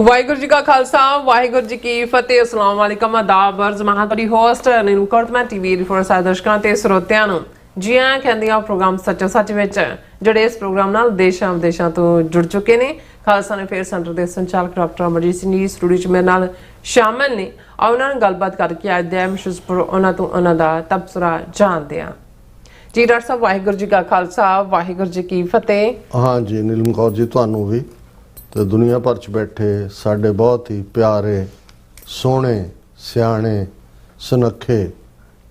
ਵਾਹਿਗੁਰੂ ਜੀ ਕਾ ਖਾਲਸਾ ਵਾਹਿਗੁਰੂ ਜੀ ਕੀ ਫਤਿਹ। ਅਸਲਾਮ ਵਾਲੇਕਮ ਆਦਾਬ ਅਰਜ਼ ਮੈਂ ਤੁਹਾਡੀ ਹੋਸਟ ਨੀਰੂ ਕਰਤਮੈਨ ਟੀਵੀ ਰਿਪੋਰਟ ਸਾਰੇ ਦਰਸ਼ਕਾਂ ਤੇ ਸਰੋਤਿਆਂ ਨੂੰ ਜੀ ਆਇਆਂ ਕਹਿੰਦੀ ਆ ਪ੍ਰੋਗਰਾਮ ਸੱਚੋ ਸੱਚ ਵਿੱਚ ਜਿਹੜੇ ਇਸ ਪ੍ਰੋਗਰਾਮ ਨਾਲ ਦੇਸ਼ਾਂ ਵਿਦੇਸ਼ਾਂ ਤੋਂ ਜੁੜ ਚੁੱਕੇ ਨੇ। ਖਾਲਸਾ ਨੇ ਫੇਰ ਸੈਂਟਰ ਦੇ ਸੰਚਾਲਕ ਡਾਕਟਰ ਅਮਰਜੀਤ ਸਿੰਘ ਜੀ ਸਟੂਡੀਓ 'ਚ ਮੇਰੇ ਨਾਲ ਸ਼ਾਮਲ ਨੇ। ਉਹਨਾਂ ਨਾਲ ਗੱਲਬਾਤ ਕਰਕੇ ਅੱਜ ਦੇ ਮਸ਼ਹੂਰ ਉਹਨਾਂ ਤੋਂ ਉਹਨਾਂ ਦਾ ਤਬਸਰਾ ਜਾਣਦੇ ਆ। ਜੀ ਡਾਕਟਰ ਸਾਹਿਬ ਵਾਹਿਗੁਰੂ ਜੀ ਕਾ ਖਾਲਸਾ ਵਾਹਿਗੁਰੂ ਜੀ ਕੀ ਫਤਿਹ। हाँ जी नीलम कौर जी ਤੁਹਾਨੂੰ ਵੀ ਤੇ ਦੁਨੀਆ ਭਰ ਚ ਬੈਠੇ ਸਾਡੇ ਬਹੁਤ ਹੀ ਪਿਆਰੇ ਸੋਹਣੇ ਸਿਆਣੇ ਸੁਨੱਖੇ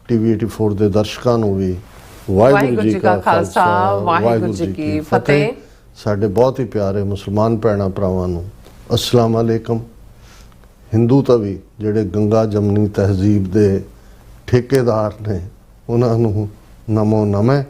ਟੀਵੀ 84 ਦੇ ਦਰਸ਼ਕਾਂ ਨੂੰ ਵੀ ਵਾਹਿਗੁਰੂ ਜੀ ਕਾ ਖਾਲਸਾ ਵਾਹਿਗੁਰੂ ਜੀ ਕੀ ਫਤਿਹ। ਸਾਡੇ ਬਹੁਤ ਹੀ ਪਿਆਰੇ ਮੁਸਲਮਾਨ ਭੈਣਾਂ ਭਰਾਵਾਂ ਨੂੰ ਅਸਲਾਮ ਵਾਲੇਕਮ। ਹਿੰਦੂ ਤਾਂ ਵੀ ਜਿਹੜੇ ਗੰਗਾ ਜਮਨੀ ਤਹਿਜ਼ੀਬ ਦੇ ਠੇਕੇਦਾਰ ਨੇ ਉਹਨਾਂ ਨੂੰ ਨਮੋ ਨਮੇ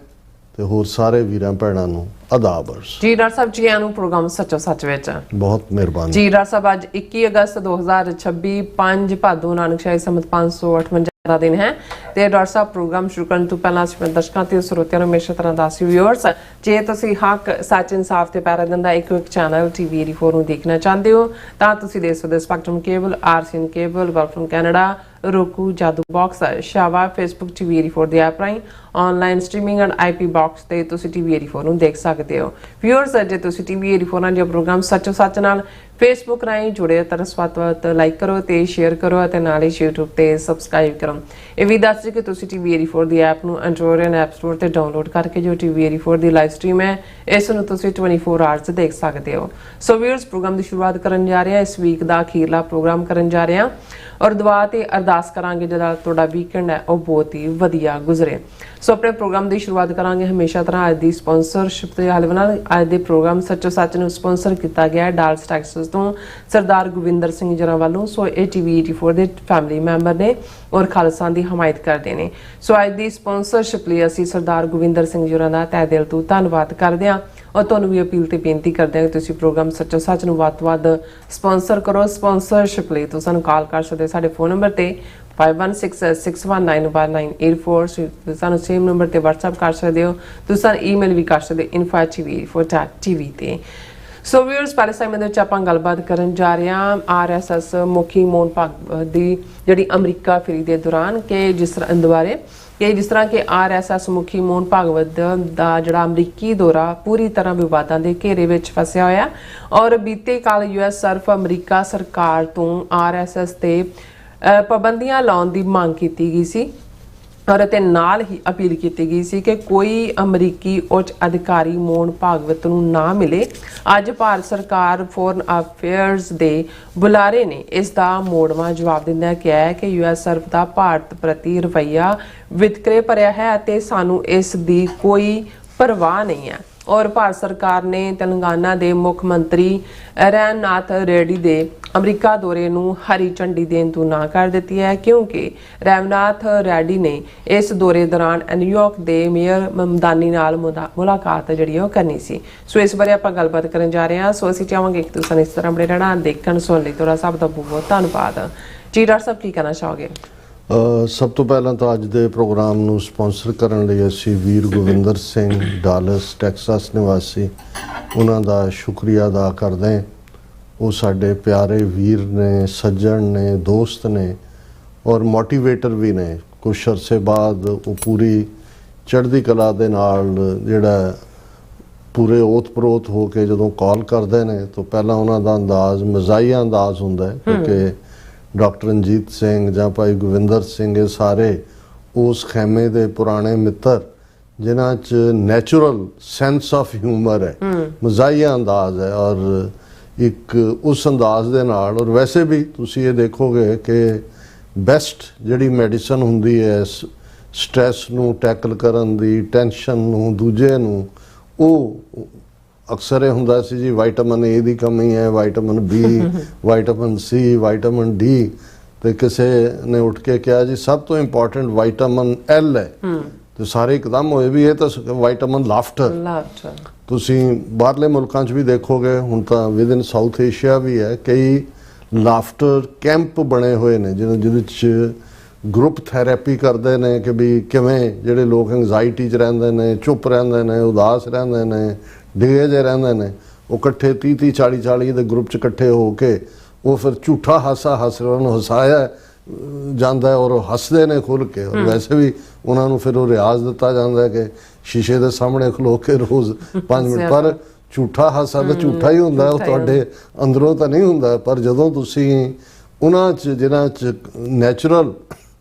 ਤੇ ਹੋਰ ਸਾਰੇ ਵੀਰਾਂ ਭੈਣਾਂ ਨੂੰ ਆਦਾਬ ਅਰਜ਼। ਜੀ ਡਾਕਟਰ ਸਾਹਿਬ ਜੀ ਆਇਆਂ ਨੂੰ ਪ੍ਰੋਗਰਾਮ ਸੱਚੋ ਸੱਚ ਵਿੱਚ ਬਹੁਤ ਮਿਹਰਬਾਨੀ। ਜੀ ਡਾਕਟਰ ਸਾਹਿਬ ਅੱਜ 21 ਅਗਸਤ 2026 5 ਭਾਦੋਂ ਨਾਨਕ ਸ਼ਾਹੀ ਸੰਮਤ 558 ਦਾ ਦਿਨ ਹੈ ਤੇ ਡਾਕਟਰ ਸਾਹਿਬ ਪ੍ਰੋਗਰਾਮ ਸ਼ੁਰੂ ਕਰਨ ਤੋਂ ਪਹਿਲਾਂ ਅਸੀਂ ਦਰਸ਼ਕਾਂ ਤੇ ਸਰੋਤਿਆਂ ਨੂੰ ਹਮੇਸ਼ਾ ਤਰ੍ਹਾਂ ਦੱਸ ਵਿਊਅਰਸ ਜੇ ਤੁਸੀਂ ਹੱਕ ਸੱਚ ਇਨਸਾਫ ਤੇ ਪੈਰਾ ਦਿੰਦਾ ਇੱਕ ਚੈਨਲ ਟੀਵੀ 84 ਨੂੰ ਦੇਖਣਾ ਚਾਹੁੰਦੇ ਹੋ ਤਾਂ ਤੁਸੀਂ ਦੇਖ ਸਕਦੇ Spectrum cable RCN cable Gulf from Canada roku Jadoo box ਸ਼ਾਵਾ ਫੇਸਬੁੱਕ ਟੀਵੀ 84 ਦੇ ਐਪ ਰਾਹੀਂ online streaming and IP box ਤੇ ਤੁਸੀਂ ਟੀਵੀ 84 ਨੂੰ ਦੇਖ ਸਕਦੇ ਹੋ। ਵਿਊਅਰਸ ਜੇ ਤੁਸੀਂ ਟੀਵੀ 84 ਨਾਲ ਜੋ ਪ੍ਰੋਗਰਾਮ ਸੱਚੋ ਸੱਚ ਨਾਲ ਫੇਸਬੁੱਕ ਰਾਹੀਂ ਜੁੜੇ ਤਾਂ ਸਵਾਤ ਲਾਈਕ ਕਰੋ ਤੇ ਸ਼ੇਅਰ ਕਰੋ ਅਤੇ ਨਾਲ ਹੀ YouTube ਤੇ ਸਬਸਕ੍ਰਾਈਬ ਕਰੋ। ਇਹ ਵੀ ਦੱਸ ਦਿਓ ਕਿ ਤੁਸੀਂ ਟੀਵੀ 84 ਦੀ ਐਪ ਨੂੰ ਐਂਡਰੋਇਡ ਐਪ ਸਟੋਰ ਤੇ ਡਾਊਨਲੋਡ ਕਰਕੇ ਜੋ ਟੀਵੀ 84 ਦੀ ਲਾਈਵ ਸਟ੍ਰੀਮ ਹੈ ਇਸ ਨੂੰ ਤੁਸੀਂ 24 ਆਵਰਸ ਦੇਖ ਸਕਦੇ ਹੋ। ਸੋ ਵਿਊਅਰਸ ਪ੍ਰੋਗਰਾਮ ਦੀ ਸ਼ੁਰੂਆਤ ਕਰਨ ਜਾ ਰਹੇ ਹਾਂ ਇਸ ਵੀਕ ਦਾ ਅਖੀਰਲਾ ਪ੍ਰੋਗਰਾਮ ਕਰਨ ਜਾ ਰਹੇ ਹਾਂ ਔਰ ਦੁਆ ਤੇ ਅਰਦਾਸ ਕਰਾਂਗੇ ਜਿਹੜਾ ਤੁਹਾਡਾ ਵੀਕਐਂਡ ਹੈ ਉਹ ਬਹੁਤ ਹੀ ਵਧੀਆ ਗੁਜ਼ਰੇ। ਸੋ ਆਪਣੇ ਪ੍ਰੋਗਰਾਮ ਦੀ ਸ਼ੁਰੂਆਤ ਕਰਾਂਗੇ ਹਮੇਸ਼ਾ ਤਰ੍ਹਾਂ ਅੱਜ ਦੀ ਸਪਾਂਸਰਸ਼ਿਪ ਦੇ ਹਵਾਲੇ ਨਾਲ। ਅੱਜ ਦੇ ਪ੍ਰੋਗਰਾਮ ਸੱਚੋ ਸੱਚ ਨੂੰ ਸਪਾਂਸਰ ਕੀਤਾ ਗਿਆ ਹੈ ਡਾਲਸ ਟੈਕਸਸ ਤੋਂ ਸਰਦਾਰ ਗੋਵਿੰਦਰ ਸਿੰਘ ਜਰਾਂ ਵੱਲੋਂ। ਸੋ ਇਹ ਟੀਵੀ 84 ਦੇ ਫੈਮਿਲੀ ਮੈਂਬਰ ਨੇ ਔਰ ਖਾਲਸਾ ਦੀ ਹਮਾਇਤ ਕਰਦੇ ਨੇ। ਸੋ ਅੱਜ ਦੀ ਸਪਾਂਸਰਸ਼ਿਪ ਲਈ ਅਸੀਂ ਸਰਦਾਰ ਗੋਵਿੰਦਰ ਸਿੰਘ ਜਰਾਂ ਦਾ ਤਹਿ ਦਿਲ ਤੋਂ ਧੰਨਵਾਦ ਕਰਦੇ ਹਾਂ ਔਰ ਤੁਹਾਨੂੰ ਵੀ ਅਪੀਲ ਤੇ ਬੇਨਤੀ ਕਰਦੇ ਹਾਂ ਕਿ ਤੁਸੀਂ ਪ੍ਰੋਗਰਾਮ ਸੱਚੋ ਸੱਚ ਨੂੰ ਵੱਧ ਤੋਂ ਵੱਧ ਸਪਾਂਸਰ ਕਰੋ। ਸਪਾਂਸਰਸ਼ਿਪ ਲਈ ਤੁਸੀਂ ਸਾਨੂੰ ਕਾਲ ਕਰ ਸਕਦੇ ਸਾਡੇ ਫੋਨ ਨੰਬਰ ਤੇ 5166191984 ਸਾਨੂੰ ਸੇਮ ਨੰਬਰ ਤੇ WhatsApp ਕਰ ਸਕਦੇ ਹੋ। ਤੁਸੀਂ ਸਾਨੂੰ ਈਮੇਲ ਵੀ ਕਰ ਸਕਦੇ info@tv84.tv ਤੇ। ਸੋ ਵਿਊਅਰਸ ਪਹਿਲੇ ਸੈਗਮੈਂਟ ਵਿੱਚ ਆਪਾਂ ਗੱਲਬਾਤ ਕਰਨ ਜਾ ਰਹੇ ਹਾਂ ਆਰਐਸਐਸ ਮੁਖੀ ਮੋਹਨ ਭਾਗਵਤ ਦੀ ਜਿਹੜੀ ਅਮਰੀਕਾ ਫਿਰੀ ਦੇ ਦੌਰਾਨ ਕਿ ਜਿਸ ਤਰ੍ਹਾਂ ਕਿ ਆਰਐਸਐਸ ਮੁਖੀ ਮੋਹਨ ਭਾਗਵਤ ਦਾ ਜਿਹੜਾ ਅਮਰੀਕੀ ਦੌਰਾ ਪੂਰੀ ਤਰ੍ਹਾਂ ਵਿਵਾਦਾਂ ਦੇ ਘੇਰੇ ਵਿੱਚ ਫਸਿਆ ਹੋਇਆ ਔਰ ਬੀਤੇ ਕੱਲ ਯੂਐਸ ਸਰਫ ਅਮਰੀਕਾ ਸਰਕਾਰ ਤੋਂ ਆਰਐਸਐਸ ਤੇ ਪਾਬੰਦੀਆਂ ਲਾਉਣ ਦੀ ਮੰਗ ਕੀਤੀ ਗਈ ਸੀ ਔਰ ਅਤੇ ਨਾਲ ਹੀ ਅਪੀਲ ਕੀਤੀ ਗਈ ਸੀ ਕਿ ਕੋਈ ਅਮਰੀਕੀ ਉੱਚ ਅਧਿਕਾਰੀ ਮੋਹਨ ਭਾਗਵਤ ਨੂੰ ਨਾ ਮਿਲੇ। ਅੱਜ ਭਾਰਤ ਸਰਕਾਰ ਫੋਰਨ ਅਫੇਅਰਸ ਦੇ ਬੁਲਾਰੇ ਨੇ ਇਸ ਦਾ ਮੋੜਵਾਂ ਜਵਾਬ ਦਿੰਦਿਆਂ ਕਿਹਾ ਹੈ ਕਿ ਯੂਐਸ ਸਰਫ ਦਾ ਭਾਰਤ ਪ੍ਰਤੀ ਰਵੱਈਆ ਵਿਤਕਰੇ ਭਰਿਆ ਹੈ ਅਤੇ ਸਾਨੂੰ ਇਸ ਦੀ ਕੋਈ ਪਰਵਾਹ ਨਹੀਂ ਹੈ। ਔਰ ਭਾਰਤ ਸਰਕਾਰ ਨੇ ਤੇਲੰਗਾਨਾ ਦੇ ਮੁੱਖ ਮੰਤਰੀ ਰੈਮਨਾਥ ਰੈਡੀ ਦੇ ਅਮਰੀਕਾ ਦੌਰੇ ਨੂੰ ਹਰੀ ਝੰਡੀ ਦੇਣ ਤੋਂ ਨਾ ਕਰ ਦਿੱਤੀ ਹੈ ਕਿਉਂਕਿ ਰੈਮਨਾਥ ਰੈਡੀ ਨੇ ਇਸ ਦੌਰੇ ਦੌਰਾਨ ਨਿਊਯਾਰਕ ਦੇ ਮੇਅਰ ਮਮਦਾਨੀ ਨਾਲ ਮੁਲਾਕਾਤ ਜਿਹੜੀ ਉਹ ਕਰਨੀ ਸੀ। ਸੋ ਇਸ ਬਾਰੇ ਆਪਾਂ ਗੱਲਬਾਤ ਕਰਨ ਜਾ ਰਹੇ ਹਾਂ। ਸੋ ਅਸੀਂ ਚਾਹਾਂਗੇ ਕਿ ਤੁਸੀਂ ਇਸ ਤਰ੍ਹਾਂ ਬੜੇ ਰਹਿਣਾ ਦੇਖਣ ਸੁਣ ਲਈ ਤੁਹਾਡਾ ਸਭ ਦਾ ਬਹੁਤ ਧੰਨਵਾਦ। ਜੀ ਡਾਕਟਰ ਸਾਹਿਬ ਕੀ ਕਹਿਣਾ ਚਾਹੋਗੇ? ਸਭ ਤੋਂ ਪਹਿਲਾਂ ਤਾਂ ਅੱਜ ਦੇ ਪ੍ਰੋਗਰਾਮ ਨੂੰ ਸਪਾਂਸਰ ਕਰਨ ਲਈ ਅਸੀਂ ਵੀਰ ਗੋਵਿੰਦਰ ਸਿੰਘ ਡਾਲਸ ਟੈਕਸਾਸ ਨਿਵਾਸੀ ਉਹਨਾਂ ਦਾ ਸ਼ੁਕਰੀਆ ਅਦਾ ਕਰਦੇ ਹਾਂ। ਉਹ ਸਾਡੇ ਪਿਆਰੇ ਵੀਰ ਨੇ ਸੱਜਣ ਨੇ ਦੋਸਤ ਨੇ ਔਰ ਮੋਟੀਵੇਟਰ ਵੀ ਨੇ। ਕੁਛ ਅਰਸੇ ਬਾਅਦ ਉਹ ਪੂਰੀ ਚੜ੍ਹਦੀ ਕਲਾ ਦੇ ਨਾਲ ਜਿਹੜਾ ਪੂਰੇ ਓਤ ਪ੍ਰੋਤ ਹੋ ਕੇ ਜਦੋਂ ਕਾਲ ਕਰਦੇ ਨੇ ਤਾਂ ਪਹਿਲਾਂ ਉਹਨਾਂ ਦਾ ਅੰਦਾਜ਼ ਮਜ਼ਾਹੀਆ ਅੰਦਾਜ਼ ਹੁੰਦਾ ਹੈ ਕਿਉਂਕਿ ਡਾਕਟਰ ਰਣਜੀਤ ਸਿੰਘ ਜਾਂ ਭਾਈ ਗੋਵਿੰਦਰ ਸਿੰਘ ਇਹ ਸਾਰੇ ਉਸ ਖੈਮੇ ਦੇ ਪੁਰਾਣੇ ਮਿੱਤਰ ਜਿਨ੍ਹਾਂ 'ਚ ਨੈਚੁਰਲ ਸੈਂਸ ਆਫ ਹਿਊਮਰ ਹੈ ਮਜ਼ਾਹੀਆ ਅੰਦਾਜ਼ ਹੈ ਔਰ ਇੱਕ ਉਸ ਅੰਦਾਜ਼ ਦੇ ਨਾਲ ਔਰ ਵੈਸੇ ਵੀ ਤੁਸੀਂ ਇਹ ਦੇਖੋਗੇ ਕਿ ਬੈਸਟ ਜਿਹੜੀ ਮੈਡੀਸਨ ਹੁੰਦੀ ਹੈ ਸਟ੍ਰੈਸ ਨੂੰ ਟੈਕਲ ਕਰਨ ਦੀ ਟੈਨਸ਼ਨ ਨੂੰ ਦੂਜੇ ਨੂੰ ਉਹ ਅਕਸਰ ਇਹ ਹੁੰਦਾ ਸੀ ਜੀ ਵਿਟਾਮਿਨ ਏ ਦੀ ਕਮੀ ਹੈ vitamin B vitamin C vitamin D ਤੇ ਕਿਸੇ ਨੇ ਉੱਠ ਕੇ ਕਿਹਾ ਜੀ ਸਭ ਤੋਂ ਇੰਪੋਰਟੈਂਟ ਵਿਟਾਮਿਨ ਐਲ ਹੈ ਤੇ ਸਾਰੇ ਇੱਕਦਮ ਹੋਏ ਵੀ ਇਹ ਤਾਂ ਵਿਟਾਮਿਨ ਲਾਫਟਰ। ਤੁਸੀਂ ਬਾਹਰਲੇ ਮੁਲਕਾਂ 'ਚ ਵੀ ਦੇਖੋਗੇ ਹੁਣ ਤਾਂ ਵਿਦਿਨ ਸਾਊਥ ਏਸ਼ੀਆ ਵੀ ਹੈ ਕਈ ਲਾਫਟਰ ਕੈਂਪ ਬਣੇ ਹੋਏ ਨੇ ਜਿਹਦੇ 'ਚ ਗਰੁੱਪ ਥੈਰੇਪੀ ਕਰਦੇ ਨੇ ਕਿ ਵੀ ਕਿਵੇਂ ਜਿਹੜੇ ਲੋਕ ਐਂਗਜ਼ਾਈਟੀ 'ਚ ਰਹਿੰਦੇ ਨੇ ਚੁੱਪ ਰਹਿੰਦੇ ਨੇ ਉਦਾਸ ਰਹਿੰਦੇ ਨੇ ਡਿਗੇ ਜਿਹੇ ਰਹਿੰਦੇ ਨੇ ਉਹ ਇਕੱਠੇ 30-30 40-40 ਦੇ ਗਰੁੱਪ 'ਚ ਇਕੱਠੇ ਹੋ ਕੇ ਉਹ ਫਿਰ ਝੂਠਾ ਹਾਸਾ ਹੱਸ ਰਹੇ, ਉਹਨੂੰ ਹਸਾਇਆ ਜਾਂਦਾ ਔਰ ਹੱਸਦੇ ਨੇ ਖੁੱਲ੍ਹ ਕੇ। ਔਰ ਵੈਸੇ ਵੀ ਉਹਨਾਂ ਨੂੰ ਫਿਰ ਉਹ ਰਿਆਜ਼ ਦਿੱਤਾ ਜਾਂਦਾ ਕਿ ਸ਼ੀਸ਼ੇ ਦੇ ਸਾਹਮਣੇ ਖਲੋ ਕੇ ਰੋਜ਼ 5 ਮਿੰਟ, ਪਰ ਝੂਠਾ ਹਾਸਾ ਤਾਂ ਝੂਠਾ ਹੀ ਹੁੰਦਾ, ਉਹ ਤੁਹਾਡੇ ਅੰਦਰੋਂ ਤਾਂ ਨਹੀਂ ਹੁੰਦਾ। ਪਰ ਜਦੋਂ ਤੁਸੀਂ ਉਹਨਾਂ 'ਚ ਜਿਹਨਾਂ 'ਚ ਨੈਚੁਰਲ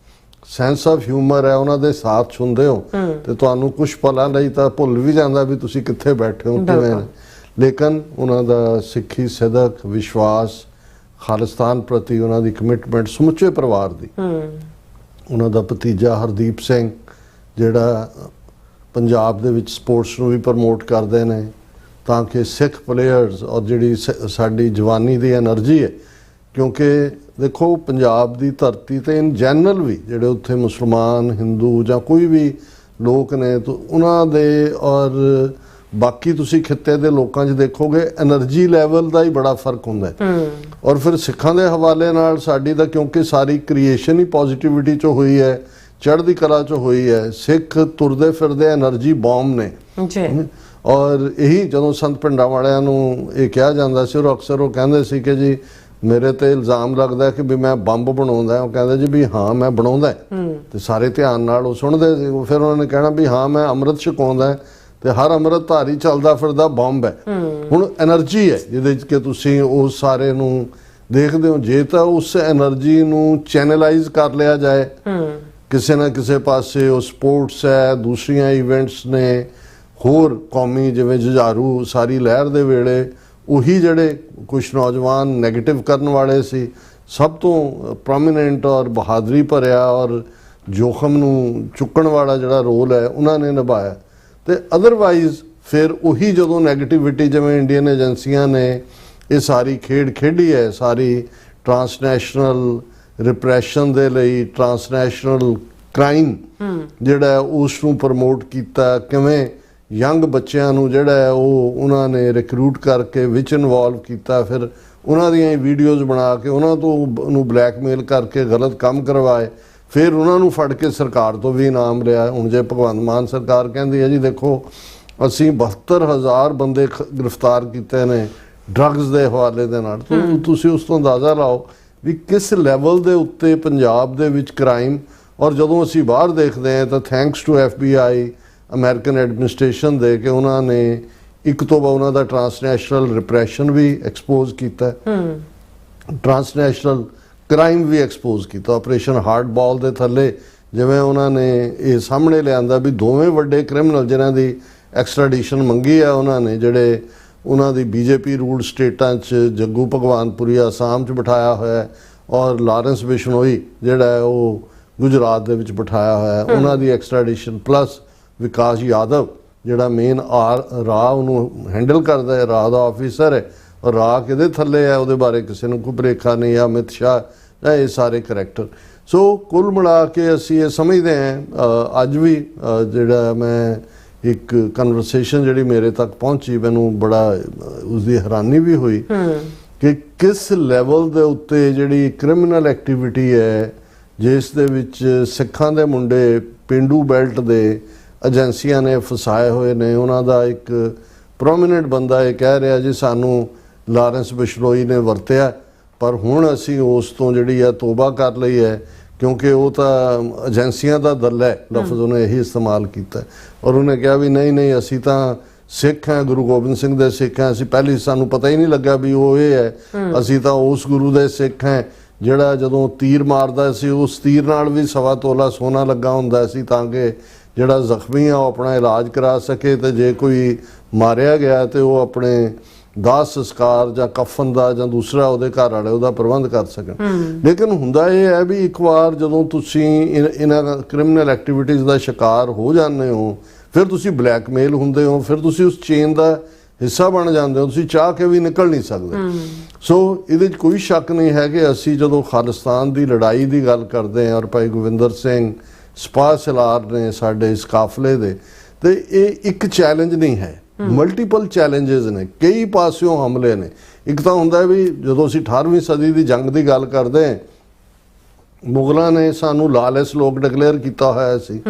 ਸੈਂਸ ਆਫ ਹਿਊਮਰ ਹੈ ਉਹਨਾਂ ਦੇ ਸਾਥ ਸੁਣਦੇ ਹੋ ਤੇ ਤੁਹਾਨੂੰ ਕੁਝ ਪਲਾਂ ਲਈ ਤਾਂ ਭੁੱਲ ਵੀ ਜਾਂਦਾ ਵੀ ਤੁਸੀਂ ਕਿੱਥੇ ਬੈਠੇ ਹੋ, ਕਿਵੇਂ। ਲੇਕਿਨ ਉਹਨਾਂ ਦਾ ਸਿੱਖੀ ਸਿਦਕ, ਵਿਸ਼ਵਾਸ, ਖਾਲਿਸਤਾਨ ਪ੍ਰਤੀ ਉਹਨਾਂ ਦੀ ਕਮਿਟਮੈਂਟ ਸਮੁੱਚੇ ਪਰਿਵਾਰ ਦੀ। ਉਹਨਾਂ ਦਾ ਭਤੀਜਾ ਹਰਦੀਪ ਸਿੰਘ ਜਿਹੜਾ ਪੰਜਾਬ ਦੇ ਵਿੱਚ ਸਪੋਰਟਸ ਨੂੰ ਵੀ ਪ੍ਰਮੋਟ ਕਰਦੇ ਨੇ ਤਾਂ ਕਿ ਸਿੱਖ ਪਲੇਅਰਸ ਔਰ ਜਿਹੜੀ ਸਾਡੀ ਜਵਾਨੀ ਦੀ એનર્ਜੀ ਹੈ, ਕਿਉਂਕਿ ਦੇਖੋ ਪੰਜਾਬ ਦੀ ਧਰਤੀ ਤੇ ਇਨ ਜਨਰਲ ਵੀ ਜਿਹੜੇ ਉੱਥੇ ਮੁਸਲਮਾਨ, ਹਿੰਦੂ ਜਾਂ ਕੋਈ ਵੀ ਲੋਕ ਨੇ ਤਾਂ ਉਹਨਾਂ ਦੇ ਔਰ ਬਾਕੀ ਤੁਸੀਂ ਖਿੱਤੇ ਦੇ ਲੋਕਾਂ 'ਚ ਦੇਖੋਗੇ એનર્ਜੀ ਲੈਵਲ ਦਾ ਹੀ ਬੜਾ ਫਰਕ ਹੁੰਦਾ ਹੈ। ਔਰ ਫਿਰ ਸਿੱਖਾਂ ਦੇ ਹਵਾਲੇ ਨਾਲ ਸਾਡੀ ਤਾਂ ਕਿਉਂਕਿ ਸਾਰੀ ਕ੍ਰੀਏਸ਼ਨ ਹੀ ਪੋਜ਼ਿਟਿਵਿਟੀ 'ਚ ਹੋਈ ਹੈ, ਚੜ੍ਹਦੀ ਕਲਾ 'ਚ ਹੋਈ ਹੈ। ਸਿੱਖ ਤੁਰਦੇ ਫਿਰਦੇ એનર્ਜੀ ਬੌਮ ਨੇ ਜੀ। ਔਰ ਇਹੀ ਜਦੋਂ ਸੰਤ ਪਿੰਡਾਂ ਵਾਲਿਆਂ ਨੂੰ ਇਹ ਕਿਹਾ ਜਾਂਦਾ ਸੀ, ਔਰ ਅਕਸਰ ਉਹ ਕਹਿੰਦੇ ਸੀ ਕਿ ਜੀ ਮੇਰੇ ਤੇ ਇਲਜ਼ਾਮ ਲੱਗਦਾ ਕਿ ਵੀ ਮੈਂ ਬੰਬ ਬਣਾਉਂਦਾ, ਉਹ ਕਹਿੰਦੇ ਜੀ ਵੀ ਹਾਂ ਮੈਂ ਬਣਾਉਂਦਾ, ਤੇ ਸਾਰੇ ਧਿਆਨ ਨਾਲ ਉਹ ਸੁਣਦੇ ਸੀ। ਫਿਰ ਉਹਨਾਂ ਨੇ ਕਹਿਣਾ ਵੀ ਹਾਂ ਮੈਂ ਅੰਮ੍ਰਿਤ ਛਕਾਉਂਦਾ ਤੇ ਹਰ ਅੰਮ੍ਰਿਤ ਧਾਰੀ ਚੱਲਦਾ ਫਿਰਦਾ ਬੰਬ ਹੈ। ਹੁਣ એનર્ਜੀ ਹੈ ਜਿਹਦੇ 'ਚ ਕਿ ਤੁਸੀਂ ਉਸ ਸਾਰੇ ਨੂੰ ਦੇਖਦੇ ਹੋ। ਜੇ ਤਾਂ ਉਸ એનર્ਜੀ ਨੂੰ ਚੈਨਲਾਈਜ਼ ਕਰ ਲਿਆ ਜਾਏ ਕਿਸੇ ਨਾ ਕਿਸੇ ਪਾਸੇ, ਉਹ ਸਪੋਰਟਸ ਹੈ, ਦੂਸਰੀਆਂ ਇਵੈਂਟਸ ਨੇ, ਹੋਰ ਕੌਮੀ ਜਿਵੇਂ ਜੁਝਾਰੂ ਸਾਰੀ ਲਹਿਰ ਦੇ ਵੇਲੇ ਉਹੀ ਜਿਹੜੇ ਕੁਝ ਨੌਜਵਾਨ ਨੈਗੇਟਿਵ ਕਰਨ ਵਾਲੇ ਸੀ, ਸਭ ਤੋਂ ਪ੍ਰੋਮੀਨੈਂਟ ਔਰ ਬਹਾਦਰੀ ਭਰਿਆ ਔਰ ਜੋਖਮ ਨੂੰ ਚੁੱਕਣ ਵਾਲਾ ਜਿਹੜਾ ਰੋਲ ਹੈ ਉਹਨਾਂ ਨੇ ਨਿਭਾਇਆ। ਤੇ ਅਦਰਵਾਈਜ਼ ਫਿਰ ਉਹੀ ਜਦੋਂ ਨੈਗੇਟਿਵਿਟੀ ਜਿਵੇਂ ਇੰਡੀਅਨ ਏਜੰਸੀਆਂ ਨੇ ਇਹ ਸਾਰੀ ਖੇਡ ਖੇਡੀ ਹੈ, ਸਾਰੀ ਟਰਾਂਸਨੈਸ਼ਨਲ ਰਿਪਰੈਸ਼ਨ ਦੇ ਲਈ, ਟਰਾਂਸਨੈਸ਼ਨਲ ਕ੍ਰਾਈਮ ਜਿਹੜਾ ਉਸ ਨੂੰ ਪ੍ਰਮੋਟ ਕੀਤਾ, ਕਿਵੇਂ ਯੰਗ ਬੱਚਿਆਂ ਨੂੰ ਜਿਹੜਾ ਹੈ ਉਹ ਉਹਨਾਂ ਨੇ ਰਿਕਰੂਟ ਕਰਕੇ ਵਿੱਚ ਇਨਵੋਲਵ ਕੀਤਾ, ਫਿਰ ਉਹਨਾਂ ਦੀਆਂ ਵੀਡੀਓਜ਼ ਬਣਾ ਕੇ ਉਹਨਾਂ ਤੋਂ ਉਹਨੂੰ ਬਲੈਕਮੇਲ ਕਰਕੇ ਗਲਤ ਕੰਮ ਕਰਵਾਏ, ਫਿਰ ਉਹਨਾਂ ਨੂੰ ਫੜ ਕੇ ਸਰਕਾਰ ਤੋਂ ਵੀ ਇਨਾਮ ਲਿਆ। ਹੁਣ ਜੇ ਭਗਵੰਤ ਮਾਨ ਸਰਕਾਰ ਕਹਿੰਦੀ ਹੈ ਜੀ ਦੇਖੋ ਅਸੀਂ 72,000 ਬੰਦੇ ਗ੍ਰਿਫਤਾਰ ਕੀਤੇ ਨੇ ਡਰੱਗਸ ਦੇ ਹਵਾਲੇ ਦੇ ਨਾਲ, ਤੁਸੀਂ ਉਸ ਤੋਂ ਅੰਦਾਜ਼ਾ ਲਾਓ ਵੀ ਕਿਸ ਲੈਵਲ ਦੇ ਉੱਤੇ ਪੰਜਾਬ ਦੇ ਵਿੱਚ ਕ੍ਰਾਈਮ। ਔਰ ਜਦੋਂ ਅਸੀਂ ਬਾਹਰ ਦੇਖਦੇ ਹਾਂ ਤਾਂ thanks to FBI American administration ਦੇ ਕਿ ਉਹਨਾਂ ਨੇ ਇੱਕ ਤੋਂ ਬਾਅਦ ਉਹਨਾਂ ਦਾ ਟਰਾਂਸਨੈਸ਼ਨਲ ਰਿਪਰੈਸ਼ਨ ਵੀ ਐਕਸਪੋਜ਼ ਕੀਤਾ, ਟਰਾਂਸਨੈਸ਼ਨਲ ਕ੍ਰਾਈਮ ਵੀ ਐਕਸਪੋਜ਼ ਕੀਤਾ। ਆਪਰੇਸ਼ਨ ਹਾਰਡ ਬਾਲ ਦੇ ਥੱਲੇ ਜਿਵੇਂ ਉਹਨਾਂ ਨੇ ਇਹ ਸਾਹਮਣੇ ਲਿਆਂਦਾ ਵੀ ਦੋਵੇਂ ਵੱਡੇ ਕ੍ਰਿਮੀਨਲ ਜਿਨ੍ਹਾਂ ਦੀ ਐਕਸਟ੍ਰੈਡੀਸ਼ਨ ਮੰਗੀ ਆ ਉਹਨਾਂ ਨੇ, ਜਿਹੜੇ ਉਹਨਾਂ ਦੀ BJP ਰੂਲਡ ਸਟੇਟਾਂ 'ਚ ਜੱਗੂ ਭਗਵਾਨਪੁਰੀ ਅਸਾਮ 'ਚ ਬਿਠਾਇਆ ਹੋਇਆ ਔਰ ਲਾਰੈਂਸ ਬਿਸ਼ਨੋਈ ਜਿਹੜਾ ਹੈ ਉਹ ਗੁਜਰਾਤ ਦੇ ਵਿੱਚ ਬਿਠਾਇਆ ਹੋਇਆ, ਉਹਨਾਂ ਦੀ ਐਕਸਟ੍ਰੈਡੀਸ਼ਨ ਪਲੱਸ ਵਿਕਾਸ ਯਾਦਵ ਜਿਹੜਾ ਮੇਨ ਰਾਹ ਉਹਨੂੰ ਹੈਂਡਲ ਕਰਦਾ ਹੈ, ਰਾਹ ਦਾ ਆਫਿਸਰ ਹੈ, ਔਰ ਰਾਹ ਕਿਹਦੇ ਥੱਲੇ ਹੈ ਉਹਦੇ ਬਾਰੇ ਕਿਸੇ ਨੂੰ ਕੋਈ ਭੁਲੇਖਾ ਨਹੀਂ, ਆ ਅਮਿਤ ਸ਼ਾਹ ਜਾਂ ਇਹ ਸਾਰੇ ਕਰੈਕਟਰ। ਸੋ ਕੁੱਲ ਮਿਲਾ ਕੇ ਅਸੀਂ ਇਹ ਸਮਝਦੇ ਹਾਂ ਅੱਜ ਵੀ ਜਿਹੜਾ ਮੈਂ ਇੱਕ ਕਨਵਰਸੇਸ਼ਨ ਜਿਹੜੀ ਮੇਰੇ ਤੱਕ ਪਹੁੰਚੀ ਮੈਨੂੰ ਬੜਾ ਉਸਦੀ ਹੈਰਾਨੀ ਵੀ ਹੋਈ ਕਿ ਕਿਸ ਲੈਵਲ ਦੇ ਉੱਤੇ ਜਿਹੜੀ ਕ੍ਰਿਮੀਨਲ ਐਕਟੀਵਿਟੀ ਹੈ ਜਿਸ ਦੇ ਵਿੱਚ ਸਿੱਖਾਂ ਦੇ ਮੁੰਡੇ ਪੇਂਡੂ ਬੈਲਟ ਦੇ ਏਜੰਸੀਆਂ ਨੇ ਫਸਾਏ ਹੋਏ ਨੇ। ਉਹਨਾਂ ਦਾ ਇੱਕ ਪ੍ਰੋਮੀਨੈਂਟ ਬੰਦਾ ਇਹ ਕਹਿ ਰਿਹਾ ਜੀ ਸਾਨੂੰ ਲਾਰੈਂਸ ਬਿਸ਼ਨੋਈ ਨੇ ਵਰਤਿਆ, ਪਰ ਹੁਣ ਅਸੀਂ ਉਸ ਤੋਂ ਜਿਹੜੀ ਆ ਤੋਬਾ ਕਰ ਲਈ ਹੈ ਕਿਉਂਕਿ ਉਹ ਤਾਂ ਏਜੰਸੀਆਂ ਦਾ ਦਲ ਹੈ, ਲਫ਼ਜ਼ ਉਹਨੇ ਇਹੀ ਇਸਤੇਮਾਲ ਕੀਤਾ। ਔਰ ਉਹਨੇ ਕਿਹਾ ਵੀ ਨਹੀਂ ਅਸੀਂ ਤਾਂ ਸਿੱਖ ਹਾਂ, ਗੁਰੂ ਗੋਬਿੰਦ ਸਿੰਘ ਦੇ ਸਿੱਖ ਹਾਂ, ਅਸੀਂ ਪਹਿਲੀ ਸਾਨੂੰ ਪਤਾ ਹੀ ਨਹੀਂ ਲੱਗਾ ਵੀ ਉਹ ਇਹ ਹੈ, ਅਸੀਂ ਤਾਂ ਉਸ ਗੁਰੂ ਦੇ ਸਿੱਖ ਹਾਂ ਜਿਹੜਾ ਜਦੋਂ ਤੀਰ ਮਾਰਦਾ ਸੀ ਉਸ ਤੀਰ ਨਾਲ ਵੀ 1.25 ਤੋਲਾ ਸੋਨਾ ਲੱਗਾ ਹੁੰਦਾ ਸੀ ਤਾਂ ਕਿ ਜਿਹੜਾ ਜ਼ਖਮੀ ਆ ਉਹ ਆਪਣਾ ਇਲਾਜ ਕਰਾ ਸਕੇ, ਤੇ ਜੇ ਕੋਈ ਮਾਰਿਆ ਗਿਆ ਤੇ ਉਹ ਆਪਣੇ ਦਾਹ ਸੰਸਕਾਰ ਜਾਂ ਕਫਨ ਦਾ ਜਾਂ ਦੂਸਰਾ ਉਹਦੇ ਘਰ ਵਾਲੇ ਉਹਦਾ ਪ੍ਰਬੰਧ ਕਰ ਸਕਣ। ਲੇਕਿਨ ਹੁੰਦਾ ਇਹ ਹੈ ਵੀ ਇੱਕ ਵਾਰ ਜਦੋਂ ਤੁਸੀਂ ਇਹਨਾਂ ਕ੍ਰਿਮੀਨਲ ਐਕਟੀਵਿਟੀਜ਼ ਦਾ ਸ਼ਿਕਾਰ ਹੋ ਜਾਂਦੇ ਹੋ ਫਿਰ ਤੁਸੀਂ ਬਲੈਕਮੇਲ ਹੁੰਦੇ ਹੋ, ਫਿਰ ਤੁਸੀਂ ਉਸ ਚੇਨ ਦਾ ਹਿੱਸਾ ਬਣ ਜਾਂਦੇ ਹੋ, ਤੁਸੀਂ ਚਾਹ ਕੇ ਵੀ ਨਿਕਲ ਨਹੀਂ ਸਕਦੇ। ਸੋ ਇਹਦੇ 'ਚ ਕੋਈ ਸ਼ੱਕ ਨਹੀਂ ਹੈ ਕਿ ਅਸੀਂ ਜਦੋਂ ਖਾਲਿਸਤਾਨ ਦੀ ਲੜਾਈ ਦੀ ਗੱਲ ਕਰਦੇ ਹਾਂ ਔਰ ਭਾਈ ਗੋਬਿੰਦਰ ਸਿੰਘ ਸਿਪਾਹ ਸਲਾਰ ਨੇ ਸਾਡੇ ਇਸ ਕਾਫਲੇ ਦੇ, ਤੇ ਇਹ ਇੱਕ ਚੈਲੰਜ ਨਹੀਂ ਹੈ, ਮਲਟੀਪਲ ਚੈਲੰਜਸ ਨੇ, ਕਈ ਪਾਸਿਓਂ ਹਮਲੇ ਨੇ। ਇੱਕ ਤਾਂ ਹੁੰਦਾ ਵੀ ਜਦੋਂ ਅਸੀਂ 18ਵੀਂ ਸਦੀ ਦੀ ਜੰਗ ਦੀ ਗੱਲ ਕਰਦੇ ਹਾਂ, ਮੁਗਲਾਂ ਨੇ ਸਾਨੂੰ ਲਾਲੈਸ ਲੋਕ ਡਿਕਲੇਅਰ ਕੀਤਾ ਹੋਇਆ ਸੀ,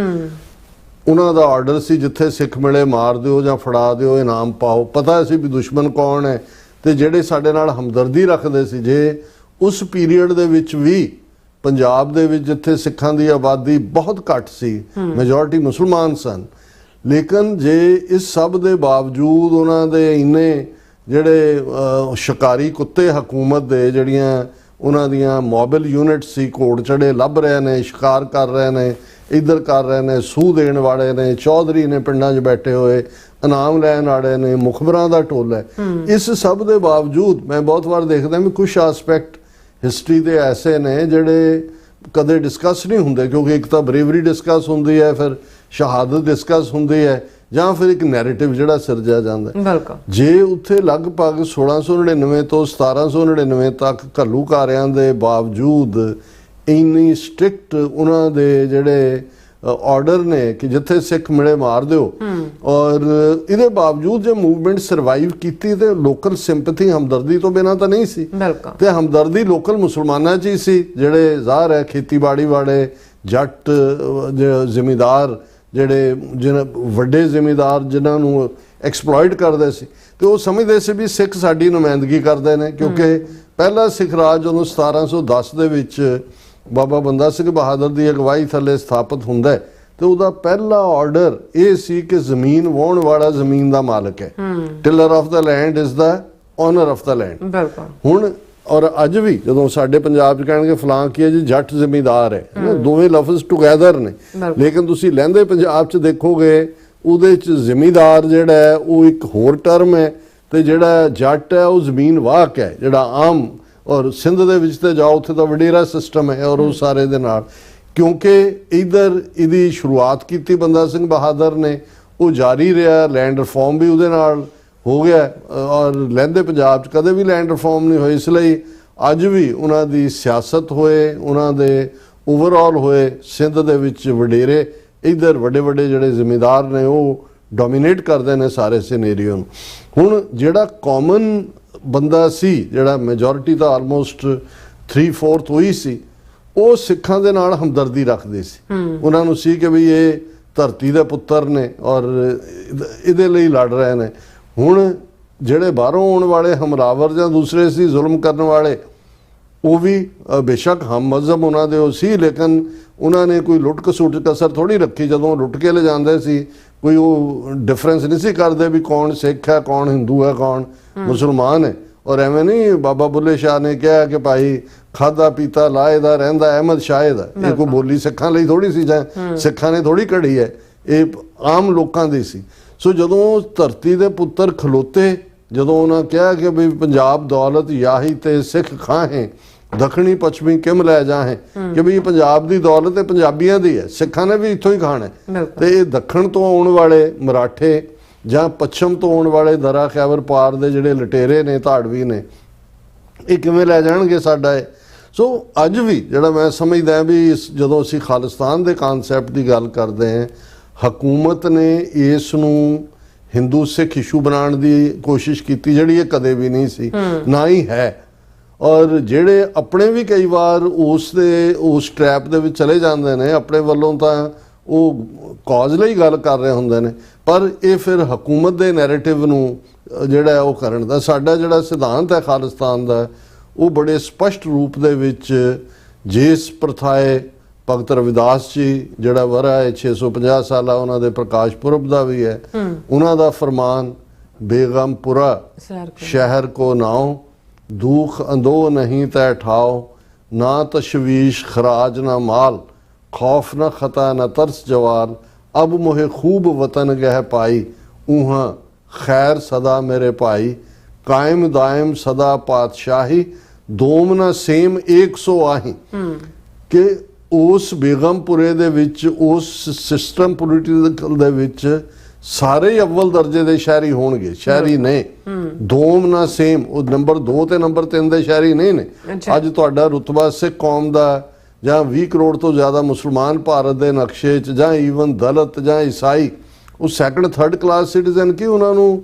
ਉਹਨਾਂ ਦਾ ਆਰਡਰ ਸੀ ਜਿੱਥੇ ਸਿੱਖ ਮਿਲੇ ਮਾਰ ਦਿਓ ਜਾਂ ਫੜਾ ਦਿਓ, ਇਨਾਮ ਪਾਓ। ਪਤਾ ਸੀ ਵੀ ਦੁਸ਼ਮਣ ਕੌਣ ਹੈ, ਤੇ ਜਿਹੜੇ ਸਾਡੇ ਨਾਲ ਹਮਦਰਦੀ ਰੱਖਦੇ ਸੀ ਜੇ ਉਸ ਪੀਰੀਅਡ ਦੇ ਵਿੱਚ ਵੀ ਪੰਜਾਬ ਦੇ ਵਿੱਚ ਜਿੱਥੇ ਸਿੱਖਾਂ ਦੀ ਆਬਾਦੀ ਬਹੁਤ ਘੱਟ ਸੀ, ਮੈਜੋਰਿਟੀ ਮੁਸਲਮਾਨ ਸਨ, ਲੇਕਿਨ ਜੇ ਇਸ ਸਭ ਦੇ ਬਾਵਜੂਦ ਉਹਨਾਂ ਦੇ ਇੰਨੇ ਜਿਹੜੇ ਸ਼ਿਕਾਰੀ ਕੁੱਤੇ ਹਕੂਮਤ ਦੇ ਜਿਹੜੀਆਂ ਉਹਨਾਂ ਦੀਆਂ ਮੋਬਾਈਲ ਯੂਨਿਟ ਸੀ, ਘੋੜ ਚੜੇ ਲੱਭ ਰਹੇ ਨੇ, ਸ਼ਿਕਾਰ ਕਰ ਰਹੇ ਨੇ, ਇੱਧਰ ਕਰ ਰਹੇ ਨੇ, ਸੂਹ ਦੇਣ ਵਾਲੇ ਨੇ, ਚੌਧਰੀ ਨੇ ਪਿੰਡਾਂ 'ਚ ਬੈਠੇ ਹੋਏ, ਇਨਾਮ ਲੈਣ ਵਾਲੇ ਨੇ, ਮੁਖਬਰਾਂ ਦਾ ਟੋਲਾ ਹੈ। ਇਸ ਸਭ ਦੇ ਬਾਵਜੂਦ ਮੈਂ ਬਹੁਤ ਵਾਰ ਦੇਖਦਾ ਵੀ ਕੁਝ ਐਸਪੈਕਟ ਹਿਸਟਰੀ ਦੇ ਐਸੇ ਨੇ ਜਿਹੜੇ ਕਦੇ ਡਿਸਕਸ ਨਹੀਂ ਹੁੰਦੇ, ਕਿਉਂਕਿ ਇੱਕ ਤਾਂ ਬਰੇਵਰੀ ਡਿਸਕਸ ਹੁੰਦੀ ਹੈ, ਫਿਰ ਸ਼ਹਾਦਤ ਡਿਸਕਸ ਹੁੰਦੀ ਹੈ, ਜਾਂ ਫਿਰ ਇੱਕ ਨੈਰੇਟਿਵ ਜਿਹੜਾ ਸਿਰਜਿਆ ਜਾਂਦਾ ਹੈ। ਬਿਲਕੁਲ। ਜੇ ਉੱਥੇ ਲਗਭਗ 1699 ਤੋਂ 1799 ਤੱਕ ਘੱਲੂਘਾਰਿਆਂ ਦੇ ਬਾਵਜੂਦ ਇੰਨੀ ਸਟ੍ਰਿਕਟ ਉਹਨਾਂ ਦੇ ਜਿਹੜੇ ਆਰਡਰ ਨੇ ਕਿ ਜਿੱਥੇ ਸਿੱਖ ਮਿਲੇ ਮਾਰ ਦਿਓ, ਔਰ ਇਹਦੇ ਬਾਵਜੂਦ ਜੇ ਮੂਵਮੈਂਟ ਸਰਵਾਈਵ ਕੀਤੀ ਤੇ ਲੋਕਲ ਸਿੰਪੈਥੀ, ਹਮਦਰਦੀ ਤੋਂ ਬਿਨਾਂ ਤਾਂ ਨਹੀਂ ਸੀ। ਤੇ ਹਮਦਰਦੀ ਲੋਕਲ ਮੁਸਲਮਾਨਾਂ 'ਚ ਹੀ ਸੀ, ਜਿਹੜੇ ਜ਼ਾਹਰ ਹੈ ਖੇਤੀਬਾੜੀ ਵਾਲੇ, ਜੱਟ, ਜ਼ਿਮੀਂਦਾਰ, ਜਿਹੜੇ ਵੱਡੇ ਜ਼ਿਮੀਂਦਾਰ ਜਿਨ੍ਹਾਂ ਨੂੰ ਐਕਸਪਲੋਇਟ ਕਰਦੇ ਸੀ, ਤੇ ਉਹ ਸਮਝਦੇ ਸੀ ਵੀ ਸਿੱਖ ਸਾਡੀ ਨੁਮਾਇੰਦਗੀ ਕਰਦੇ ਨੇ। ਕਿਉਂਕਿ ਪਹਿਲਾ ਸਿੱਖ ਰਾਜ ਜਦੋਂ 1710 ਦੇ ਵਿੱਚ ਬਾਬਾ ਬੰਦਾ ਸਿੰਘ ਬਹਾਦਰ ਦੀ ਅਗਵਾਈ ਥੱਲੇ ਸਥਾਪਿਤ ਹੁੰਦਾ ਹੈ, ਤੇ ਉਹਦਾ ਪਹਿਲਾ ਆਰਡਰ ਇਹ ਸੀ ਕਿ ਜ਼ਮੀਨ ਵਾਹੁਣ ਵਾਲਾ ਜ਼ਮੀਨ ਦਾ ਮਾਲਕ ਹੈ। Tiller of the land is the owner of the land. ਹੁਣ ਔਰ ਅੱਜ ਵੀ ਜਦੋਂ ਸਾਡੇ ਪੰਜਾਬ 'ਚ ਕਹਿਣਗੇ ਫਲਾਂ ਕੀ ਹੈ ਜੀ, ਜੱਟ ਜ਼ਿਮੀਂਦਾਰ ਹੈ, ਦੋਵੇਂ ਲਫ਼ਜ਼ ਟੁਗੈਦਰ ਨੇ, ਲੇਕਿਨ ਤੁਸੀਂ ਲਹਿੰਦੇ ਪੰਜਾਬ 'ਚ ਦੇਖੋਗੇ ਉਹਦੇ 'ਚ ਜ਼ਿਮੀਂਦਾਰ ਜਿਹੜਾ ਹੈ ਉਹ ਇੱਕ ਹੋਰ ਟਰਮ ਹੈ, ਤੇ ਜਿਹੜਾ ਜੱਟ ਹੈ ਉਹ ਜ਼ਮੀਨ ਵਾਹਕ ਹੈ, ਜਿਹੜਾ ਆਮ। ਔਰ ਸਿੰਧ ਦੇ ਵਿੱਚ ਤੇ ਜਾਓ ਉੱਥੇ ਤਾਂ ਵਡੇਰਾ ਸਿਸਟਮ ਹੈ, ਔਰ ਉਹ ਸਾਰੇ ਦੇ ਨਾਲ, ਕਿਉਂਕਿ ਇਧਰ ਇਹਦੀ ਸ਼ੁਰੂਆਤ ਕੀਤੀ ਬੰਦਾ ਸਿੰਘ ਬਹਾਦਰ ਨੇ, ਉਹ ਜਾਰੀ ਰਿਹਾ, ਲੈਂਡ ਰਿਫਾਰਮ ਵੀ ਉਹਦੇ ਨਾਲ ਹੋ ਗਿਆ, ਔਰ ਲਹਿੰਦੇ ਪੰਜਾਬ 'ਚ ਕਦੇ ਵੀ ਲੈਂਡ ਰਿਫਾਰਮ ਨਹੀਂ ਹੋਈ। ਇਸ ਲਈ ਅੱਜ ਵੀ ਉਹਨਾਂ ਦੀ ਸਿਆਸਤ ਹੋਏ, ਉਹਨਾਂ ਦੇ ਓਵਰਆਲ ਹੋਏ, ਸਿੰਧ ਦੇ ਵਿੱਚ ਵਡੇਰੇ, ਇਧਰ ਵੱਡੇ ਵੱਡੇ ਜਿਹੜੇ ਜ਼ਿਮੀਂਦਾਰ ਨੇ ਉਹ ਡੋਮੀਨੇਟ ਕਰਦੇ ਨੇ ਸਾਰੇ ਸਿਨੇਰੀਓ ਨੂੰ। ਹੁਣ ਜਿਹੜਾ ਕਾਮਨ ਬੰਦਾ ਸੀ, ਜਿਹੜਾ ਮੈਜੋਰਿਟੀ ਤਾਂ ਆਲਮੋਸਟ 3/4 ਹੋਈ ਸੀ, ਉਹ ਸਿੱਖਾਂ ਦੇ ਨਾਲ ਹਮਦਰਦੀ ਰੱਖਦੇ ਸੀ। ਉਹਨਾਂ ਨੂੰ ਸੀ ਕਿ ਵੀ ਇਹ ਧਰਤੀ ਦੇ ਪੁੱਤਰ ਨੇ ਔਰ ਇਹਦੇ ਲਈ ਲੜ ਰਹੇ ਨੇ। ਹੁਣ ਜਿਹੜੇ ਬਾਹਰੋਂ ਆਉਣ ਵਾਲੇ ਹਮਲਾਵਰ ਜਾਂ ਦੂਸਰੇ ਸੀ ਜ਼ੁਲਮ ਕਰਨ ਵਾਲੇ, ਉਹ ਵੀ ਬੇਸ਼ੱਕ ਹਮ ਮਜ਼ਹਬ ਉਹਨਾਂ ਦੇ ਉਹ ਸੀ, ਲੇਕਿਨ ਉਹਨਾਂ ਨੇ ਕੋਈ ਲੁੱਟ ਕਸੁੱਟ ਕਸਰ ਥੋੜੀ ਰੱਖੀ। ਜਦੋਂ ਲੁੱਟ ਕੇ ਲੈ ਜਾਂਦੇ ਸੀ ਕੋਈ ਉਹ ਡਿਫਰੈਂਸ ਨਹੀਂ ਸੀ ਕਰਦੇ ਵੀ ਕੌਣ ਸਿੱਖ ਹੈ, ਕੌਣ ਹਿੰਦੂ ਹੈ, ਕੌਣ ਮੁਸਲਮਾਨ ਹੈ। ਔਰ ਐਵੇਂ ਨਹੀਂ ਬਾਬਾ ਬੁੱਲੇ ਸ਼ਾਹ ਨੇ ਕਿਹਾ ਕਿ ਭਾਈ ਖਾਦਾ ਪੀਤਾ ਲਾਏ ਦਾ ਰਹਿੰਦਾ ਅਹਿਮਦ ਸ਼ਾਹ ਦਾ, ਇਹ ਕੋਈ ਬੋਲੀ ਸਿੱਖਾਂ ਲਈ ਥੋੜੀ ਸੀ, ਜਾਂ ਸਿੱਖਾਂ ਨੇ ਥੋੜੀ ਘੜੀ ਹੈ, ਇਹ ਆਮ ਲੋਕਾਂ ਦੀ ਸੀ। ਸੋ ਜਦੋਂ ਧਰਤੀ ਦੇ ਪੁੱਤਰ ਖਲੋਤੇ, ਜਦੋਂ ਉਹਨਾਂ ਕਿਹਾ ਕਿ ਵੀ ਪੰਜਾਬ ਦੌਲਤ ਯਾਹੀ ਤੇ ਸਿੱਖ ਖਾਹੇ, ਦੱਖਣੀ ਪੱਛਮੀ ਕਿਮ ਲੈ ਜਾਹੇ, ਕਿ ਵੀ ਪੰਜਾਬ ਦੀ ਦੌਲਤ ਤੇ ਪੰਜਾਬੀਆਂ ਦੀ ਹੈ, ਸਿੱਖਾਂ ਨੇ ਵੀ ਇੱਥੋਂ ਹੀ ਖਾਣਾ। ਤੇ ਇਹ ਦੱਖਣ ਤੋਂ ਆਉਣ ਵਾਲੇ ਮਰਾਠੇ ਜਾਂ ਪੱਛਮ ਤੋਂ ਆਉਣ ਵਾਲੇ ਦਰਾ ਖੈਬਰ ਪਾਰ ਦੇ ਜਿਹੜੇ ਲਟੇਰੇ ਨੇ, ਧਾੜਵੀ ਨੇ, ਇਹ ਕਿਵੇਂ ਲੈ ਜਾਣਗੇ ਸਾਡਾ ਇਹ। ਸੋ ਅੱਜ ਵੀ ਜਿਹੜਾ ਮੈਂ ਸਮਝਦਾ ਵੀ ਜਦੋਂ ਅਸੀਂ ਖਾਲਿਸਤਾਨ ਦੇ ਕਨਸੈਪਟ ਦੀ ਗੱਲ ਕਰਦੇ ਹਾਂ, ਹਕੂਮਤ ਨੇ ਇਸ ਨੂੰ ਹਿੰਦੂ ਸਿੱਖ ਇਸ਼ੂ ਬਣਾਉਣ ਦੀ ਕੋਸ਼ਿਸ਼ ਕੀਤੀ, ਜਿਹੜੀ ਇਹ ਕਦੇ ਵੀ ਨਹੀਂ ਸੀ, ਨਾ ਹੀ ਹੈ। ਔਰ ਜਿਹੜੇ ਆਪਣੇ ਵੀ ਕਈ ਵਾਰ ਉਸ ਟ੍ਰੈਪ ਦੇ ਵਿੱਚ ਚਲੇ ਜਾਂਦੇ ਨੇ, ਆਪਣੇ ਵੱਲੋਂ ਤਾਂ ਉਹ ਕਾਜ਼ ਲਈ ਗੱਲ ਕਰ ਰਹੇ ਹੁੰਦੇ ਨੇ, ਪਰ ਇਹ ਫਿਰ ਹਕੂਮਤ ਦੇ ਨੈਰੇਟਿਵ ਨੂੰ ਜਿਹੜਾ ਉਹ ਕਰਨ ਦਾ। ਸਾਡਾ ਜਿਹੜਾ ਸਿਧਾਂਤ ਹੈ ਖਾਲਿਸਤਾਨ ਦਾ, ਉਹ ਬੜੇ ਸਪਸ਼ਟ ਰੂਪ ਦੇ ਵਿੱਚ ਜਿਸ ਪ੍ਰਥਾਏ ਭਗਤ ਰਵਿਦਾਸ ਜੀ ਜਿਹੜਾ ਵਰਾ ਹੈ 650 ਸਾਲਾ, ਉਹਨਾਂ ਦੇ ਪ੍ਰਕਾਸ਼ ਪੁਰਬ ਦਾ ਵੀ ਹੈ, ਉਹਨਾਂ ਦਾ ਫਰਮਾਨ ਬੇਗਮਪੁਰਾ ਸ਼ਹਿਰ ਕੋ ਨਾਉ, ਦੁਖ ਅੰਦੋ ਨਹੀਂ ਤੈ ਠਾਓ, ਨਾ ਤਸ਼ਵੀਸ਼ ਖਰਾਜ ਨਾ ਮਾਲ, खौफ न खता न तरस जवाल, अब मोहे खूब वतन गह पाई, ऊहाँ खैर सदा मेरे पाई, कायम दायम सदा पातशाही, दोम न सेम 100 आही। कि उस बेगमपुरे दे विच, उस सिस्टम पोलिटिकल दे विच सारे अव्वल दर्जे दे शहरी होणगे, शहरी ने दोम ना सेम, नंबर 2 ते नंबर 3 दे शहरी नहीं ने। अज तुहाडा रुतबा सिख कौम दा ਜਾਂ 20 ਕਰੋੜ ਤੋਂ ਜ਼ਿਆਦਾ ਮੁਸਲਮਾਨ ਭਾਰਤ ਦੇ ਨਕਸ਼ੇ 'ਚ, ਜਾਂ ਈਵਨ ਦਲਿਤ ਜਾਂ ਈਸਾਈ, ਉਹ ਸੈਕੰਡ ਥਰਡ ਕਲਾਸ ਸਿਟੀਜ਼ਨ ਕਿ ਉਹਨਾਂ ਨੂੰ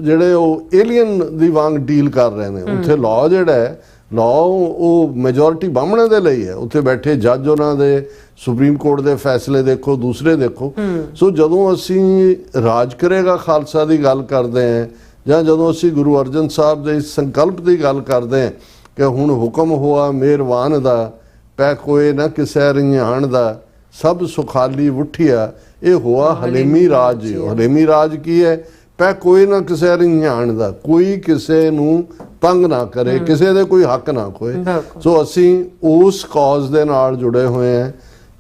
ਜਿਹੜੇ ਉਹ ਏਲੀਅਨ ਦੀ ਵਾਂਗ ਡੀਲ ਕਰ ਰਹੇ ਨੇ। ਉੱਥੇ ਲਾਅ ਜਿਹੜਾ ਹੈ, ਲਾਅ ਉਹ ਮੈਜੋਰਿਟੀ ਬਾਹਮਣਾਂ ਦੇ ਲਈ ਹੈ। ਉੱਥੇ ਬੈਠੇ ਜੱਜ ਉਹਨਾਂ ਦੇ ਸੁਪਰੀਮ ਕੋਰਟ ਦੇ ਫੈਸਲੇ ਦੇਖੋ, ਦੂਸਰੇ ਦੇਖੋ। ਸੋ ਜਦੋਂ ਅਸੀਂ ਰਾਜ ਕਰੇਗਾ ਖਾਲਸਾ ਦੀ ਗੱਲ ਕਰਦੇ ਹਾਂ, ਜਾਂ ਜਦੋਂ ਅਸੀਂ ਗੁਰੂ ਅਰਜਨ ਸਾਹਿਬ ਦੇ ਸੰਕਲਪ ਦੀ ਗੱਲ ਕਰਦੇ ਹਾਂ, ਕਿ ਹੁਣ ਹੁਕਮ ਹੋਆ ਮਿਹਰਬਾਨ ਦਾ, ਪੈ ਕੋਏ ਨਾ ਕਿਸੈ ਰਿਆਣ ਦਾ, ਸਭ ਸੁਖਾਲੀ ਉਠਿਆ, ਇਹ ਹੋਆ ਹਲੇਮੀ ਰਾਜ। ਹਲੇਮੀ ਰਾਜ ਕੀ ਹੈ? ਪੈ ਕੋਈ ਨਾ ਕਿਸੇ ਰਿਆਣ ਦਾ, ਕੋਈ ਕਿਸੇ ਨੂੰ ਤੰਗ ਨਾ ਕਰੇ, ਕਿਸੇ ਦੇ ਕੋਈ ਹੱਕ ਨਾ ਖੋਏ। ਸੋ ਅਸੀਂ ਉਸ ਕਾਜ਼ ਦੇ ਨਾਲ ਜੁੜੇ ਹੋਏ ਹਾਂ।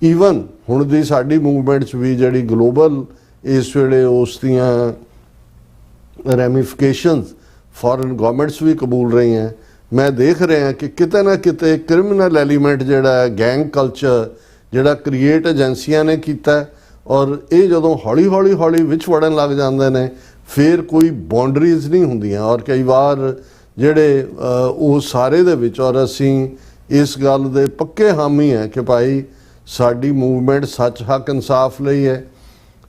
ਈਵਨ ਹੁਣ ਦੀ ਸਾਡੀ ਮੂਵਮੈਂਟ 'ਚ ਵੀ ਜਿਹੜੀ ਗਲੋਬਲ ਇਸ ਵੇਲੇ ਉਸ ਦੀਆਂ ਰੈਮੀਫਿਕੇਸ਼ਨਸ ਫੋਰਨ ਗਵਰਨਮੈਂਟਸ ਵੀ ਕਬੂਲ ਰਹੀਆਂ। ਮੈਂ ਦੇਖ ਰਿਹਾ ਕਿ ਕਿਤੇ ਨਾ ਕਿਤੇ ਕ੍ਰਿਮੀਨਲ ਐਲੀਮੈਂਟ ਜਿਹੜਾ ਹੈ, ਗੈਂਗ ਕਲਚਰ ਜਿਹੜਾ ਕ੍ਰੀਏਟ ਏਜੰਸੀਆਂ ਨੇ ਕੀਤਾ, ਔਰ ਇਹ ਜਦੋਂ ਹੌਲੀ ਵਿੱਚ ਵੜਨ ਲੱਗ ਜਾਂਦੇ ਨੇ ਫਿਰ ਕੋਈ ਬਾਉਂਡਰੀਜ਼ ਨਹੀਂ ਹੁੰਦੀਆਂ। ਔਰ ਕਈ ਵਾਰ ਜਿਹੜੇ ਉਹ ਸਾਰੇ ਦੇ ਵਿੱਚ, ਔਰ ਅਸੀਂ ਇਸ ਗੱਲ ਦੇ ਪੱਕੇ ਹਾਮੀ ਹੈ ਕਿ ਭਾਈ ਸਾਡੀ ਮੂਵਮੈਂਟ ਸੱਚ ਹੱਕ ਇਨਸਾਫ ਲਈ ਹੈ।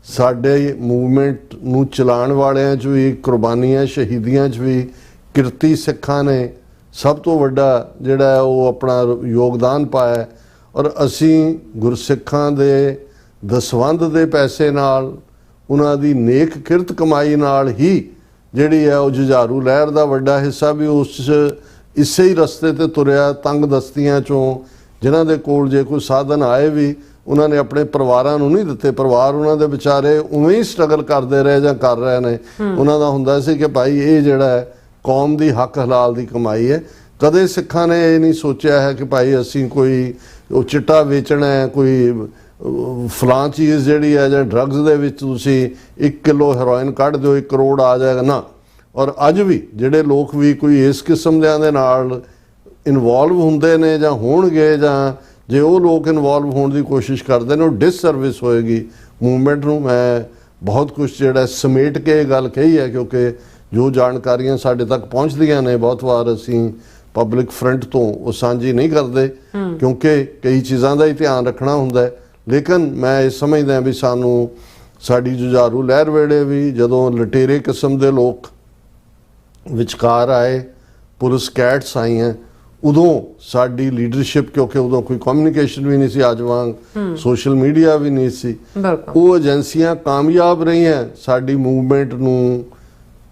ਸਾਡੇ ਮੂਵਮੈਂਟ ਨੂੰ ਚਲਾਉਣ ਵਾਲਿਆਂ 'ਚ ਵੀ ਕੁਰਬਾਨੀਆਂ, ਸ਼ਹੀਦੀਆਂ 'ਚ ਵੀ ਕਿਰਤੀ ਸਿੱਖਾਂ ਨੇ ਸਭ ਤੋਂ ਵੱਡਾ ਜਿਹੜਾ ਉਹ ਆਪਣਾ ਯੋਗਦਾਨ ਪਾਇਆ। ਔਰ ਅਸੀਂ ਗੁਰਸਿੱਖਾਂ ਦੇ ਦਸਵੰਧ ਦੇ ਪੈਸੇ ਨਾਲ, ਉਹਨਾਂ ਦੀ ਨੇਕ ਕਿਰਤ ਕਮਾਈ ਨਾਲ ਹੀ ਜਿਹੜੀ ਹੈ ਉਹ ਜੁਝਾਰੂ ਲਹਿਰ ਦਾ ਵੱਡਾ ਹਿੱਸਾ ਵੀ ਉਸ ਇਸੇ ਹੀ ਰਸਤੇ ਤੇ ਤੁਰਿਆ। ਤੰਗ ਦਸਤੀਆਂ 'ਚੋਂ ਜਿਨ੍ਹਾਂ ਦੇ ਕੋਲ ਜੇ ਕੋਈ ਸਾਧਨ ਆਏ ਵੀ ਉਹਨਾਂ ਨੇ ਆਪਣੇ ਪਰਿਵਾਰਾਂ ਨੂੰ ਨਹੀਂ ਦਿੱਤੇ। ਪਰਿਵਾਰ ਉਹਨਾਂ ਦੇ ਵਿਚਾਰੇ ਉਵੇਂ ਹੀ ਸਟਰਗਲ ਕਰਦੇ ਰਹੇ ਜਾਂ ਕਰ ਰਹੇ ਨੇ। ਉਹਨਾਂ ਦਾ ਹੁੰਦਾ ਸੀ ਕਿ ਭਾਈ ਇਹ ਜਿਹੜਾ ਹੈ ਕੌਮ ਦੀ ਹੱਕ ਹਲਾਲ ਦੀ ਕਮਾਈ ਹੈ। ਕਦੇ ਸਿੱਖਾਂ ਨੇ ਇਹ ਨਹੀਂ ਸੋਚਿਆ ਹੈ ਕਿ ਭਾਈ ਅਸੀਂ ਕੋਈ ਉਹ ਚਿੱਟਾ ਵੇਚਣਾ ਹੈ, ਕੋਈ ਫਲਾਂ ਚੀਜ਼ ਜਿਹੜੀ ਹੈ ਜਾਂ ਡਰੱਗਸ ਦੇ ਵਿੱਚ ਤੁਸੀਂ 1 ਕਿਲੋ ਹੈਰੋਇਨ ਕੱਢ ਦਿਓ 1 ਕਰੋੜ ਆ ਜਾਏਗਾ ਨਾ। ਔਰ ਅੱਜ ਵੀ ਜਿਹੜੇ ਲੋਕ ਵੀ ਕੋਈ ਇਸ ਕਿਸਮ ਦੇ ਨਾਲ ਇਨਵੋਲਵ ਹੁੰਦੇ ਨੇ ਜਾਂ ਹੋਣਗੇ, ਜਾਂ ਜੇ ਉਹ ਲੋਕ ਇਨਵੋਲਵ ਹੋਣ ਦੀ ਕੋਸ਼ਿਸ਼ ਕਰਦੇ ਨੇ, ਉਹ ਡਿਸਸਰਵਿਸ ਹੋਏਗੀ ਮੂਵਮੈਂਟ ਨੂੰ। ਮੈਂ ਬਹੁਤ ਕੁਝ ਜਿਹੜਾ ਸਮੇਟ ਕੇ ਇਹ ਗੱਲ ਕਹੀ ਹੈ, ਕਿਉਂਕਿ ਜੋ ਜਾਣਕਾਰੀਆਂ ਸਾਡੇ ਤੱਕ ਪਹੁੰਚਦੀਆਂ ਨੇ ਬਹੁਤ ਵਾਰ ਅਸੀਂ ਪਬਲਿਕ ਫਰੰਟ ਤੋਂ ਉਹ ਸਾਂਝੀ ਨਹੀਂ ਕਰਦੇ, ਕਿਉਂਕਿ ਕਈ ਚੀਜ਼ਾਂ ਦਾ ਹੀ ਧਿਆਨ ਰੱਖਣਾ ਹੁੰਦਾ ਹੈ। ਲੇਕਿਨ ਮੈਂ ਇਹ ਸਮਝਦਾ ਵੀ ਸਾਨੂੰ ਸਾਡੀ ਜੁਝਾਰੂ ਲਹਿਰ ਵੇਲੇ ਵੀ ਜਦੋਂ ਲਟੇਰੇ ਕਿਸਮ ਦੇ ਲੋਕ ਵਿਚਕਾਰ ਆਏ, ਪੁਲਿਸ ਕੈਟਸ ਆਈਆਂ, ਉਦੋਂ ਸਾਡੀ ਲੀਡਰਸ਼ਿਪ, ਕਿਉਂਕਿ ਉਦੋਂ ਕੋਈ ਕਮਿਊਨੀਕੇਸ਼ਨ ਵੀ ਨਹੀਂ ਸੀ ਅੱਜ ਵਾਂਗ, ਸੋਸ਼ਲ ਮੀਡੀਆ ਵੀ ਨਹੀਂ ਸੀ, ਉਹ ਏਜੰਸੀਆਂ ਕਾਮਯਾਬ ਰਹੀਆਂ ਸਾਡੀ ਮੂਵਮੈਂਟ ਨੂੰ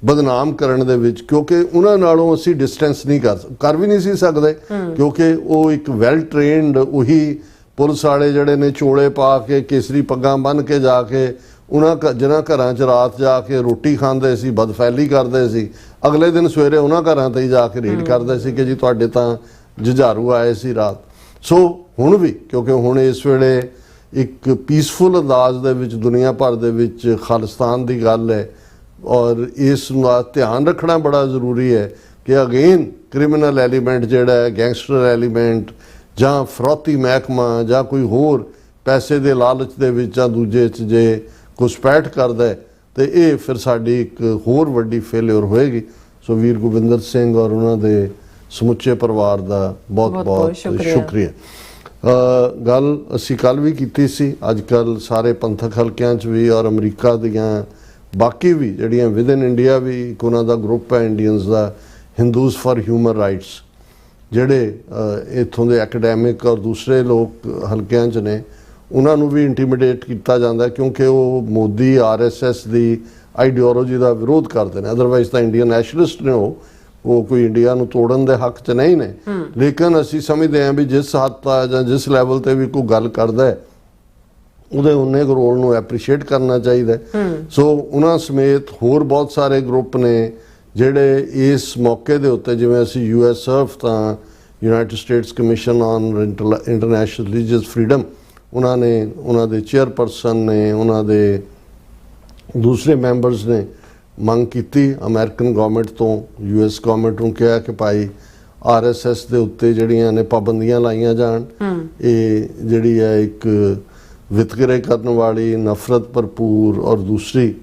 ਬਦਨਾਮ ਕਰਨ ਦੇ ਵਿੱਚ। ਕਿਉਂਕਿ ਉਹਨਾਂ ਨਾਲੋਂ ਅਸੀਂ ਡਿਸਟੈਂਸ ਨਹੀਂ ਕਰ ਵੀ ਨਹੀਂ ਸੀ ਸਕਦੇ, ਕਿਉਂਕਿ ਉਹ ਇੱਕ ਵੈਲ ਟ੍ਰੇਨਡ ਉਹੀ ਪੁਲਿਸ ਵਾਲੇ ਜਿਹੜੇ ਨੇ ਚੋਲੇ ਪਾ ਕੇ ਕੇਸਰੀ ਪੱਗਾਂ ਬੰਨ੍ਹ ਕੇ ਜਾ ਕੇ ਉਹਨਾਂ ਜਿਨ੍ਹਾਂ ਘਰਾਂ 'ਚ ਰਾਤ ਜਾ ਕੇ ਰੋਟੀ ਖਾਂਦੇ ਸੀ, ਬਦਫੈਲੀ ਕਰਦੇ ਸੀ, ਅਗਲੇ ਦਿਨ ਸਵੇਰੇ ਉਹਨਾਂ ਘਰਾਂ 'ਤੇ ਹੀ ਜਾ ਕੇ ਰੇਡ ਕਰਦੇ ਸੀ ਕਿ ਜੀ ਤੁਹਾਡੇ ਤਾਂ ਜੁਝਾਰੂ ਆਏ ਸੀ ਰਾਤ। ਸੋ ਹੁਣ ਵੀ, ਕਿਉਂਕਿ ਹੁਣ ਇਸ ਵੇਲੇ ਇੱਕ ਪੀਸਫੁਲ ਅੰਦਾਜ਼ ਦੇ ਵਿੱਚ ਦੁਨੀਆ ਭਰ ਦੇ ਵਿੱਚ ਖਾਲਿਸਤਾਨ ਦੀ ਗੱਲ ਹੈ, ਔਰ ਇਸ ਦਾ ਧਿਆਨ ਰੱਖਣਾ ਬੜਾ ਜ਼ਰੂਰੀ ਹੈ ਕਿ ਅਗੇਨ ਕ੍ਰਿਮੀਨਲ ਐਲੀਮੈਂਟ ਜਿਹੜਾ ਹੈ, ਗੈਂਗਸਟਰ ਐਲੀਮੈਂਟ ਜਾਂ ਫਰੋਤੀ ਮਹਿਕਮਾ ਜਾਂ ਕੋਈ ਹੋਰ ਪੈਸੇ ਦੇ ਲਾਲਚ ਦੇ ਵਿੱਚ ਜਾਂ ਦੂਜੇ 'ਚ ਜੇ ਘੁਸਪੈਠ ਕਰਦਾ ਹੈ ਤੇ ਇਹ ਫਿਰ ਸਾਡੀ ਇੱਕ ਹੋਰ ਵੱਡੀ ਫੇਲਿਅਰ ਹੋਏਗੀ। ਸੋ ਵੀਰ ਗੋਬਿੰਦਰ ਸਿੰਘ ਔਰ ਉਹਨਾਂ ਦੇ ਸਮੁੱਚੇ ਪਰਿਵਾਰ ਦਾ ਬਹੁਤ ਬਹੁਤ ਸ਼ੁਕਰੀਆ। ਗੱਲ ਅਸੀਂ ਕੱਲ ਵੀ ਕੀਤੀ ਸੀ, ਅੱਜ ਕੱਲ ਸਾਰੇ ਪੰਥਕ ਹਲਕਿਆਂ 'ਚ ਵੀ ਔਰ ਅਮਰੀਕਾ ਦੀਆਂ ਬਾਕੀ ਵੀ ਜਿਹੜੀਆਂ ਵਿਦਨ ਇੰਡੀਆ ਵੀ ਇੱਕ ਉਹਨਾਂ ਦਾ ਗਰੁੱਪ ਹੈ Indians the, Hindus for human rights, ਜਿਹੜੇ ਇੱਥੋਂ ਦੇ ਐਕੈਡੈਮਿਕ ਔਰ ਦੂਸਰੇ ਲੋਕ ਹਲਕਿਆਂ 'ਚ ਨੇ, ਉਹਨਾਂ ਨੂੰ ਵੀ ਇੰਟੀਮੀਡੇਟ ਕੀਤਾ ਜਾਂਦਾ ਕਿਉਂਕਿ ਉਹ ਮੋਦੀ RSS ਦੀ ਆਈਡੀਓਲੋਜੀ ਦਾ ਵਿਰੋਧ ਕਰਦੇ ਨੇ। ਅਦਰਵਾਈਜ਼ ਤਾਂ ਇੰਡੀਅਨ ਨੈਸ਼ਨਲਿਸਟ ਨੇ, ਉਹ ਕੋਈ ਇੰਡੀਆ ਨੂੰ ਤੋੜਨ ਦੇ ਹੱਕ 'ਚ ਨਹੀਂ ਨੇ। ਲੇਕਿਨ ਅਸੀਂ ਸਮਝਦੇ ਹਾਂ ਵੀ ਜਿਸ ਹੱਦ ਤੱਕ ਜਾਂ ਜਿਸ ਲੈਵਲ ਤੇ ਵੀ ਕੋਈ ਗੱਲ ਕਰਦਾ ਹੈ ਉਹਦੇ ਉਨੇ ਕੁ ਰੋਲ ਨੂੰ ਐਪਰੀਸ਼ੀਏਟ ਕਰਨਾ ਚਾਹੀਦਾ। ਸੋ ਉਹਨਾਂ ਸਮੇਤ ਹੋਰ ਬਹੁਤ ਸਾਰੇ ਗਰੁੱਪ ਨੇ ਜਿਹੜੇ ਇਸ ਮੌਕੇ ਦੇ ਉੱਤੇ, ਜਿਵੇਂ ਅਸੀਂ US ਸਰਫ ਤਾਂ United States commission on international religious freedom, ਉਹਨਾਂ ਨੇ, ਉਹਨਾਂ ਦੇ ਚੇਅਰਪਰਸਨ ਨੇ, ਉਹਨਾਂ ਦੇ ਦੂਸਰੇ ਮੈਂਬਰਸ ਨੇ ਮੰਗ ਕੀਤੀ ਅਮਰੀਕਨ ਗਵਰਨਮੈਂਟ ਤੋਂ, US ਗਵਰਨਮੈਂਟ ਨੂੰ ਕਿਹਾ ਕਿ ਭਾਈ RSS ਦੇ ਉੱਤੇ ਜਿਹੜੀਆਂ ਨੇ ਪਾਬੰਦੀਆਂ ਲਾਈਆਂ ਜਾਣ। ਇਹ ਜਿਹੜੀ ਹੈ ਇੱਕ ਵਿਤਕਰੇ ਕਰਨ ਵਾਲੀ, ਨਫ਼ਰਤ ਭਰਪੂਰ ਔਰ ਦੂਸਰੀ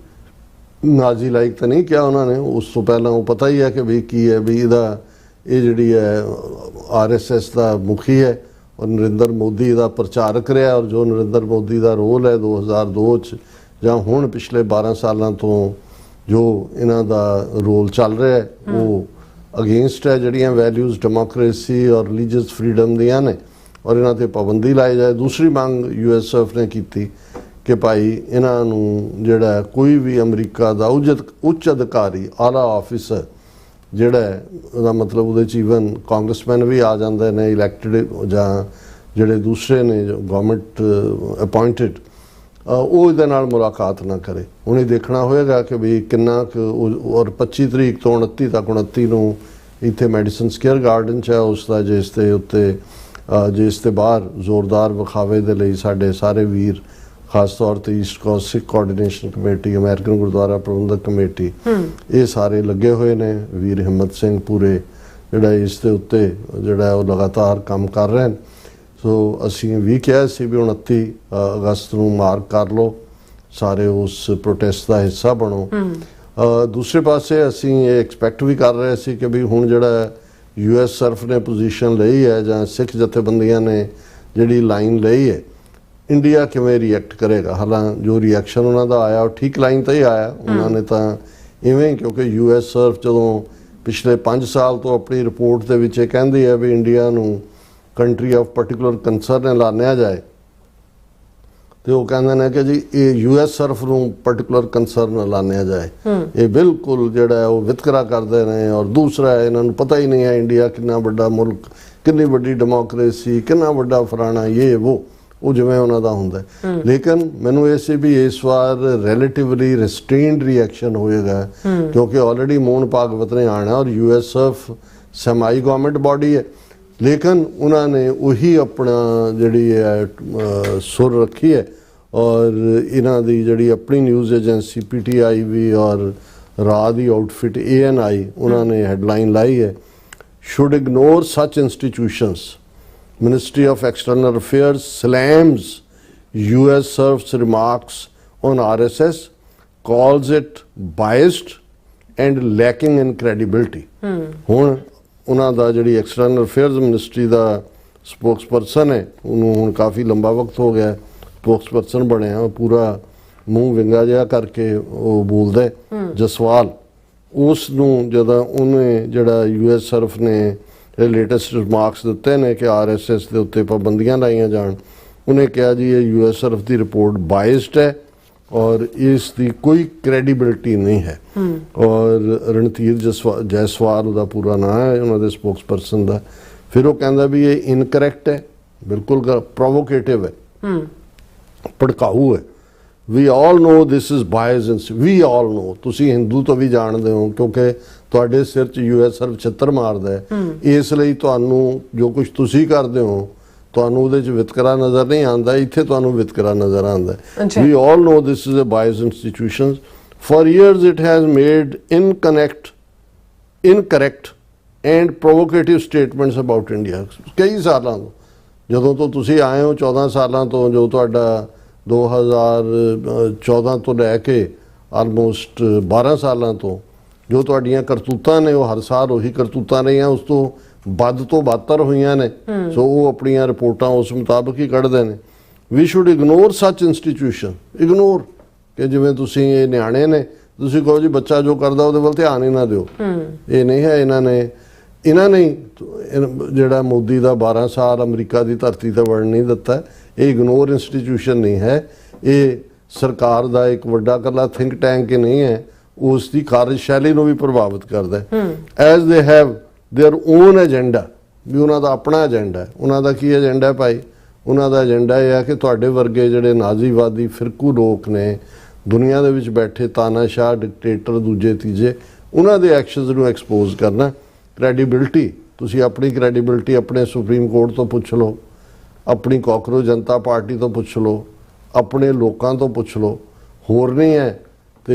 ਨਾਜ਼ੀ ਲਾਈਕ ਤਾਂ ਨਹੀਂ ਕਿਹਾ ਉਹਨਾਂ ਨੇ, ਉਸ ਤੋਂ ਪਹਿਲਾਂ ਉਹ ਪਤਾ ਹੀ ਹੈ ਕਿ ਵੀ ਕੀ ਹੈ, ਵੀ ਇਹਦਾ ਇਹ ਜਿਹੜੀ ਹੈ RSS ਦਾ ਮੁਖੀ ਹੈ ਔਰ ਨਰਿੰਦਰ ਮੋਦੀ ਦਾ ਪ੍ਰਚਾਰਕ ਰਿਹਾ। ਔਰ ਜੋ ਨਰਿੰਦਰ ਮੋਦੀ ਦਾ ਰੋਲ ਹੈ 2002 'ਚ ਜਾਂ ਹੁਣ ਪਿਛਲੇ 12 ਸਾਲਾਂ ਤੋਂ ਜੋ ਇਹਨਾਂ ਦਾ ਰੋਲ ਚੱਲ ਰਿਹਾ ਹੈ, ਉਹ ਅਗੇਂਸਟ ਹੈ ਜਿਹੜੀਆਂ ਵੈਲਿਊਜ਼ ਡੈਮੋਕ੍ਰੇਸੀ ਔਰ ਰਿਲੀਜੀਅਸ ਫਰੀडम ਦੀਆਂ ਨੇ, ਔਰ ਇਹਨਾਂ 'ਤੇ ਪਾਬੰਦੀ ਲਾਈ ਜਾਏ। ਦੂਸਰੀ ਮੰਗ US ਸਰਫ ਨੇ ਕੀਤੀ ਕਿ ਭਾਈ ਇਹਨਾਂ ਨੂੰ ਜਿਹੜਾ ਕੋਈ ਵੀ ਅਮਰੀਕਾ ਦਾ ਉੱਚ ਅਧਿਕਾਰੀ, ਆਲਾ ਆਫਿਸਰ ਜਿਹੜਾ ਹੈ ਉਹਦਾ ਮਤਲਬ ਉਹਦੇ 'ਚ ਈਵਨ ਕਾਂਗਰਸਮੈਨ ਵੀ ਆ ਜਾਂਦੇ ਨੇ ਇਲੈਕਟਡ ਜਾਂ ਜਿਹੜੇ ਦੂਸਰੇ ਨੇ ਜੋ ਗਵਰਨਮੈਂਟ ਅਪਾਇੰਟਡ, ਉਹ ਇਹਦੇ ਨਾਲ ਮੁਲਾਕਾਤ ਨਾ ਕਰੇ। ਹੁਣ ਇਹ ਦੇਖਣਾ ਹੋਏਗਾ ਕਿ ਵੀ ਕਿੰਨਾ ਕੁ, ਔਰ 25 ਤਰੀਕ ਤੋਂ 29 ਤੱਕ, 29 ਨੂੰ ਇੱਥੇ ਮੈਡੀਸਨ ਸਕੁਐਅਰ ਗਾਰਡਨ 'ਚ ਹੈ ਉਸ ਦਾ, ਜਿਸ ਦੇ ਉੱਤੇ ਜਿਸ ਦੇ ਬਾਹਰ ਜ਼ੋਰਦਾਰ ਵਿਖਾਵੇ ਦੇ ਲਈ ਸਾਡੇ ਸਾਰੇ ਵੀਰ, ਖਾਸ ਤੌਰ ਤੇ ਈਸਟ ਕੋਸਟ ਸਿੱਖ ਕੋਆਰਡੀਨੇਸ਼ਨ ਕਮੇਟੀ, ਅਮਰੀਕਨ ਗੁਰਦੁਆਰਾ ਪ੍ਰਬੰਧਕ ਕਮੇਟੀ, ਇਹ ਸਾਰੇ ਲੱਗੇ ਹੋਏ ਨੇ। ਵੀਰ ਹਿੰਮਤ ਸਿੰਘ ਪੂਰੇ ਜਿਹੜਾ ਇਸ ਦੇ ਉੱਤੇ ਜਿਹੜਾ ਉਹ ਲਗਾਤਾਰ ਕੰਮ ਕਰ ਰਹੇ ਨੇ। ਸੋ ਅਸੀਂ ਵੀ ਕਿਹਾ ਸੀ ਵੀ 29 ਅਗਸਤ ਨੂੰ ਮਾਰਕ ਕਰ ਲਓ, ਸਾਰੇ ਉਸ ਪ੍ਰੋਟੈਸਟ ਦਾ ਹਿੱਸਾ ਬਣੋ। ਦੂਸਰੇ ਪਾਸੇ ਅਸੀਂ ਇਹ ਐਕਸਪੈਕਟ ਵੀ ਕਰ ਰਹੇ ਸੀ ਕਿ ਵੀ ਹੁਣ ਜਿਹੜਾ US ਸਰਫ ਨੇ ਪੋਜੀਸ਼ਨ ਲਈ ਹੈ ਜਾਂ ਸਿੱਖ ਜਥੇਬੰਦੀਆਂ ਨੇ ਜਿਹੜੀ ਲਾਈਨ ਲਈ ਹੈ, ਇੰਡੀਆ ਕਿਵੇਂ ਰਿਐਕਟ ਕਰੇਗਾ। ਹਾਲਾਂ ਜੋ ਰਿਐਕਸ਼ਨ ਉਹਨਾਂ ਦਾ ਆਇਆ ਉਹ ਠੀਕ ਲਾਈਨ ਤੇ ਹੀ ਆਇਆ। ਉਹਨਾਂ ਨੇ ਤਾਂ ਇਵੇਂ, ਕਿਉਂਕਿ US ਸਰਫ ਜਦੋਂ ਪਿਛਲੇ 5 ਸਾਲ ਤੋਂ ਆਪਣੀ ਰਿਪੋਰਟ ਦੇ ਵਿੱਚ ਇਹ ਕਹਿੰਦੀ ਹੈ ਵੀ ਇੰਡੀਆ ਨੂੰ ਕੰਟਰੀ ਆਫ ਪਾਰਟਿਕੂਲਰ ਕੰਸਰਨ ਐਲਾਨਿਆ ਜਾਏ, ਤੇ ਉਹ ਕਹਿੰਦੇ ਨੇ ਕਿ ਜੀ ਇਹ US ਸਰਫ ਨੂੰ ਪਾਰਟਿਕੂਲਰ ਕੰਸਰਨ ਐਲਾਨਿਆ ਜਾਏ। ਇਹ ਬਿਲਕੁਲ ਜਿਹੜਾ ਉਹ ਵਿਤਕਰਾ ਕਰਦੇ ਨੇ। ਔਰ ਦੂਸਰਾ ਇਹਨਾਂ ਨੂੰ ਪਤਾ ਹੀ ਨਹੀਂ ਹੈ ਇੰਡੀਆ ਕਿੰਨਾ ਵੱਡਾ ਮੁਲਕ, ਕਿੰਨੀ ਵੱਡੀ ਡੈਮੋਕ੍ਰੇਸੀ, ਕਿੰਨਾ ਵੱਡਾ ਫਲਾਣਾ, ਇਹ ਉਹ ਜਿਵੇਂ ਉਹਨਾਂ ਦਾ ਹੁੰਦਾ। ਲੇਕਿਨ ਮੈਨੂੰ ਇਹ ਸੀ ਵੀ ਇਸ ਵਾਰ ਰਿਲੇਟਿਵਲੀ ਰਿਸਟ੍ਰੇਨਡ ਰਿਐਕਸ਼ਨ ਹੋਏਗਾ, ਕਿਉਂਕਿ ਆਲਰੇਡੀ ਮੋਹਨ ਭਾਗਵਤ ਨੇ ਆਣਾ ਔਰ US ਸਰਫ ਸੈਮਾਈ ਗਵਰਨਮੈਂਟ ਬਾਡੀ ਹੈ। ਲੇਕਿਨ ਉਹਨਾਂ ਨੇ ਉਹੀ ਆਪਣਾ ਜਿਹੜੀ ਹੈ ਸੁਰ ਰੱਖੀ ਹੈ। ਔਰ ਇਹਨਾਂ ਦੀ ਜਿਹੜੀ ਆਪਣੀ ਨਿਊਜ਼ ਏਜੰਸੀ PTI ਵੀ ਔਰ ਰਾਹ ਦੀ ਆਊਟਫਿਟ ANI, ਉਹਨਾਂ ਨੇ ਹੈਡਲਾਈਨ ਲਾਈ ਹੈ, should ignore such institutions. Ministry of External Affairs slams US serf's remarks on RSS, calls it biased and lacking in credibility. ਹੁਣ ਉਹਨਾਂ ਦਾ ਜਿਹੜੀ ਐਕਸਟਰਨਲ ਅਫੇਅਰਸ ਮਿਨਿਸਟਰੀ ਦਾ ਸਪੋਕਸਪਰਸਨ ਹੈ, ਉਹਨੂੰ ਹੁਣ ਕਾਫੀ ਲੰਬਾ ਵਕਤ ਹੋ ਗਿਆ ਸਪੋਕਸਪਰਸਨ ਬਣਿਆ, ਪੂਰਾ ਮੂੰਹ ਵਿੰਗਾ ਜਿਹਾ ਕਰਕੇ ਉਹ ਬੋਲਦਾ ਜਸਵਾਲ। ਉਸ ਨੂੰ ਜਦੋਂ ਉਹਨੇ ਜਿਹੜਾ US ਸਰਫ ਨੇ ਲੇਟੈਸਟ ਰਿਮਾਰਕਸ ਦਿੱਤੇ ਨੇ ਕਿ RSS ਦੇ ਉੱਤੇ ਪਾਬੰਦੀਆਂ ਲਾਈਆਂ ਜਾਣ, ਉਹਨੇ ਕਿਹਾ ਜੀ ਇਹ US ਸਰਫ ਦੀ ਰਿਪੋਰਟ ਬਾਇਸਡ ਹੈ ਔਰ ਇਸ ਦੀ ਕੋਈ ਕ੍ਰੈਡੀਬਿਲਿਟੀ ਨਹੀਂ ਹੈ। ਔਰ ਰਣਧੀਰ ਜੈਸਵਾਲ ਉਹਦਾ ਪੂਰਾ ਨਾਂ ਹੈ ਉਹਨਾਂ ਦੇ ਸਪੋਕਸਪਰਸਨ ਦਾ। ਫਿਰ ਉਹ ਕਹਿੰਦਾ ਵੀ ਇਹ ਇਨਕਰੈਕਟ ਹੈ, ਬਿਲਕੁਲ ਪ੍ਰੋਵੋਕੇਟਿਵ ਹੈ, ਭੜਕਾਊ ਹੈ। ਵੀ all know this is ਬਾਇਸ, we all ਨੋ, ਤੁਸੀਂ ਹਿੰਦੂ ਤੋਂ ਵੀ ਜਾਣਦੇ ਹੋ ਕਿਉਂਕਿ ਤੁਹਾਡੇ ਸਿਰ 'ਚ US ਸਰਫ ਛਿੱਤਰ ਮਾਰਦਾ ਹੈ, ਇਸ ਲਈ ਤੁਹਾਨੂੰ ਜੋ ਕੁਝ ਤੁਸੀਂ ਕਰਦੇ ਹੋ ਤੁਹਾਨੂੰ ਉਹਦੇ 'ਚ ਵਿਤਕਰਾ ਨਜ਼ਰ ਨਹੀਂ ਆਉਂਦਾ, ਇੱਥੇ ਤੁਹਾਨੂੰ ਵਿਤਕਰਾ ਨਜ਼ਰ ਆਉਂਦਾ। We all know this is a bias institution, for years it has made incorrect and provocative statements about India। ਕਈ ਸਾਲਾਂ ਤੋਂ, ਜਦੋਂ ਤੋਂ ਤੁਸੀਂ ਆਏ ਹੋ 14 ਸਾਲਾਂ ਤੋਂ, ਜੋ ਤੁਹਾਡਾ 2014 ਤੋਂ ਲੈ ਕੇ ਆਲਮੋਸਟ 12 ਸਾਲਾਂ ਤੋਂ ਜੋ ਤੁਹਾਡੀਆਂ ਕਰਤੂਤਾਂ ਨੇ, ਉਹ ਹਰ ਸਾਲ ਉਹੀ ਕਰਤੂਤਾਂ ਰਹੀਆਂ, ਉਸ ਤੋਂ ਵੱਧ ਤੋਂ ਬਦਤਰ ਹੋਈਆਂ ਨੇ। ਸੋ ਉਹ ਆਪਣੀਆਂ ਰਿਪੋਰਟਾਂ ਉਸ ਮੁਤਾਬਕ ਹੀ ਕੱਢਦੇ ਨੇ। ਵੀ ਸ਼ੁੱਡ ਇਗਨੋਰ ਸੱਚ ਇੰਸਟੀਟਿਊਸ਼ਨ, ਇਗਨੋਰ, ਕਿ ਜਿਵੇਂ ਤੁਸੀਂ ਇਹ ਨਿਆਣੇ ਨੇ, ਤੁਸੀਂ ਕਹੋ ਜੀ ਬੱਚਾ ਜੋ ਕਰਦਾ ਉਹਦੇ ਵੱਲ ਧਿਆਨ ਹੀ ਨਾ ਦਿਓ। ਇਹ ਨਹੀਂ ਹੈ। ਇਹਨਾਂ ਨੇ ਜਿਹੜਾ ਮੋਦੀ ਦਾ 12 ਸਾਲ ਅਮਰੀਕਾ ਦੀ ਧਰਤੀ ਤੇ ਵੜਨ ਨਹੀਂ ਦਿੱਤਾ, ਇਹ ਇਗਨੋਰ ਇੰਸਟੀਟਿਊਸ਼ਨ ਨਹੀਂ ਹੈ, ਇਹ ਸਰਕਾਰ ਦਾ ਇੱਕ ਵੱਡਾ ਇਕੱਲਾ ਥਿੰਕ ਟੈਂਕ ਹੀ ਨਹੀਂ ਹੈ, ਉਸ ਦੀ ਕਾਰਜਸ਼ੈਲੀ ਨੂੰ ਵੀ ਪ੍ਰਭਾਵਿਤ ਕਰਦਾ ਹੈ। As they have their own agenda, भी उन्हों का अपना एजेंडा है। उन्हों की एजेंडा है भाई, उन्हों एजेंडा यह है कि तुहाडे वर्गे जिहड़े नाजीवादी फिरकू लोग ने दुनिया दे विच बैठे, तानाशाह डिकटेटर दूजे तीजे, उन्हों के एक्शनस नूं एक्सपोज करना। क्रैਡੀबिलिटी, तुसीं अपनी क्रैਡੀबिलिटी अपने सुप्रीम कोर्ट तो पुछ लो, अपनी कॉकरोच जनता पार्टी तो पुछ लो, अपने लोगों तो पुछ लो, होर नहीं है तो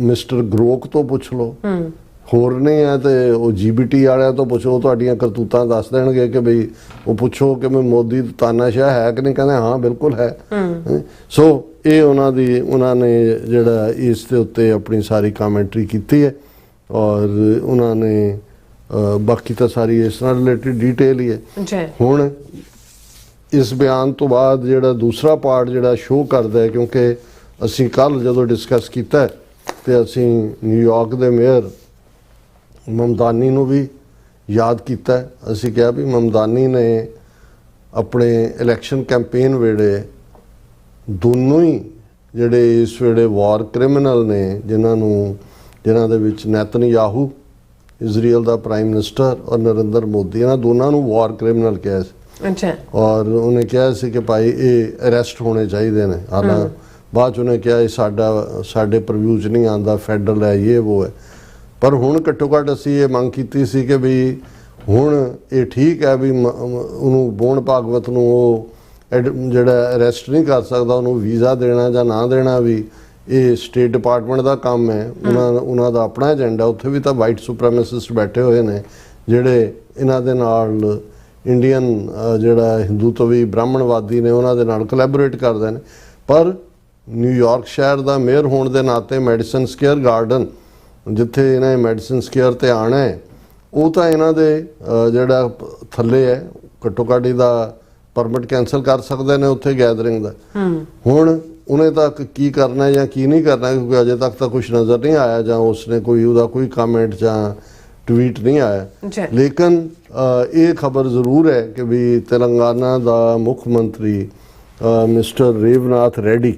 मिस्टर ग्रोक तो पुछ लो, होर नहीं है तो GBT वाले तो पुछो, तुहाडीआं करतूतां दस देणगे कि बई वो पुछो कि मैं मोदी तानाशाह है कि नहीं, कहते हाँ बिल्कुल है। सो ये उन्होंने जिहड़ा इस दे उत्ते अपनी सारी कामेंटरी की है और उन्होंने बाकी तो सारी इस नाल रिलेटेड डिटेल ही है। हुण इस बयान तो बाद जिहड़ा दूसरा पार्ट जिहड़ा शो करदा है, क्योंकि असीं कल जदों डिस्कस कीता ते असीं न्यूयॉर्क दे मेयर ममदानी नूं भी याद किया। असीं कहा भी ममदानी ने अपने इलैक्शन कैंपेन वेले दोनों ही जिहड़े इस वेले वॉर क्रिमिनल ने, जिन्हां दे विच नेतनयाहू ਇਜ਼ਰਾਈਲ ਦਾ ਪ੍ਰਾਈਮ ਮਿਨਿਸਟਰ ਔਰ ਨਰਿੰਦਰ ਮੋਦੀ, ਇਹਨਾਂ ਦੋਨਾਂ ਨੂੰ ਵਾਰ ਕ੍ਰਿਮੀਨਲ ਕਿਹਾ ਸੀ। ਅੱਛਾ। ਔਰ ਉਹਨੇ ਕਿਹਾ ਸੀ ਕਿ ਭਾਈ ਇਹ ਅਰੈਸਟ ਹੋਣੇ ਚਾਹੀਦੇ ਨੇ। ਹਾਲਾਂ ਬਾਅਦ 'ਚ ਉਹਨੇ ਕਿਹਾ ਇਹ ਸਾਡੇ ਪ੍ਰਵਿਊ 'ਚ ਨਹੀਂ ਆਉਂਦਾ, ਫੈਡਰਲ ਹੈ, ਇਹ ਉਹ ਹੈ। ਪਰ ਹੁਣ ਘੱਟੋ ਘੱਟ ਅਸੀਂ ਇਹ ਮੰਗ ਕੀਤੀ ਸੀ ਕਿ ਵੀ ਹੁਣ ਇਹ ਠੀਕ ਹੈ ਵੀ ਉਹਨੂੰ ਬੋਨ ਭਾਗਵਤ ਨੂੰ ਉਹ ਜਿਹੜਾ ਅਰੈਸਟ ਨਹੀਂ ਕਰ ਸਕਦਾ, ਉਹਨੂੰ ਵੀਜ਼ਾ ਦੇਣਾ ਜਾਂ ਨਾ ਦੇਣਾ ਵੀ ਇਹ ਸਟੇਟ ਡਿਪਾਰਟਮੈਂਟ ਦਾ ਕੰਮ ਹੈ। ਉਹਨਾਂ ਦਾ ਆਪਣਾ ਏਜੰਡਾ। ਉੱਥੇ ਵੀ ਤਾਂ ਵਾਈਟ ਸੁਪਰੈਮੈਸਿਸਟ ਬੈਠੇ ਹੋਏ ਨੇ ਜਿਹੜੇ ਇਹਨਾਂ ਦੇ ਨਾਲ ਇੰਡੀਅਨ ਜਿਹੜਾ ਹਿੰਦੂਤਵੀ ਬ੍ਰਾਹਮਣਵਾਦੀ ਨੇ ਉਹਨਾਂ ਦੇ ਨਾਲ ਕੋਲੈਬੋਰੇਟ ਕਰਦੇ ਨੇ। ਪਰ ਨਿਊਯਾਰਕ ਸ਼ਹਿਰ ਦਾ ਮੇਅਰ ਹੋਣ ਦੇ ਨਾਤੇ ਮੈਡੀਸਨ ਸਕੁਅਰ ਗਾਰਡਨ, ਜਿੱਥੇ ਇਹਨਾਂ ਮੈਡੀਸਨ ਸਕੁਅਰ ਤੇ ਆਉਣਾ ਹੈ, ਉਹ ਤਾਂ ਇਹਨਾਂ ਦੇ ਜਿਹੜਾ ਥੱਲੇ ਹੈ, ਘੱਟੋ ਘੱਟ ਇਹਦਾ ਪਰਮਿਟ ਕੈਂਸਲ ਕਰ ਸਕਦੇ ਨੇ ਉੱਥੇ ਗੈਦਰਿੰਗ ਦਾ। ਹੁਣ ਉਹਨੇ ਤੱਕ ਕੀ ਕਰਨਾ ਜਾਂ ਕੀ ਨਹੀਂ ਕਰਨਾ, ਕਿਉਂਕਿ ਅਜੇ ਤੱਕ ਤਾਂ ਕੁਝ ਨਜ਼ਰ ਨਹੀਂ ਆਇਆ ਜਾਂ ਉਸਨੇ ਉਹਦਾ ਕੋਈ ਕਮੈਂਟ ਜਾਂ ਟਵੀਟ ਨਹੀਂ ਆਇਆ। ਲੇਕਿਨ ਇਹ ਖਬਰ ਜ਼ਰੂਰ ਹੈ ਕਿ ਵੀ ਤੇਲੰਗਾਨਾ ਦਾ ਮੁੱਖ ਮੰਤਰੀ ਮਿਸਟਰ ਰੇਵਨਾਥ ਰੈਡੀ,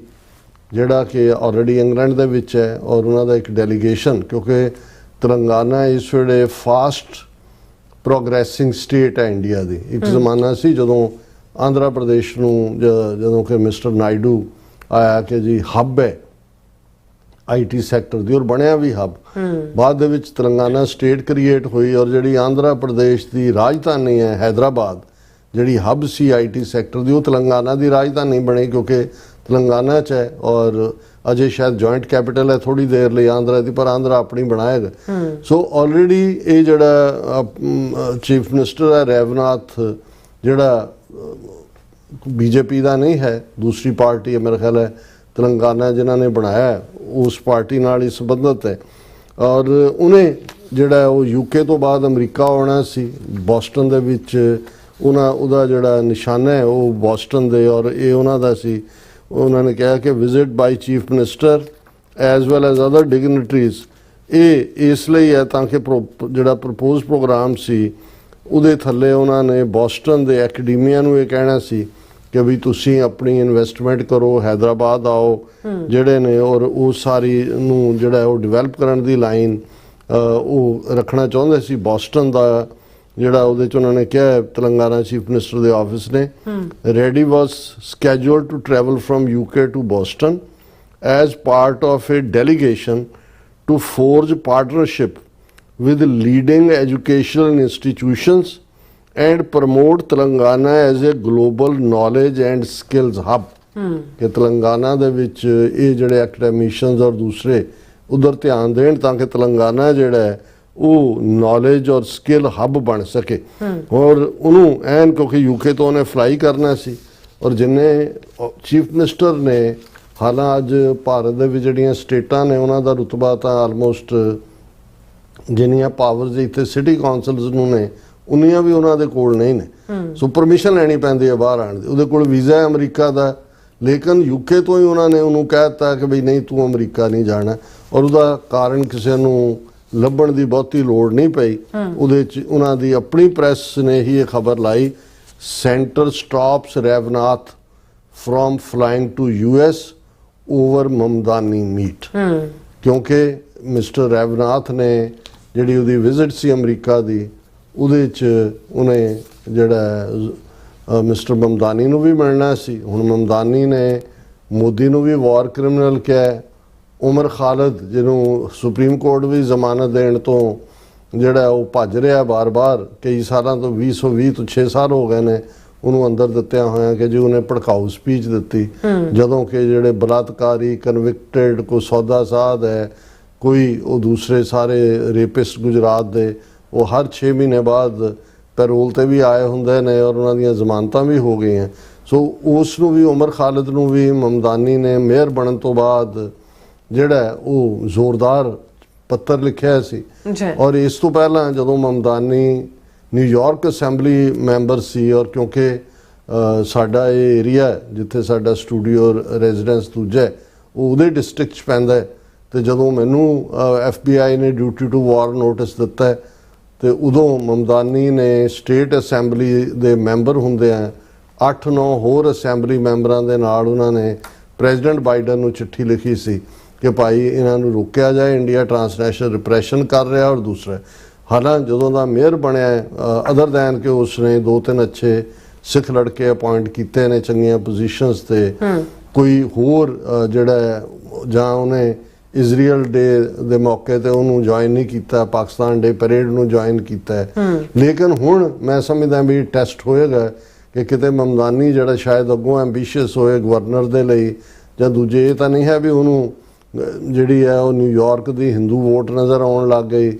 ਜਿਹੜਾ ਕਿ ਆਲਰੇਡੀ ਇੰਗਲੈਂਡ ਦੇ ਵਿੱਚ ਹੈ, ਔਰ ਉਹਨਾਂ ਦਾ ਇੱਕ ਡੈਲੀਗੇਸ਼ਨ, ਕਿਉਂਕਿ ਤੇਲੰਗਾਨਾ ਇਸ ਵੇਲੇ ਫਾਸਟ ਪ੍ਰੋਗਰੈਸਿੰਗ ਸਟੇਟ ਹੈ ਇੰਡੀਆ ਦੀ। ਇੱਕ ਜ਼ਮਾਨਾ ਸੀ ਜਦੋਂ ਆਂਧਰਾ ਪ੍ਰਦੇਸ਼ ਨੂੰ ਜਦੋਂ ਕਿ ਮਿਸਟਰ ਨਾਇਡੂ ਆਇਆ ਕਿ ਜੀ ਹੱਬ ਹੈ ਆਈਟੀ ਸੈਕਟਰ ਦੀ, ਔਰ ਬਣਿਆ ਵੀ ਹੱਬ। ਬਾਅਦ ਦੇ ਵਿੱਚ ਤੇਲੰਗਾਨਾ ਸਟੇਟ ਕ੍ਰੀਏਟ ਹੋਈ, ਔਰ ਜਿਹੜੀ ਆਂਧਰਾ ਪ੍ਰਦੇਸ਼ ਦੀ ਰਾਜਧਾਨੀ ਹੈ ਹੈਦਰਾਬਾਦ, ਜਿਹੜੀ ਹੱਬ ਸੀ ਆਈਟੀ ਸੈਕਟਰ ਦੀ, ਉਹ ਤੇਲੰਗਾਨਾ ਦੀ ਰਾਜਧਾਨੀ ਬਣੀ, ਕਿਉਂਕਿ ਤੇਲੰਗਾਨਾ 'ਚ ਹੈ। ਔਰ ਅਜੇ ਸ਼ਾਇਦ ਜੁਆਇੰਟ ਕੈਪੀਟਲ ਹੈ ਥੋੜੀ ਦੇਰ ਲਈ ਆਂਧਰਾ ਦੀ, ਪਰ ਆਂਧਰਾ ਆਪਣੀ ਬਣਾਏਗਾ। ਸੋ ਆਲਰੇਡੀ ਇਹ ਜਿਹੜਾ ਚੀਫ ਮਿਨਿਸਟਰ ਹੈ ਰੇਵਨਾਥ, ਜਿਹੜਾ ਬੀਜੇਪੀ ਦਾ ਨਹੀਂ ਹੈ, ਦੂਸਰੀ ਪਾਰਟੀ ਹੈ ਮੇਰੇ ਖਿਆਲ ਹੈ ਤੇਲੰਗਾਨਾ ਜਿਨ੍ਹਾਂ ਨੇ ਬਣਾਇਆ, ਉਸ ਪਾਰਟੀ ਨਾਲ ਹੀ ਸੰਬੰਧਿਤ ਹੈ। ਔਰ ਉਹਨੇ ਜਿਹੜਾ ਉਹ ਯੂਕੇ ਤੋਂ ਬਾਅਦ ਅਮਰੀਕਾ ਆਉਣਾ ਸੀ, ਬੋਸਟਨ ਦੇ ਵਿੱਚ ਉਹਦਾ ਜਿਹੜਾ ਨਿਸ਼ਾਨਾ ਹੈ ਉਹ ਬੋਸਟਨ ਦੇ, ਔਰ ਇਹ ਉਹਨਾਂ ਦਾ ਸੀ। ਉਹਨਾਂ ਨੇ ਕਿਹਾ ਕਿ visit by chief minister as well as other dignitaries, ਇਹ ਇਸ ਲਈ ਹੈ ਤਾਂ ਕਿ ਜਿਹੜਾ ਪ੍ਰਪੋਜ਼ ਪ੍ਰੋਗਰਾਮ ਸੀ ਉਹਦੇ ਥੱਲੇ ਉਹਨਾਂ ਨੇ ਬੋਸਟਨ ਦੇ ਐਕੈਡਮੀਆ ਨੂੰ ਇਹ ਕਹਿਣਾ ਸੀ ਕਿ ਵੀ ਤੁਸੀਂ ਆਪਣੀ ਇਨਵੈਸਟਮੈਂਟ ਕਰੋ, ਹੈਦਰਾਬਾਦ ਆਓ ਜਿਹੜੇ ਨੇ, ਔਰ ਉਹ ਸਾਰੀ ਨੂੰ ਜਿਹੜਾ ਉਹ ਡਿਵੈਲਪ ਕਰਨ ਦੀ ਲਾਈਨ ਉਹ ਰੱਖਣਾ ਚਾਹੁੰਦੇ ਸੀ। ਬੋਸਟਨ ਦਾ ਜਿਹੜਾ ਉਹਦੇ 'ਚ ਉਹਨਾਂ ਨੇ ਕਿਹਾ, ਤੇਲੰਗਾਨਾ ਚੀਫ ਮਿਨਿਸਟਰ ਦੇ ਆਫਿਸ ਨੇ, Reddy was scheduled to travel from UK to Boston as part of a delegation to forge partnership with leading educational institutions and promote Telangana as a global knowledge and skills hub। ਕਿ ਤੇਲੰਗਾਨਾ ਦੇ ਵਿੱਚ ਇਹ ਜਿਹੜੇ ਐਕੈਡਮਿਸ਼ੀਅਨਸ ਔਰ ਦੂਸਰੇ ਉਧਰ ਧਿਆਨ ਦੇਣ ਤਾਂ ਕਿ ਤੇਲੰਗਾਨਾ ਜਿਹੜਾ ਹੈ ਉਹ ਨੌਲੇਜ ਔਰ ਸਕਿੱਲ ਹੱਬ ਬਣ ਸਕੇ। ਔਰ ਉਹਨੂੰ ਐਨ ਕਿਉਂਕਿ ਯੂਕੇ ਤੋਂ ਉਹਨੇ ਫਲਾਈ ਕਰਨਾ ਸੀ, ਔਰ ਜਿੰਨੇ ਚੀਫ ਮਿਨਿਸਟਰ ਨੇ, ਹਾਲਾਂ ਅੱਜ ਭਾਰਤ ਦੇ ਵਿੱਚ ਜਿਹੜੀਆਂ ਸਟੇਟਾਂ ਨੇ ਉਹਨਾਂ ਦਾ ਰੁਤਬਾ ਤਾਂ ਆਲਮੋਸਟ ਜਿੰਨੀਆਂ ਪਾਵਰਸ ਇੱਥੇ ਸਿਟੀ ਕਾਉਂਸਲਸ ਨੂੰ ਨੇ ਉਨੀਆਂ ਵੀ ਉਹਨਾਂ ਦੇ ਕੋਲ ਨਹੀਂ ਨੇ। ਸੋ ਪਰਮਿਸ਼ਨ ਲੈਣੀ ਪੈਂਦੀ ਹੈ ਬਾਹਰ ਆਉਣ ਦੀ। ਉਹਦੇ ਕੋਲ ਵੀਜ਼ਾ ਹੈ ਅਮਰੀਕਾ ਦਾ, ਲੇਕਿਨ ਯੂਕੇ ਤੋਂ ਹੀ ਉਹਨਾਂ ਨੇ ਉਹਨੂੰ ਕਹਿ ਦਿੱਤਾ ਕਿ ਬਈ ਨਹੀਂ ਤੂੰ ਅਮਰੀਕਾ ਨਹੀਂ ਜਾਣਾ, ਔਰ ਉਹਦਾ ਕਾਰਨ ਕਿਸੇ ਨੂੰ ਲੱਭਣ ਦੀ ਬਹੁਤੀ ਲੋੜ ਨਹੀਂ ਪਈ। ਉਹਦੇ 'ਚ ਉਹਨਾਂ ਦੀ ਆਪਣੀ ਪ੍ਰੈਸ ਨੇ ਹੀ ਇਹ ਖਬਰ ਲਾਈ, centre stops Revanth from flying to US over Mamdani meet. ਕਿਉਂਕਿ ਮਿਸਟਰ ਰੇਵਨਾਥ ਨੇ ਜਿਹੜੀ ਉਹਦੀ ਵਿਜ਼ਿਟ ਸੀ ਅਮਰੀਕਾ ਦੀ, ਉਹਦੇ 'ਚ ਉਹਨੇ ਜਿਹੜਾ ਮਿਸਟਰ ਮਮਦਾਨੀ ਨੂੰ ਵੀ ਮਿਲਣਾ ਸੀ। ਹੁਣ ਮਮਦਾਨੀ ਨੇ ਮੋਦੀ ਨੂੰ ਵੀ ਵਾਰ ਕ੍ਰਿਮੀਨਲ ਕਿਹਾ। ਉਮਰ ਖਾਲਿਦ ਜਿਹਨੂੰ ਸੁਪਰੀਮ ਕੋਰਟ ਵੀ ਜ਼ਮਾਨਤ ਦੇਣ ਤੋਂ ਜਿਹੜਾ ਉਹ ਭੱਜ ਰਿਹਾ ਬਾਰ-ਬਾਰ, ਕਈ ਸਾਲਾਂ ਤੋਂ 2020 ਤੋਂ 6 ਸਾਲ ਹੋ ਗਏ ਨੇ ਉਹਨੂੰ ਅੰਦਰ ਦਿੱਤਿਆਂ ਹੋਇਆ ਕਿ ਜੀ ਉਹਨੇ ਭੜਕਾਊ ਸਪੀਚ ਦਿੱਤੀ, ਜਦੋਂ ਕਿ ਜਿਹੜੇ ਬਲਾਤਕਾਰੀ ਕਨਵਿਕਟਡ ਕੋਈ ਸੌਦਾ ਸਾਧ ਹੈ, ਕੋਈ ਉਹ ਦੂਸਰੇ ਸਾਰੇ ਰੇਪਿਸਟ ਗੁਜਰਾਤ ਦੇ, ਉਹ ਹਰ 6 ਮਹੀਨੇ ਬਾਅਦ ਪੈਰੋਲ ਤੇ ਵੀ ਆਏ ਹੁੰਦੇ ਨੇ ਔਰ ਉਹਨਾਂ ਦੀਆਂ ਜ਼ਮਾਨਤਾਂ ਵੀ ਹੋ ਗਈਆਂ। ਸੋ ਉਸ ਨੂੰ ਵੀ ਉਮਰ ਖਾਲਿਦ ਨੂੰ ਵੀ ਮਮਦਾਨੀ ਨੇ ਮੇਅਰ ਬਣਨ ਤੋਂ ਬਾਅਦ ਜਿਹੜਾ ਉਹ ਜ਼ੋਰਦਾਰ ਪੱਤਰ ਲਿਖਿਆ ਸੀ। ਔਰ ਇਸ ਤੋਂ ਪਹਿਲਾਂ ਜਦੋਂ ਮਮਦਾਨੀ ਨਿਊਯਾਰਕ ਅਸੈਂਬਲੀ ਮੈਂਬਰ ਸੀ, ਔਰ ਕਿਉਂਕਿ ਸਾਡਾ ਇਹ ਏਰੀਆ ਜਿੱਥੇ ਸਾਡਾ ਸਟੂਡੀਓ ਰੈਜ਼ੀਡੈਂਸ ਦੂਜਾ ਉਹ ਉਹਦੇ ਡਿਸਟ੍ਰਿਕਟ 'ਚ ਪੈਂਦਾ, ਤੇ ਜਦੋਂ ਮੈਨੂੰ FBI ਨੇ ਡਿਊਟੀ ਟੂ ਵਾਰ ਨੋਟਿਸ ਦਿੱਤਾ ਤੇ ਉਦੋਂ ਮਮਦਾਨੀ ਨੇ ਸਟੇਟ ਅਸੈਂਬਲੀ ਦੇ ਮੈਂਬਰ ਹੁੰਦੇ ਆ 8-9 ਹੋਰ ਅਸੈਂਬਲੀ ਮੈਂਬਰਾਂ ਦੇ ਨਾਲ ਉਹਨਾਂ ਨੇ ਪ੍ਰੈਜ਼ੀਡੈਂਟ ਬਾਈਡਨ ਨੂੰ ਚਿੱਠੀ ਲਿਖੀ ਸੀ ਕਿ ਭਾਈ ਇਹਨਾਂ ਨੂੰ ਰੋਕਿਆ ਜਾਏ, ਇੰਡੀਆ ਟਰਾਂਸਨੈਸ਼ਨਲ ਰਿਪਰੈਸ਼ਨ ਕਰ ਰਿਹਾ। ਔਰ ਦੂਸਰਾ ਹਾਲਾਂ ਜਦੋਂ ਦਾ ਮੇਅਰ ਬਣਿਆ ਅਦਰ ਦੈਨ ਕਿ ਉਸਨੇ 2-3 ਅੱਛੇ ਸਿੱਖ ਲੜਕੇ ਅਪਾਇੰਟ ਕੀਤੇ ਨੇ ਚੰਗੀਆਂ ਪੋਜੀਸ਼ਨਸ ਤੇ, ਕੋਈ ਹੋਰ ਜਿਹੜਾ ਜਾਂ ਉਹਨੇ ਇਜ਼ਰਾਈਲ ਡੇ ਦੇ ਮੌਕੇ ਤੇ ਉਹਨੂੰ ਜੁਆਇਨ ਨਹੀਂ ਕੀਤਾ, ਪਾਕਿਸਤਾਨ ਡੇ ਪਰੇਡ ਨੂੰ ਜੁਆਇਨ ਕੀਤਾ। ਲੇਕਿਨ ਹੁਣ ਮੈਂ ਸਮਝਦਾ ਵੀ ਟੈਸਟ ਹੋਏਗਾ ਕਿ ਕਿਤੇ ਮਮਦਾਨੀ ਜਿਹੜਾ ਸ਼ਾਇਦ ਅੱਗੋਂ ਐਂਬੀਸ਼ੀਅਸ ਹੋਏ ਗਵਰਨਰ ਦੇ ਲਈ, ਜਾਂ ਦੂਜੇ ਇਹ ਤਾਂ ਨਹੀਂ ਹੈ ਵੀ ਉਹਨੂੰ ਜਿਹੜੀ ਹੈ ਉਹ ਨਿਊਯਾਰਕ ਦੀ ਹਿੰਦੂ ਵੋਟ ਨਜ਼ਰ ਆਉਣ ਲੱਗ ਗਈ,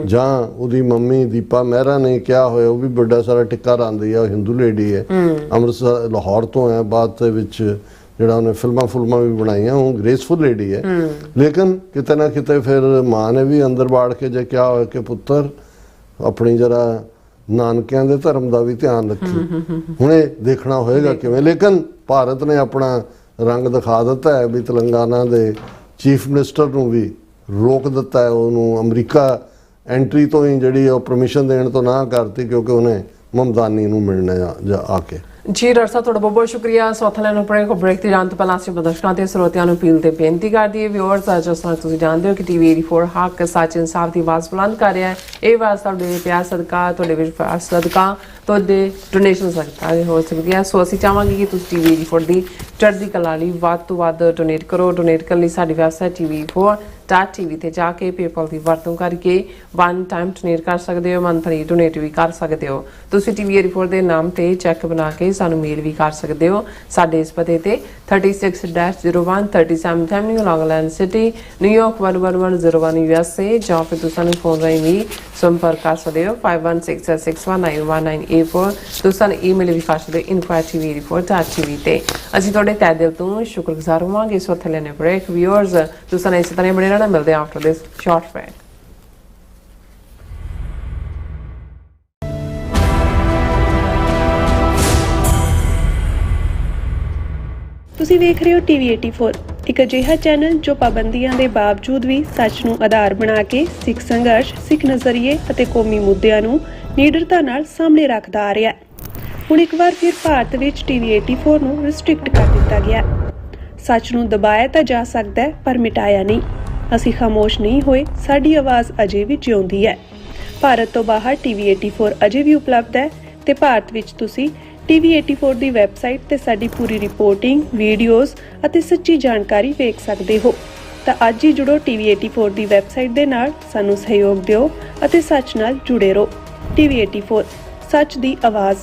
ਜਾਂ ਉਹਦੀ ਮੰਮੀ ਦੀਪਾ ਮਹਿਰਾ ਨੇ ਕਿਹਾ ਹੋਇਆ, ਉਹ ਵੀ ਵੱਡਾ ਸਾਰਾ ਟਿੱਕਾ ਰਾਂਦੀ ਹੈ, ਉਹ ਹਿੰਦੂ ਲੇਡੀ ਹੈ, ਅੰਮ੍ਰਿਤਸਰ ਲਾਹੌਰ ਤੋਂ ਹੈ, ਬਾਅਦ ਦੇ ਵਿੱਚ ਜਿਹੜਾ ਉਹਨੇ ਫਿਲਮਾਂ ਵੀ ਬਣਾਈਆਂ, ਉਹ ਗ੍ਰੇਸਫੁਲ ਲੇਡੀ ਹੈ। ਲੇਕਿਨ ਕਿਤੇ ਨਾ ਕਿਤੇ ਫਿਰ ਮਾਂ ਨੇ ਵੀ ਅੰਦਰ ਬਾੜ ਕੇ ਜੇ ਕਿਹਾ ਹੋਇਆ ਕਿ ਪੁੱਤਰ ਆਪਣੀ ਜਰਾ ਨਾਨਕਿਆਂ ਦੇ ਧਰਮ ਦਾ ਵੀ ਧਿਆਨ ਰੱਖੀ। ਹੁਣ ਇਹ ਦੇਖਣਾ ਹੋਏਗਾ ਕਿਵੇਂ। ਲੇਕਿਨ ਭਾਰਤ ਨੇ ਆਪਣਾ ਰੰਗ ਦਿਖਾ ਦਿੱਤਾ ਹੈ ਵੀ ਤੇਲੰਗਾਨਾ ਦੇ ਚੀਫ ਮਿਨਿਸਟਰ ਨੂੰ ਵੀ ਰੋਕ ਦਿੱਤਾ ਹੈ, ਉਹਨੂੰ ਅਮਰੀਕਾ ਐਂਟਰੀ ਤੋਂ ਹੀ ਜਿਹੜੀ ਉਹ ਪਰਮਿਸ਼ਨ ਦੇਣ ਤੋਂ ਨਾ ਕਰਤੀ ਕਿਉਂਕਿ ਉਹਨੇ ਮਮਦਾਨੀ ਨੂੰ ਮਿਲਣਾ ਆ ਕੇ। ਜੀ ਡਾਕਟਰ ਸਾਹਿਬ ਤੁਹਾਡਾ ਬਹੁਤ ਬਹੁਤ ਸ਼ੁਕਰੀਆ। ਸੌਥਲੈਂਡ ਨੂੰ ਬ੍ਰੇਕ ਤੇ ਜਾਣ ਤੋਂ ਪਹਿਲਾਂ ਅਸੀਂ ਦਰਸ਼ਕਾਂ ਤੇ ਸਰੋਤਿਆਂ ਨੂੰ ਅਪੀਲ ਤੇ ਬੇਨਤੀ ਕਰਦੀ ਹੈ ਵਿਊਅਰਸ, ਜਿਸ ਤਰ੍ਹਾਂ ਤੁਸੀਂ ਜਾਣਦੇ ਹੋ ਕਿ ਟੀਵੀ 84 ਹੱਕ ਸੱਚ ਇਨਸਾਫ ਦੀ ਆਵਾਜ਼ ਬੁਲੰਦ ਕਰ ਰਿਹਾ ਹੈ। ਇਹ ਆਵਾਜ਼ ਤੁਹਾਡੇ ਪਿਆਰ ਸਦਕਾ, ਤੁਹਾਡੇ ਵਿਸ਼ਵਾਸ ਸਦਕਾ, ਤੁਹਾਡੇ ਡੋਨੇਸ਼ਨ ਸਦਕਾ ਹੋ ਸਕਦੀ ਹੈ। ਸੋ ਅਸੀਂ ਚਾਹਾਂਗੇ ਕਿ ਤੁਸੀਂ ਟੀਵੀ 84 ਦੀ ਚੜ੍ਹਦੀ ਕਲਾ ਲਈ ਵੱਧ ਤੋਂ ਵੱਧ ਡੋਨੇਟ ਕਰੋ। ਡੋਨੇਟ ਕਰਨ ਲਈ ਸਾਡੀ ਵੈਬਸਾਈਟ tv4.tv ਤੇ ਜਾ ਕੇ ਪੇਪਲ ਦੀ ਵਰਤੋਂ ਕਰਕੇ ਵਨ ਟਾਈਮ ਡੋਨੇਟ ਕਰ ਸਕਦੇ ਹੋ, ਮੰਥਲੀ ਡੋਨੇਟ ਵੀ ਕਰ ਸਕਦੇ ਹੋ। ਤੁਸੀਂ ਟੀਵੀ 84 ਦੇ ਨਾਮ ਤੇ ਚੈੱਕ ਬਣਾ ਕੇ ਸਾਨੂੰ ਮੇਲ ਵੀ ਕਰ ਸਕਦੇ ਹੋ। ਸਾਡੇ ਇਸ ਪਤੇ ਤੇ 36-01 37 ਐਵਨਿਊ ਲੌਂਗ ਆਈਲੈਂਡ ਸਿਟੀ, ਨਿਊਯਾਰਕ 11101 USA, ਜਾਂ ਫਿਰ ਤੁਸੀਂ ਸਾਨੂੰ ਫੋਨ ਰਾਹੀਂ ਵੀ ਸੰਪਰਕ ਕਰ ਸਕਦੇ ਹੋ 5166619184। ਤੁਸੀਂ ਸਾਨੂੰ ਈਮੇਲ ਵੀ ਕਰ ਸਕਦੇ ਹੋ info@tv84.tv ਤੇ। ਅਸੀਂ ਤੁਹਾਡੇ ਤਹਿ ਦਿਲ ਤੋਂ ਸ਼ੁਕਰਗੁਜ਼ਾਰ ਹੋਵਾਂਗੇ। ਇਸ ਵਕਤ ਲੈਣੇ ਬ੍ਰੇਕ ਵਿਊਅਰਸ, ਤੁਸੀਂ ਸਾਨੂੰ ਇਸੇ ਤਰ੍ਹਾਂ ਬਣੇ ਰਹਿਣਾ। ਮਿਲਦੇ ਹਾਂ ਆਫਟਰ ਦਿਸ ਸ਼ਾਰਟ ਬ੍ਰੇਕ। ਤੁਸੀਂ ਵੇਖ ਰਹੇ ਹੋ ਟੀਵੀ 84, ਇੱਕ ਅਜਿਹਾ ਚੈਨਲ ਜੋ ਪਾਬੰਦੀਆਂ ਦੇ ਬਾਵਜੂਦ ਵੀ ਸੱਚ ਨੂੰ ਆਧਾਰ ਬਣਾ ਕੇ ਸਿੱਖ ਸੰਘਰਸ਼, ਸਿੱਖ ਨਜ਼ਰੀਏ ਅਤੇ ਕੌਮੀ ਮੁੱਦਿਆਂ ਨੂੰ ਨਿਡਰਤਾ ਨਾਲ ਸਾਹਮਣੇ ਰੱਖਦਾ ਆ ਰਿਹਾ ਹੈ। ਹੁਣ ਇੱਕ ਵਾਰ ਫਿਰ ਭਾਰਤ ਵਿੱਚ ਟੀਵੀ 84 ਨੂੰ ਰਿਸਟ੍ਰਿਕਟ ਕਰ ਦਿੱਤਾ ਗਿਆ। ਸੱਚ ਨੂੰ ਦਬਾਇਆ ਤਾਂ ਜਾ ਸਕਦਾ ਹੈ ਪਰ ਮਿਟਾਇਆ ਨਹੀਂ। ਅਸੀਂ ਖਾਮੋਸ਼ ਨਹੀਂ ਹੋਏ, ਸਾਡੀ ਆਵਾਜ਼ ਅਜੇ ਵੀ ਜਿਉਂਦੀ ਹੈ। ਭਾਰਤ ਤੋਂ ਬਾਹਰ ਟੀਵੀ 84 ਅਜੇ ਵੀ ਉਪਲਬਧ ਹੈ ਤੇ ਭਾਰਤ ਵਿੱਚ ਤੁਸੀਂ ਟੀਵੀ 84 ਦੀ ਵੈਬਸਾਈਟ ਤੇ ਸਾਡੀ ਪੂਰੀ ਰਿਪੋਰਟਿੰਗ, ਵੀਡੀਓਜ਼ ਅਤੇ ਸੱਚੀ ਜਾਣਕਾਰੀ ਵੇਖ ਸਕਦੇ ਹੋ। ਤਾਂ ਅੱਜ ਹੀ ਜੁੜੋ ਟੀਵੀ 84 ਦੀ ਵੈਬਸਾਈਟ ਦੇ ਨਾਲ, ਸਾਨੂੰ ਸਹਿਯੋਗ ਦਿਓ ਅਤੇ ਸੱਚ ਨਾਲ ਜੁੜੇ ਰਹੋ। ਟੀਵੀ 84 ਸੱਚ ਦੀ ਆਵਾਜ਼।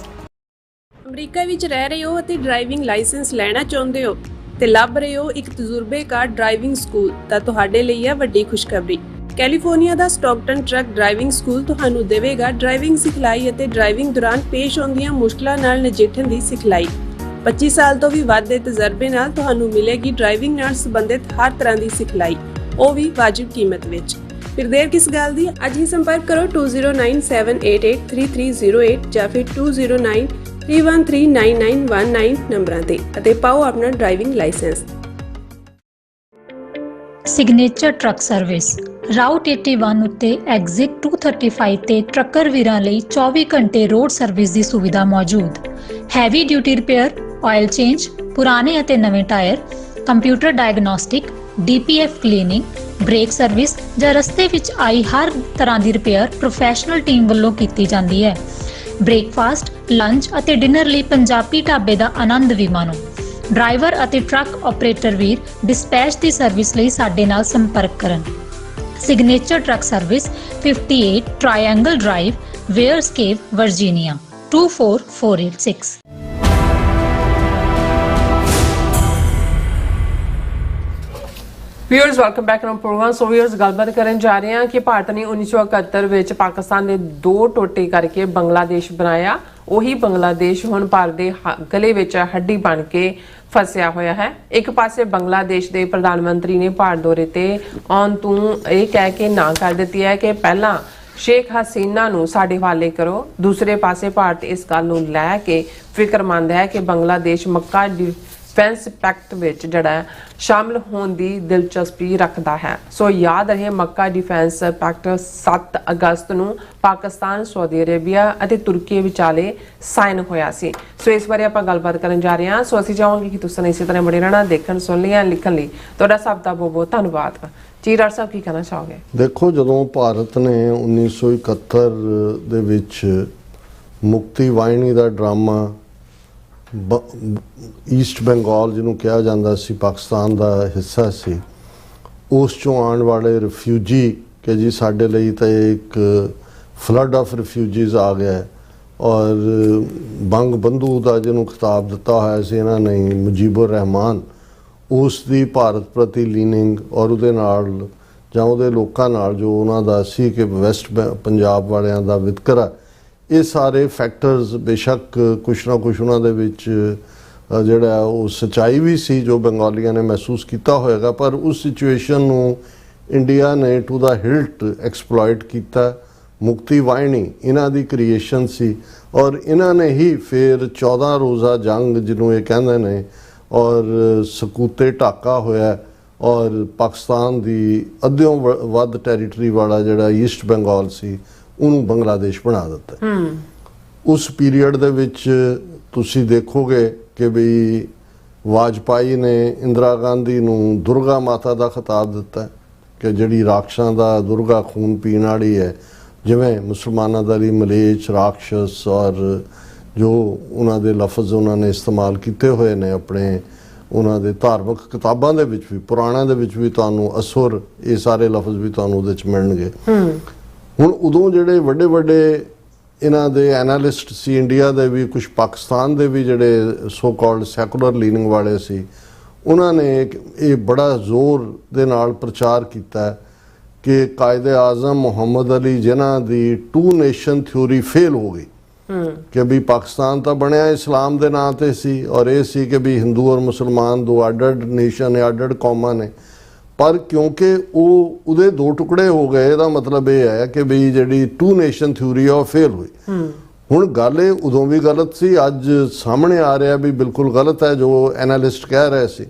ਅਮਰੀਕਾ ਵਿੱਚ ਰਹਿ ਰਹੇ ਹੋ ਅਤੇ ਡਰਾਈਵਿੰਗ ਲਾਇਸੈਂਸ ਲੈਣਾ ਚਾਹੁੰਦੇ ਹੋ ਤੇ ਲੱਭ ਰਹੇ ਹੋ ਇੱਕ ਤਜਰਬੇਕਾਰ ਡਰਾਈਵਿੰਗ ਸਕੂਲ, ਤਾਂ ਤੁਹਾਡੇ ਲਈ ਹੈ ਵੱਡੀ ਖੁਸ਼ਖਬਰੀ। ਕੈਲੀਫੋਰਨੀਆ ਦਾ ਸਟਾਕਟਨ ਟਰੱਕ ਡਰਾਈਵਿੰਗ ਸਕੂਲ ਤੁਹਾਨੂੰ ਦੇਵੇਗਾ ਡਰਾਈਵਿੰਗ ਸਿਖਲਾਈ ਅਤੇ ਡਰਾਈਵਿੰਗ ਦੌਰਾਨ ਪੇਸ਼ ਆਉਂਦੀਆਂ ਮੁਸ਼ਕਲਾਂ ਨਾਲ ਨਜਿੱਠਣ ਦੀ ਸਿਖਲਾਈ। 25 ਸਾਲ ਤੋਂ ਵੀ ਵੱਧ ਦੇ ਤਜਰਬੇ ਨਾਲ ਤੁਹਾਨੂੰ ਮਿਲੇਗੀ ਡਰਾਈਵਿੰਗ ਨਾਲ ਸੰਬੰਧਿਤ ਹਰ ਤਰ੍ਹਾਂ ਦੀ ਸਿਖਲਾਈ, ਉਹ ਵੀ ਵਾਜਿਬ ਕੀਮਤ ਵਿੱਚ। ਫਿਰ ਦੇਰ ਕਿਸ ਗੱਲ ਦੀ, ਅੱਜ ਹੀ ਸੰਪਰਕ ਕਰੋ 2097883308 ਜਾਂ ਫਿਰ 2093139919 ਨੰਬਰਾਂ ਤੇ ਅਤੇ ਪਾਓ ਆਪਣਾ driving licence. Signature truck Service Route 81 ਉੱਤੇ ਐਗਜ਼ਿਟ 235 ਤੇ ਟਰੱਕਰ ਵੀਰਾਂ ਲਈ 24 ਘੰਟੇ ਰੋਡ ਸਰਵਿਸ ਦੀ ਸੁਵਿਧਾ ਮੌਜੂਦ। Heavy duty repair, oil change, ਪੁਰਾਣੇ ਅਤੇ ਨਵੇਂ tyre, computer diagnostic, DPF cleaning, brake service ਜਾਂ ਰਸਤੇ ਵਿੱਚ ਆਈ ਹਰ ਤਰ੍ਹਾਂ ਦੀ ਰਿਪੇਅਰ ਪ੍ਰੋਫੈਸ਼ਨਲ ਟੀਮ ਵੱਲੋਂ ਕੀਤੀ ਜਾਂਦੀ ਹੈ। ਬ੍ਰੇਕਫਾਸਟ, ਲੰਚ ਅਤੇ ਡਿਨਰ ਲਈ ਪੰਜਾਬੀ ਢਾਬੇ ਦਾ ਆਨੰਦ ਵੀ ਮਾਣੋ। ਡਰਾਈਵਰ ਅਤੇ ਟਰੱਕ ਆਪਰੇਟਰ ਵੀਰ ਡਿਸਪੈਚ ਦੀ ਸਰਵਿਸ ਲਈ ਸਾਡੇ ਨਾਲ ਸੰਪਰਕ ਕਰਨ। Signature truck service 58 triangle drive, Weyers cave, Virginia 24486। Viewers welcome back to programme. So viewers ਗੱਲਬਾਤ ਕਰਨ ਜਾ ਰਹੇ ਹਾਂ ਕਿ ਭਾਰਤ ਨੇ 1971 ਵਿੱਚ ਪਾਕਿਸਤਾਨ ਦੇ 2 ਟੋਟੇ ਕਰਕੇ ਬੰਗਲਾਦੇਸ਼ ਬਣਾਇਆ। ਉਹੀ ਬੰਗਲਾਦੇਸ਼ ਹੁਣ ਭਾਰਤ ਦੇ ਗਲੇ ਵਿੱਚ ਹੱਡੀ ਬਣ ਕੇ ਫਸਿਆ ਹੋਇਆ ਹੈ। ਇੱਕ ਪਾਸੇ ਬੰਗਲਾਦੇਸ਼ ਦੇ ਪ੍ਰਧਾਨ ਮੰਤਰੀ ਨੇ ਭਾਰਤ ਦੌਰੇ ਤੇ ਆਉਣ ਤੋਂ ਇਹ ਕਹਿ ਕੇ ਨਾ ਕਰ ਦਿੱਤੀ ਹੈ ਕਿ ਪਹਿਲਾਂ ਸ਼ੇਖ ਹਸੀਨਾ ਨੂੰ ਸਾਡੇ ਹਵਾਲੇ ਕਰੋ। ਦੂਸਰੇ ਪਾਸੇ ਭਾਰਤ ਇਸ ਗੱਲ ਨੂੰ ਲੈ ਕੇ ਫਿਕਰਮੰਦ ਹੈ ਕਿ ਬੰਗਲਾਦੇਸ਼ ਮੱਕਾ ਡਿਫੈਂਸ ਪੈਕਟ ਵਿੱਚ ਜਿਹੜਾ ਸ਼ਾਮਲ ਹੋਣ ਦੀ ਦਿਲਚਸਪੀ ਰੱਖਦਾ ਹੈ। ਸੋ ਯਾਦ ਰਹੇ ਮੱਕਾ ਡਿਫੈਂਸ ਪੈਕਟ 7 ਅਗਸਤ ਨੂੰ ਪਾਕਿਸਤਾਨ, ਸਾਊਦੀ ਅਰੇਬੀਆ ਅਤੇ ਤੁਰਕੀ ਵਿਚਾਲੇ ਸਾਈਨ ਹੋਇਆ ਸੀ। ਸੋ ਇਸ ਬਾਰੇ ਆਪਾਂ ਗੱਲਬਾਤ ਕਰਨ ਜਾ ਰਹੇ ਹਾਂ। ਸੋ ਅਸੀਂ ਚਾਹਾਂਗੇ ਕਿ ਤੁਸੀਂ ਇਸੇ ਤਰ੍ਹਾਂ ਬਣੇ ਰਹਿਣਾ। ਦੇਖਣ, ਸੁਣ ਲਿਆ, ਲਿਖਣ ਲਈ ਤੁਹਾਡਾ ਸਭ ਦਾ ਬਹੁਤ ਬਹੁਤ ਧੰਨਵਾਦ। ਜੀ ਡਾਕਟਰ ਸਾਹਿਬ ਕੀ ਕਹਿਣਾ ਚਾਹੋਗੇ? ਦੇਖੋ, ਜਦੋਂ ਭਾਰਤ ਨੇ 1971 ਦੇ ਵਿੱਚ ਮੁਕਤੀ ਵਾਹਿਨੀ ਦਾ ਡਰਾਮਾ ਈਸਟ ਬੰਗਾਲ ਜਿਹਨੂੰ ਕਿਹਾ ਜਾਂਦਾ ਸੀ, ਪਾਕਿਸਤਾਨ ਦਾ ਹਿੱਸਾ ਸੀ, ਉਸ ਚੋਂ ਆਉਣ ਵਾਲੇ ਰਿਫਿਊਜੀ ਕਿ ਜੀ ਸਾਡੇ ਲਈ ਤਾਂ ਇੱਕ ਫਲੱਡ ਆਫ ਰਿਫਿਊਜੀਜ਼ ਆ ਗਿਆ ਔਰ ਬੰਗ ਬੰਧੂ ਦਾ ਜਿਹਨੂੰ ਖਿਤਾਬ ਦਿੱਤਾ ਹੋਇਆ ਸੀ ਇਹਨਾਂ ਨੇ, ਮੁਜੀਬੁਰ ਰਹਿਮਾਨ, ਉਸ ਦੀ ਭਾਰਤ ਪ੍ਰਤੀ ਲੀਨਿੰਗ ਔਰ ਉਹਦੇ ਨਾਲ ਜਾਂ ਉਹਦੇ ਲੋਕਾਂ ਨਾਲ ਜੋ ਉਹਨਾਂ ਦਾ ਸੀ ਕਿ ਵੈਸਟ ਪੰਜਾਬ ਵਾਲਿਆਂ ਦਾ ਵਿਤਕਰਾ, ਇਹ ਸਾਰੇ ਫੈਕਟਰਸ ਬੇਸ਼ੱਕ ਕੁਛ ਨਾ ਕੁਛ ਉਹਨਾਂ ਦੇ ਵਿੱਚ ਜਿਹੜਾ ਉਹ ਸੱਚਾਈ ਵੀ ਸੀ ਜੋ ਬੰਗਾਲੀਆਂ ਨੇ ਮਹਿਸੂਸ ਕੀਤਾ ਹੋਏਗਾ, ਪਰ ਉਸ ਸਿਚੁਏਸ਼ਨ ਨੂੰ ਇੰਡੀਆ ਨੇ ਟੂ ਦਾ ਹਿਲਟ ਐਕਸਪਲੋਇਟ ਕੀਤਾ। ਮੁਕਤੀ ਵਾਹਿਨੀ ਇਹਨਾਂ ਦੀ ਕ੍ਰੀਏਸ਼ਨ ਸੀ ਔਰ ਇਹਨਾਂ ਨੇ ਹੀ ਫਿਰ 14 ਰੋਜ਼ਾ ਜੰਗ ਜਿਹਨੂੰ ਇਹ ਕਹਿੰਦੇ ਨੇ ਔਰ ਸਕੂਤੇ ਢਾਕਾ ਹੋਇਆ ਔਰ ਪਾਕਿਸਤਾਨ ਦੀ ਅੱਧਿਓਂ ਵੱਧ ਟੈਰੀਟਰੀ ਵਾਲਾ ਜਿਹੜਾ ਈਸਟ ਬੰਗਾਲ ਸੀ ਉਹਨੂੰ ਬੰਗਲਾਦੇਸ਼ ਬਣਾ ਦਿੱਤਾ। ਉਸ ਪੀਰੀਅਡ ਦੇ ਵਿੱਚ ਤੁਸੀਂ ਦੇਖੋਗੇ ਕਿ ਵੀ ਵਾਜਪਾਈ ਨੇ ਇੰਦਰਾ ਗਾਂਧੀ ਨੂੰ ਦੁਰਗਾ ਮਾਤਾ ਦਾ ਖਿਤਾਬ ਦਿੱਤਾ ਕਿ ਜਿਹੜੀ ਰਾਖਸ਼ਾਂ ਦਾ ਦੁਰਗਾ ਖੂਨ ਪੀਣ ਵਾਲੀ ਹੈ, ਜਿਵੇਂ ਮੁਸਲਮਾਨਾਂ ਦਾ ਲਈ ਮਲੇਚ ਰਾਖਸ਼ਸ ਔਰ ਜੋ ਉਹਨਾਂ ਦੇ ਲਫ਼ਜ਼ ਉਹਨਾਂ ਨੇ ਇਸਤੇਮਾਲ ਕੀਤੇ ਹੋਏ ਨੇ ਆਪਣੇ ਉਹਨਾਂ ਦੇ ਧਾਰਮਿਕ ਕਿਤਾਬਾਂ ਦੇ ਵਿੱਚ ਵੀ, ਪੁਰਾਣਾਂ ਦੇ ਵਿੱਚ ਵੀ ਤੁਹਾਨੂੰ ਅਸੁਰ, ਇਹ ਸਾਰੇ ਲਫ਼ਜ਼ ਵੀ ਤੁਹਾਨੂੰ ਉਹਦੇ 'ਚ ਮਿਲਣਗੇ। ਹੁਣ ਉਦੋਂ ਜਿਹੜੇ ਵੱਡੇ ਵੱਡੇ ਇਹਨਾਂ ਦੇ ਐਨਾਲਿਸਟ ਸੀ ਇੰਡੀਆ ਦੇ ਵੀ, ਕੁਝ ਪਾਕਿਸਤਾਨ ਦੇ ਵੀ ਜਿਹੜੇ ਸੋ ਕਾਲਡ ਸੈਕੂਲਰ ਲੀਨਿੰਗ ਵਾਲੇ ਸੀ, ਉਹਨਾਂ ਨੇ ਇਹ ਬੜਾ ਜ਼ੋਰ ਦੇ ਨਾਲ ਪ੍ਰਚਾਰ ਕੀਤਾ ਕਿ ਕਾਇਦੇ ਆਜ਼ਮ ਮੁਹੰਮਦ ਅਲੀ ਜਿਨ੍ਹਾਂ ਦੀ ਟੂ ਨੇਸ਼ਨ ਥਿਊਰੀ ਫੇਲ ਹੋ ਗਈ ਕਿ ਵੀ ਪਾਕਿਸਤਾਨ ਤਾਂ ਬਣਿਆ ਇਸਲਾਮ ਦੇ ਨਾਂ ਤੇ ਸੀ ਔਰ ਇਹ ਸੀ ਕਿ ਵੀ ਹਿੰਦੂ ਔਰ ਮੁਸਲਮਾਨ ਦੋ ਅੱਡ-ਅੱਡ ਨੇਸ਼ਨ ਹੈ, ਅੱਡ-ਅੱਡ ਕੌਮਾਂ ਨੇ, ਪਰ ਕਿਉਂਕਿ ਉਹ ਉਹਦੇ ਦੋ ਟੁਕੜੇ ਹੋ ਗਏ, ਇਹਦਾ ਮਤਲਬ ਇਹ ਹੈ ਕਿ ਵੀ ਜਿਹੜੀ ਟੂ ਨੇਸ਼ਨ ਥਿਊਰੀ ਉਹ ਫੇਲ ਹੋਈ। ਹੁਣ ਗੱਲ ਇਹ ਉਦੋਂ ਵੀ ਗਲਤ ਸੀ, ਅੱਜ ਸਾਹਮਣੇ ਆ ਰਿਹਾ ਵੀ ਬਿਲਕੁਲ ਗਲਤ ਹੈ ਜੋ ਐਨਾਲਿਸਟ ਕਹਿ ਰਹੇ ਸੀ।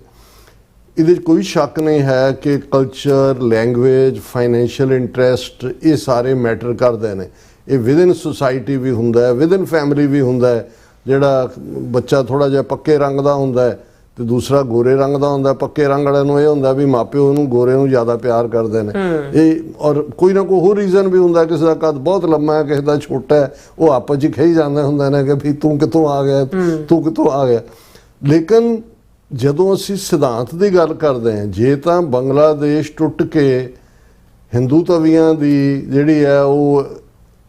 ਇਹਦੇ 'ਚ ਕੋਈ ਸ਼ੱਕ ਨਹੀਂ ਹੈ ਕਿ ਕਲਚਰ, ਲੈਂਗੁਏਜ, ਫਾਈਨੈਂਸ਼ੀਅਲ ਇੰਟਰਸਟ ਇਹ ਸਾਰੇ ਮੈਟਰ ਕਰਦੇ ਨੇ। ਇਹ ਵਿਦਿਨ ਸੁਸਾਇਟੀ ਵੀ ਹੁੰਦਾ ਹੈ, ਵਿਦਿਨ ਫੈਮਿਲੀ ਵੀ ਹੁੰਦਾ ਹੈ। ਜਿਹੜਾ ਬੱਚਾ ਥੋੜ੍ਹਾ ਜਿਹਾ ਪੱਕੇ ਰੰਗ ਦਾ ਹੁੰਦਾ ਹੈ ਤੇ ਦੂਸਰਾ ਗੋਰੇ ਰੰਗ ਦਾ ਹੁੰਦਾ, ਪੱਕੇ ਰੰਗ ਵਾਲਿਆਂ ਨੂੰ ਇਹ ਹੁੰਦਾ ਵੀ ਮਾਪਿਓ ਉਹਨੂੰ ਗੋਰੇ ਨੂੰ ਜ਼ਿਆਦਾ ਪਿਆਰ ਕਰਦੇ ਨੇ। ਇਹ ਔਰ ਕੋਈ ਨਾ ਕੋਈ ਹੋਰ ਰੀਜ਼ਨ ਵੀ ਹੁੰਦਾ, ਕਿਸੇ ਦਾ ਕੱਦ ਬਹੁਤ ਲੰਮਾ ਹੈ, ਕਿਸੇ ਦਾ ਛੋਟਾ ਹੈ, ਉਹ ਆਪਸ 'ਚ ਖਿੱਚ ਜਾਂਦੇ ਹੁੰਦੇ ਨੇ ਕਿ ਵੀ ਤੂੰ ਕਿੱਥੋਂ ਆ ਗਿਆ, ਤੂੰ ਕਿੱਥੋਂ ਆ ਗਿਆ। ਲੇਕਿਨ ਜਦੋਂ ਅਸੀਂ ਸਿਧਾਂਤ ਦੀ ਗੱਲ ਕਰਦੇ ਹਾਂ, ਜੇ ਤਾਂ ਬੰਗਲਾਦੇਸ਼ ਟੁੱਟ ਕੇ ਹਿੰਦੂ ਤਵੀਆਂ ਦੀ ਜਿਹੜੀ ਹੈ ਉਹ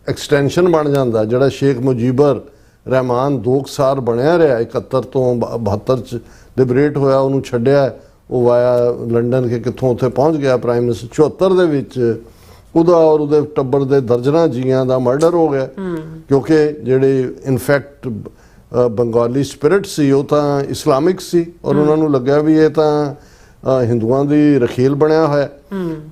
ਐਕਸਟੈਂਸ਼ਨ ਬਣ ਜਾਂਦਾ, ਜਿਹੜਾ ਸ਼ੇਖ ਮੁਜੀਬਰ ਰਹਿਮਾਨ 2 ਸਾਲ ਬਣਿਆ ਰਿਹਾ, 71 ਤੋਂ 72 'ਚ ਲਿਬਰੇਟ ਹੋਇਆ, ਉਹਨੂੰ ਛੱਡਿਆ, ਉਹ ਵਾਇਆ ਲੰਡਨ ਕੇ ਕਿੱਥੋਂ ਉੱਥੇ ਪਹੁੰਚ ਗਿਆ ਪ੍ਰਾਈਮ ਮਿਨਿਸਟਰ। 74 ਦੇ ਵਿੱਚ ਉਹਦਾ ਔਰ ਉਹਦੇ ਟੱਬਰ ਦੇ ਦਰਜਨਾਂ ਜੀਆਂ ਦਾ ਮਰਡਰ ਹੋ ਗਿਆ ਕਿਉਂਕਿ ਜਿਹੜੇ ਇਨਫੈਕਟ ਬੰਗਾਲੀ ਸਪਿਰਿਟ ਸੀ ਉਹ ਤਾਂ ਇਸਲਾਮਿਕ ਸੀ ਔਰ ਉਹਨਾਂ ਨੂੰ ਲੱਗਿਆ ਵੀ ਇਹ ਤਾਂ ਹਿੰਦੂਆਂ ਦੀ ਰਖੇਲ ਬਣਿਆ ਹੋਇਆ।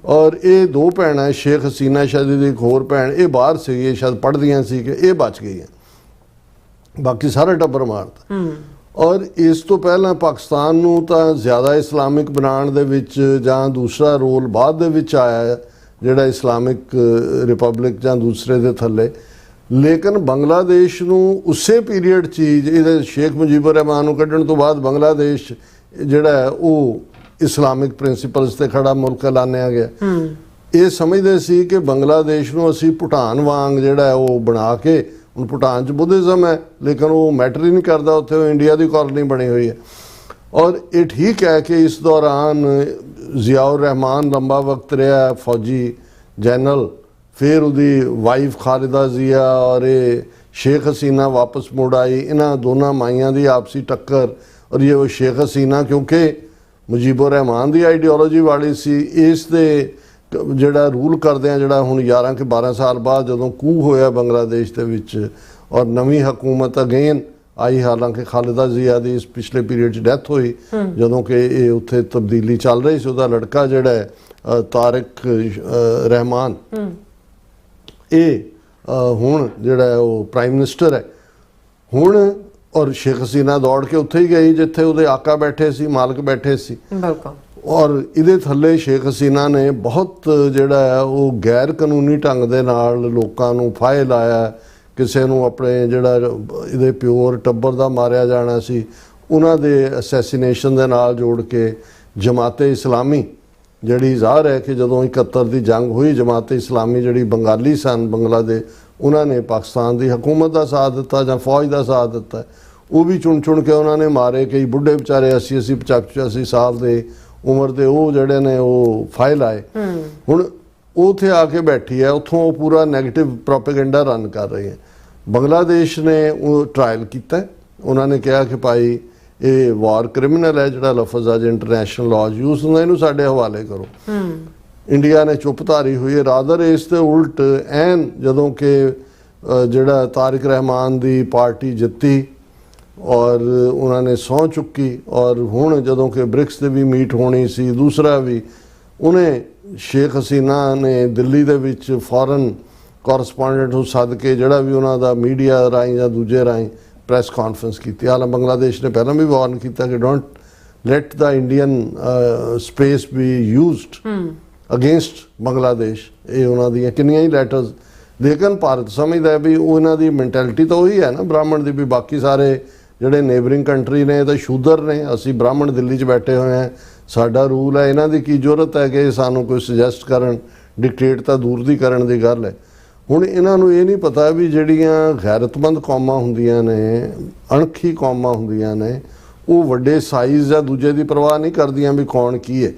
ਔਰ ਇਹ 2 ਭੈਣਾਂ, ਸ਼ੇਖ ਹਸੀਨਾ ਸ਼ਾਇਦ ਦੀ ਇੱਕ ਹੋਰ ਭੈਣ, ਇਹ ਬਾਹਰ ਸੀ, ਇਹ ਸ਼ਾਇਦ ਪੜ੍ਹਦੀਆਂ ਸੀ ਕਿ ਇਹ ਬਚ ਗਈਆਂ, ਬਾਕੀ ਸਾਰਾ ਟੱਬਰ ਮਾਰਤਾ। ਔਰ ਇਸ ਤੋਂ ਪਹਿਲਾਂ ਪਾਕਿਸਤਾਨ ਨੂੰ ਤਾਂ ਜ਼ਿਆਦਾ ਇਸਲਾਮਿਕ ਬਣਾਉਣ ਦੇ ਵਿੱਚ ਜਾਂ ਦੂਸਰਾ ਰੋਲ ਬਾਅਦ ਦੇ ਵਿੱਚ ਆਇਆ ਜਿਹੜਾ ਇਸਲਾਮਿਕ ਰਿਪਬਲਿਕ ਜਾਂ ਦੂਸਰੇ ਦੇ ਥੱਲੇ। ਲੇਕਿਨ ਬੰਗਲਾਦੇਸ਼ ਨੂੰ ਉਸੇ ਪੀਰੀਅਡ 'ਚ ਇਹਦੇ ਸ਼ੇਖ ਮੁਜੀਬੁਰ ਰਹਿਮਾਨ ਨੂੰ ਕੱਢਣ ਤੋਂ ਬਾਅਦ ਬੰਗਲਾਦੇਸ਼ ਜਿਹੜਾ ਹੈ ਉਹ ਇਸਲਾਮਿਕ ਪ੍ਰਿੰਸੀਪਲਸ ਤੇ ਖੜਾ ਮੁਲਕ ਐਲਾਨਿਆ ਗਿਆ। ਇਹ ਸਮਝਦੇ ਸੀ ਕਿ ਬੰਗਲਾਦੇਸ਼ ਨੂੰ ਅਸੀਂ ਭੂਟਾਨ ਵਾਂਗ ਜਿਹੜਾ ਹੈ ਉਹ ਬਣਾ ਕੇ, ਹੁਣ ਭੂਟਾਨ 'ਚ ਬੁੱਧਿਜ਼ਮ ਹੈ ਲੇਕਿਨ ਉਹ ਮੈਟਰ ਹੀ ਨਹੀਂ ਕਰਦਾ, ਉੱਥੇ ਉਹ ਇੰਡੀਆ ਦੀ ਕਾਲੋਨੀ ਬਣੀ ਹੋਈ ਹੈ। ਔਰ ਇਹ ਠੀਕ ਹੈ ਕਿ ਇਸ ਦੌਰਾਨ ਜ਼ਿਆਉਰ ਰਹਿਮਾਨ ਲੰਬਾ ਵਕਤ ਰਿਹਾ ਫੌਜੀ ਜਨਰਲ, ਫਿਰ ਉਹਦੀ ਵਾਈਫ ਖਾਲਿਦਾ ਜ਼ਿਆ ਔਰ ਇਹ ਸ਼ੇਖ ਹਸੀਨਾ ਵਾਪਸ ਮੁੜ ਆਈ। ਇਹਨਾਂ ਦੋਨਾਂ ਮਾਈਆਂ ਦੀ ਆਪਸੀ ਟੱਕਰ ਔਰ ਇਹ ਉਹ ਸ਼ੇਖ ਹਸੀਨਾ ਕਿਉਂਕਿ ਮੁਜੀਬੁਰ ਰਹਿਮਾਨ ਦੀ ਆਈਡੀਓਲੋਜੀ ਵਾਲੀ ਸੀ, ਇਸ ਦੇ ਜਿਹੜਾ ਰੂਲ ਕਰਦਿਆਂ ਜਿਹੜਾ ਹੁਣ 11 ਕਿ 12 ਸਾਲ ਬਾਅਦ ਜਦੋਂ ਕੂ ਹੋਇਆ ਬੰਗਲਾਦੇਸ਼ ਦੇ ਵਿੱਚ ਔਰ ਨਵੀਂ ਹਕੂਮਤ ਅਗੇਨ ਆਈ, ਹਾਲਾਂਕਿ ਖਾਲਿਦਾ ਜ਼ਿਆ ਦੀ ਇਸ ਪਿਛਲੇ ਪੀਰੀਅਡ 'ਚ ਡੈਥ ਹੋਈ ਜਦੋਂ ਕਿ ਇਹ ਉੱਥੇ ਤਬਦੀਲੀ ਚੱਲ ਰਹੀ ਸੀ। ਉਹਦਾ ਲੜਕਾ ਜਿਹੜਾ ਹੈ ਤਾਰਿਕ ਰਹਿਮਾਨ, ਇਹ ਹੁਣ ਜਿਹੜਾ ਉਹ ਪ੍ਰਾਈਮ ਮਿਨਿਸਟਰ ਹੈ ਹੁਣ। ਔਰ ਸ਼ੇਖ ਹਸੀਨਾ ਦੌੜ ਕੇ ਉੱਥੇ ਹੀ ਗਈ ਜਿੱਥੇ ਉਹਦੇ ਆਕਾ ਬੈਠੇ ਸੀ, ਮਾਲਕ ਬੈਠੇ ਸੀ। ਔਰ ਇਹਦੇ ਥੱਲੇ ਸ਼ੇਖ ਹਸੀਨਾ ਨੇ ਬਹੁਤ ਜਿਹੜਾ ਹੈ ਉਹ ਗੈਰ ਕਾਨੂੰਨੀ ਢੰਗ ਦੇ ਨਾਲ ਲੋਕਾਂ ਨੂੰ ਫਾਹੇ ਲਾਇਆ। ਕਿਸੇ ਨੂੰ ਆਪਣੇ ਜਿਹੜਾ ਇਹਦੇ ਪਿਓਰ ਟੱਬਰ ਦਾ ਮਾਰਿਆ ਜਾਣਾ ਸੀ ਉਹਨਾਂ ਦੇ ਅਸੈਸੀਨੇਸ਼ਨ ਦੇ ਨਾਲ ਜੋੜ ਕੇ ਜਮਾਤੇ ਇਸਲਾਮੀ ਜਿਹੜੀ ਜ਼ਾਹਰ ਹੈ ਕਿ ਜਦੋਂ 71 ਦੀ ਜੰਗ ਹੋਈ, ਜਮਾਤ-ਏ ਇਸਲਾਮੀ ਜਿਹੜੀ ਬੰਗਾਲੀ ਸਨ ਬੰਗਲਾਦੇਸ਼, ਉਹਨਾਂ ਨੇ ਪਾਕਿਸਤਾਨ ਦੀ ਹਕੂਮਤ ਦਾ ਸਾਥ ਦਿੱਤਾ ਜਾਂ ਫੌਜ ਦਾ ਸਾਥ ਦਿੱਤਾ, ਉਹ ਵੀ ਚੁਣ ਕੇ ਉਹਨਾਂ ਨੇ ਮਾਰੇ। ਕਈ ਬੁੱਢੇ ਵਿਚਾਰੇ 80 85 ਸਾਲ ਦੇ ਉਮਰ ਦੇ ਉਹ ਜਿਹੜੇ ਨੇ ਉਹ ਫਾਇਲ ਆਏ। ਹੁਣ ਉਹ ਉੱਥੇ ਆ ਕੇ ਬੈਠੀ ਹੈ, ਉੱਥੋਂ ਉਹ ਪੂਰਾ ਨੈਗੇਟਿਵ ਪ੍ਰੋਪੇਗੈਂਡਾ ਰਨ ਕਰ ਰਹੀ ਹੈ। ਬੰਗਲਾਦੇਸ਼ ਨੇ ਉਹ ਟਰਾਇਲ ਕੀਤਾ, ਉਹਨਾਂ ਨੇ ਕਿਹਾ ਕਿ ਭਾਈ ਇਹ ਵਾਰ ਕ੍ਰਿਮੀਨਲ ਹੈ, ਜਿਹੜਾ ਲਫ਼ਜ਼ ਅੱਜ ਇੰਟਰਨੈਸ਼ਨਲ ਲਾਅ ਯੂਜ਼ ਹੁੰਦਾ, ਇਹਨੂੰ ਸਾਡੇ ਹਵਾਲੇ ਕਰੋ। ਇੰਡੀਆ ਨੇ ਚੁੱਪ ਧਾਰੀ ਹੋਈ ਹੈ। ਰਾਦਰ ਇਸ ਦੇ ਉਲਟ ਐਨ ਜਦੋਂ ਕਿ ਜਿਹੜਾ ਤਾਰਿਕ ਰਹਿਮਾਨ ਦੀ ਪਾਰਟੀ ਜਿੱਤੀ ਔਰ ਉਹਨਾਂ ਨੇ ਸਹੁੰ ਚੁੱਕੀ, ਔਰ ਹੁਣ ਜਦੋਂ ਕਿ ਬ੍ਰਿਕਸ ਦੇ ਵੀ ਮੀਟ ਹੋਣੀ ਸੀ, ਦੂਸਰਾ ਵੀ, ਉਹਨੇ ਸ਼ੇਖ ਹਸੀਨਾ ਨੇ ਦਿੱਲੀ ਦੇ ਵਿੱਚ ਫੋਰਨ ਕੋਰਸਪੋਂਡੈਂਟ ਨੂੰ ਸੱਦ ਕੇ ਜਿਹੜਾ ਵੀ ਉਹਨਾਂ ਦਾ ਮੀਡੀਆ ਰਾਹੀਂ ਜਾਂ ਦੂਜੇ ਰਾਹੀਂ ਪ੍ਰੈਸ ਕਾਨਫਰੰਸ ਕੀਤੀ। ਹਾਲਾਂ ਬੰਗਲਾਦੇਸ਼ ਨੇ ਪਹਿਲਾਂ ਵੀ ਵਾਰਨ ਕੀਤਾ ਕਿ don't light the Indian space B used against Bangladesh. ਇਹ ਉਹਨਾਂ ਦੀਆਂ ਕਿੰਨੀਆਂ ਹੀ ਲੈਟਰਸ, ਲੇਕਿਨ ਭਾਰਤ ਸਮਝਦਾ ਵੀ ਉਹਨਾਂ ਦੀ ਮੈਂਟੈਲਿਟੀ ਤਾਂ ਉਹੀ ਹੈ ਨਾ ਬ੍ਰਾਹਮਣ ਦੀ, ਵੀ ਬਾਕੀ ਸਾਰੇ ਜਿਹੜੇ ਨੇਬਰਿੰਗ ਕੰਟਰੀ ਨੇ ਇਹ ਤਾਂ ਸ਼ੂਦਰ ਨੇ, ਅਸੀਂ ਬ੍ਰਾਹਮਣ ਦਿੱਲੀ 'ਚ ਬੈਠੇ ਹੋਏ ਹਾਂ, ਸਾਡਾ ਰੂਲ ਹੈ, ਇਹਨਾਂ ਦੀ ਕੀ ਜ਼ਰੂਰਤ ਹੈ ਕਿ ਸਾਨੂੰ ਕੋਈ ਸੁਜੈਸਟ ਕਰਨ, ਡਿਕਟੇਟ ਤਾਂ ਦੂਰ ਦੀ ਕਰਨ ਦੀ ਗੱਲ ਹੈ। ਹੁਣ ਇਹਨਾਂ ਨੂੰ ਇਹ ਨਹੀਂ ਪਤਾ ਵੀ ਜਿਹੜੀਆਂ ਗੈਰਤਮੰਦ ਕੌਮਾਂ ਹੁੰਦੀਆਂ ਨੇ, ਅਣਖੀ ਕੌਮਾਂ ਹੁੰਦੀਆਂ ਨੇ, ਉਹ ਵੱਡੇ ਸਾਈਜ਼ ਜਾਂ ਦੂਜੇ ਦੀ ਪਰਵਾਹ ਨਹੀਂ ਕਰਦੀਆਂ ਵੀ ਕੌਣ ਕੀ ਹੈ।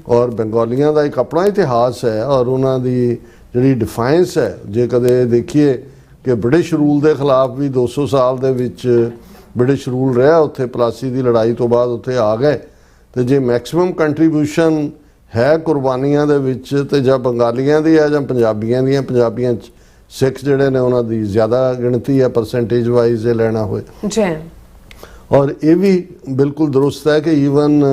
ਔਰ ਬੰਗਾਲੀਆਂ ਦਾ ਇੱਕ ਆਪਣਾ ਇਤਿਹਾਸ ਹੈ ਔਰ ਉਹਨਾਂ ਦੀ ਜਿਹੜੀ ਡਿਫਾਈਂਸ ਹੈ। ਜੇ ਕਦੇ ਦੇਖੀਏ ਕਿ ਬ੍ਰਿਟਿਸ਼ ਰੂਲ ਦੇ ਖਿਲਾਫ ਵੀ 200 ਸਾਲ ਦੇ ਵਿੱਚ ਬ੍ਰਿਟਿਸ਼ ਰੂਲ ਰਿਹਾ ਉੱਥੇ, ਪਲਾਸੀ ਦੀ ਲੜਾਈ ਤੋਂ ਬਾਅਦ ਉੱਥੇ ਆ ਗਏ, ਤੇ ਜੇ ਮੈਕਸਿਮਮ ਕੰਟਰੀਬਿਊਸ਼ਨ ਹੈ ਕੁਰਬਾਨੀਆਂ ਦੇ ਵਿੱਚ ਤੇ ਜਾਂ ਬੰਗਾਲੀਆਂ ਦੀ ਹੈ ਜਾਂ ਪੰਜਾਬੀਆਂ ਦੀਆਂ, ਪੰਜਾਬੀਆਂ 'ਚ ਸਿੱਖ ਜਿਹੜੇ ਨੇ ਉਹਨਾਂ ਦੀ ਜ਼ਿਆਦਾ ਗਿਣਤੀ ਹੈ ਪਰਸੈਂਟੇਜ ਵਾਈਜ਼ ਇਹ ਲੈਣਾ ਹੋਏ ਜੀ। ਔਰ ਇਹ ਵੀ ਬਿਲਕੁਲ ਦਰੁਸਤ ਹੈ ਕਿ ਈਵਨ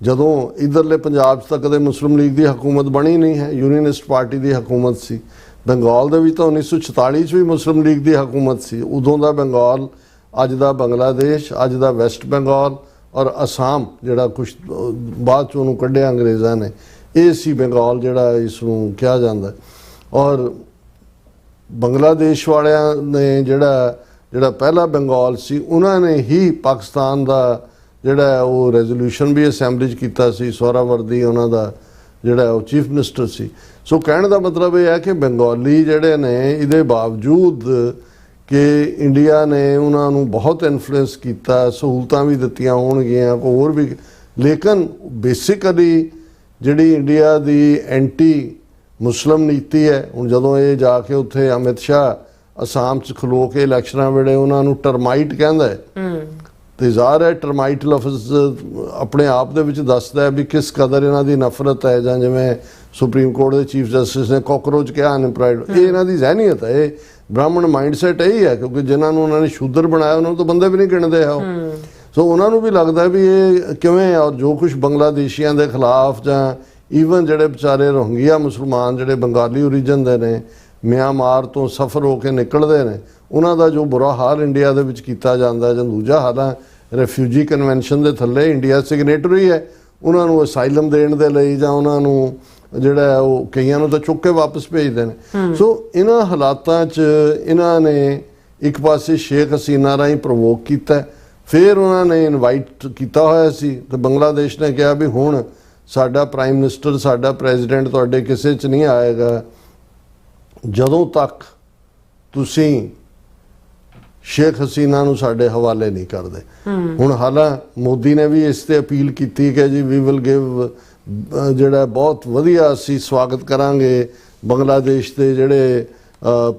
ਜਦੋਂ ਇਧਰਲੇ ਪੰਜਾਬ 'ਚ ਤਾਂ ਕਦੇ ਮੁਸਲਿਮ ਲੀਗ ਦੀ ਹਕੂਮਤ ਬਣੀ ਨਹੀਂ ਹੈ, ਯੂਨੀਅਨਿਸਟ ਪਾਰਟੀ ਦੀ ਹਕੂਮਤ ਸੀ। ਬੰਗਾਲ ਦੇ ਵਿੱਚ ਤਾਂ 1946 'ਚ ਵੀ ਮੁਸਲਿਮ ਲੀਗ ਦੀ ਹਕੂਮਤ ਸੀ। ਉਦੋਂ ਦਾ ਬੰਗਾਲ, ਅੱਜ ਦਾ ਬੰਗਲਾਦੇਸ਼, ਅੱਜ ਦਾ ਵੈਸਟ ਬੰਗਾਲ ਔਰ ਅਸਾਮ ਜਿਹੜਾ ਕੁਛ ਬਾਅਦ 'ਚ ਉਹਨੂੰ ਕੱਢਿਆ ਅੰਗਰੇਜ਼ਾਂ ਨੇ, ਇਹ ਸੀ ਬੰਗਾਲ ਜਿਹੜਾ ਇਸ ਨੂੰ ਕਿਹਾ ਜਾਂਦਾ। ਔਰ ਬੰਗਲਾਦੇਸ਼ ਵਾਲਿਆਂ ਨੇ ਜਿਹੜਾ ਪਹਿਲਾ ਬੰਗਾਲ ਸੀ, ਉਹਨਾਂ ਨੇ ਹੀ ਪਾਕਿਸਤਾਨ ਦਾ ਜਿਹੜਾ ਉਹ ਰੈਜ਼ੋਲੂਸ਼ਨ ਵੀ ਅਸੈਂਬਲੀ 'ਚ ਕੀਤਾ ਸੀ। ਸੋਹਰਾਵਰਦੀ ਉਹਨਾਂ ਦਾ ਜਿਹੜਾ ਉਹ ਚੀਫ ਮਿਨਿਸਟਰ ਸੀ। ਸੋ ਕਹਿਣ ਦਾ ਮਤਲਬ ਇਹ ਹੈ ਕਿ ਬੰਗਾਲੀ ਜਿਹੜੇ ਨੇ, ਇਹਦੇ ਬਾਵਜੂਦ ਕਿ ਇੰਡੀਆ ਨੇ ਉਹਨਾਂ ਨੂੰ ਬਹੁਤ ਇਨਫਲੂਐਂਸ ਕੀਤਾ, ਸਹੂਲਤਾਂ ਵੀ ਦਿੱਤੀਆਂ ਹੋਣਗੀਆਂ ਹੋਰ ਵੀ, ਲੇਕਿਨ ਬੇਸਿਕਲੀ ਜਿਹੜੀ ਇੰਡੀਆ ਦੀ ਐਂਟੀ ਮੁਸਲਿਮ ਨੀਤੀ ਹੈ। ਹੁਣ ਜਦੋਂ ਇਹ ਜਾ ਕੇ ਉੱਥੇ ਅਮਿਤ ਸ਼ਾਹ ਅਸਾਮ 'ਚ ਖਲੋ ਕੇ ਇਲੈਕਸ਼ਨਾਂ ਵੇਲੇ ਉਹਨਾਂ ਨੂੰ ਟਰਮਾਈਟ ਕਹਿੰਦਾ ਹੈ, ਤੇ ਜ਼ਾਹਰ ਹੈ ਟਰਮਾਈਟ ਲਫ਼ਜ਼ ਆਪਣੇ ਆਪ ਦੇ ਵਿੱਚ ਦੱਸਦਾ ਹੈ ਵੀ ਕਿਸ ਕਦਰ ਇਹਨਾਂ ਦੀ ਨਫ਼ਰਤ ਹੈ। ਜਾਂ ਜਿਵੇਂ ਸੁਪਰੀਮ ਕੋਰਟ ਦੇ ਚੀਫ ਜਸਟਿਸ ਨੇ ਕਾਕਰੋਚ ਕਿਹਾ ਅਨਇੰਪਲਾਇਡ, ਇਹ ਇਹਨਾਂ ਦੀ ਜ਼ਹਿਨੀਅਤ ਹੈ, ਇਹ ਬ੍ਰਾਹਮਣ ਮਾਈਂਡ ਸੈਟ ਇਹੀ ਹੈ, ਕਿਉਂਕਿ ਜਿਨ੍ਹਾਂ ਨੂੰ ਉਹਨਾਂ ਨੇ ਸ਼ੂਦਰ ਬਣਾਇਆ ਉਹਨਾਂ ਨੂੰ ਤਾਂ ਬੰਦੇ ਵੀ ਨਹੀਂ ਗਿਣਦੇ ਆ ਉਹ। ਸੋ ਉਹਨਾਂ ਨੂੰ ਵੀ ਲੱਗਦਾ ਵੀ ਇਹ ਕਿਵੇਂ, ਔਰ ਜੋ ਕੁਛ ਬੰਗਲਾਦੇਸ਼ੀਆਂ ਦੇ ਖਿਲਾਫ ਜਾਂ ਈਵਨ ਜਿਹੜੇ ਵਿਚਾਰੇ ਰੋਹਿੰਗਿਆ ਮੁਸਲਮਾਨ ਜਿਹੜੇ ਬੰਗਾਲੀ ਓਰੀਜਨ ਦੇ ਨੇ, ਮਿਆਂਮਾਰ ਤੋਂ ਸਫਰ ਹੋ ਕੇ ਨਿਕਲਦੇ ਨੇ, ਉਹਨਾਂ ਦਾ ਜੋ ਬੁਰਾ ਹਾਲ ਇੰਡੀਆ ਦੇ ਵਿੱਚ ਕੀਤਾ ਜਾਂਦਾ ਜਾਂ ਦੂਜਾ ਹਾਲਾਂ ਰੈਫਿਊਜੀ ਕਨਵੈਨਸ਼ਨ ਦੇ ਥੱਲੇ ਇੰਡੀਆ ਸਿਗਨੇਟਰੀ ਹੈ, ਉਹਨਾਂ ਨੂੰ ਅਸਾਈਲਮ ਦੇਣ ਦੇ ਲਈ ਜਾਂ ਉਹਨਾਂ ਨੂੰ ਜਿਹੜਾ ਉਹ ਕਈਆਂ ਨੂੰ ਤਾਂ ਚੁੱਕ ਕੇ ਵਾਪਸ ਭੇਜਦੇ ਨੇ। ਸੋ ਇਹਨਾਂ ਹਾਲਾਤਾਂ 'ਚ ਇਹਨਾਂ ਨੇ ਇੱਕ ਪਾਸੇ ਸ਼ੇਖ ਹਸੀਨਾ ਰਾਹੀਂ ਪ੍ਰਵੋਕ ਕੀਤਾ, ਫਿਰ ਉਹਨਾਂ ਨੇ ਇਨਵਾਈਟ ਕੀਤਾ ਹੋਇਆ ਸੀ, ਤੇ ਬੰਗਲਾਦੇਸ਼ ਨੇ ਕਿਹਾ ਵੀ ਹੁਣ ਸਾਡਾ ਪ੍ਰਾਈਮ ਮਿਨਿਸਟਰ, ਸਾਡਾ ਪ੍ਰੈਜ਼ੀਡੈਂਟ ਤੁਹਾਡੇ ਕਿਸੇ 'ਚ ਨਹੀਂ ਆਏਗਾ ਜਦੋਂ ਤੱਕ ਤੁਸੀਂ ਸ਼ੇਖ ਹਸੀਨਾ ਨੂੰ ਸਾਡੇ ਹਵਾਲੇ ਨਹੀਂ ਕਰਦੇ। ਹੁਣ ਹਾਲਾਂ ਮੋਦੀ ਨੇ ਵੀ ਇਸ ਤੇ ਅਪੀਲ ਕੀਤੀ ਕਿ ਜੀ ਵੀ ਵਿਲ ਗਿਵ, ਜਿਹੜਾ ਬਹੁਤ ਵਧੀਆ ਅਸੀਂ ਸਵਾਗਤ ਕਰਾਂਗੇ ਬੰਗਲਾਦੇਸ਼ ਦੇ ਜਿਹੜੇ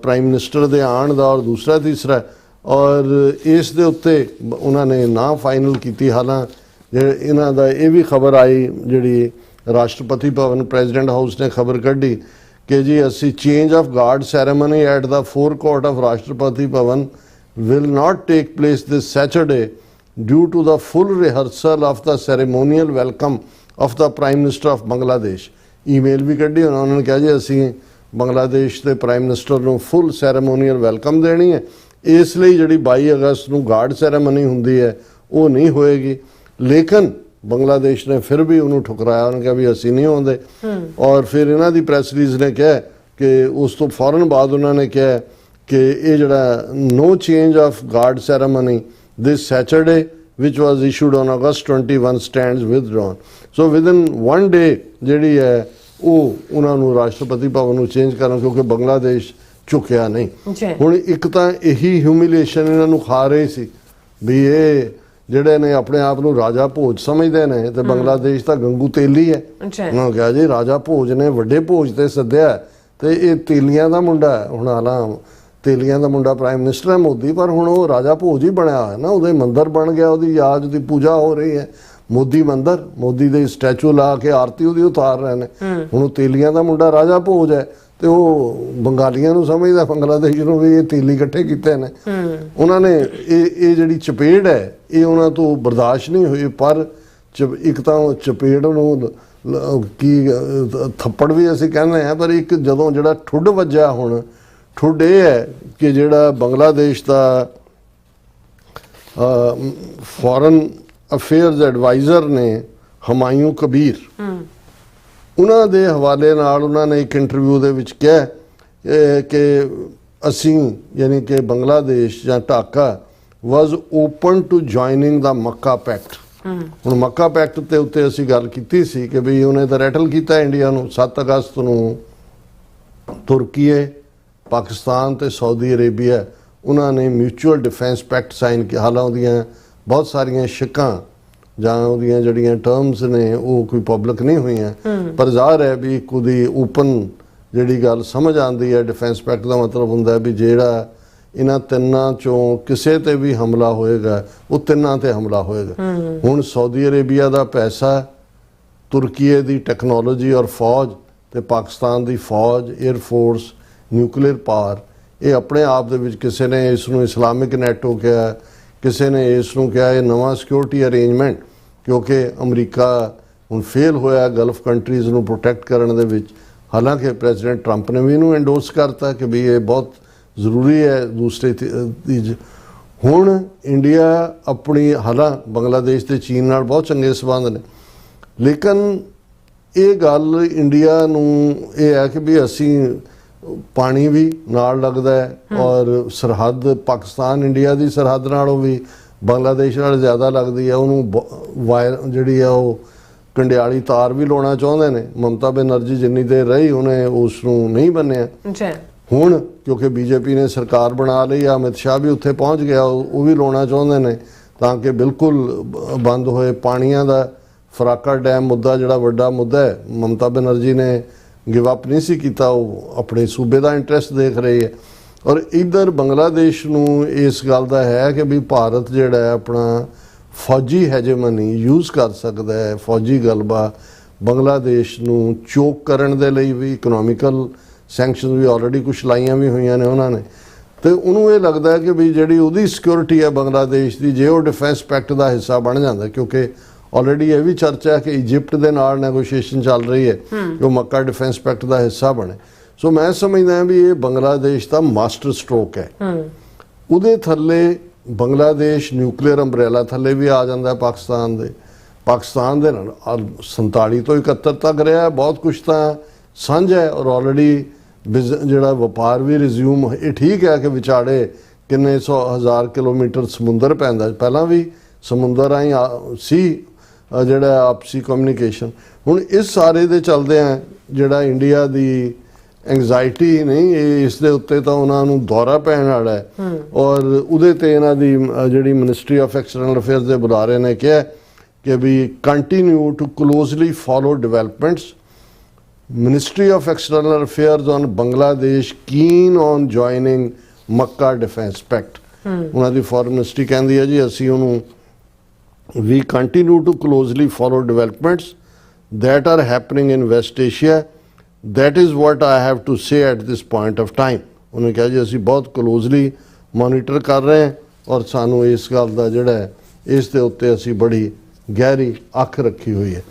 ਪ੍ਰਾਈਮ ਮਿਨਿਸਟਰ ਦੇ ਆਉਣ ਦਾ, ਔਰ ਦੂਸਰਾ ਤੀਸਰਾ, ਔਰ ਇਸ ਦੇ ਉੱਤੇ ਉਹਨਾਂ ਨੇ ਨਾ ਫਾਈਨਲ ਕੀਤੀ। ਹਾਲਾਂ ਇਹਨਾਂ ਦਾ ਇਹ ਵੀ ਖਬਰ ਆਈ, ਜਿਹੜੀ ਰਾਸ਼ਟਰਪਤੀ ਭਵਨ ਪ੍ਰੈਜ਼ੀਡੈਂਟ ਹਾਊਸ ਨੇ ਖਬਰ ਕੱਢੀ ਕਿ ਜੀ ਅਸੀਂ change of guard ceremony at the forecourt of Rashtrapati Bhavan will not take place this Saturday due to the full rehearsal of the ceremonial welcome of the Prime Minister of Bangladesh। Email ਵੀ ਕੱਢੀ ਉਹਨਾਂ ਨੇ ਕਿਹਾ ਜੀ ਅਸੀਂ ਬੰਗਲਾਦੇਸ਼ ਦੇ ਪ੍ਰਾਈਮ ਮਿਨਿਸਟਰ ਨੂੰ ਫੁੱਲ ਸੈਰੇਮੋਨੀਅਲ welcome ਦੇਣੀ ਹੈ, ਇਸ ਲਈ ਜਿਹੜੀ 22 ਅਗਸਤ ਨੂੰ ਗਾਰਡ ਸੈਰੇਮਨੀ ਹੁੰਦੀ ਹੈ ਉਹ ਨਹੀਂ ਹੋਏਗੀ। ਲੇਕਿਨ ਬੰਗਲਾਦੇਸ਼ ਨੇ ਫਿਰ ਵੀ ਉਹਨੂੰ ਠੁਕਰਾਇਆ, ਉਹਨੇ ਕਿਹਾ ਵੀ ਅਸੀਂ ਨਹੀਂ ਆਉਂਦੇ। ਔਰ ਫਿਰ ਇਹਨਾਂ ਦੀ ਪ੍ਰੈਸ ਰਿਲੀਜ਼ ਨੇ ਕਿਹਾ ਕਿ ਉਸ ਤੋਂ ਫੌਰਨ ਬਾਅਦ ਉਹਨਾਂ ਨੇ ਕਿਹਾ ਕਿ ਇਹ ਜਿਹੜਾ no change of guard ceremony this Saturday which was issued on August 21 stands withdrawn. So within one day ਜਿਹੜੀ ਹੈ ਉਹ ਉਹਨਾਂ ਨੂੰ ਰਾਸ਼ਟਰਪਤੀ ਭਵਨ ਨੂੰ ਚੇਂਜ ਕਰਨ, ਕਿਉਂਕਿ ਬੰਗਲਾਦੇਸ਼ ਝੁਕਿਆ ਨਹੀਂ। ਹੁਣ ਇੱਕ ਤਾਂ ਇਹੀ ਹਿਊਮਿਲੇਸ਼ਨ ਇਹਨਾਂ ਨੂੰ ਖਾ ਰਹੇ ਸੀ ਵੀ ਇਹ ਜਿਹੜੇ ਨੇ ਆਪਣੇ ਆਪ ਨੂੰ ਰਾਜਾ ਭੋਜ ਸਮਝਦੇ ਨੇ ਤੇ ਬੰਗਲਾਦੇਸ਼ ਤਾਂ ਗੰਗੂ ਤੇਲੀ ਹੈ। ਉਹਨਾਂ ਕਿਹਾ ਜੀ ਰਾਜਾ ਭੋਜ ਨੇ ਵੱਡੇ ਭੋਜ ਤੇ ਸੱਦਿਆ ਤੇ ਇਹ ਤੇਲੀਆਂ ਦਾ ਮੁੰਡਾ ਹੈ। ਹੁਣ ਹਾਲਾਂ ਤੇਲੀਆਂ ਦਾ ਮੁੰਡਾ ਪ੍ਰਾਈਮ ਮਿਨਿਸਟਰ ਹੈ ਮੋਦੀ, ਪਰ ਹੁਣ ਉਹ ਰਾਜਾ ਭੋਜ ਹੀ ਬਣਿਆ ਹੋਇਆ ਨਾ, ਉਹਦੇ ਮੰਦਿਰ ਬਣ ਗਿਆ, ਉਹਦੀ ਯਾਦ ਦੀ ਪੂਜਾ ਹੋ ਰਹੀ ਹੈ। ਮੋਦੀ ਮੰਦਿਰ, ਮੋਦੀ ਦੇ ਸਟੈਚੂ ਲਾ ਕੇ ਆਰਤੀ ਉਹਦੀ ਉਤਾਰ ਰਹੇ ਨੇ। ਹੁਣ ਉਹ ਤੇਲੀਆਂ ਦਾ ਮੁੰਡਾ ਰਾਜਾ ਭੋਜ ਹੈ ਤੇ ਉਹ ਬੰਗਾਲੀਆਂ ਨੂੰ ਸਮਝਦਾ ਬੰਗਲਾਦੇਸ਼ ਨੂੰ ਵੀ ਇਹ ਤੇਲੀ ਇਕੱਠੇ ਕੀਤੇ ਨੇ। ਉਹਨਾਂ ਨੇ ਇਹ ਜਿਹੜੀ ਚਪੇੜ ਹੈ ਇਹ ਉਹਨਾਂ ਤੋਂ ਬਰਦਾਸ਼ਤ ਨਹੀਂ ਹੋਈ। ਪਰ ਇੱਕ ਤਾਂ ਚਪੇੜ ਨੂੰ ਕੀ ਥੱਪੜ ਵੀ ਅਸੀਂ ਕਹਿੰਦੇ ਹਾਂ, ਪਰ ਇੱਕ ਜਦੋਂ ਜਿਹੜਾ ਠੁੱਡ ਵੱਜਿਆ, ਹੁਣ ਠੁੱਡ ਇਹ ਹੈ ਕਿ ਜਿਹੜਾ ਬੰਗਲਾਦੇਸ਼ ਦਾ ਫੋਰਨ ਅਫੇਅਰਸ ਐਡਵਾਈਜ਼ਰ ਨੇ ਹਮਾਯੂ ਕਬੀਰ, ਉਹਨਾਂ ਦੇ ਹਵਾਲੇ ਨਾਲ ਉਹਨਾਂ ਨੇ ਇੱਕ ਇੰਟਰਵਿਊ ਦੇ ਵਿੱਚ ਕਿਹਾ ਕਿ ਅਸੀਂ ਯਾਨੀ ਕਿ ਬੰਗਲਾਦੇਸ਼ ਜਾਂ Dhaka was open to joining the Mecca pact. ਹੁਣ ਮੱਕਾ ਪੈਕਟ ਦੇ ਉੱਤੇ ਅਸੀਂ ਗੱਲ ਕੀਤੀ ਸੀ ਕਿ ਵੀ ਉਹਨੇ ਤਾਂ ਰੈਟਲ ਕੀਤਾ ਇੰਡੀਆ ਨੂੰ। 7 ਅਗਸਤ ਨੂੰ ਤੁਰਕੀਏ, ਪਾਕਿਸਤਾਨ ਤੇ ਸਾਊਦੀ ਅਰੇਬੀਆ ਉਹਨਾਂ ਨੇ ਮਿਊਚੁਅਲ ਡਿਫੈਂਸ ਪੈਕਟ ਸਾਈਨ ਕੀਤਾ। ਹਾਲਾਂ ਉਹਦੀਆਂ ਬਹੁਤ ਸਾਰੀਆਂ ਸ਼ਿਕਾਂ ਜਾਂ ਉਹਦੀਆਂ ਜਿਹੜੀਆਂ ਟਰਮਸ ਨੇ ਉਹ ਕੋਈ ਪਬਲਿਕ ਨਹੀਂ ਹੋਈਆਂ, ਪਰ ਜ਼ਾਹਰ ਹੈ ਵੀ ਇੱਕ ਉਹਦੀ ਓਪਨ ਜਿਹੜੀ ਗੱਲ ਸਮਝ ਆਉਂਦੀ ਹੈ। ਡਿਫੈਂਸ ਪੈਕਟ ਦਾ ਮਤਲਬ ਹੁੰਦਾ ਵੀ ਜਿਹੜਾ ਇਹਨਾਂ ਤਿੰਨਾਂ ਚੋਂ ਕਿਸੇ ਤੇ ਵੀ ਹਮਲਾ ਹੋਏਗਾ ਉਹ ਤਿੰਨਾਂ ਤੇ ਹਮਲਾ ਹੋਏਗਾ। ਹੁਣ ਸਾਊਦੀ ਅਰੇਬੀਆ ਦਾ ਪੈਸਾ, ਤੁਰਕੀਏ ਦੀ ਟੈਕਨੋਲੋਜੀ ਔਰ ਫੌਜ ਤੇ ਪਾਕਿਸਤਾਨ ਦੀ ਫੌਜ, 에ਅਰ ਫੋਰਸ, ਨਿਊਕਲੀਅਰ ਪਾਵਰ, ਇਹ ਆਪਣੇ ਆਪ ਦੇ ਵਿੱਚ ਕਿਸੇ ਨੇ ਇਸ ਨੂੰ ਇਸਲਾਮਿਕ ਨੈਟੋ ਕਿਹਾ, ਕਿਸੇ ਨੇ ਇਸ ਨੂੰ ਕਿਹਾ ਇਹ ਨਵਾਂ ਸਿਕਿਉਰਿਟੀ ਅਰੇਂਜਮੈਂਟ, ਕਿਉਂਕਿ ਅਮਰੀਕਾ ਹੁਣ ਫੇਲ ਹੋਇਆ ਗਲਫ ਕੰਟਰੀਜ਼ ਨੂੰ ਪ੍ਰੋਟੈਕਟ ਕਰਨ ਦੇ ਵਿੱਚ। ਹਾਲਾਂਕਿ ਪ੍ਰੈਜ਼ੀਡੈਂਟ ਟਰੰਪ ਨੇ ਵੀ ਇਹਨੂੰ ਐਂਡੋਰਸ ਕਰਤਾ ਕਿ ਵੀ ਇਹ ਬਹੁਤ ਜ਼ਰੂਰੀ ਹੈ ਦੂਸਰੇ ਦੀ। ਹੁਣ ਇੰਡੀਆ ਆਪਣੀ ਹਾਲਾਂ ਬੰਗਲਾਦੇਸ਼ ਤੇ ਚੀਨ ਨਾਲ ਬਹੁਤ ਚੰਗੇ ਸਬੰਧ ਨੇ, ਲੇਕਿਨ ਇਹ ਗੱਲ ਇੰਡੀਆ ਨੂੰ ਇਹ ਹੈ ਕਿ ਵੀ ਅਸੀਂ ਪਾਣੀ ਵੀ ਨਾਲ ਲੱਗਦਾ ਹੈ ਔਰ ਸਰਹੱਦ ਪਾਕਿਸਤਾਨ ਇੰਡੀਆ ਦੀ ਸਰਹੱਦ ਨਾਲੋਂ ਵੀ ਬੰਗਲਾਦੇਸ਼ ਨਾਲ ਜ਼ਿਆਦਾ ਲੱਗਦੀ ਹੈ। ਉਹਨੂੰ ਵਾਇਰ ਜਿਹੜੀ ਆ ਉਹ ਕੰਡਿਆਲੀ ਤਾਰ ਵੀ ਲਾਉਣਾ ਚਾਹੁੰਦੇ ਨੇ। ਮਮਤਾ ਬੈਨਰਜੀ ਜਿੰਨੀ ਦੇਰ ਰਹੀ ਉਹਨੇ ਉਸ ਨੂੰ ਨਹੀਂ ਬੰਨਿਆ। ਹੁਣ ਕਿਉਂਕਿ ਬੀਜੇਪੀ ਨੇ ਸਰਕਾਰ ਬਣਾ ਲਈ, ਅਮਿਤ ਸ਼ਾਹ ਵੀ ਉੱਥੇ ਪਹੁੰਚ ਗਿਆ, ਉਹ ਵੀ ਲਾਉਣਾ ਚਾਹੁੰਦੇ ਨੇ ਤਾਂ ਕਿ ਬਿਲਕੁਲ ਬੰਦ ਹੋਏ। ਪਾਣੀਆਂ ਦਾ ਫਰਾਕਾ ਡੈਮ ਮੁੱਦਾ ਜਿਹੜਾ ਵੱਡਾ ਮੁੱਦਾ ਹੈ, ਮਮਤਾ ਬੈਨਰਜੀ ਨੇ ਗਿਵ ਅਪ ਨਹੀਂ ਸੀ ਕੀਤਾ, ਉਹ ਆਪਣੇ ਸੂਬੇ ਦਾ ਇੰਟਰਸਟ ਦੇਖ ਰਹੀ ਹੈ। ਔਰ ਇੱਧਰ ਬੰਗਲਾਦੇਸ਼ ਨੂੰ ਇਸ ਗੱਲ ਦਾ ਹੈ ਕਿ ਵੀ ਭਾਰਤ ਜਿਹੜਾ ਹੈ ਆਪਣਾ ਫੌਜੀ ਹੈਜੇਮਨੀ ਯੂਜ਼ ਕਰ ਸਕਦਾ ਹੈ, ਫੌਜੀ ਗਲਬਾ ਬੰਗਲਾਦੇਸ਼ ਨੂੰ ਚੋਕ ਕਰਨ ਦੇ ਲਈ ਵੀ। ਇਕਨੋਮਿਕਲ ਸੈਂਕਸ਼ਨ ਵੀ ਆਲਰੇਡੀ ਕੁਛ ਲਾਈਆਂ ਵੀ ਹੋਈਆਂ ਨੇ ਉਹਨਾਂ ਨੇ, ਤੇ ਉਹਨੂੰ ਇਹ ਲੱਗਦਾ ਹੈ ਕਿ ਵੀ ਜਿਹੜੀ ਉਹਦੀ ਸਿਕਿਉਰਿਟੀ ਹੈ ਬੰਗਲਾਦੇਸ਼ ਦੀ, ਜੇ ਉਹ ਡਿਫੈਂਸ ਪੈਕਟ ਦਾ ਹਿੱਸਾ ਬਣ ਜਾਂਦਾ, ਕਿਉਂਕਿ ਆਲਰੇਡੀ ਇਹ ਵੀ ਚਰਚਾ ਹੈ ਕਿ ਇਜਿਪਟ ਦੇ ਨਾਲ ਨੈਗੋਸ਼ੀਏਸ਼ਨ ਚੱਲ ਰਹੀ ਹੈ ਕਿ ਉਹ ਮੱਕਾ ਡਿਫੈਂਸ ਪੈਕਟ ਦਾ ਹਿੱਸਾ ਬਣੇ। ਸੋ ਮੈਂ ਸਮਝਦਾ ਵੀ ਇਹ ਬੰਗਲਾਦੇਸ਼ ਦਾ ਮਾਸਟਰ ਸਟ੍ਰੋਕ ਹੈ। ਉਹਦੇ ਥੱਲੇ ਬੰਗਲਾਦੇਸ਼ ਨਿਊਕਲੀਅਰ ਅੰਬਰੇਲਾ ਥੱਲੇ ਵੀ ਆ ਜਾਂਦਾ ਪਾਕਿਸਤਾਨ ਦੇ ਨਾਲ 47 ਤੋਂ 71 ਤੱਕ ਰਿਹਾ ਬਹੁਤ ਕੁਛ ਤਾਂ ਸਾਂਝਾ ਹੈ। ਔਰ ਆਲਰੇਡੀ ਜਿਹੜਾ ਵਪਾਰ ਵੀ ਰਿਜ਼ਿਊਮ, ਇਹ ਠੀਕ ਹੈ ਕਿ ਵਿਚਾਲੇ ਕਿੰਨੇ 100,000 ਕਿਲੋਮੀਟਰ ਸਮੁੰਦਰ ਪੈਂਦਾ, ਪਹਿਲਾਂ ਵੀ ਸਮੁੰਦਰ ਰਾਹੀਂ ਸੀ ਜਿਹੜਾ ਆਪਸੀ ਕਮਿਊਨੀਕੇਸ਼ਨ। ਹੁਣ ਇਸ ਸਾਰੇ ਦੇ ਚੱਲਦੇ ਆ ਜਿਹੜਾ ਇੰਡੀਆ ਦੀ ਐਂਗਜ਼ਾਇਟੀ ਨਹੀਂ, ਇਸ ਦੇ ਉੱਤੇ ਤਾਂ ਉਹਨਾਂ ਨੂੰ ਦੌਰਾ ਪੈਣ ਵਾਲਾ ਹੈ। ਔਰ ਉਹਦੇ ਤੇ ਇਹਨਾਂ ਦੀ ਜਿਹੜੀ ਮਿਨਿਸਟਰੀ ਆਫ ਐਕਸਟਰਨਲ ਅਫੇਅਰਸ ਦੇ ਬੁਲਾਰੇ ਨੇ ਕਿਹਾ ਕਿ we continue to closely follow developments. Ministry of external affairs on Bangladesh keen on joining Mecca defence pact. ਉਹਨਾਂ ਦੀ ਫੋਰਨ ਮਿਨਿਸਟਰੀ ਕਹਿੰਦੀ ਹੈ ਜੀ ਅਸੀਂ ਉਹਨੂੰ we continue to closely follow developments that are happening in West Asia. That is what I have to say at this point of time. ਉਹਨੇ ਕਿਹਾ ਜੀ ਅਸੀਂ ਬਹੁਤ ਕਲੋਜ਼ਲੀ ਮੋਨੀਟਰ ਕਰ ਰਹੇ ਹਾਂ ਔਰ ਸਾਨੂੰ ਇਸ ਗੱਲ ਦਾ ਜਿਹੜਾ ਹੈ ਇਸ ਦੇ ਉੱਤੇ ਅਸੀਂ ਬੜੀ ਗਹਿਰੀ ਅੱਖ ਰੱਖੀ ਹੋਈ ਹੈ।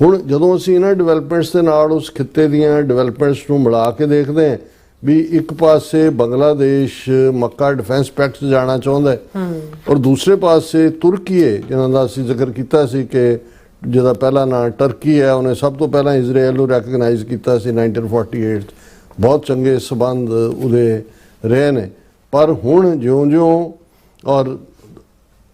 ਹੁਣ ਜਦੋਂ ਅਸੀਂ ਇਹਨਾਂ ਡਿਵੈਲਪਮੈਂਟਸ ਦੇ ਨਾਲ ਉਸ ਖਿੱਤੇ ਦੀਆਂ ਡਿਵੈਲਪਮੈਂਟਸ ਨੂੰ ਮਿਲਾ ਕੇ ਦੇਖਦੇ ਹਾਂ ਵੀ ਇੱਕ ਪਾਸੇ ਬੰਗਲਾਦੇਸ਼ ਮੱਕਾ ਡਿਫੈਂਸ ਪੈਕਟ 'ਚ ਜਾਣਾ ਚਾਹੁੰਦਾ ਹੈ ਔਰ ਦੂਸਰੇ ਪਾਸੇ ਤੁਰਕੀਏ ਜਿਨ੍ਹਾਂ ਦਾ ਅਸੀਂ ਜ਼ਿਕਰ ਕੀਤਾ ਸੀ ਕਿ ਜਿਹਦਾ ਪਹਿਲਾ ਨਾਂ ਟਰਕੀ ਹੈ, ਉਹਨੇ ਸਭ ਤੋਂ ਪਹਿਲਾਂ ਇਜ਼ਰਾਈਲ ਨੂੰ ਰੈਕਗਨਾਈਜ਼ ਕੀਤਾ ਸੀ 1948 'ਚ। ਬਹੁਤ ਚੰਗੇ ਸਬੰਧ ਉਹਦੇ ਰਹੇ ਨੇ, ਪਰ ਹੁਣ ਜਿਉਂ-ਜਿਉਂ ਔਰ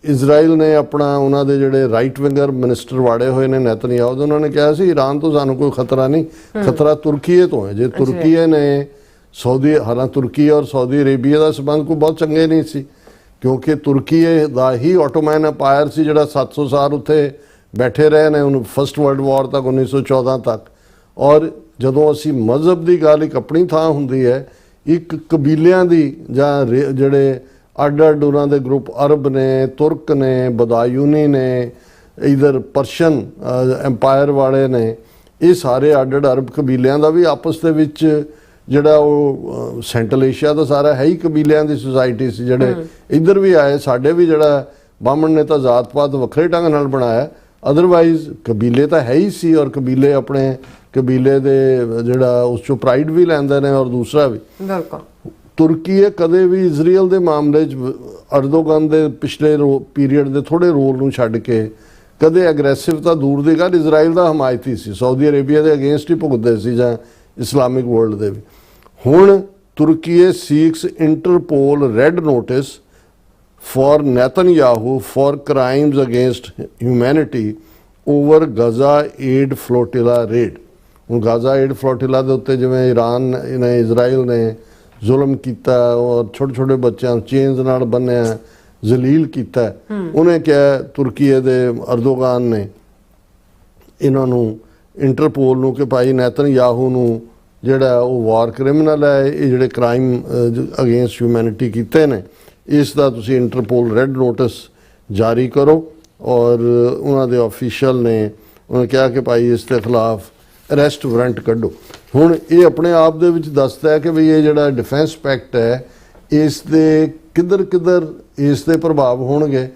ਇਜ਼ਰਾਈਲ ਨੇ ਆਪਣਾ ਉਹਨਾਂ ਦੇ ਜਿਹੜੇ ਰਾਈਟ ਵਿੰਗਰ ਮਿਨਿਸਟਰ ਵਾੜੇ ਹੋਏ ਨੇ ਨੈਤਨਯਾਹੂ, ਉਹਨਾਂ ਨੇ ਕਿਹਾ ਸੀ ਈਰਾਨ ਤੋਂ ਸਾਨੂੰ ਕੋਈ ਖਤਰਾ ਨਹੀਂ, ਖਤਰਾ ਤੁਰਕੀਏ ਤੋਂ ਹੈ। ਜੇ ਤੁਰਕੀਏ ਨੇ ਹਾਲਾਂਕਿ ਤੁਰਕੀ ਔਰ ਸਾਊਦੀ ਅਰੇਬੀਆ ਦਾ ਸੰਬੰਧ ਕੋਈ ਬਹੁਤ ਚੰਗੇ ਨਹੀਂ ਸੀ, ਕਿਉਂਕਿ ਤੁਰਕੀਏ ਦਾ ਹੀ ਆਟੋਮੈਨ ਐਮਪਾਇਰ ਸੀ ਜਿਹੜਾ 700 ਸਾਲ ਉੱਥੇ ਬੈਠੇ ਰਹੇ ਨੇ, ਉਹਨੂੰ ਫਸਟ ਵਰਲਡ ਵਾਰ ਤੱਕ 1914 ਤੱਕ। ਔਰ ਜਦੋਂ ਅਸੀਂ ਮਜ਼ਹਬ ਦੀ ਗੱਲ ਇੱਕ ਆਪਣੀ ਥਾਂ ਹੁੰਦੀ ਹੈ, ਇੱਕ ਕਬੀਲਿਆਂ ਦੀ ਜਾਂ ਜਿਹੜੇ ਅੱਡ ਉਹਨਾਂ ਦੇ ਗਰੁੱਪ ਅਰਬ ਨੇ, ਤੁਰਕ ਨੇ, ਬਦਾਯੂਨੀ ਨੇ, ਇਧਰ ਪਰਸ਼ੀਅਨ ਐਮਪਾਇਰ ਵਾਲੇ ਨੇ, ਇਹ ਸਾਰੇ ਅੱਡ ਅਰਬ ਕਬੀਲਿਆਂ ਦਾ ਵੀ ਆਪਸ ਦੇ ਵਿੱਚ ਜਿਹੜਾ ਉਹ ਸੈਂਟਰਲ ਏਸ਼ੀਆ ਦਾ ਸਾਰਾ ਹੈ ਹੀ ਕਬੀਲਿਆਂ ਦੀ ਸੁਸਾਇਟੀ ਸੀ, ਜਿਹੜੇ ਇੱਧਰ ਵੀ ਆਏ। ਸਾਡੇ ਵੀ ਜਿਹੜਾ ਬਾਹਮਣ ਨੇ ਤਾਂ ਜ਼ਾਤ ਪਾਤ ਵੱਖਰੇ ਢੰਗ ਨਾਲ ਬਣਾਇਆ, ਅਦਰਵਾਈਜ਼ ਕਬੀਲੇ ਤਾਂ ਹੈ ਹੀ ਸੀ, ਔਰ ਕਬੀਲੇ ਆਪਣੇ ਕਬੀਲੇ ਦੇ ਜਿਹੜਾ ਉਸ ਚੋਂ ਪ੍ਰਾਈਡ ਵੀ ਲੈਂਦੇ ਨੇ। ਔਰ ਦੂਸਰਾ ਵੀ ਬਿਲਕੁਲ ਤੁਰਕੀਏ ਕਦੇ ਵੀ ਇਜ਼ਰਾਈਲ ਦੇ ਮਾਮਲੇ 'ਚ ਅਰਦੋਗਨ ਦੇ ਪਿਛਲੇ ਪੀਰੀਅਡ ਦੇ ਥੋੜੇ ਰੋਲ ਨੂੰ ਛੱਡ ਕੇ ਕਦੇ ਐਗਰੈਸਿਵ ਤਾਂ ਦੂਰ ਦੀ ਗੱਲ, ਇਜ਼ਰਾਈਲ ਦਾ ਹਮਾਇਤੀ ਸੀ, ਸਾਊਦੀ ਅਰੇਬੀਆ ਦੇ ਅਗੇਂਸਟ ਹੀ ਭੁਗਤਦੇ ਸੀ ਜਾਂ ਇਸਲਾਮਿਕ ਵਰਲਡ ਦੇ ਵੀ। ਹੁਣ Turkiye seeks Interpol red notice for Netanyahu for crimes against humanity over Gaza aid flotilla raid. ਹੁਣ ਗਜ਼ਾ ਏਡ ਫਲੋਟਿਲਾ ਦੇ ਉੱਤੇ ਜਿਵੇਂ ਈਰਾਨ ਨੇ, ਇਜ਼ਰਾਈਲ ਨੇ ਜ਼ੁਲਮ ਕੀਤਾ ਔਰ ਛੋਟੇ ਛੋਟੇ ਬੱਚਿਆਂ ਨੂੰ ਚੇਨਜ਼ ਨਾਲ ਬੰਨਿਆ, ਜ਼ਲੀਲ ਕੀਤਾ, ਉਹਨੇ ਕਿਹਾ ਤੁਰਕੀਏ ਦੇ ਅਰਦੋਗਾਨ ਨੇ ਇਹਨਾਂ ਨੂੰ ਇੰਟਰਪੋਲ ਨੂੰ ਕਿ ਭਾਈ ਨੈਤਨਯਾਹੂ ਨੂੰ ਜਿਹੜਾ ਉਹ ਵਾਰ ਕ੍ਰਿਮੀਨਲ ਹੈ, ਇਹ ਜਿਹੜੇ ਕ੍ਰਾਈਮ ਅਗੇਂਸਟ ਹਿਊਮੈਨਿਟੀ ਕੀਤੇ ਨੇ, ਇਸ ਦਾ ਤੁਸੀਂ ਇੰਟਰਪੋਲ ਰੈੱਡ ਨੋਟਿਸ ਜਾਰੀ ਕਰੋ। ਔਰ ਉਹਨਾਂ ਦੇ ਆਫੀਸ਼ੀਅਲ ਨੇ ਉਹਨੇ ਕਿਹਾ ਕਿ ਭਾਈ ਇਸ ਦੇ ਖਿਲਾਫ ਅਰੈਸਟ ਵਾਰੰਟ ਕੱਢੋ। ਹੁਣ ਇਹ ਆਪਣੇ ਆਪ ਦੇ ਵਿੱਚ ਦੱਸਦਾ ਹੈ ਕਿ ਵੀ ਇਹ ਜਿਹੜਾ ਡਿਫੈਂਸ ਪੈਕਟ ਹੈ, ਇਸ ਦੇ ਕਿੱਧਰ ਇਸ ਦੇ ਪ੍ਰਭਾਵ ਹੋਣਗੇ।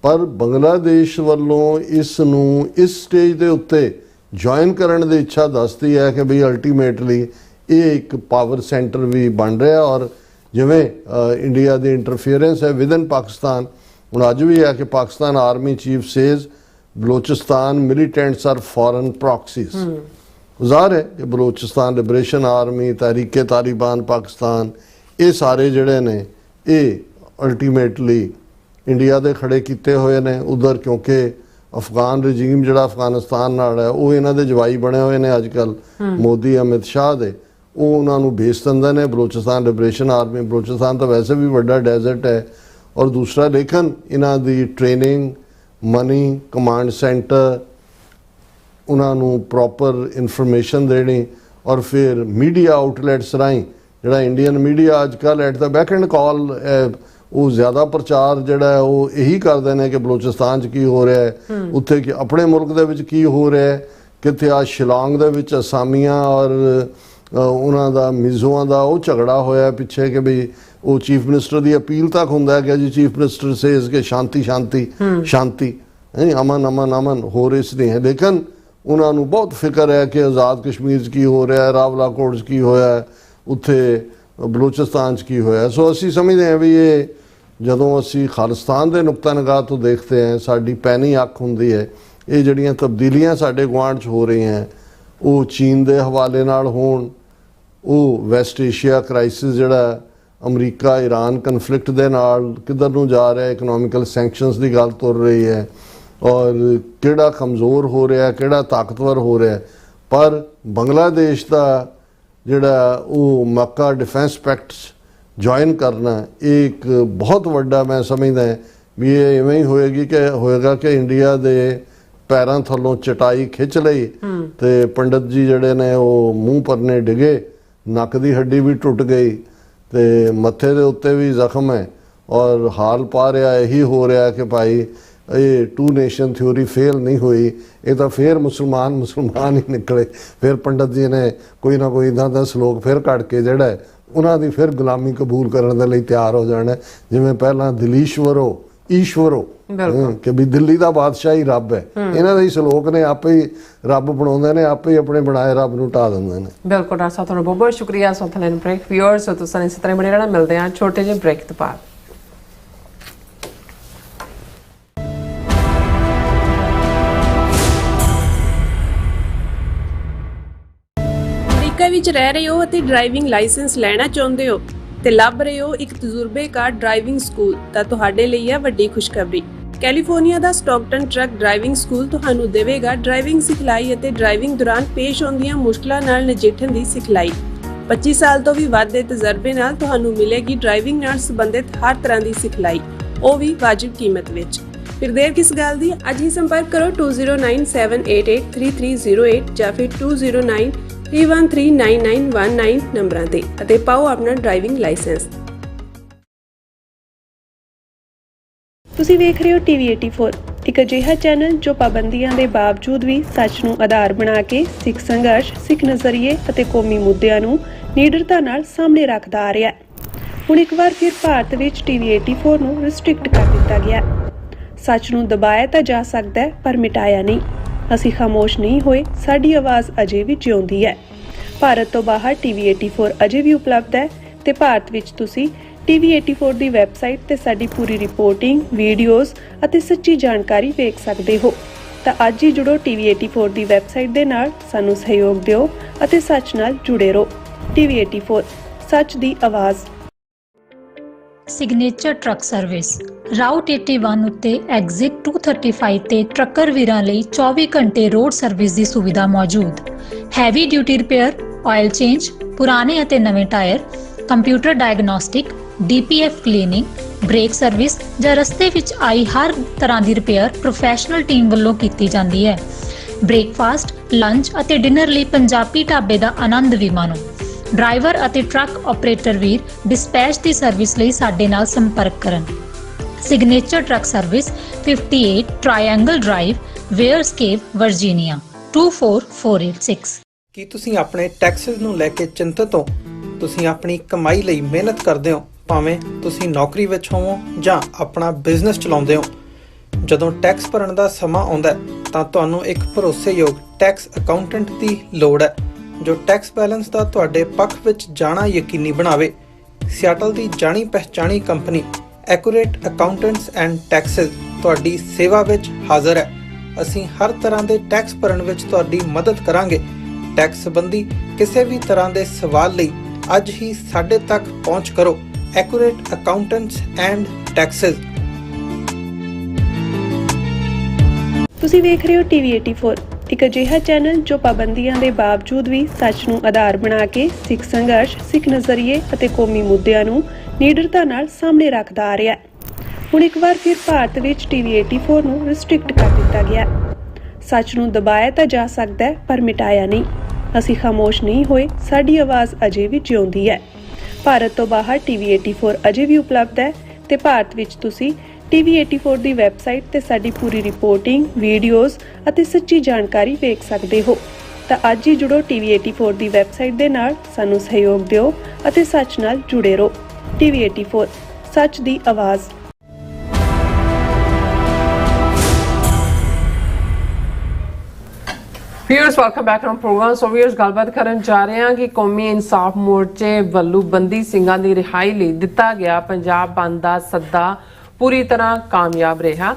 ਪਰ ਬੰਗਲਾਦੇਸ਼ ਵੱਲੋਂ ਇਸ ਨੂੰ ਇਸ ਸਟੇਜ ਦੇ ਉੱਤੇ ਜੁਆਇਨ ਕਰਨ ਦੀ ਇੱਛਾ ਦੱਸਦੀ ਹੈ ਕਿ ਵੀ ਅਲਟੀਮੇਟਲੀ ਇਹ ਇੱਕ ਪਾਵਰ ਸੈਂਟਰ ਵੀ ਬਣ ਰਿਹਾ। ਔਰ ਜਿਵੇਂ ਇੰਡੀਆ ਦੀ ਇੰਟਰਫੀਅਰੈਂਸ ਹੈ ਵਿਦਨ ਪਾਕਿਸਤਾਨ, ਹੁਣ ਅੱਜ ਵੀ ਹੈ ਕਿ Pakistan army chief says Balochistan militants are foreign proxies. ਜ਼ਾਹਰ ਹੈ ਕਿ ਬਲੋਚਿਸਤਾਨ ਲਿਬਰੇਸ਼ਨ ਆਰਮੀ, ਤਹਿਰੀਕੇ ਤਾਲਿਬਾਨ ਪਾਕਿਸਤਾਨ, ਇਹ ਸਾਰੇ ਜਿਹੜੇ ਨੇ ਇਹ ਅਲਟੀਮੇਟਲੀ ਇੰਡੀਆ ਦੇ ਖੜੇ ਕੀਤੇ ਹੋਏ ਨੇ ਉਧਰ, ਕਿਉਂਕਿ ਅਫਗਾਨ ਰਜੀਮ ਜਿਹੜਾ ਅਫਗਾਨਿਸਤਾਨ ਨਾਲ ਹੈ ਉਹ ਇਹਨਾਂ ਦੇ ਜਵਾਈ ਬਣੇ ਹੋਏ ਨੇ ਅੱਜ ਕੱਲ੍ਹ ਮੋਦੀ ਅਮਿਤ ਸ਼ਾਹ ਦੇ, ਉਹ ਉਹਨਾਂ ਨੂੰ ਭੇਜ ਦਿੰਦੇ ਨੇ ਬਲੋਚਿਸਤਾਨ ਲਿਬਰੇਸ਼ਨ ਆਰਮੀ। ਬਲੋਚਿਸਤਾਨ ਤਾਂ ਵੈਸੇ ਵੀ ਵੱਡਾ ਡੈਜ਼ਰਟ ਹੈ। ਔਰ ਦੂਸਰਾ ਲੇਕਿਨ ਇਹਨਾਂ ਦੀ ਟ੍ਰੇਨਿੰਗ, ਮਨੀ, ਕਮਾਂਡ ਸੈਂਟਰ, ਉਹਨਾਂ ਨੂੰ ਪ੍ਰੋਪਰ ਇਨਫੋਰਮੇਸ਼ਨ ਦੇਣੀ, ਔਰ ਫਿਰ ਮੀਡੀਆ ਆਊਟਲੈਟਸ ਰਾਹੀਂ ਜਿਹੜਾ ਇੰਡੀਅਨ ਮੀਡੀਆ ਅੱਜ ਕੱਲ੍ਹ at the back end call ਉਹ ਜ਼ਿਆਦਾ ਪ੍ਰਚਾਰ ਜਿਹੜਾ ਉਹ ਇਹੀ ਕਰਦੇ ਨੇ ਕਿ ਬਲੋਚਿਸਤਾਨ 'ਚ ਕੀ ਹੋ ਰਿਹਾ ਹੈ, ਉੱਥੇ ਕਿ ਆਪਣੇ ਮੁਲਕ ਦੇ ਵਿੱਚ ਕੀ ਹੋ ਰਿਹਾ ਹੈ, ਕਿੱਥੇ ਆ ਸ਼ਿਲਾਂਗ ਦੇ ਵਿੱਚ ਅਸਾਮੀਆਂ ਔਰ ਉਹਨਾਂ ਦਾ ਮਿਜ਼ੋਆਂ ਦਾ ਉਹ ਝਗੜਾ ਹੋਇਆ ਪਿੱਛੇ ਕਿ ਵੀ ਉਹ ਚੀਫ ਮਿਨਿਸਟਰ ਦੀ ਅਪੀਲ ਤੱਕ ਹੁੰਦਾ ਕਿ ਜੀ ਚੀਫ ਮਿਨਿਸਟਰ ਸੇਜ਼ ਕਿ ਸ਼ਾਂਤੀ ਸ਼ਾਂਤੀ ਸ਼ਾਂਤੀ, ਅਮਨ ਅਮਨ ਅਮਨ ਹੋ ਰਹੀ ਨਹੀਂ ਹੈ। ਲੇਕਿਨ ਉਹਨਾਂ ਨੂੰ ਬਹੁਤ ਫਿਕਰ ਹੈ ਕਿ ਆਜ਼ਾਦ ਕਸ਼ਮੀਰ 'ਚ ਕੀ ਹੋ ਰਿਹਾ ਹੈ, ਰਾਵਲਾਕੋਟ 'ਚ ਕੀ ਹੋਇਆ, ਉੱਥੇ ਬਲੋਚਿਸਤਾਨ 'ਚ ਕੀ ਹੋਇਆ। ਸੋ ਅਸੀਂ ਸਮਝਦੇ ਹਾਂ ਵੀ ਇਹ ਜਦੋਂ ਅਸੀਂ ਖਾਲਿਸਤਾਨ ਦੇ ਨੁਕਤਾ ਨਿਗਾਹ ਤੋਂ ਦੇਖਦੇ ਹਾਂ, ਸਾਡੀ ਪੈਣੀ ਅੱਖ ਹੁੰਦੀ ਹੈ। ਇਹ ਜਿਹੜੀਆਂ ਤਬਦੀਲੀਆਂ ਸਾਡੇ ਗੁਆਂਢ 'ਚ ਹੋ ਰਹੀਆਂ ਉਹ ਚੀਨ ਦੇ ਹਵਾਲੇ ਨਾਲ ਹੋਣ, ਉਹ ਵੈਸਟ ਏਸ਼ੀਆ ਕ੍ਰਾਈਸਿਸ ਜਿਹੜਾ ਅਮਰੀਕਾ ਈਰਾਨ ਕਨਫਲਿਕਟ ਦੇ ਨਾਲ ਕਿੱਧਰ ਨੂੰ ਜਾ ਰਿਹਾ, ਇਕਨੋਮਿਕਲ ਸੈਂਕਸ਼ਨਸ ਦੀ ਗੱਲ ਤੁਰ ਰਹੀ ਹੈ, ਔਰ ਕਿਹੜਾ ਕਮਜ਼ੋਰ ਹੋ ਰਿਹਾ, ਕਿਹੜਾ ਤਾਕਤਵਰ ਹੋ ਰਿਹਾ। ਪਰ ਬੰਗਲਾਦੇਸ਼ ਦਾ ਜਿਹੜਾ ਉਹ ਮੱਕਾ ਡਿਫੈਂਸ ਪੈਕਟਸ ਜੁਆਇਨ ਕਰਨਾ ਇਹ ਇੱਕ ਬਹੁਤ ਵੱਡਾ, ਮੈਂ ਸਮਝਦਾ ਵੀ ਇਹ ਇਵੇਂ ਹੀ ਹੋਏਗਾ ਕਿ ਇੰਡੀਆ ਦੇ ਪੈਰਾਂ ਥੱਲੋਂ ਚਟਾਈ ਖਿੱਚ ਲਈ ਤੇ ਪੰਡਤ ਜੀ ਜਿਹੜੇ ਨੇ ਉਹ ਮੂੰਹ ਪਰਨੇ ਡਿਗੇ, ਨੱਕ ਦੀ ਹੱਡੀ ਵੀ ਟੁੱਟ ਗਈ ਤੇ ਮੱਥੇ ਦੇ ਉੱਤੇ ਵੀ ਜ਼ਖਮ ਹੈ। ਔਰ ਹਾਲ ਪਾ ਰਿਹਾ ਇਹੀ ਹੋ ਰਿਹਾ ਕਿ ਭਾਈ ਇਹ 2 ਨੇਸ਼ਨ ਥਿਊਰੀ ਫੇਲ ਨਹੀਂ ਹੋਈ, ਇਹ ਤਾਂ ਫਿਰ ਮੁਸਲਮਾਨ ਹੀ ਨਿਕਲੇ। ਫਿਰ ਪੰਡਤ ਜੀ ਨੇ ਕੋਈ ਨਾ ਕੋਈ ਇੱਦਾਂ ਦਾ ਸਲੋਕ ਫਿਰ ਕੱਢ ਕੇ ਜਿਹੜਾ ਉਹਨਾਂ ਦੀ ਫਿਰ ਗੁਲਾਮੀ ਕਬੂਲ ਕਰਨ ਦੇ ਲਈ ਤਿਆਰ ਹੋ ਜਾਣਾ, ਜਿਵੇਂ ਪਹਿਲਾਂ ਦਿਲੀਸ਼ਵਰੋ ਈਸ਼ਵਰੋ ਕਿ ਵੀ ਦਿੱਲੀ ਦਾ ਬਾਦਸ਼ਾਹ ਹੀ ਰੱਬ ਹੈ। ਇਹਨਾਂ ਦੇ ਹੀ ਸਲੋਕ ਨੇ, ਆਪੇ ਹੀ ਰੱਬ ਬਣਾਉਂਦੇ ਨੇ, ਆਪੇ ਹੀ ਆਪਣੇ ਬਣਾਏ ਰੱਬ ਨੂੰ ਢਾ ਦਿੰਦੇ ਨੇ। ਬਿਲਕੁਲ ਡਾਕਟਰ ਸਾਹਿਬ, ਤੁਹਾਨੂੰ ਬਹੁਤ ਬਹੁਤ ਸ਼ੁਕਰੀਆ। ਸੋਥਲੈਂਡ ਬ੍ਰੇਕ ਵਿਊਅਰਸ ਤੁਸੀਂ ਇਸੇ ਤਰ੍ਹਾਂ ਬਣੇ ਰਹਿਣਾ, ਮਿਲਦੇ ਹਾਂ ਛੋਟੇ ਜਿਹੇ ਬ੍ਰੇਕ ਤੋਂ ਬਾਅਦ। ਅਮਰੀਕਾ ਵਿੱਚ ਰਹਿ ਰਹੇ ਹੋ ਅਤੇ ਡਰਾਈਵਿੰਗ ਲਾਇਸੈਂਸ ਲੈਣਾ ਚਾਹੁੰਦੇ ਹੋ ਤੇ ਲੱਭ ਰਹੇ ਹੋ ਇੱਕ ਤਜਰਬੇਕਾਰ ਡਰਾਈਵਿੰਗ ਸਕੂਲ, ਤਾਂ ਤੁਹਾਡੇ ਲਈ ਹੈ ਵੱਡੀ ਖੁਸ਼ਖਬਰੀ। ਕੈਲੀਫੋਰਨੀਆ ਦਾ ਸਟਾਕਟਨ ਟਰੱਕ ਡਰਾਈਵਿੰਗ ਸਕੂਲ ਤੁਹਾਨੂੰ ਦੇਵੇਗਾ ਡਰਾਈਵਿੰਗ ਸਿਖਲਾਈ ਅਤੇ ਡਰਾਈਵਿੰਗ ਦੌਰਾਨ ਪੇਸ਼ ਆਉਂਦੀਆਂ ਮੁਸ਼ਕਲਾਂ ਨਾਲ ਨਜਿੱਠਣ ਦੀ ਸਿਖਲਾਈ। 25 ਸਾਲ ਤੋਂ ਵੀ ਵੱਧ ਦੇ ਤਜਰਬੇ ਨਾਲ ਤੁਹਾਨੂੰ ਮਿਲੇਗੀ ਡਰਾਈਵਿੰਗ ਨਾਲ ਸੰਬੰਧਿਤ ਹਰ ਤਰ੍ਹਾਂ ਦੀ ਸਿਖਲਾਈ, ਉਹ ਵੀ ਵਾਜਿਬ ਕੀਮਤ ਵਿੱਚ। ਫਿਰ ਦੇਰ ਕਿਸ ਗੱਲ ਦੀ, ਅੱਜ ਹੀ ਸੰਪਰਕ ਕਰੋ 2097883308 ਜਾਂ ਫਿਰ 2093139919 ਨੰਬਰਾਂ ਤੇ ਅਤੇ ਪਾਓ ਆਪਣਾ ਡਰਾਈਵਿੰਗ ਲਾਇਸੈਂਸ। ਤੁਸੀਂ ਵੇਖ ਰਹੇ ਹੋ ਟੀਵੀ 84, ਇੱਕ ਅਜਿਹਾ ਚੈਨਲ ਜੋ ਪਾਬੰਦੀਆਂ ਦੇ ਬਾਵਜੂਦ ਵੀ ਸੱਚ ਨੂੰ ਆਧਾਰ ਬਣਾ ਕੇ ਸਿੱਖ ਸੰਘਰਸ਼, ਸਿੱਖ ਨਜ਼ਰੀਏ ਅਤੇ ਕੌਮੀ ਮੁੱਦਿਆਂ ਨੂੰ ਨਿਡਰਤਾ ਨਾਲ ਸਾਹਮਣੇ ਰੱਖਦਾ ਆ ਰਿਹਾ ਹੈ। ਹੁਣ ਇੱਕ ਵਾਰ ਫਿਰ ਭਾਰਤ ਵਿੱਚ ਟੀਵੀ 84 ਨੂੰ ਰਿਸਟ੍ਰਿਕਟ ਕਰ ਦਿੱਤਾ ਗਿਆ। ਸੱਚ ਨੂੰ ਦਬਾਇਆ ਤਾਂ ਜਾ ਸਕਦਾ ਹੈ ਪਰ ਮਿਟਾਇਆ ਨਹੀਂ। ਅਸੀਂ ਖਾਮੋਸ਼ ਨਹੀਂ ਹੋਏ, ਸਾਡੀ ਆਵਾਜ਼ ਅਜੇ ਵੀ ਜਿਉਂਦੀ ਹੈ। ਭਾਰਤ ਤੋਂ ਬਾਹਰ ਟੀਵੀ 84 ਅਜੇ ਵੀ ਉਪਲਬਧ ਹੈ ਤੇ ਭਾਰਤ ਵਿੱਚ ਤੁਸੀਂ ਟੀਵੀ 84 ਦੀ ਵੈਬਸਾਈਟ ਤੇ ਸਾਡੀ ਪੂਰੀ ਰਿਪੋਰਟਿੰਗ, ਵੀਡੀਓਜ਼ ਅਤੇ ਸੱਚੀ ਜਾਣਕਾਰੀ ਵੇਖ ਸਕਦੇ ਹੋ। ਤਾਂ ਅੱਜ ਹੀ ਜੁੜੋ ਟੀਵੀ 84 ਦੀ ਵੈਬਸਾਈਟ ਦੇ ਨਾਲ, ਸਾਨੂੰ ਸਹਿਯੋਗ ਦਿਓ ਅਤੇ ਸੱਚ ਨਾਲ ਜੁੜੇ ਰਹੋ। ਟੀਵੀ 84, ਸੱਚ ਦੀ ਆਵਾਜ਼। ਸਿਗਨੇਚਰ ਟਰੱਕ ਸਰਵਿਸ ਰਾਊਟ 81 ਉੱਤੇ ਐਗਜ਼ਿਟ 235 ਤੇ ਟਰੱਕਰ ਵੀਰਾਂ ਲਈ 24 ਘੰਟੇ ਰੋਡ ਸਰਵਿਸ ਦੀ ਸੁਵਿਧਾ ਮੌਜੂਦ। Heavy duty repair, oil change, ਪੁਰਾਣੇ ਅਤੇ ਨਵੇਂ tyre, computer diagnostic, DPF cleaning, brake service ਜਾਂ ਰਸਤੇ ਵਿੱਚ ਆਈ ਹਰ ਤਰ੍ਹਾਂ ਦੀ ਰਿਪੇਅਰ ਪ੍ਰੋਫੈਸ਼ਨਲ ਟੀਮ ਵੱਲੋਂ ਕੀਤੀ ਜਾਂਦੀ ਹੈ। ਬ੍ਰੇਕਫਾਸਟ, ਲੰਚ ਅਤੇ ਡਿਨਰ ਲਈ ਪੰਜਾਬੀ ਢਾਬੇ ਦਾ ਆਨੰਦ ਵੀ ਮਾਣੋ। ਡਰਾਈਵਰ ਅਤੇ ਟਰੱਕ ਆਪਰੇਟਰ ਵੀਰ ਡਿਸਪੈਚ ਦੀ ਸਰਵਿਸ ਲਈ ਸਾਡੇ ਨਾਲ ਸੰਪਰਕ ਕਰਨ। Signature truck service 58 triangle drive, Weyers Cave, Virginia 24486। ਕੀ ਤੁਸੀਂ ਆਪਣੇ ਟੈਕਸਿਸ ਨੂੰ ਲੈ ਕੇ ਚਿੰਤਤ ਹੋ? ਤੁਸੀਂ ਆਪਣੀ ਕਮਾਈ ਲਈ ਮਿਹਨਤ ਕਰਦੇ ਹੋ, ਭਾਵੇਂ ਤੁਸੀਂ ਨੌਕਰੀ ਵਿੱਚ ਹੋਵੋ ਜਾਂ ਆਪਣਾ ਬਿਜ਼ਨਸ ਚਲਾਉਂਦੇ ਹੋ। ਜਦੋਂ ਟੈਕਸ ਭਰਨ ਦਾ ਸਮਾਂ ਆਉਂਦਾ ਹੈ ਤਾਂ ਤੁਹਾਨੂੰ ਇੱਕ ਭਰੋਸੇਯੋਗ ਟੈਕਸ ਅਕਾਊਂਟੈਂਟ ਦੀ ਲੋੜ ਹੈ ਜੋ ਟੈਕਸ ਬੈਲੈਂਸ ਦਾ ਤੁਹਾਡੇ ਪੱਖ ਵਿੱਚ ਜਾਣਾ ਯਕੀਨੀ ਬਣਾਵੇ। ਸਿਆਟਲ ਦੀ ਜਾਣੀ ਪਛਾਣੀ company accurate accountants and taxes ਤੁਹਾਡੀ ਸੇਵਾ ਵਿੱਚ ਹਾਜ਼ਰ ਹੈ। ਅਸੀਂ ਹਰ ਤਰ੍ਹਾਂ ਦੇ ਟੈਕਸ ਭਰਨ ਵਿੱਚ ਤੁਹਾਡੀ ਮਦਦ ਕਰਾਂਗੇ। ਟੈਕਸ ਸੰਬੰਧੀ ਕਿਸੇ ਵੀ ਤਰ੍ਹਾਂ ਦੇ ਸਵਾਲ ਲਈ ਅੱਜ ਹੀ ਸਾਡੇ ਤੱਕ ਪਹੁੰਚ ਕਰੋ। Accurate accountants and Texas. ਤੁਸੀਂ ਵੇਖ ਰਹੇ ਹੋ ਟੀਵੀ 84, ਇੱਕ ਅਜਿਹਾ ਚੈਨਲ ਜੋ ਪਾਬੰਦੀਆਂ ਦੇ ਬਾਵਜੂਦ ਵੀ ਸੱਚ ਨੂੰ ਆਧਾਰ ਬਣਾ ਕੇ ਸਿੱਖ ਸੰਘਰਸ਼, ਸਿੱਖ ਨਜ਼ਰੀਏ ਅਤੇ ਕੌਮੀ ਮੁੱਦਿਆਂ ਨੂੰ ਨਿਡਰਤਾ ਨਾਲ ਸਾਹਮਣੇ ਰੱਖਦਾ ਆ ਰਿਹਾ ਹੈ। ਹੁਣ ਇੱਕ ਵਾਰ ਫਿਰ ਭਾਰਤ ਵਿੱਚ ਟੀਵੀ 84 ਨੂੰ ਰਿਸਟ੍ਰਿਕਟ ਕਰ ਦਿੱਤਾ ਗਿਆ। ਸੱਚ ਨੂੰ ਦਬਾਇਆ ਤਾਂ ਜਾ ਸਕਦਾ ਹੈ ਪਰ ਮਿਟਾਇਆ ਨਹੀਂ। ਅਸੀਂ ਖਾਮੋਸ਼ ਨਹੀਂ ਹੋਏ, ਸਾਡੀ ਆਵਾਜ਼ ਅਜੇ ਵੀ ਜਿਉਂਦੀ ਹੈ। ਭਾਰਤ ਤੋਂ ਬਾਹਰ ਟੀਵੀ 84 ਅਜੇ ਵੀ ਉਪਲਬਧ ਹੈ ਤੇ ਭਾਰਤ ਵਿੱਚ ਤੁਸੀਂ ਟੀਵੀ 84 ਦੀ ਵੈਬਸਾਈਟ ਤੇ ਸਾਡੀ ਪੂਰੀ ਰਿਪੋਰਟਿੰਗ, ਵੀਡੀਓਜ਼ ਅਤੇ ਸੱਚੀ ਜਾਣਕਾਰੀ ਵੇਖ ਸਕਦੇ ਹੋ। ਤਾਂ ਅੱਜ ਹੀ ਜੁੜੋ ਟੀਵੀ 84 ਦੀ ਵੈਬਸਾਈਟ ਦੇ ਨਾਲ, ਸਾਨੂੰ ਸਹਿਯੋਗ ਦਿਓ ਅਤੇ ਸੱਚ ਨਾਲ ਜੁੜੇ ਰਹੋ। ਟੀਵੀ 84, ਸੱਚ ਦੀ ਆਵਾਜ਼। Viewers welcome back on programme. So viewers ਗੱਲਬਾਤ ਕਰਨ ਜਾ ਰਹੇ ਹਾਂ ਕਿ ਕੌਮੀ ਇਨਸਾਫ ਮੋਰਚੇ ਵੱਲੋਂ ਬੰਦੀ ਸਿੰਘਾਂ ਦੀ ਰਿਹਾਈ ਲਈ ਦਿੱਤਾ ਗਿਆ ਪੰਜਾਬ ਬੰਦ ਦਾ ਸੱਦਾ ਪੂਰੀ ਤਰ੍ਹਾਂ ਕਾਮਯਾਬ ਰਿਹਾ।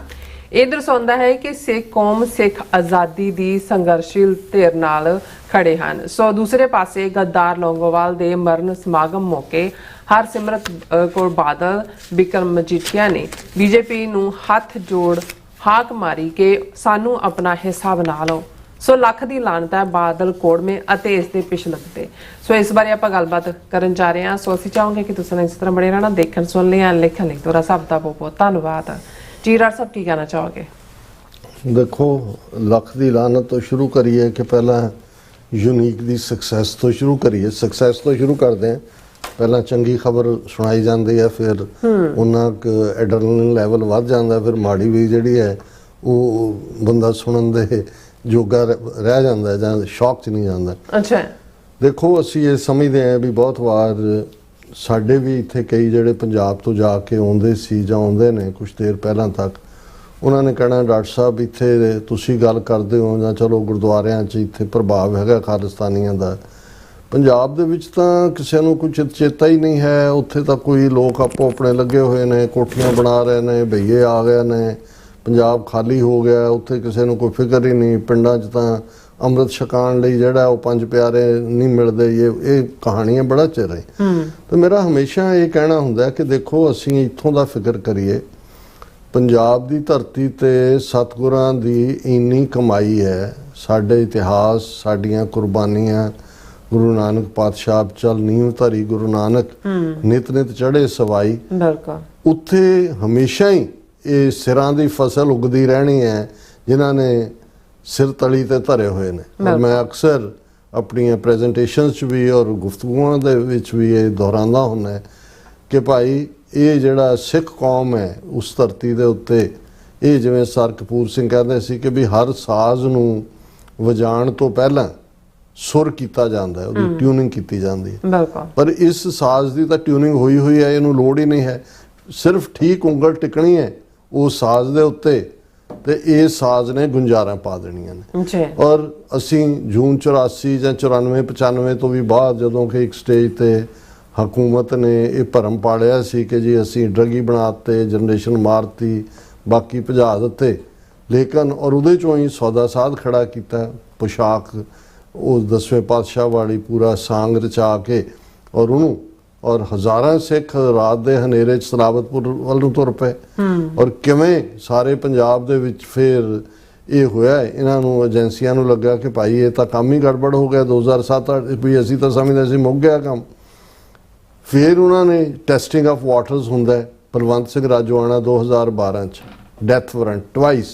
ਇਹ ਦਰਸਾਉਂਦਾ ਹੈ ਕਿ ਸਿੱਖ ਕੌਮ ਸਿੱਖ ਆਜ਼ਾਦੀ ਦੀ ਸੰਘਰਸ਼ੀਲ ਧਿਰ ਨਾਲ ਖੜੇ ਹਨ। ਸੋ ਦੂਸਰੇ ਪਾਸੇ ਗੱਦਾਰ ਲੌਂਗੋਵਾਲ ਦੇ ਮਰਨ ਸਮਾਗਮ ਮੌਕੇ ਹਰਸਿਮਰਤ ਕੌਰ ਬਾਦਲ, ਬਿਕਰਮ ਮਜੀਠੀਆ ਨੇ ਬੀਜੇਪੀ ਨੂੰ ਹੱਥ ਜੋੜ ਹਾਕ ਮਾਰੀ ਕਿ ਸਾਨੂੰ ਆਪਣਾ ਹਿੱਸਾ ਬਣਾ ਲਓ। ਸੋ ਲੱਖ ਦੀ ਲਾਹਨਤ ਹੈ ਬਾਦਲ ਕੋੜਮੇ ਅਤੇ ਇਸ ਦੇ ਪਿਛਲਕ ਤੇ। ਸੋ ਇਸ ਬਾਰੇ ਆਪਾਂ ਗੱਲਬਾਤ ਕਰਨ ਜਾ ਰਹੇ ਹਾਂ। ਸੋ ਅਸੀਂ ਚਾਹਾਂਗੇ ਕਿ ਤੁਸੀਂ ਇਸ ਤਰ੍ਹਾਂ ਬਣੇ ਰਹਿਣਾ, ਦੇਖਣ ਸੁਣ ਲਿਆ, ਲਿਖਣ ਲਈ ਤੁਹਾਡਾ ਸਭ ਦਾ ਬਹੁਤ ਬਹੁਤ ਧੰਨਵਾਦ। ਜੀ ਰਾਜ ਸਾਹਿਬ ਕੀ ਕਹਿਣਾ ਚਾਹੋਗੇ? ਦੇਖੋ, ਲੱਖ ਦੀ ਲਾਹਨਤ ਤੋਂ ਸ਼ੁਰੂ ਕਰੀਏ ਕਿ ਪਹਿਲਾਂ ਯੂਨੀਕ ਦੀ ਸਕਸੈਸ ਤੋਂ ਸ਼ੁਰੂ ਕਰੀਏ। ਸਕਸੈਸ ਤੋਂ ਸ਼ੁਰੂ ਕਰਦੇ ਹਾਂ। ਪਹਿਲਾਂ ਚੰਗੀ ਖਬਰ ਸੁਣਾਈ ਜਾਂਦੀ ਹੈ, ਫਿਰ ਉਹਨਾਂ ਐਡਰਨਲਿਨ ਲੈਵਲ ਵੱਧ ਜਾਂਦਾ, ਫਿਰ ਮਾੜੀ ਵੀ ਜਿਹੜੀ ਹੈ ਉਹ ਬੰਦਾ ਸੁਣਨ ਦੇ ਜੋਗਾ ਰਹਿ ਜਾਂਦਾ ਜਾਂ ਸ਼ੌਕ 'ਚ ਨਹੀਂ ਜਾਂਦਾ। ਅੱਛਾ, ਦੇਖੋ, ਅਸੀਂ ਇਹ ਸਮਝਦੇ ਹਾਂ ਵੀ ਬਹੁਤ ਵਾਰ ਸਾਡੇ ਵੀ ਇੱਥੇ ਕਈ ਜਿਹੜੇ ਪੰਜਾਬ ਤੋਂ ਜਾ ਕੇ ਆਉਂਦੇ ਸੀ ਜਾਂ ਆਉਂਦੇ ਨੇ ਕੁਛ ਦੇਰ ਪਹਿਲਾਂ ਤੱਕ, ਉਹਨਾਂ ਨੇ ਕਹਿਣਾ ਡਾਕਟਰ ਸਾਹਿਬ ਇੱਥੇ ਤੁਸੀਂ ਗੱਲ ਕਰਦੇ ਹੋ ਜਾਂ ਚਲੋ ਗੁਰਦੁਆਰਿਆਂ 'ਚ ਇੱਥੇ ਪ੍ਰਭਾਵ ਹੈਗਾ ਖਾਲਿਸਤਾਨੀਆਂ ਦਾ, ਪੰਜਾਬ ਦੇ ਵਿੱਚ ਤਾਂ ਕਿਸੇ ਨੂੰ ਕੁਝ ਚੇਤਾ ਹੀ ਨਹੀਂ ਹੈ। ਉੱਥੇ ਤਾਂ ਕੋਈ ਲੋਕ ਆਪੋ ਆਪਣੇ ਲੱਗੇ ਹੋਏ ਨੇ, ਕੋਠੀਆਂ ਬਣਾ ਰਹੇ ਨੇ, ਭਈਏ ਆ ਗਏ ਨੇ, ਪੰਜਾਬ ਖਾਲੀ ਹੋ ਗਿਆ, ਉੱਥੇ ਕਿਸੇ ਨੂੰ ਕੋਈ ਫਿਕਰ ਹੀ ਨਹੀਂ। ਪਿੰਡਾਂ 'ਚ ਤਾਂ ਅੰਮ੍ਰਿਤ ਛਕਾਉਣ ਲਈ ਜਿਹੜਾ ਉਹ ਪੰਜ ਪਿਆਰੇ ਨਹੀਂ ਮਿਲਦੇ। ਇਹ ਕਹਾਣੀਆਂ ਬੜਾ ਚਿਰ ਹੈ। ਤੇ ਮੇਰਾ ਹਮੇਸ਼ਾ ਇਹ ਕਹਿਣਾ ਹੁੰਦਾ ਕਿ ਦੇਖੋ, ਅਸੀਂ ਇੱਥੋਂ ਦਾ ਫਿਕਰ ਕਰੀਏ ਪੰਜਾਬ ਦੀ ਧਰਤੀ ਤੇ ਸਤਿਗੁਰਾਂ ਦੀ ਇੰਨੀ ਕਮਾਈ ਹੈ, ਸਾਡੇ ਇਤਿਹਾਸ, ਸਾਡੀਆਂ ਕੁਰਬਾਨੀਆਂ, ਗੁਰੂ ਨਾਨਕ ਪਾਤਸ਼ਾਹ ਚਲ ਨੀਂਹ ਧਰੀ ਗੁਰੂ ਨਾਨਕ ਨਿਤ ਨਿਤ ਚੜ੍ਹੇ ਸਵਾਈ, ਬਿਲਕੁਲ ਉੱਥੇ ਹਮੇਸ਼ਾ ਹੀ ਇਹ ਸਿਰਾਂ ਦੀ ਫਸਲ ਉਗਦੀ ਰਹਿਣੀ ਹੈ ਜਿਨ੍ਹਾਂ ਨੇ ਸਿਰ ਤਲੀ ਤੇ ਧਰੇ ਹੋਏ ਨੇ। ਔਰ ਮੈਂ ਅਕਸਰ ਆਪਣੀਆਂ ਪ੍ਰੈਜੈਂਟੇਸ਼ਨਸ 'ਚ ਵੀ ਔਰ ਗੁਫ਼ਤਗੂਆਂ ਦੇ ਵਿੱਚ ਵੀ ਇਹ ਦੁਹਰਾਉਂਦਾ ਹੁੰਦਾ ਕਿ ਭਾਈ ਇਹ ਜਿਹੜਾ ਸਿੱਖ ਕੌਮ ਹੈ ਉਸ ਧਰਤੀ ਦੇ ਉੱਤੇ, ਇਹ ਜਿਵੇਂ ਸਰ ਕਪੂਰ ਸਿੰਘ ਕਹਿੰਦੇ ਸੀ ਕਿ ਵੀ ਹਰ ਸਾਜ਼ ਨੂੰ ਵਜਾਉਣ ਤੋਂ ਪਹਿਲਾਂ ਸੁਰ ਕੀਤਾ ਜਾਂਦਾ ਹੈ, ਉਹਦੀ ਟਿਊਨਿੰਗ ਕੀਤੀ ਜਾਂਦੀ ਹੈ। ਬਿਲਕੁਲ ਪਰ ਇਸ ਸਾਜ਼ ਦੀ ਤਾਂ ਟਿਊਨਿੰਗ ਹੋਈ ਹੈ, ਇਹਨੂੰ ਲੋੜ ਹੀ ਨਹੀਂ ਹੈ, ਸਿਰਫ ਠੀਕ ਉਂਗਲ ਟਿਕਣੀ ਹੈ ਉਸ ਸਾਜ਼ ਦੇ ਉੱਤੇ ਤੇ ਇਹ ਸਾਜ਼ ਨੇ ਗੁੰਜਾਰਾਂ ਪਾ ਦੇਣੀਆਂ ਨੇ। ਜੀ ਔਰ ਅਸੀਂ ਜੂਨ 84 ਜਾਂ 94 95 ਤੋਂ ਵੀ ਬਾਅਦ ਜਦੋਂ ਕਿ ਇੱਕ ਸਟੇਜ ਤੇ ਹਕੂਮਤ ਨੇ ਇਹ ਭਰਮ ਪਾਲਿਆ ਸੀ ਕਿ ਜੀ ਅਸੀਂ ਡਰੱਗੀ ਬਣਾਤੇ, ਜਨਰੇਸ਼ਨ ਮਾਰਤੀ, ਬਾਕੀ ਭਜਾ ਦਿੱਤੇ, ਲੇਕਿਨ ਔਰ ਉਹਦੇ ਚੋਂ ਹੀ ਸੌਦਾ ਸਾਧ ਖੜਾ ਕੀਤਾ, ਪੁਸ਼ਾਕ ਉਹ 10ਵੇਂ ਪਾਤਸ਼ਾਹ ਵਾਲੀ ਪੂਰਾ ਸਾਂਗ ਰਚਾ ਕੇ ਔਰ ਉਹਨੂੰ, ਔਰ ਹਜ਼ਾਰਾਂ ਸਿੱਖ ਰਾਤ ਦੇ ਹਨੇਰੇ 'ਚ ਸਲਾਬਤਪੁਰ ਵੱਲ ਨੂੰ ਤੁਰ ਪਏ। ਔਰ ਕਿਵੇਂ ਸਾਰੇ ਪੰਜਾਬ ਦੇ ਵਿੱਚ ਫਿਰ ਇਹ ਹੋਇਆ, ਇਹਨਾਂ ਨੂੰ ਏਜੰਸੀਆਂ ਨੂੰ ਲੱਗਾ ਕਿ ਭਾਈ ਇਹ ਤਾਂ ਕੰਮ ਹੀ ਗੜਬੜ ਹੋ ਗਿਆ। 2007 ਵੀ ਅਸੀਂ ਤਾਂ ਸਮਝਦੇ ਸੀ ਮੁੱਕ ਗਿਆ ਕੰਮ। ਫਿਰ ਉਹਨਾਂ ਨੇ ਟੈਸਟਿੰਗ ਆਫ ਵਾਟਰਸ ਹੁੰਦਾ ਹੈ, ਬਲਵੰਤ ਸਿੰਘ ਰਾਜੋਆਣਾ 2012 'ਚ ਡੈਥ ਵਾਰੰਟ ਟਵਾਈਸ।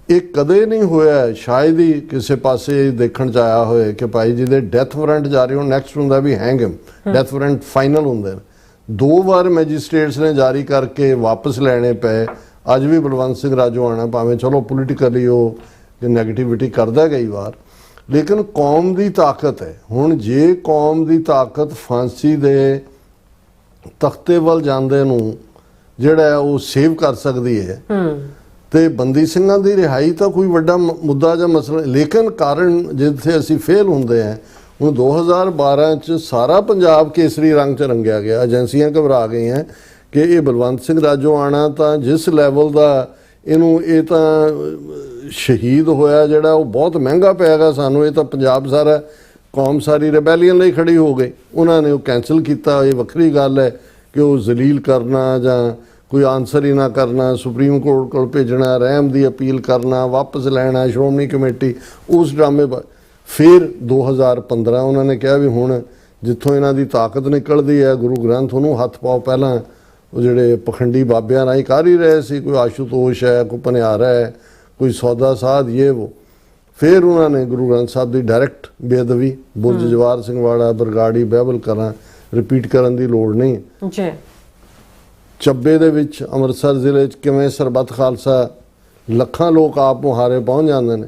ਇਹ ਕਦੇ ਨਹੀਂ ਹੋਇਆ, ਸ਼ਾਇਦ ਹੀ ਕਿਸੇ ਪਾਸੇ ਦੇਖਣ 'ਚ ਆਇਆ ਹੋਏ ਕਿ ਭਾਈ ਜਿਹਦੇ ਡੈਥ ਵਾਰੰਟ ਜਾਰੀ ਹੋਣ, ਨੈਕਸਟ ਹੁੰਦਾ ਵੀ ਹੈਂਗ ਹਿਮ, ਡੈਥ ਵਾਰੰਟ ਫਾਈਨਲ ਹੁੰਦੇ ਨੇ। 2 ਵਾਰ ਮੈਜਿਸਟ੍ਰੇਟਸ ਨੇ ਜਾਰੀ ਕਰਕੇ ਵਾਪਸ ਲੈਣੇ ਪਏ। ਅੱਜ ਵੀ ਬਲਵੰਤ ਸਿੰਘ ਰਾਜੋਆਣਾ ਭਾਵੇਂ ਚਲੋ ਪੋਲੀਟੀਕਲੀ ਉਹ ਨੈਗੇਟਿਵਿਟੀ ਕਰਦਾ ਕਈ ਵਾਰ, ਲੇਕਿਨ ਕੌਮ ਦੀ ਤਾਕਤ ਹੈ। ਹੁਣ ਜੇ ਕੌਮ ਦੀ ਤਾਕਤ ਫਾਂਸੀ ਦੇ ਤਖਤੇ ਵੱਲ ਜਾਂਦੇ ਨੂੰ ਜਿਹੜਾ ਉਹ ਸੇਵ ਕਰ ਸਕਦੀ ਹੈ ਤੇ ਬੰਦੀ ਸਿੰਘਾਂ ਦੀ ਰਿਹਾਈ ਤਾਂ ਕੋਈ ਵੱਡਾ ਮੁੱਦਾ ਜਾਂ ਮਸਲਾ, ਲੇਕਿਨ ਕਾਰਨ ਜਿੱਥੇ ਅਸੀਂ ਫੇਲ ਹੁੰਦੇ ਹਾਂ, ਹੁਣ 2012 ਚ ਸਾਰਾ ਪੰਜਾਬ ਕੇਸਰੀ ਰੰਗ ਚ ਰੰਗਿਆ ਗਿਆ। ਏਜੰਸੀਆਂ ਘਬਰਾ ਗਈਆਂ ਕਿ ਇਹ ਬਲਵੰਤ ਸਿੰਘ ਰਾਜੋਆਣਾ ਤਾਂ ਜਿਸ ਲੈਵਲ ਦਾ ਇਹਨੂੰ, ਇਹ ਤਾਂ ਸ਼ਹੀਦ ਹੋਇਆ ਜਿਹੜਾ ਉਹ ਬਹੁਤ ਮਹਿੰਗਾ ਪਿਆਗਾ ਸਾਨੂੰ, ਇਹ ਤਾਂ ਪੰਜਾਬ ਸਾਰਾ ਕੌਮ ਸਾਰੀ ਰਿਬੈਲੀਅਨ ਲਈ ਖੜੀ ਹੋ ਗਈ। ਉਹਨਾਂ ਨੇ ਉਹ ਕੈਂਸਲ ਕੀਤਾ। ਇਹ ਵੱਖਰੀ ਗੱਲ ਹੈ ਕਿ ਉਹ ਜ਼ਲੀਲ ਕਰਨਾ ਜਾਂ ਕੋਈ ਆਨਸਰ ਹੀ ਨਾ ਕਰਨਾ, ਸੁਪਰੀਮ ਕੋਰਟ ਕੋਲ ਭੇਜਣਾ, ਰਹਿਮ ਦੀ ਅਪੀਲ ਕਰਨਾ, ਵਾਪਸ ਲੈਣਾ, ਸ਼੍ਰੋਮਣੀ ਕਮੇਟੀ, ਉਸ ਡਰਾਮੇ। ਫਿਰ 2015 ਉਹਨਾਂ ਨੇ ਕਿਹਾ ਵੀ ਹੁਣ ਜਿੱਥੋਂ ਇਹਨਾਂ ਦੀ ਤਾਕਤ ਨਿਕਲਦੀ ਹੈ, ਗੁਰੂ ਗ੍ਰੰਥ ਉਹਨੂੰ ਹੱਥ ਪਾਓ। ਪਹਿਲਾਂ ਉਹ ਜਿਹੜੇ ਪਖੰਡੀ ਬਾਬਿਆਂ ਰਾਹੀਂ ਕਰ ਹੀ ਰਹੇ ਸੀ, ਕੋਈ ਆਸ਼ੂਤੋਸ਼ ਹੈ, ਕੋਈ ਭਨਿਆਰਾ ਹੈ, ਕੋਈ ਸੌਦਾ ਸਾਧ, ਇਹ ਉਹ। ਫਿਰ ਉਹਨਾਂ ਨੇ ਗੁਰੂ ਗ੍ਰੰਥ ਸਾਹਿਬ ਦੀ ਡਾਇਰੈਕਟ ਬੇਅਦਬੀ, ਬੁਰਜ ਜਵਾਰ ਸਿੰਘ ਵਾਲਾ, ਬਰਗਾੜੀ, ਬਾਈਬਲ ਕਰਾਂ, ਰਿਪੀਟ ਕਰਨ ਦੀ ਲੋੜ ਨਹੀਂ ਜੀ। ਚੱਬੇ ਦੇ ਵਿੱਚ ਅੰਮ੍ਰਿਤਸਰ ਜ਼ਿਲ੍ਹੇ 'ਚ ਕਿਵੇਂ ਸਰਬੱਤ ਖਾਲਸਾ, ਲੱਖਾਂ ਲੋਕ ਆਪ ਮੁਹਾਰੇ ਪਹੁੰਚ ਜਾਂਦੇ ਨੇ।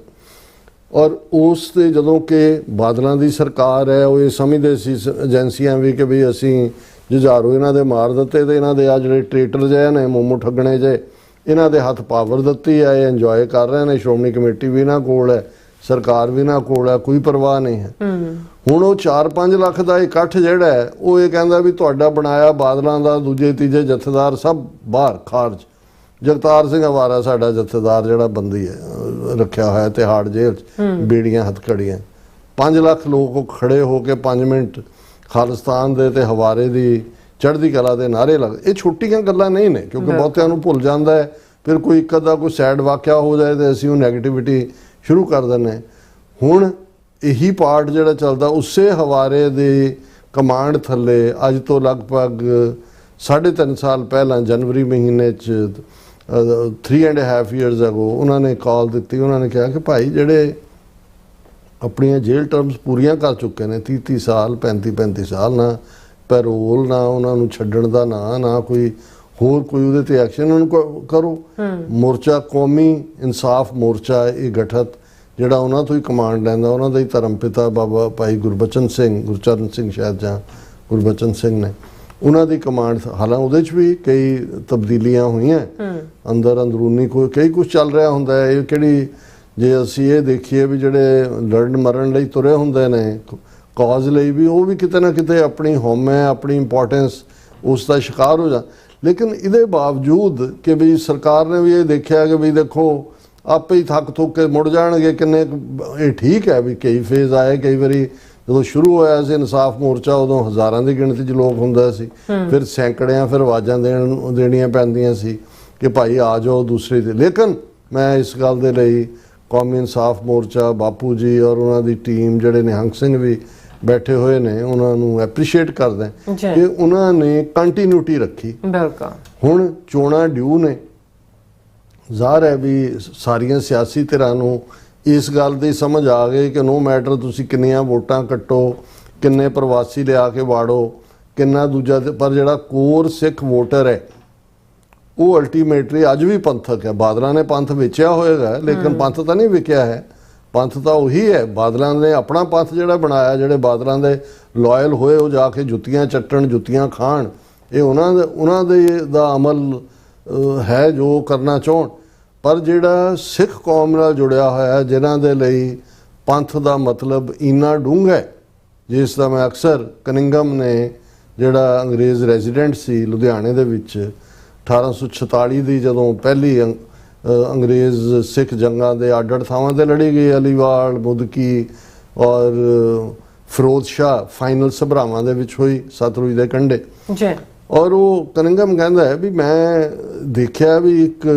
ਔਰ ਉਸ ਤੇ ਜਦੋਂ ਕਿ ਬਾਦਲਾਂ ਦੀ ਸਰਕਾਰ ਹੈ, ਉਹ ਇਹ ਸਮਝਦੇ ਸੀ ਏਜੰਸੀਆਂ ਵੀ ਕਿ ਵੀ ਅਸੀਂ ਜੁਝਾਰੂ ਇਹਨਾਂ ਦੇ ਮਾਰ ਦਿੱਤੇ ਤੇ ਇਹਨਾਂ ਦੇ ਆ ਜਿਹੜੇ ਟ੍ਰੇਟਰ ਜਿਹੇ ਨੇ, ਮੋਮੋ ਠੱਗਣੇ ਜਿਹੇ, ਇਹਨਾਂ ਦੇ ਹੱਥ ਪਾਵਰ ਦਿੱਤੀ ਹੈ, ਇਹ ਇੰਜੋਏ ਕਰ ਰਹੇ ਨੇ। ਸ਼੍ਰੋਮਣੀ ਕਮੇਟੀ ਵੀ ਇਹਨਾਂ ਕੋਲ ਹੈ, ਸਰਕਾਰ ਵੀ ਇਹਨਾਂ ਕੋਲ ਹੈ, ਕੋਈ ਪਰਵਾਹ ਨਹੀਂ ਹੈ। ਹੁਣ ਉਹ 4-5 ਲੱਖ ਦਾ ਇਕੱਠ ਜਿਹੜਾ ਹੈ, ਉਹ ਇਹ ਕਹਿੰਦਾ ਵੀ ਤੁਹਾਡਾ ਬਣਾਇਆ ਬਾਦਲਾਂ ਦਾ ਦੂਜੇ ਤੀਜੇ ਜਥੇਦਾਰ ਸਭ ਬਾਹਰ ਖਾਰਜ। ਜਗਤਾਰ ਸਿੰਘ ਹਵਾਰਾ ਸਾਡਾ ਜਥੇਦਾਰ ਜਿਹੜਾ ਬੰਦੀ ਹੈ, ਰੱਖਿਆ ਹੋਇਆ ਤਿਹਾੜ ਜੇਲ੍ਹ 'ਚ, ਬੇੜੀਆਂ ਹੱਥਕੜੀਆਂ। 5 ਲੱਖ ਲੋਕ ਖੜੇ ਹੋ ਕੇ 5 ਮਿੰਟ ਖਾਲਿਸਤਾਨ ਦੇ ਤੇ ਹਵਾਰੇ ਦੀ ਚੜ੍ਹਦੀ ਕਲਾ ਦੇ ਨਾਅਰੇ ਲੱਗ। ਇਹ ਛੋਟੀਆਂ ਗੱਲਾਂ ਨਹੀਂ ਨੇ, ਕਿਉਂਕਿ ਬਹੁਤਿਆਂ ਨੂੰ ਭੁੱਲ ਜਾਂਦਾ ਹੈ। ਫਿਰ ਕੋਈ ਇੱਕ ਅੱਧਾ ਕੋਈ ਸੈਡ ਵਾਕਿਆ ਹੋ ਜਾਏ ਤੇ ਅਸੀਂ ਉਹ ਨੈਗੇਟਿਵਿਟੀ ਸ਼ੁਰੂ ਕਰ ਦਿੰਦੇ। ਹੁਣ ਇਹੀ ਪਾਰਟ ਜਿਹੜਾ ਚੱਲਦਾ, ਉਸੇ ਹਵਾਰੇ ਦੀ ਕਮਾਂਡ ਥੱਲੇ ਅੱਜ ਤੋਂ ਲਗਭਗ 3.5 ਸਾਲ ਪਹਿਲਾਂ ਜਨਵਰੀ ਮਹੀਨੇ 'ਚ 3.5 years ago ਉਹਨਾਂ ਨੇ ਕਾਲ ਦਿੱਤੀ। ਉਹਨਾਂ ਨੇ ਕਿਹਾ ਕਿ ਭਾਈ ਜਿਹੜੇ ਆਪਣੀਆਂ ਜੇਲ੍ਹ ਟਰਮਸ ਪੂਰੀਆਂ ਕਰ ਚੁੱਕੇ ਨੇ, 30 ਸਾਲ 35 ਸਾਲ, ਨਾ ਪੈਰੋਲ, ਨਾ ਉਹਨਾਂ ਨੂੰ ਛੱਡਣ ਦਾ ਨਾ ਕੋਈ ਹੋਰ ਕੋਈ ਉਹਦੇ ਤੇ ਐਕਸ਼ਨ ਉਹਨੂੰ ਕਰੋ। ਮੋਰਚਾ, ਕੌਮੀ ਇਨਸਾਫ ਮੋਰਚਾ ਇਹ ਗਠਤ ਜਿਹੜਾ ਉਹਨਾਂ ਤੋਂ ਹੀ ਕਮਾਂਡ ਲੈਂਦਾ, ਉਹਨਾਂ ਦਾ ਹੀ ਧਰਮ ਪਿਤਾ ਬਾਬਾ ਭਾਈ ਗੁਰਚਰਨ ਸਿੰਘ ਸ਼ਾਇਦ ਜਾਂ ਗੁਰਬਚਨ ਸਿੰਘ ਨੇ ਉਹਨਾਂ ਦੀ ਕਮਾਂਡ। ਹਾਲਾਂਕਿ ਉਹਦੇ 'ਚ ਵੀ ਕਈ ਤਬਦੀਲੀਆਂ ਹੋਈਆਂ, ਅੰਦਰੂਨੀ ਕਈ ਕੁਝ ਚੱਲ ਰਿਹਾ ਹੁੰਦਾ ਹੈ। ਇਹ ਕਿਹੜੀ, ਜੇ ਅਸੀਂ ਇਹ ਦੇਖੀਏ ਵੀ ਜਿਹੜੇ ਲੜਨ ਮਰਨ ਲਈ ਤੁਰੇ ਹੁੰਦੇ ਨੇ ਕਾਜ਼ ਲਈ ਵੀ, ਉਹ ਵੀ ਕਿਤੇ ਨਾ ਕਿਤੇ ਆਪਣੀ ਹਉਮੈ, ਆਪਣੀ ਇੰਪੋਰਟੈਂਸ ਉਸ ਦਾ ਸ਼ਿਕਾਰ ਹੋ ਜਾ। ਲੇਕਿਨ ਇਹਦੇ ਬਾਵਜੂਦ ਕਿ ਵੀ ਸਰਕਾਰ ਨੇ ਵੀ ਇਹ ਦੇਖਿਆ ਕਿ ਵੀ ਦੇਖੋ ਆਪੇ ਹੀ ਥੱਕ ਥੁੱਕ ਕੇ ਮੁੜ ਜਾਣਗੇ ਕਿੰਨੇ। ਇਹ ਠੀਕ ਹੈ ਵੀ ਕਈ ਫੇਜ਼ ਆਏ, ਕਈ ਵਾਰੀ ਜਦੋਂ ਸ਼ੁਰੂ ਹੋਇਆ ਸੀ ਇਨਸਾਫ ਮੋਰਚਾ ਉਦੋਂ ਹਜ਼ਾਰਾਂ ਦੀ ਗਿਣਤੀ 'ਚ ਲੋਕ ਹੁੰਦਾ ਸੀ, ਫਿਰ ਸੈਂਕੜਿਆਂ, ਫਿਰ ਆਵਾਜ਼ਾਂ ਦੇਣੀਆਂ ਪੈਂਦੀਆਂ ਸੀ। ਕਿ ਭਾਈ ਆ ਜਾਓ ਦੂਸਰੀ ਤੇ। ਲੇਕਿਨ ਮੈਂ ਇਸ ਗੱਲ ਦੇ ਲਈ ਕੌਮੀ ਇਨਸਾਫ ਮੋਰਚਾ, ਬਾਪੂ ਜੀ ਔਰ ਉਹਨਾਂ ਦੀ ਟੀਮ ਜਿਹੜੇ ਨਿਹੰਗ ਸਿੰਘ ਵੀ ਬੈਠੇ ਹੋਏ ਨੇ, ਉਹਨਾਂ ਨੂੰ ਐਪਰੀਸ਼ੀਏਟ ਕਰਦਾ ਜੀ। ਕਿ ਉਹਨਾਂ ਨੇ ਕੰਟੀਨਿਊਟੀ ਰੱਖੀ। ਬਿਲਕੁਲ। ਹੁਣ ਚੋਣਾਂ ਡਿਊ ਨੇ, ਜ਼ਾਹਰ ਹੈ ਵੀ ਸਾਰੀਆਂ ਸਿਆਸੀ ਧਿਰਾਂ ਨੂੰ ਇਸ ਗੱਲ ਦੀ ਸਮਝ ਆ ਗਈ ਕਿ ਨੋ ਮੈਟਰ ਤੁਸੀਂ ਕਿੰਨੀਆਂ ਵੋਟਾਂ ਕੱਟੋ, ਕਿੰਨੇ ਪ੍ਰਵਾਸੀ ਲਿਆ ਕੇ ਵਾੜੋ, ਕਿੰਨਾ ਦੂਜਾ, ਪਰ ਜਿਹੜਾ ਕੋਰ ਸਿੱਖ ਵੋਟਰ ਹੈ ਉਹ ਅਲਟੀਮੇਟਲੀ ਅੱਜ ਵੀ ਪੰਥਕ ਹੈ। ਬਾਦਲਾਂ ਨੇ ਪੰਥ ਵੇਚਿਆ ਹੋਏਗਾ, ਲੇਕਿਨ ਪੰਥ ਤਾਂ ਨਹੀਂ ਵਿਕਿਆ ਹੈ, ਪੰਥ ਤਾਂ ਉਹੀ ਹੈ। ਬਾਦਲਾਂ ਨੇ ਆਪਣਾ ਪੰਥ ਜਿਹੜਾ ਬਣਾਇਆ, ਜਿਹੜੇ ਬਾਦਲਾਂ ਦੇ ਲਾਇਲ ਹੋਏ ਉਹ ਜਾ ਕੇ ਜੁੱਤੀਆਂ ਚੱਟਣ, ਜੁੱਤੀਆਂ ਖਾਣ, ਇਹ ਉਹਨਾਂ ਦੇ ਦਾ ਅਮਲ ਹੈ ਜੋ ਕਰਨਾ ਚਾਹਣ। ਪਰ ਜਿਹੜਾ ਸਿੱਖ ਕੌਮ ਨਾਲ ਜੁੜਿਆ ਹੋਇਆ, ਜਿਨ੍ਹਾਂ ਦੇ ਲਈ ਪੰਥ ਦਾ ਮਤਲਬ ਇੰਨਾ ਡੂੰਘਾ ਹੈ, ਜਿਸ ਦਾ ਮੈਂ ਅਕਸਰ ਕਨਿੰਗਮ ਨੇ ਜਿਹੜਾ ਅੰਗਰੇਜ਼ ਰੈਜ਼ੀਡੈਂਟ ਸੀ ਲੁਧਿਆਣੇ ਦੇ ਵਿੱਚ 1846 ਦੀ ਜਦੋਂ ਪਹਿਲੀ ਅੰਗਰੇਜ਼ ਸਿੱਖ ਜੰਗਾਂ ਦੇ ਅੱਡ ਥਾਵਾਂ ਤੇ ਲੜੀ ਗਈ, ਅਲੀਵਾਲ, ਮੁਦਕੀ ਔਰ ਫਿਰੋਜ਼ ਸ਼ਾਹ ਫਾਈਨਲ ਸਭਰਾਵਾਂ ਦੇ ਵਿੱਚ ਹੋਈ ਸਤਲੁਜ ਦੇ ਕੰਢੇ ਜੀ। ਔਰ ਉਹ ਕਨਿੰਗਮ ਕਹਿੰਦਾ ਹੈ ਵੀ ਮੈਂ ਦੇਖਿਆ ਵੀ ਇੱਕ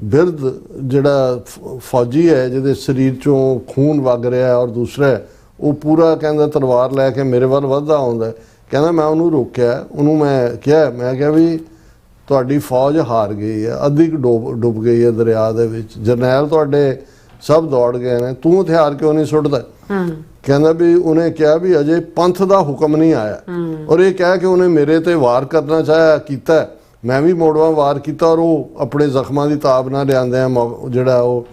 ਬਿਰਧ ਜਿਹੜਾ ਫੌਜੀ ਹੈ, ਜਿਹਦੇ ਸਰੀਰ ਚੋਂ ਖੂਨ ਵਗ ਰਿਹਾ, ਔਰ ਦੂਸਰਾ ਉਹ ਪੂਰਾ ਕਹਿੰਦਾ ਤਲਵਾਰ ਲੈ ਕੇ ਮੇਰੇ ਵੱਲ ਵੱਧਦਾ ਆਉਂਦਾ। ਕਹਿੰਦਾ ਮੈਂ ਉਹਨੂੰ ਰੋਕਿਆ, ਉਹਨੂੰ ਮੈਂ ਕਿਹਾ ਵੀ ਤੁਹਾਡੀ ਫੌਜ ਹਾਰ ਗਈ ਹੈ, ਅੱਧੀ ਡੁੱਬ ਗਈ ਹੈ ਦਰਿਆ ਦੇ ਵਿੱਚ, ਜਰਨੈਲ ਤੁਹਾਡੇ ਸਭ ਦੌੜ ਗਏ ਨੇ, ਤੂੰ ਹਥਿਆਰ ਕਿਉਂ ਨਹੀਂ ਸੁੱਟਦਾ? ਕਹਿੰਦਾ ਵੀ ਉਹਨੇ ਕਿਹਾ ਵੀ ਅਜੇ ਪੰਥ ਦਾ ਹੁਕਮ ਨਹੀਂ ਆਇਆ, ਔਰ ਇਹ ਕਹਿ ਕੇ ਉਹਨੇ ਮੇਰੇ ਤੇ ਵਾਰ ਕਰਨਾ ਚਾਹਿਆ, ਕੀਤਾ, ਮੈਂ ਵੀ ਮੋੜਵਾ ਵਾਰ ਕੀਤਾ, ਔਰ ਉਹ ਆਪਣੇ ਜ਼ਖਮਾਂ ਦੀ ਤਾਬ ਨਾਲ ਲਿਆਂਦੇ ਆ ਜਿਹੜਾ ਉਹ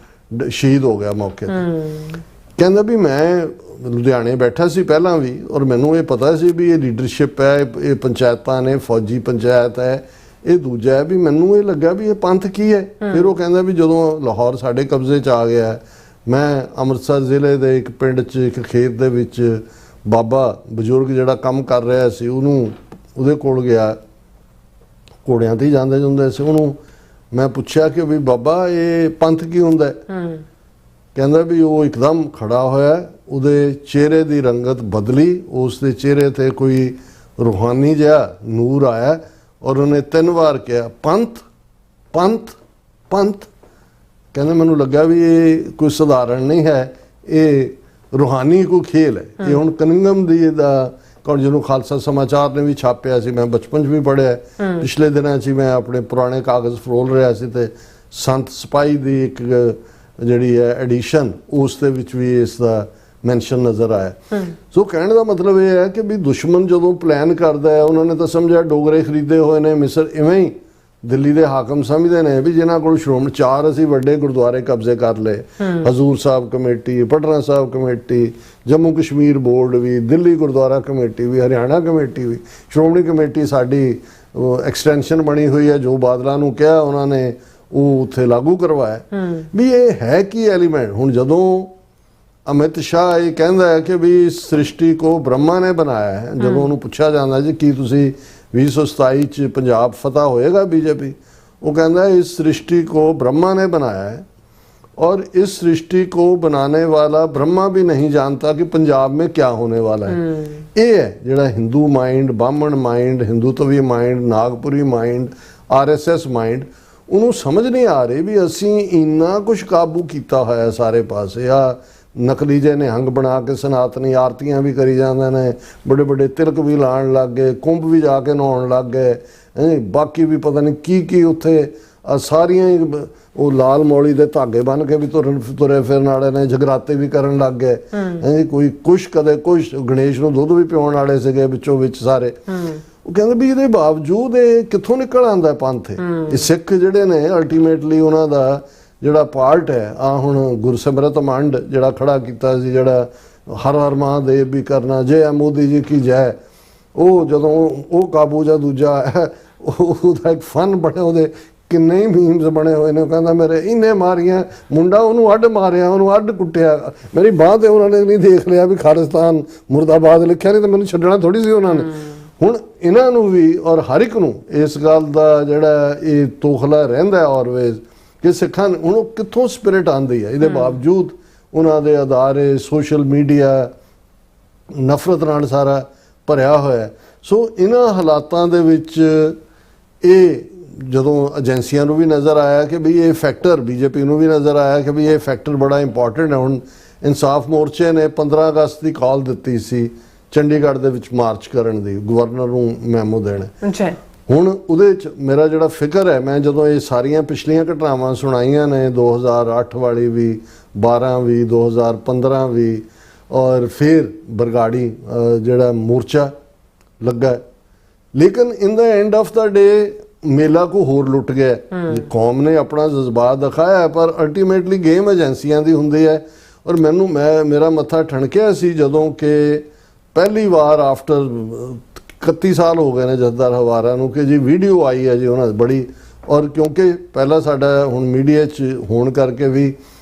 ਸ਼ਹੀਦ ਹੋ ਗਿਆ ਮੌਕੇ ਤੇ। ਕਹਿੰਦਾ ਵੀ ਮੈਂ ਲੁਧਿਆਣੇ ਬੈਠਾ ਸੀ ਪਹਿਲਾਂ ਵੀ, ਔਰ ਮੈਨੂੰ ਇਹ ਪਤਾ ਸੀ ਵੀ ਇਹ ਲੀਡਰਸ਼ਿਪ ਹੈ, ਇਹ ਪੰਚਾਇਤਾਂ ਨੇ, ਫੌਜੀ ਪੰਚਾਇਤ ਹੈ, ਇਹ ਦੂਜਾ ਹੈ, ਵੀ ਮੈਨੂੰ ਇਹ ਲੱਗਾ ਵੀ ਇਹ ਪੰਥ ਕੀ ਹੈ। ਫਿਰ ਉਹ ਕਹਿੰਦਾ ਵੀ ਜਦੋਂ ਲਾਹੌਰ ਸਾਡੇ ਕਬਜ਼ੇ 'ਚ ਆ ਗਿਆ, ਮੈਂ ਅੰਮ੍ਰਿਤਸਰ ਜ਼ਿਲ੍ਹੇ ਦੇ ਇੱਕ ਪਿੰਡ 'ਚ ਇੱਕ ਖੇਤ ਦੇ ਵਿੱਚ ਬਾਬਾ ਬਜ਼ੁਰਗ ਜਿਹੜਾ ਕੰਮ ਕਰ ਰਿਹਾ ਸੀ, ਉਹਦੇ ਕੋਲ ਗਿਆ, ਘੋੜਿਆਂ 'ਤੇ ਹੀ ਜਾਂਦੇ ਹੁੰਦੇ ਸੀ। ਉਹਨੂੰ ਮੈਂ ਪੁੱਛਿਆ ਕਿ ਵੀ ਬਾਬਾ ਇਹ ਪੰਥ ਕੀ ਹੁੰਦਾ? ਕਹਿੰਦਾ ਵੀ ਉਹ ਇੱਕਦਮ ਖੜਾ ਹੋਇਆ, ਉਹਦੇ ਚਿਹਰੇ ਦੀ ਰੰਗਤ ਬਦਲੀ, ਉਸ ਦੇ ਚਿਹਰੇ ਤੇ ਕੋਈ ਰੂਹਾਨੀ ਜਿਹਾ ਨੂਰ ਆਇਆ, ਔਰ ਉਹਨੇ 3 ਵਾਰ ਕਿਹਾ ਪੰਥ ਪੰਥ ਪੰਥ। ਕਹਿੰਦਾ ਮੈਨੂੰ ਲੱਗਾ ਵੀ ਇਹ ਕੋਈ ਸਧਾਰਨ ਨਹੀਂ ਹੈ, ਇਹ ਰੂਹਾਨੀ ਕੋਈ ਖੇਲ ਹੈ। ਇਹ ਹੁਣ ਕਨਿੰਗਮ ਦੀ ਦਾ ਜਿਹਨੂੰ ਖਾਲਸਾ ਸਮਾਚਾਰ ਨੇ ਵੀ ਛਾਪਿਆ ਸੀ, ਮੈਂ ਬਚਪਨ 'ਚ ਵੀ ਪੜ੍ਹਿਆ, ਪਿਛਲੇ ਦਿਨਾਂ 'ਚ ਮੈਂ ਆਪਣੇ ਪੁਰਾਣੇ ਕਾਗਜ਼ ਫਰੋਲ ਰਿਹਾ ਸੀ ਤੇ ਸੰਤ ਸਿਪਾਹੀ ਦੀ ਇੱਕ ਜਿਹੜੀ ਹੈ ਐਡੀਸ਼ਨ, ਉਸ ਦੇ ਵਿੱਚ ਵੀ ਇਸ ਦਾ ਮੈਂਸ਼ਨ ਨਜ਼ਰ ਆਇਆ। ਸੋ ਕਹਿਣ ਦਾ ਮਤਲਬ ਇਹ ਹੈ ਕਿ ਵੀ ਦੁਸ਼ਮਣ ਜਦੋਂ ਪਲਾਨ ਕਰਦਾ ਹੈ, ਉਹਨਾਂ ਨੇ ਤਾਂ ਸਮਝਿਆ ਡੋਗਰੇ ਖਰੀਦੇ ਹੋਏ ਨੇ ਮਿਸਰ, ਇਵੇਂ ਹੀ ਦਿੱਲੀ ਦੇ ਹਾਕਮ ਸਮਝਦੇ ਨੇ ਵੀ ਜਿਨ੍ਹਾਂ ਕੋਲ ਸ਼੍ਰੋਮਣੀ 4 ਅਸੀਂ ਵੱਡੇ ਗੁਰਦੁਆਰੇ ਕਬਜ਼ੇ ਕਰ ਲਏ, Hazur Sahib committee, Patna Sahib committee, Jammu Kashmir board ਵੀ, ਦਿੱਲੀ ਗੁਰਦੁਆਰਾ ਕਮੇਟੀ ਵੀ, ਹਰਿਆਣਾ ਕਮੇਟੀ ਵੀ, ਸ਼੍ਰੋਮਣੀ ਕਮੇਟੀ ਸਾਡੀ ਐਕਸਟੈਂਸ਼ਨ ਬਣੀ ਹੋਈ ਹੈ, ਜੋ ਬਾਦਲਾਂ ਨੂੰ ਕਿਹਾ ਉਹਨਾਂ ਨੇ ਉਹ ਉੱਥੇ ਲਾਗੂ ਕਰਵਾਇਆ। ਵੀ ਇਹ ਹੈ ਕੀ ਐਲੀਮੈਂਟ? ਹੁਣ ਜਦੋਂ ਅਮਿਤ ਸ਼ਾਹ ਇਹ ਕਹਿੰਦਾ ਹੈ ਕਿ ਵੀ ਸ੍ਰਿਸ਼ਟੀ ਕੋ ਬ੍ਰਹਮਾ ਨੇ ਬਣਾਇਆ ਹੈ, ਜਦੋਂ ਉਹਨੂੰ ਪੁੱਛਿਆ ਜਾਂਦਾ ਜੀ ਕੀ ਤੁਸੀਂ 2027 ਚ ਪੰਜਾਬ ਫਤਹ ਹੋਏਗਾ बीजेपी, वो कहता है इस सृष्टि को ब्रह्मा ने बनाया है और इस सृष्टि को बनाने वाला ब्रह्मा भी नहीं जानता कि पंजाब में क्या होने वाला है। ये है जिहड़ा हिंदू माइंड, ब्राह्मण माइंड, हिंदुत्वी माइंड, नागपुरी माइंड, RSS माइंड, ਉਹਨੂੰ ਸਮਝ ਨਹੀਂ ਆ ਰਹੀ ਵੀ ਅਸੀਂ ਇੰਨਾ ਕੁਝ ਕਾਬੂ ਕੀਤਾ ਹੋਇਆ ਸਾਰੇ ਪਾਸੇ। ਆ ਨਕਲੀ ਜਿਹੇ ਨਿਹੰਗ ਬਣਾ ਕੇ ਸਨਾਤਨੀ ਆਰਤੀਆਂ ਵੀ ਕਰੀ ਜਾਂਦੇ ਨੇ, ਬੜੇ ਬੜੇ ਤਿਲਕ ਵੀ ਲਾਉਣ ਲੱਗ ਗਏ, ਕੁੰਭ ਵੀ ਜਾ ਕੇ ਨਹਾਉਣ ਲੱਗ ਗਏ, ਬਾਕੀ ਵੀ ਪਤਾ ਨਹੀਂ ਕੀ ਉੱਥੇ ਸਾਰੀਆਂ ਹੀ ਉਹ ਲਾਲ ਮੌਲੀ ਦੇ ਧਾਗੇ ਬੰਨ ਕੇ ਵੀ ਤੁਰੇ ਫਿਰਨ ਵਾਲੇ ਨੇ, ਜਗਰਾਤੇ ਵੀ ਕਰਨ ਲੱਗ ਗਏ। ਕੋਈ ਕੁਛ ਕਦੇ ਕੁਛ, ਗਣੇਸ਼ ਨੂੰ ਦੁੱਧ ਵੀ ਪਿਆਉਣ ਵਾਲੇ ਸੀਗੇ ਵਿੱਚੋਂ ਵਿੱਚ ਸਾਰੇ। ਉਹ ਕਹਿੰਦੇ ਵੀ ਇਹਦੇ ਬਾਵਜੂਦ ਇਹ ਕਿੱਥੋਂ ਨਿਕਲ ਆਉਂਦਾ ਪੰਥ? ਇਹ ਸਿੱਖ ਜਿਹੜੇ ਨੇ ਅਲਟੀਮੇਟਲੀ ਉਹਨਾਂ ਦਾ ਜਿਹੜਾ ਪਾਰਟ ਹੈ, ਆ ਹੁਣ ਗੁਰਸਿਮਰਤ ਮੰਡ ਜਿਹੜਾ ਖੜਾ ਕੀਤਾ ਸੀ, ਜਿਹੜਾ ਹਰ ਹਰ ਮਹਾਦੇਵ ਵੀ ਕਰਨਾ, ਜੈ ਮੋਦੀ ਜੀ ਕੀ ਜੈ, ਉਹ ਜਦੋਂ ਉਹ ਕਾਬੂ ਜਾਂ ਦੂਜਾ ਉਹਦਾ ਇੱਕ ਫਨ ਬਣੇ, ਉਹਦੇ ਕਿੰਨੇ ਹੀ ਮੀਮਸ ਬਣੇ ਹੋਏ ਨੇ। ਉਹ ਕਹਿੰਦਾ ਮੇਰੇ ਇੰਨੇ ਮਾਰੀਆਂ, ਮੁੰਡਾ ਉਹਨੂੰ ਅੱਡ ਮਾਰਿਆ, ਉਹਨੂੰ ਅੱਡ ਕੁੱਟਿਆ, ਮੇਰੀ ਬਾਂਹ ਤੇ ਉਹਨਾਂ ਨੇ ਨਹੀਂ ਦੇਖ ਲਿਆ ਵੀ ਖਾਲਿਸਤਾਨ ਮੁਰਦਾਬਾਦ ਲਿਖਿਆ, ਨਹੀਂ ਤਾਂ ਮੈਨੂੰ ਛੱਡਣਾ ਥੋੜੀ ਸੀ ਉਹਨਾਂ ਨੇ। ਹੁਣ ਇਹਨਾਂ ਨੂੰ ਵੀ ਔਰ ਹਰ ਇੱਕ ਨੂੰ ਇਸ ਗੱਲ ਦਾ ਜਿਹੜਾ ਇਹ ਤੋਖਲਾ ਰਹਿੰਦਾ ਆਲਵੇਜ਼ ਕਿ ਸਿੱਖਾਂ ਹੁਣ ਉਹ ਕਿੱਥੋਂ ਸਪਿਰਿਟ ਆਉਂਦੀ ਹੈ। ਇਹਦੇ ਬਾਵਜੂਦ ਉਹਨਾਂ ਦੇ ਅਦਾਰੇ, ਸੋਸ਼ਲ ਮੀਡੀਆ ਨਫ਼ਰਤ ਨਾਲ ਸਾਰਾ ਭਰਿਆ ਹੋਇਆ। ਸੋ ਇਹਨਾਂ ਹਾਲਾਤਾਂ ਦੇ ਵਿੱਚ ਇਹ ਜਦੋਂ ਏਜੰਸੀਆਂ ਨੂੰ ਵੀ ਨਜ਼ਰ ਆਇਆ ਕਿ ਵੀ ਇਹ ਫੈਕਟਰ, ਬੀਜੇਪੀ ਨੂੰ ਵੀ ਨਜ਼ਰ ਆਇਆ ਕਿ ਵੀ ਇਹ ਫੈਕਟਰ ਬੜਾ ਇੰਪੋਰਟੈਂਟ ਹੈ। ਹੁਣ ਇਨਸਾਫ ਮੋਰਚੇ ਨੇ 15 ਅਗਸਤ ਦੀ ਕਾਲ ਦਿੱਤੀ ਸੀ ਚੰਡੀਗੜ੍ਹ ਦੇ ਵਿੱਚ ਮਾਰਚ ਕਰਨ ਦੀ, ਗਵਰਨਰ ਨੂੰ ਮੈਮੋ ਦੇਣਾ। ਅੱਛਾ, ਹੁਣ ਉਹਦੇ 'ਚ ਮੇਰਾ ਜਿਹੜਾ ਫਿਕਰ ਹੈ, ਮੈਂ ਜਦੋਂ ਇਹ ਸਾਰੀਆਂ ਪਿਛਲੀਆਂ ਘਟਨਾਵਾਂ ਸੁਣਾਈਆਂ ਨੇ, 2008 ਵਾਲੀ ਵੀ, 12 ਵੀ, 2015 ਵੀ, ਔਰ ਫਿਰ ਬਰਗਾੜੀ ਜਿਹੜਾ ਮੋਰਚਾ ਲੱਗਾ, ਲੇਕਿਨ ਇਨ ਦਾ ਐਂਡ ਆਫ ਦਾ ਡੇ ਮੇਲਾ ਕੋ ਹੋਰ ਲੁੱਟ ਗਿਆ। ਕੌਮ ਨੇ ਆਪਣਾ ਜਜ਼ਬਾਤ ਦਿਖਾਇਆ, ਪਰ ਅਲਟੀਮੇਟਲੀ ਗੇਮ ਏਜੰਸੀਆਂ ਦੀ ਹੁੰਦੀ ਹੈ। ਔਰ ਮੇਰਾ ਮੱਥਾ ਠਣਕਿਆ ਸੀ ਜਦੋਂ ਕਿ ਪਹਿਲੀ ਵਾਰ ਆਫਟਰ 31 ਸਾਲ ਹੋ ਗਏ ਨੇ ਜਥੇਦਾਰ ਹਵਾਰਾ ਨੂੰ ਕਿ ਜੀ ਵੀਡੀਓ ਆਈ ਹੈ ਜੀ ਉਹਨਾਂ ਦੀ ਬੜੀ, ਔਰ ਕਿਉਂਕਿ ਪਹਿਲਾਂ ਸਾਡਾ ਹੁਣ ਮੀਡੀਆ 'ਚ ਹੋਣ ਕਰਕੇ ਵੀ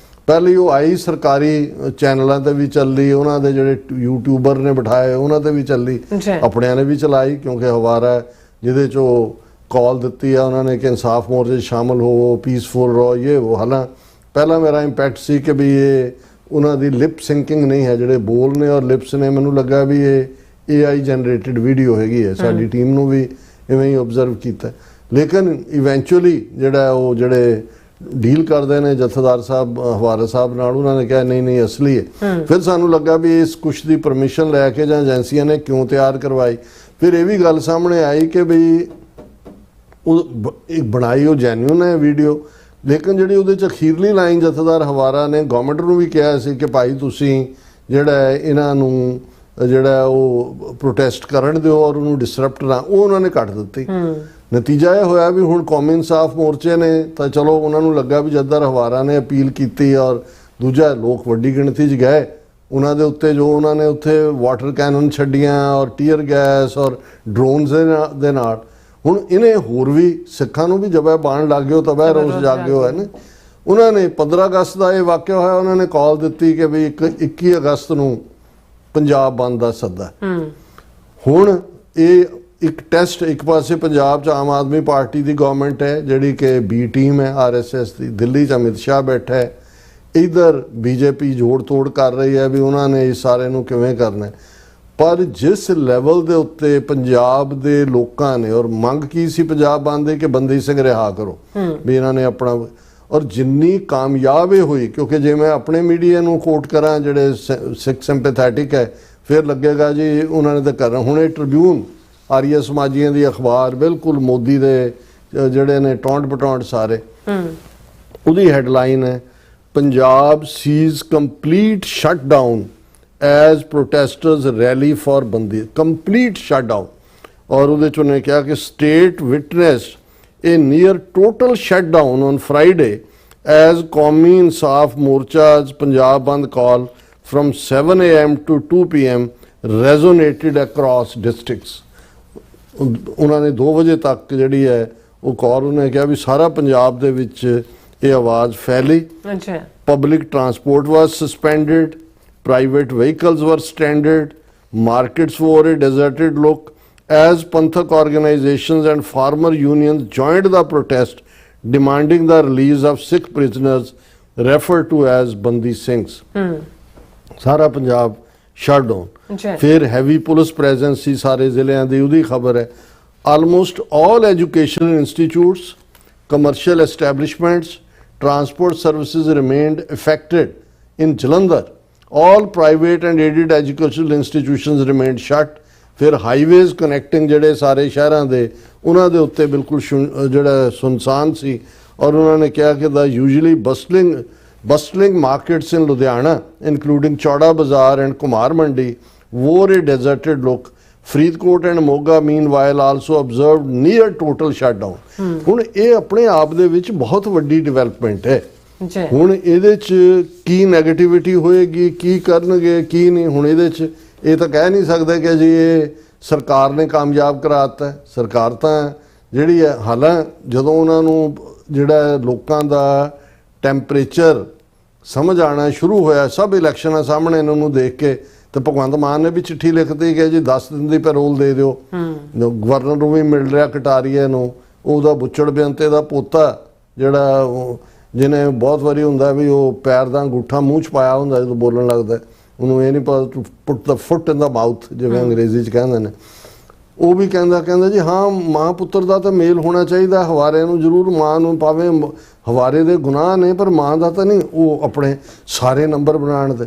ਪਹਿਲੀ ਉਹ ਆਈ ਸਰਕਾਰੀ ਚੈਨਲਾਂ ਤੇ ਵੀ ਚੱਲੀ, ਉਹਨਾਂ ਦੇ ਜਿਹੜੇ ਯੂਟਿਊਬਰ ਨੇ ਬਿਠਾਏ ਉਹਨਾਂ ਤੇ ਵੀ ਚੱਲੀ, ਆਪਣਿਆਂ ਨੇ ਵੀ ਚਲਾਈ, ਕਿਉਂਕਿ ਹਵਾਰਾ ਜਿਹਦੇ 'ਚ ਉਹ ਕਾਲ ਦਿੱਤੀ ਆ ਉਹਨਾਂ ਨੇ ਕਿ ਇਨਸਾਫ ਮੋਰਚੇ 'ਚ ਸ਼ਾਮਲ ਹੋਵੋ, ਪੀਸਫੁਲ ਰਹੋ, ਇਹ ਉਹ। ਹਾਲਾਂ ਪਹਿਲਾਂ ਮੇਰਾ ਇੰਪੈਕਟ ਸੀ ਕਿ ਵੀ ਇਹ ਉਹਨਾਂ ਦੀ ਲਿਪ ਸਿੰਕਿੰਗ ਨਹੀਂ ਹੈ, ਜਿਹੜੇ ਬੋਲ ਨੇ ਔਰ ਲਿਪਸ ਨੇ, ਮੈਨੂੰ ਲੱਗਾ ਵੀ ਇਹ AI ਜਨਰੇਟਿਡ ਵੀਡੀਓ ਹੈਗੀ ਹੈ। ਸਾਡੀ ਟੀਮ ਨੂੰ ਵੀ ਇਵੇਂ ਹੀ ਆਬਜ਼ਰਵ ਕੀਤਾ, ਲੇਕਿਨ ਇਵੈਂਚੁਅਲੀ ਜਿਹੜੇ ਡੀਲ ਕਰਦੇ ਨੇ ਜਥੇਦਾਰ ਸਾਹਿਬ ਹਵਾਰਾ ਸਾਹਿਬ ਨਾਲ, ਉਹਨਾਂ ਨੇ ਕਿਹਾ ਨਹੀਂ ਅਸਲੀ ਹੈ। ਫਿਰ ਸਾਨੂੰ ਲੱਗਾ ਵੀ ਇਸ ਕੁਛ ਦੀ ਪਰਮਿਸ਼ਨ ਲੈ ਕੇ ਜਾਂ ਏਜੰਸੀਆਂ ਨੇ ਕਿਉਂ ਤਿਆਰ ਕਰਵਾਈ। ਫਿਰ ਇਹ ਵੀ ਗੱਲ ਸਾਹਮਣੇ ਆਈ ਕਿ ਬਈ ਉਹ ਬਣਾਈ ਉਹ ਜੈਨੂਇਨ ਹੈ ਵੀਡੀਓ, ਲੇਕਿਨ ਜਿਹੜੀ ਉਹਦੇ 'ਚ ਅਖੀਰਲੀ ਲਾਈਨ ਜਥੇਦਾਰ ਹਵਾਰਾ ਨੇ ਗਵਰਨਮੈਂਟ ਨੂੰ ਵੀ ਕਿਹਾ ਸੀ ਕਿ ਭਾਈ ਤੁਸੀਂ ਜਿਹੜਾ ਇਹਨਾਂ ਨੂੰ ਜਿਹੜਾ ਉਹ ਪ੍ਰੋਟੈਸਟ ਕਰਨ ਦਿਓ ਔਰ ਉਹਨੂੰ ਡਿਸਰਪਟ ਨਾ, ਉਹ ਉਹਨਾਂ ਨੇ ਕੱਟ ਦਿੱਤੀ। ਨਤੀਜਾ ਇਹ ਹੋਇਆ ਵੀ ਹੁਣ ਕੌਮੀ ਇਨਸਾਫ ਮੋਰਚੇ ਨੇ ਤਾਂ ਚਲੋ ਉਹਨਾਂ ਨੂੰ ਲੱਗਾ ਵੀ ਜਥੇਦਾਰ ਹਵਾਰਾ ਨੇ ਅਪੀਲ ਕੀਤੀ, ਔਰ ਦੂਜਾ ਲੋਕ ਵੱਡੀ ਗਿਣਤੀ 'ਚ ਗਏ ਉਹਨਾਂ ਦੇ ਉੱਤੇ, ਜੋ ਉਹਨਾਂ ਨੇ ਉੱਥੇ ਵਾਟਰ ਕੈਨਨ ਛੱਡੀਆਂ ਔਰ ਟੀਅਰ ਗੈਸ ਔਰ ਡਰੋਨਸ ਦੇ ਨਾਲ। ਹੁਣ ਇਹਨੇ ਹੋਰ ਵੀ ਸਿੱਖਾਂ ਨੂੰ ਵੀ ਜਬਾ ਬਾਣ ਲੱਗ ਗਿਓ, ਤਬਾਹ ਰੋਸ ਜਾਗ ਗਿਓ ਹੈ ਨਾ। ਉਹਨਾਂ ਨੇ 15 ਅਗਸਤ ਦਾ ਇਹ ਵਾਕਿਆ ਹੋਇਆ, ਉਹਨਾਂ ਨੇ ਕਾਲ ਦਿੱਤੀ ਕਿ ਵੀ 21 ਅਗਸਤ ਨੂੰ ਪੰਜਾਬ ਬੰਦ ਦਾ ਸੱਦਾ। ਹੁਣ ਇਹ ਇੱਕ ਟੈਸਟ, ਇੱਕ ਪਾਸੇ ਪੰਜਾਬ 'ਚ ਆਮ ਆਦਮੀ ਪਾਰਟੀ ਦੀ ਗਵਰਨਮੈਂਟ ਹੈ ਜਿਹੜੀ ਕਿ ਬੀ ਟੀਮ ਹੈ RSS ਦੀ, ਦਿੱਲੀ 'ਚ ਅਮਿਤ ਸ਼ਾਹ ਬੈਠਾ ਹੈ, ਇੱਧਰ ਬੀਜੇਪੀ ਜੋੜ ਤੋੜ ਕਰ ਰਹੀ ਹੈ ਵੀ ਉਹਨਾਂ ਨੇ ਇਸ ਸਾਰੇ ਨੂੰ ਕਿਵੇਂ ਕਰਨਾ। ਪਰ ਜਿਸ ਲੈਵਲ ਦੇ ਉੱਤੇ ਪੰਜਾਬ ਦੇ ਲੋਕਾਂ ਨੇ, ਔਰ ਮੰਗ ਕੀ ਸੀ ਪੰਜਾਬ ਬੰਦ ਦੀ ਕਿ ਬੰਦੀ ਸਿੰਘ ਰਿਹਾ ਕਰੋ, ਵੀ ਇਹਨਾਂ ਨੇ ਆਪਣਾ, ਔਰ ਜਿੰਨੀ ਕਾਮਯਾਬ ਇਹ ਹੋਈ, ਕਿਉਂਕਿ ਜੇ ਮੈਂ ਆਪਣੇ ਮੀਡੀਆ ਨੂੰ ਕੋਟ ਕਰਾਂ ਜਿਹੜੇ ਸਿੱਖ ਸਿੰਪੈਥੈਟਿਕ ਹੈ, ਫਿਰ ਲੱਗੇਗਾ ਜੀ ਉਹਨਾਂ ਨੇ ਤਾਂ ਕਰਨਾ। ਹੁਣ ਇਹ ਟ੍ਰਿਬਿਊਨ ਆਰੀਆ ਸਮਾਜੀਆਂ ਦੀ ਅਖਬਾਰ ਬਿਲਕੁਲ ਮੋਦੀ ਦੇ ਜਿਹੜੇ ਨੇ ਟੌਂਟ ਪਟੌਂਟ ਸਾਰੇ, ਉਹਦੀ ਹੈਡਲਾਈਨ ਹੈ Punjab sees complete shutdown as protesters rally for ਬੰਦੀ, ਕੰਪਲੀਟ ਸ਼ਟਡਾਊਨ। ਔਰ ਉਹਦੇ 'ਚ ਉਹਨੇ ਕਿਹਾ ਕਿ state witnessed a near total shutdown on Friday as Qawmi Insaf Morcha's Punjab Bandh call from 7 AM to 2 PM resonated across districts. ਉਹਨਾਂ ਨੇ 2 ਵਜੇ ਤੱਕ ਜਿਹੜੀ ਹੈ ਉਹ ਕਾਲ, ਉਹਨੇ ਕਿਹਾ ਵੀ ਸਾਰਾ ਪੰਜਾਬ ਦੇ ਵਿੱਚ ਇਹ ਆਵਾਜ਼ ਫੈਲੀ। ਅੱਛਾ, public transport was suspended, private vehicles were stranded, markets wore a deserted look as Panthak organizations and farmer unions joined the protest demanding the release of Sikh prisoners referred to as Bandi Singhs. ਸਾਰਾ Punjab shut down. ਫਿਰ heavy police presence ਸੀ ਸਾਰੇ ਜ਼ਿਲ੍ਹਿਆਂ ਦੀ, ਉਹਦੀ ਖਬਰ ਹੈ। Almost all educational institutes, commercial establishments, transport services remained affected in Jalandhar. All private and aided educational institutions remained shut. ਫਿਰ ਹਾਈਵੇਜ਼ ਕਨੈਕਟਿੰਗ ਜਿਹੜੇ ਸਾਰੇ ਸ਼ਹਿਰਾਂ ਦੇ, ਉਹਨਾਂ ਦੇ ਉੱਤੇ ਬਿਲਕੁਲ ਜਿਹੜਾ ਸੁਨਸਾਨ ਸੀ। ਔਰ ਉਹਨਾਂ ਨੇ ਕਿਹਾ ਕਿ ਦਾ usually bustling markets in Ludhiana, including Chauda Bazaar and Kumar Mandi, wore a deserted look. Faridkot and Moga meanwhile also observed near total shutdown. ਹੁਣ ਇਹ ਆਪਣੇ ਆਪ ਦੇ ਵਿੱਚ ਬਹੁਤ ਵੱਡੀ ਡਿਵੈਲਪਮੈਂਟ ਹੈ। ਹੁਣ ਇਹਦੇ 'ਚ ਕੀ ਨੈਗੇਟਿਵਿਟੀ ਹੋਏਗੀ, ਕੀ ਕਰਨਗੇ ਕੀ ਨਹੀਂ, ਹੁਣ ਇਹਦੇ 'ਚ ਇਹ ਤਾਂ ਕਹਿ ਨਹੀਂ ਸਕਦੇ ਕਿ ਜੀ ਇਹ ਸਰਕਾਰ ਨੇ ਕਾਮਯਾਬ ਕਰਾਤਾ। ਸਰਕਾਰ ਤਾਂ ਜਿਹੜੀ ਹੈ, ਹਾਲਾਂ ਜਦੋਂ ਉਹਨਾਂ ਨੂੰ ਜਿਹੜਾ ਲੋਕਾਂ ਦਾ ਟੈਂਪਰੇਚਰ ਸਮਝ ਆਉਣਾ ਸ਼ੁਰੂ ਹੋਇਆ, ਸਭ ਇਲੈਕਸ਼ਨਾਂ ਸਾਹਮਣੇ ਇਹਨਾਂ ਨੂੰ ਦੇਖ ਕੇ, ਤੇ ਭਗਵੰਤ ਮਾਨ ਨੇ ਵੀ ਚਿੱਠੀ ਲਿਖਤੀ ਕਿ ਜੀ 10 ਦਿਨ ਦੀ ਪੈਰੋਲ ਦੇ ਦਿਓ। ਗਵਰਨਰ ਨੂੰ ਵੀ ਮਿਲ ਰਿਹਾ ਕਟਾਰੀਆ ਨੂੰ, ਉਹਦਾ ਬੁੱਚੜ ਬੇਅੰਤੇ ਦਾ ਪੋਤਾ ਜਿਹੜਾ ਜਿਹਨੇ ਬਹੁਤ ਵਾਰੀ ਹੁੰਦਾ ਵੀ ਉਹ ਪੈਰ ਦਾ ਅੰਗੂਠਾ ਮੂੰਹ 'ਚ ਪਾਇਆ ਹੁੰਦਾ ਜਦੋਂ ਬੋਲਣ ਲੱਗਦਾ, ਉਹਨੂੰ ਇਹ ਨਹੀਂ ਪਤਾ to put the foot in the mouth, ਜਿਵੇਂ ਅੰਗਰੇਜ਼ੀ 'ਚ ਕਹਿੰਦੇ ਨੇ। ਉਹ ਵੀ ਕਹਿੰਦਾ ਜੀ ਹਾਂ ਮਾਂ ਪੁੱਤਰ ਦਾ ਤਾਂ ਮੇਲ ਹੋਣਾ ਚਾਹੀਦਾ, ਹਵਾਰੇ ਨੂੰ ਜ਼ਰੂਰ ਮਾਂ ਨੂੰ ਭਾਵੇਂ ਹਵਾਰੇ ਦੇ ਗੁਨਾਹ ਨੇ ਪਰ ਮਾਂ ਦਾ ਤਾਂ ਨਹੀਂ, ਉਹ ਆਪਣੇ ਸਾਰੇ ਨੰਬਰ ਬਣਾਉਣ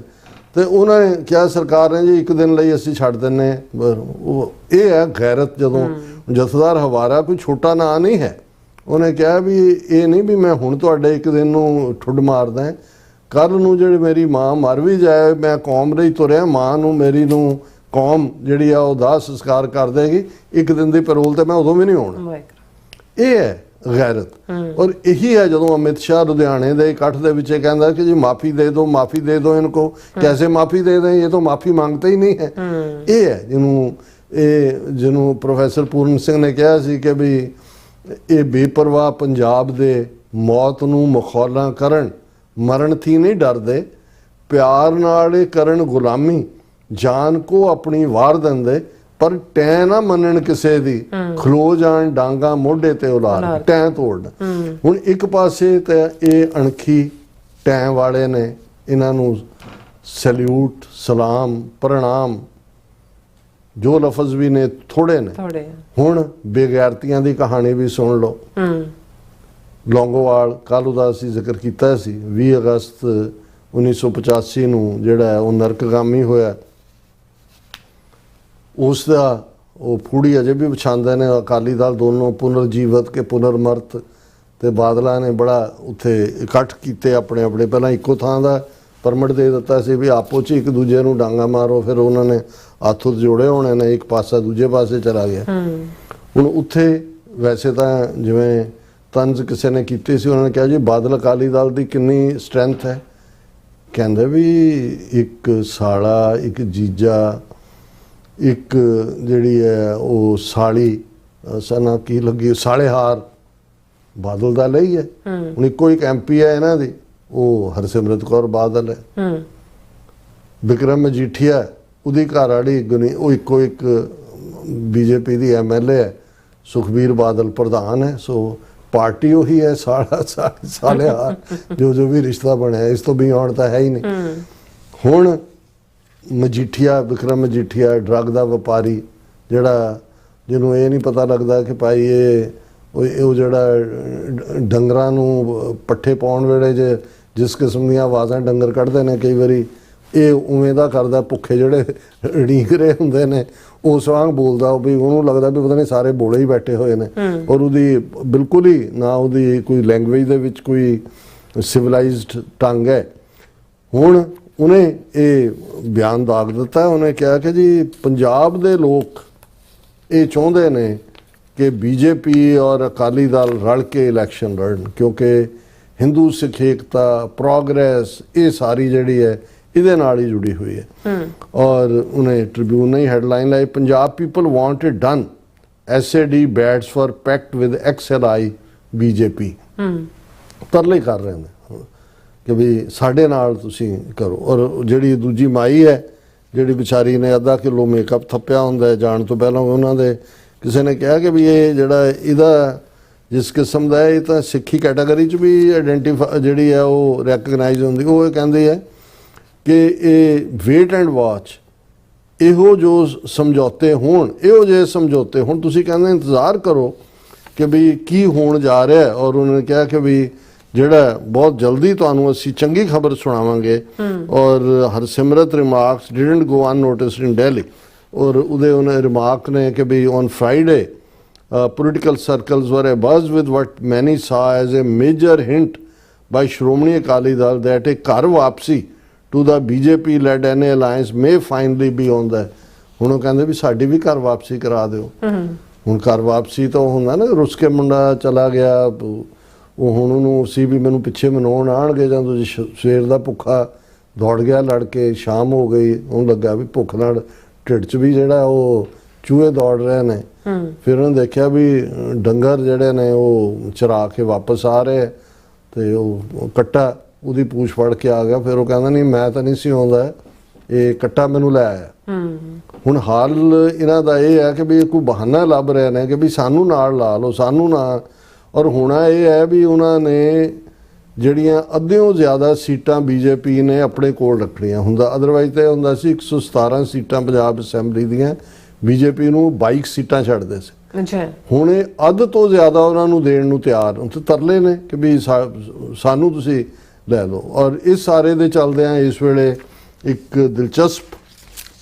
ਤੇ ਉਹਨਾਂ ਨੇ ਕਿਹਾ ਸਰਕਾਰ ਨੇ ਜੀ 1 ਦਿਨ ਲਈ ਅਸੀਂ ਛੱਡ ਦਿੰਨੇ। ਉਹ ਇਹ ਹੈ ਗੈਰਤ। ਜਦੋਂ ਜਥੇਦਾਰ ਹਵਾਰਾ ਕੋਈ ਛੋਟਾ ਨਾਂ ਨਹੀਂ ਹੈ, ਉਹਨੇ ਕਿਹਾ ਵੀ ਇਹ ਨਹੀਂ ਵੀ ਮੈਂ ਹੁਣ ਤੁਹਾਡੇ 1 ਦਿਨ ਨੂੰ ਠੁੱਡ ਮਾਰਦਾ, ਕੱਲ੍ਹ ਨੂੰ ਜਿਹੜੀ ਮੇਰੀ ਮਾਂ ਮਰ ਵੀ ਜਾਏ, ਮੈਂ ਕੌਮ ਲਈ ਤੁਰਿਆ, ਮਾਂ ਨੂੰ ਮੇਰੀ ਨੂੰ ਕੌਮ ਜਿਹੜੀ ਆ ਉਹ ਦਾਹ ਸੰਸਕਾਰ ਕਰ ਦੇਗੀ, 1 ਦਿਨ ਦੀ ਪੈਰੋਲ ਤੇ ਮੈਂ ਉਦੋਂ ਵੀ ਨਹੀਂ ਹੋਣਾ। ਇਹ ਹੈ ਗੈਰਤ। ਔਰ ਇਹੀ ਹੈ ਜਦੋਂ ਅਮਿਤ ਸ਼ਾਹ ਲੁਧਿਆਣੇ ਦੇ ਇਕੱਠ ਦੇ ਵਿੱਚ ਕਹਿੰਦਾ ਕਿ ਜੀ ਮਾਫੀ ਦੇ ਦਿਓ, ਮਾਫੀ ਦੇ ਦਿਓ, ਇनको कैसे माफी दे दें, ये तो माफी मांगते ही नहीं है। ਇਹ ਹੈ ਜਿਹਨੂੰ ਪ੍ਰੋਫੈਸਰ ਪੂਰਨ ਸਿੰਘ ਨੇ ਕਿਹਾ ਸੀ ਕਿ ਵੀ ਇਹ ਬੇਪਰਵਾਹ ਪੰਜਾਬ ਦੇ ਮੌਤ ਨੂੰ ਮਖੌਲਾਂ ਕਰਨ, ਮਰਨ ਥੀ ਨਹੀਂ ਡਰਦੇ, ਪਿਆਰ ਨਾਲ ਇਹ ਕਰਨ ਗੁਲਾਮੀ, ਜਾਨ ਕੋ ਆਪਣੀ ਵਾਰ ਦਿੰਦੇ, ਪਰ ਟੈ ਨਾ ਮੰਨਣ ਕਿਸੇ ਦੀ, ਖਲੋ ਜਾਣ ਡਾਂਗਾ ਮੋਢੇ ਤੇ ਉਲਾਰ, ਟੈ ਤੋੜਨ। ਹੁਣ ਇੱਕ ਪਾਸੇ ਤੇ ਇਹ ਅਣਖੀ ਟੈ ਵਾਲੇ ਨੇ, ਇਹਨਾਂ ਨੂੰ ਸੈਲੂਟ, ਸਲਾਮ, ਪ੍ਰਣਾਮ, ਜੋ ਲਫ਼ਜ਼ ਵੀ ਨੇ ਥੋੜੇ ਨੇ। ਹੁਣ ਬੇਗੈਰਤੀਆਂ ਦੀ ਕਹਾਣੀ ਵੀ ਸੁਣ ਲਓ। ਲੌਂਗੋਵਾਲ, ਕੱਲ੍ਹ ਉਹਦਾ ਅਸੀਂ ਜ਼ਿਕਰ ਕੀਤਾ ਸੀ, 20 ਅਗਸਤ 1985 ਨੂੰ ਜਿਹੜਾ ਉਹ ਨਰਕਗਾਮੀ ਹੋਇਆ, ਉਸ ਦਾ ਉਹ ਫੂੜੀ ਅਜੇ ਵੀ ਵਿਛਾਉਂਦੇ ਨੇ। ਅਕਾਲੀ ਦਲ ਦੋਨੋਂ ਪੁਨਰਜੀਵਤ ਕੇ ਪੁਨਰਮਰਤ ਤੇ ਬਾਦਲਾਂ ਨੇ ਬੜਾ ਉੱਥੇ ਇਕੱਠ ਕੀਤੇ ਆਪਣੇ ਆਪਣੇ। ਪਹਿਲਾਂ ਇੱਕੋ ਥਾਂ ਦਾ ਪਰਮਿਟ ਦੇ ਦਿੱਤਾ ਸੀ ਵੀ ਆਪੋ 'ਚ ਇੱਕ ਦੂਜੇ ਨੂੰ ਡਾਂਗਾ ਮਾਰੋ, ਫਿਰ ਉਹਨਾਂ ਨੇ ਹੱਥ ਜੋੜੇ ਹੋਣੇ ਨੇ, ਇੱਕ ਪਾਸਾ ਦੂਜੇ ਪਾਸੇ ਚਲਾ ਗਿਆ। ਹੁਣ ਉੱਥੇ ਵੈਸੇ ਤਾਂ ਜਿਵੇਂ ਤੰਜ਼ ਕਿਸੇ ਨੇ ਕੀਤੀ ਸੀ, ਉਹਨਾਂ ਨੇ ਕਿਹਾ ਜੀ ਬਾਦਲ ਅਕਾਲੀ ਦਲ ਦੀ ਕਿੰਨੀ ਸਟਰੈਂਥ ਹੈ, ਕਹਿੰਦੇ ਵੀ ਇੱਕ ਸਾਲਾ, ਇੱਕ ਜੀਜਾ, ਇੱਕ ਜਿਹੜੀ ਹੈ ਉਹ ਸਾਲੀ, ਸਨਾ ਕੀ ਲੱਗੀ, ਸਾਲੇਹਾਰ ਬਾਦਲ ਦਾ ਲਈ ਹੈ। ਹੁਣ ਇੱਕੋ ਇੱਕ MP ਹੈ ਇਹਨਾਂ ਦੀ, ਉਹ ਹਰਸਿਮਰਤ ਕੌਰ ਬਾਦਲ ਹੈ। ਵਿਕਰਮ ਮਜੀਠੀਆ, ਉਹਦੀ ਘਰ ਵਾਲੀ ਉਹ ਇੱਕੋ ਇੱਕ BJP ਦੀ MLA ਹੈ। ਸੁਖਬੀਰ ਬਾਦਲ ਪ੍ਰਧਾਨ ਹੈ। ਸੋ ਪਾਰਟੀ ਉਹੀ ਹੈ, ਸਾਲੇਹਾਰ ਜੋ ਵੀ ਰਿਸ਼ਤਾ ਬਣਿਆ, ਇਸ ਤੋਂ ਬਿਯੋਂਡ ਤਾਂ ਹੈ ਹੀ ਨਹੀਂ। ਹੁਣ ਮਜੀਠੀਆ, ਵਿਕਰਮ ਮਜੀਠੀਆ, ਡਰੱਗ ਦਾ ਵਪਾਰੀ, ਜਿਹੜਾ ਜਿਹਨੂੰ ਇਹ ਨਹੀਂ ਪਤਾ ਲੱਗਦਾ ਕਿ ਭਾਈ ਇਹ ਜਿਹੜਾ ਡੰਗਰਾਂ ਨੂੰ ਪੱਠੇ ਪਾਉਣ ਵੇਲੇ ਜਿਸ ਕਿਸਮ ਦੀਆਂ ਆਵਾਜ਼ਾਂ ਡੰਗਰ ਕੱਢਦੇ ਨੇ ਕਈ ਵਾਰੀ, ਇਹ ਉਵੇਂ ਦਾ ਕਰਦਾ। ਭੁੱਖੇ ਜਿਹੜੇ ਢੀਂਗ ਰਹੇ ਹੁੰਦੇ ਨੇ ਉਸ ਵਾਂਗ ਬੋਲਦਾ, ਵੀ ਉਹਨੂੰ ਲੱਗਦਾ ਵੀ ਪਤਾ ਨਹੀਂ ਸਾਰੇ ਬੋਲੇ ਹੀ ਬੈਠੇ ਹੋਏ ਨੇ। ਔਰ ਉਹਦੀ ਬਿਲਕੁਲ ਹੀ ਨਾ ਉਹਦੀ ਕੋਈ ਲੈਂਗੁਏਜ ਦੇ ਵਿੱਚ ਕੋਈ ਸਿਵਲਾਈਜ਼ਡ ਟੰਗ ਹੈ। ਹੁਣ ਉਹਨੇ ਇਹ ਬਿਆਨ ਦਾਗ ਦਿੱਤਾ, ਉਹਨੇ ਕਿਹਾ ਕਿ ਜੀ ਪੰਜਾਬ ਦੇ ਲੋਕ ਇਹ ਚਾਹੁੰਦੇ ਨੇ ਕਿ BJP ਔਰ ਅਕਾਲੀ ਦਲ ਰਲ ਕੇ ਇਲੈਕਸ਼ਨ ਲੜਨ, ਕਿਉਂਕਿ ਹਿੰਦੂ ਸਿੱਖ ਏਕਤਾ, ਪ੍ਰੋਗਰੈਸ, ਇਹ ਸਾਰੀ ਜਿਹੜੀ ਹੈ ਇਹਦੇ ਨਾਲ ਹੀ ਜੁੜੀ ਹੋਈ ਹੈ। ਔਰ ਉਹਨੇ ਟ੍ਰਿਬਿਊਨ ਨੇ ਹੈਡਲਾਈਨ ਲਾਈ, Punjab people want it done, SAD bats for packet with XLI BJP। ਤਰਲੇ ਕਰ ਰਹੇ ਨੇ ਕਿ ਵੀ ਸਾਡੇ ਨਾਲ ਤੁਸੀਂ ਕਰੋ। ਔਰ ਜਿਹੜੀ ਦੂਜੀ ਮਾਈ ਹੈ, ਜਿਹੜੀ ਵਿਚਾਰੀ ਨੇ ਅੱਧਾ ਕਿਲੋ ਮੇਕਅਪ ਥੱਪਿਆ ਹੁੰਦਾ ਜਾਣ ਤੋਂ ਪਹਿਲਾਂ, ਉਹਨਾਂ ਦੇ ਕਿਸੇ ਨੇ ਕਿਹਾ ਕਿ ਵੀ ਇਹ ਜਿਹੜਾ ਇਹਦਾ ਜਿਸ ਕਿਸਮ ਦਾ ਹੈ, ਇਹ ਤਾਂ ਸਿੱਖੀ ਕੈਟਾਗਰੀ 'ਚ ਵੀ ਆਇਡੈਂਟੀਫਾਈ ਜਿਹੜੀ ਹੈ ਉਹ ਰੈਕਗਨਾਈਜ਼ ਹੁੰਦੀ। ਉਹ ਇਹ ਕਹਿੰਦੇ ਹੈ ਕਿ ਇਹ ਵੇਟ ਐਂਡ ਵਾਚ, ਇਹੋ ਜੋ ਸਮਝੌਤੇ ਹੋਣ, ਇਹੋ ਜਿਹੇ ਸਮਝੌਤੇ ਹੁਣ ਤੁਸੀਂ ਕਹਿੰਦੇ ਇੰਤਜ਼ਾਰ ਕਰੋ ਕਿ ਵੀ ਕੀ ਹੋਣ ਜਾ ਰਿਹਾ। ਔਰ ਉਹਨਾਂ ਨੇ ਕਿਹਾ ਕਿ ਵੀ ਜਿਹੜਾ ਬਹੁਤ ਜਲਦੀ ਤੁਹਾਨੂੰ ਅਸੀਂ ਚੰਗੀ ਖਬਰ ਸੁਣਾਵਾਂਗੇ। ਔਰ Harsimrat remarks didn't go unnoticed in Delhi. ਔਰ ਉਹਨੇ ਰਿਮਾਰਕ ਨੇ ਕਿ ਵੀ on Friday political circles were abuzz with what many saw as a major hint by Shromani Akali Dal that a ਘਰ ਵਾਪਸੀ to the BJP-led NA alliance may finally be on the। ਹੁਣ ਉਹ ਕਹਿੰਦੇ ਵੀ ਸਾਡੀ ਵੀ ਘਰ ਵਾਪਸੀ ਕਰਾ ਦਿਓ। ਹੁਣ ਘਰ ਵਾਪਸੀ ਤਾਂ ਹੁੰਦਾ ਨਾ, ਰੁੱਸ ਕੇ ਮੁੰਡਾ ਚਲਾ ਗਿਆ, ਉਹ ਹੁਣ ਉਹਨੂੰ ਸੀ ਵੀ ਮੈਨੂੰ ਪਿੱਛੇ ਮਨਾਉਣ ਆਉਣਗੇ, ਜਾਂ ਤੁਸੀਂ ਸਵੇਰ ਦਾ ਭੁੱਖਾ ਦੌੜ ਗਿਆ ਲੜ ਕੇ, ਸ਼ਾਮ ਹੋ ਗਈ, ਉਹਨੂੰ ਲੱਗਾ ਵੀ ਭੁੱਖ ਨਾਲ ਢਿੱਡ 'ਚ ਵੀ ਜਿਹੜਾ ਉਹ ਚੂਹੇ ਦੌੜ ਰਹੇ ਨੇ। ਫਿਰ ਉਹਨੇ ਦੇਖਿਆ ਵੀ ਡੰਗਰ ਜਿਹੜੇ ਨੇ ਉਹ ਚਰਾ ਕੇ ਵਾਪਸ ਆ ਰਹੇ, ਤੇ ਉਹ ਕੱਟਾ ਉਹਦੀ ਪੂਛ ਫੜ ਕੇ ਆ ਗਿਆ। ਫਿਰ ਉਹ ਕਹਿੰਦਾ ਨਹੀਂ ਮੈਂ ਤਾਂ ਨਹੀਂ ਸੀ ਆਉਂਦਾ, ਇਹ ਕੱਟਾ ਮੈਨੂੰ ਲੈ ਆਇਆ। ਹੁਣ ਹਾਲ ਇਹਨਾਂ ਦਾ ਇਹ ਹੈ ਕਿ ਵੀ ਕੋਈ ਬਹਾਨਾ ਲੱਭ ਰਹੇ ਨੇ ਕਿ ਵੀ ਸਾਨੂੰ ਨਾਲ ਲਾ ਲਓ, ਸਾਨੂੰ ਨਾ। ਔਰ ਹੋਣਾ ਇਹ ਹੈ ਵੀ ਉਹਨਾਂ ਨੇ ਜਿਹੜੀਆਂ ਅੱਧਿਓਂ ਜ਼ਿਆਦਾ ਸੀਟਾਂ BJP ਨੇ ਆਪਣੇ ਕੋਲ ਰੱਖਣੀਆਂ ਹੁੰਦਾ। ਅਦਰਵਾਈਜ਼ ਤਾਂ ਇਹ ਹੁੰਦਾ ਸੀ 117 ਸੀਟਾਂ ਪੰਜਾਬ ਅਸੈਂਬਲੀ ਦੀਆਂ ਬੀਜੇਪੀ ਨੂੰ 22 ਸੀਟਾਂ ਛੱਡਦੇ ਸੀ। ਅੱਛਾ ਹੁਣ ਇਹ ਅੱਧ ਤੋਂ ਜ਼ਿਆਦਾ ਉਹਨਾਂ ਨੂੰ ਦੇਣ ਨੂੰ ਤਿਆਰ ਉੱਥੇ ਤਰਲੇ ਨੇ ਕਿ ਵੀ ਸਾਨੂੰ ਤੁਸੀਂ ਲੈ ਲਓ। ਔਰ ਇਸ ਸਾਰੇ ਦੇ ਚੱਲਦਿਆਂ ਇਸ ਵੇਲੇ ਇੱਕ ਦਿਲਚਸਪ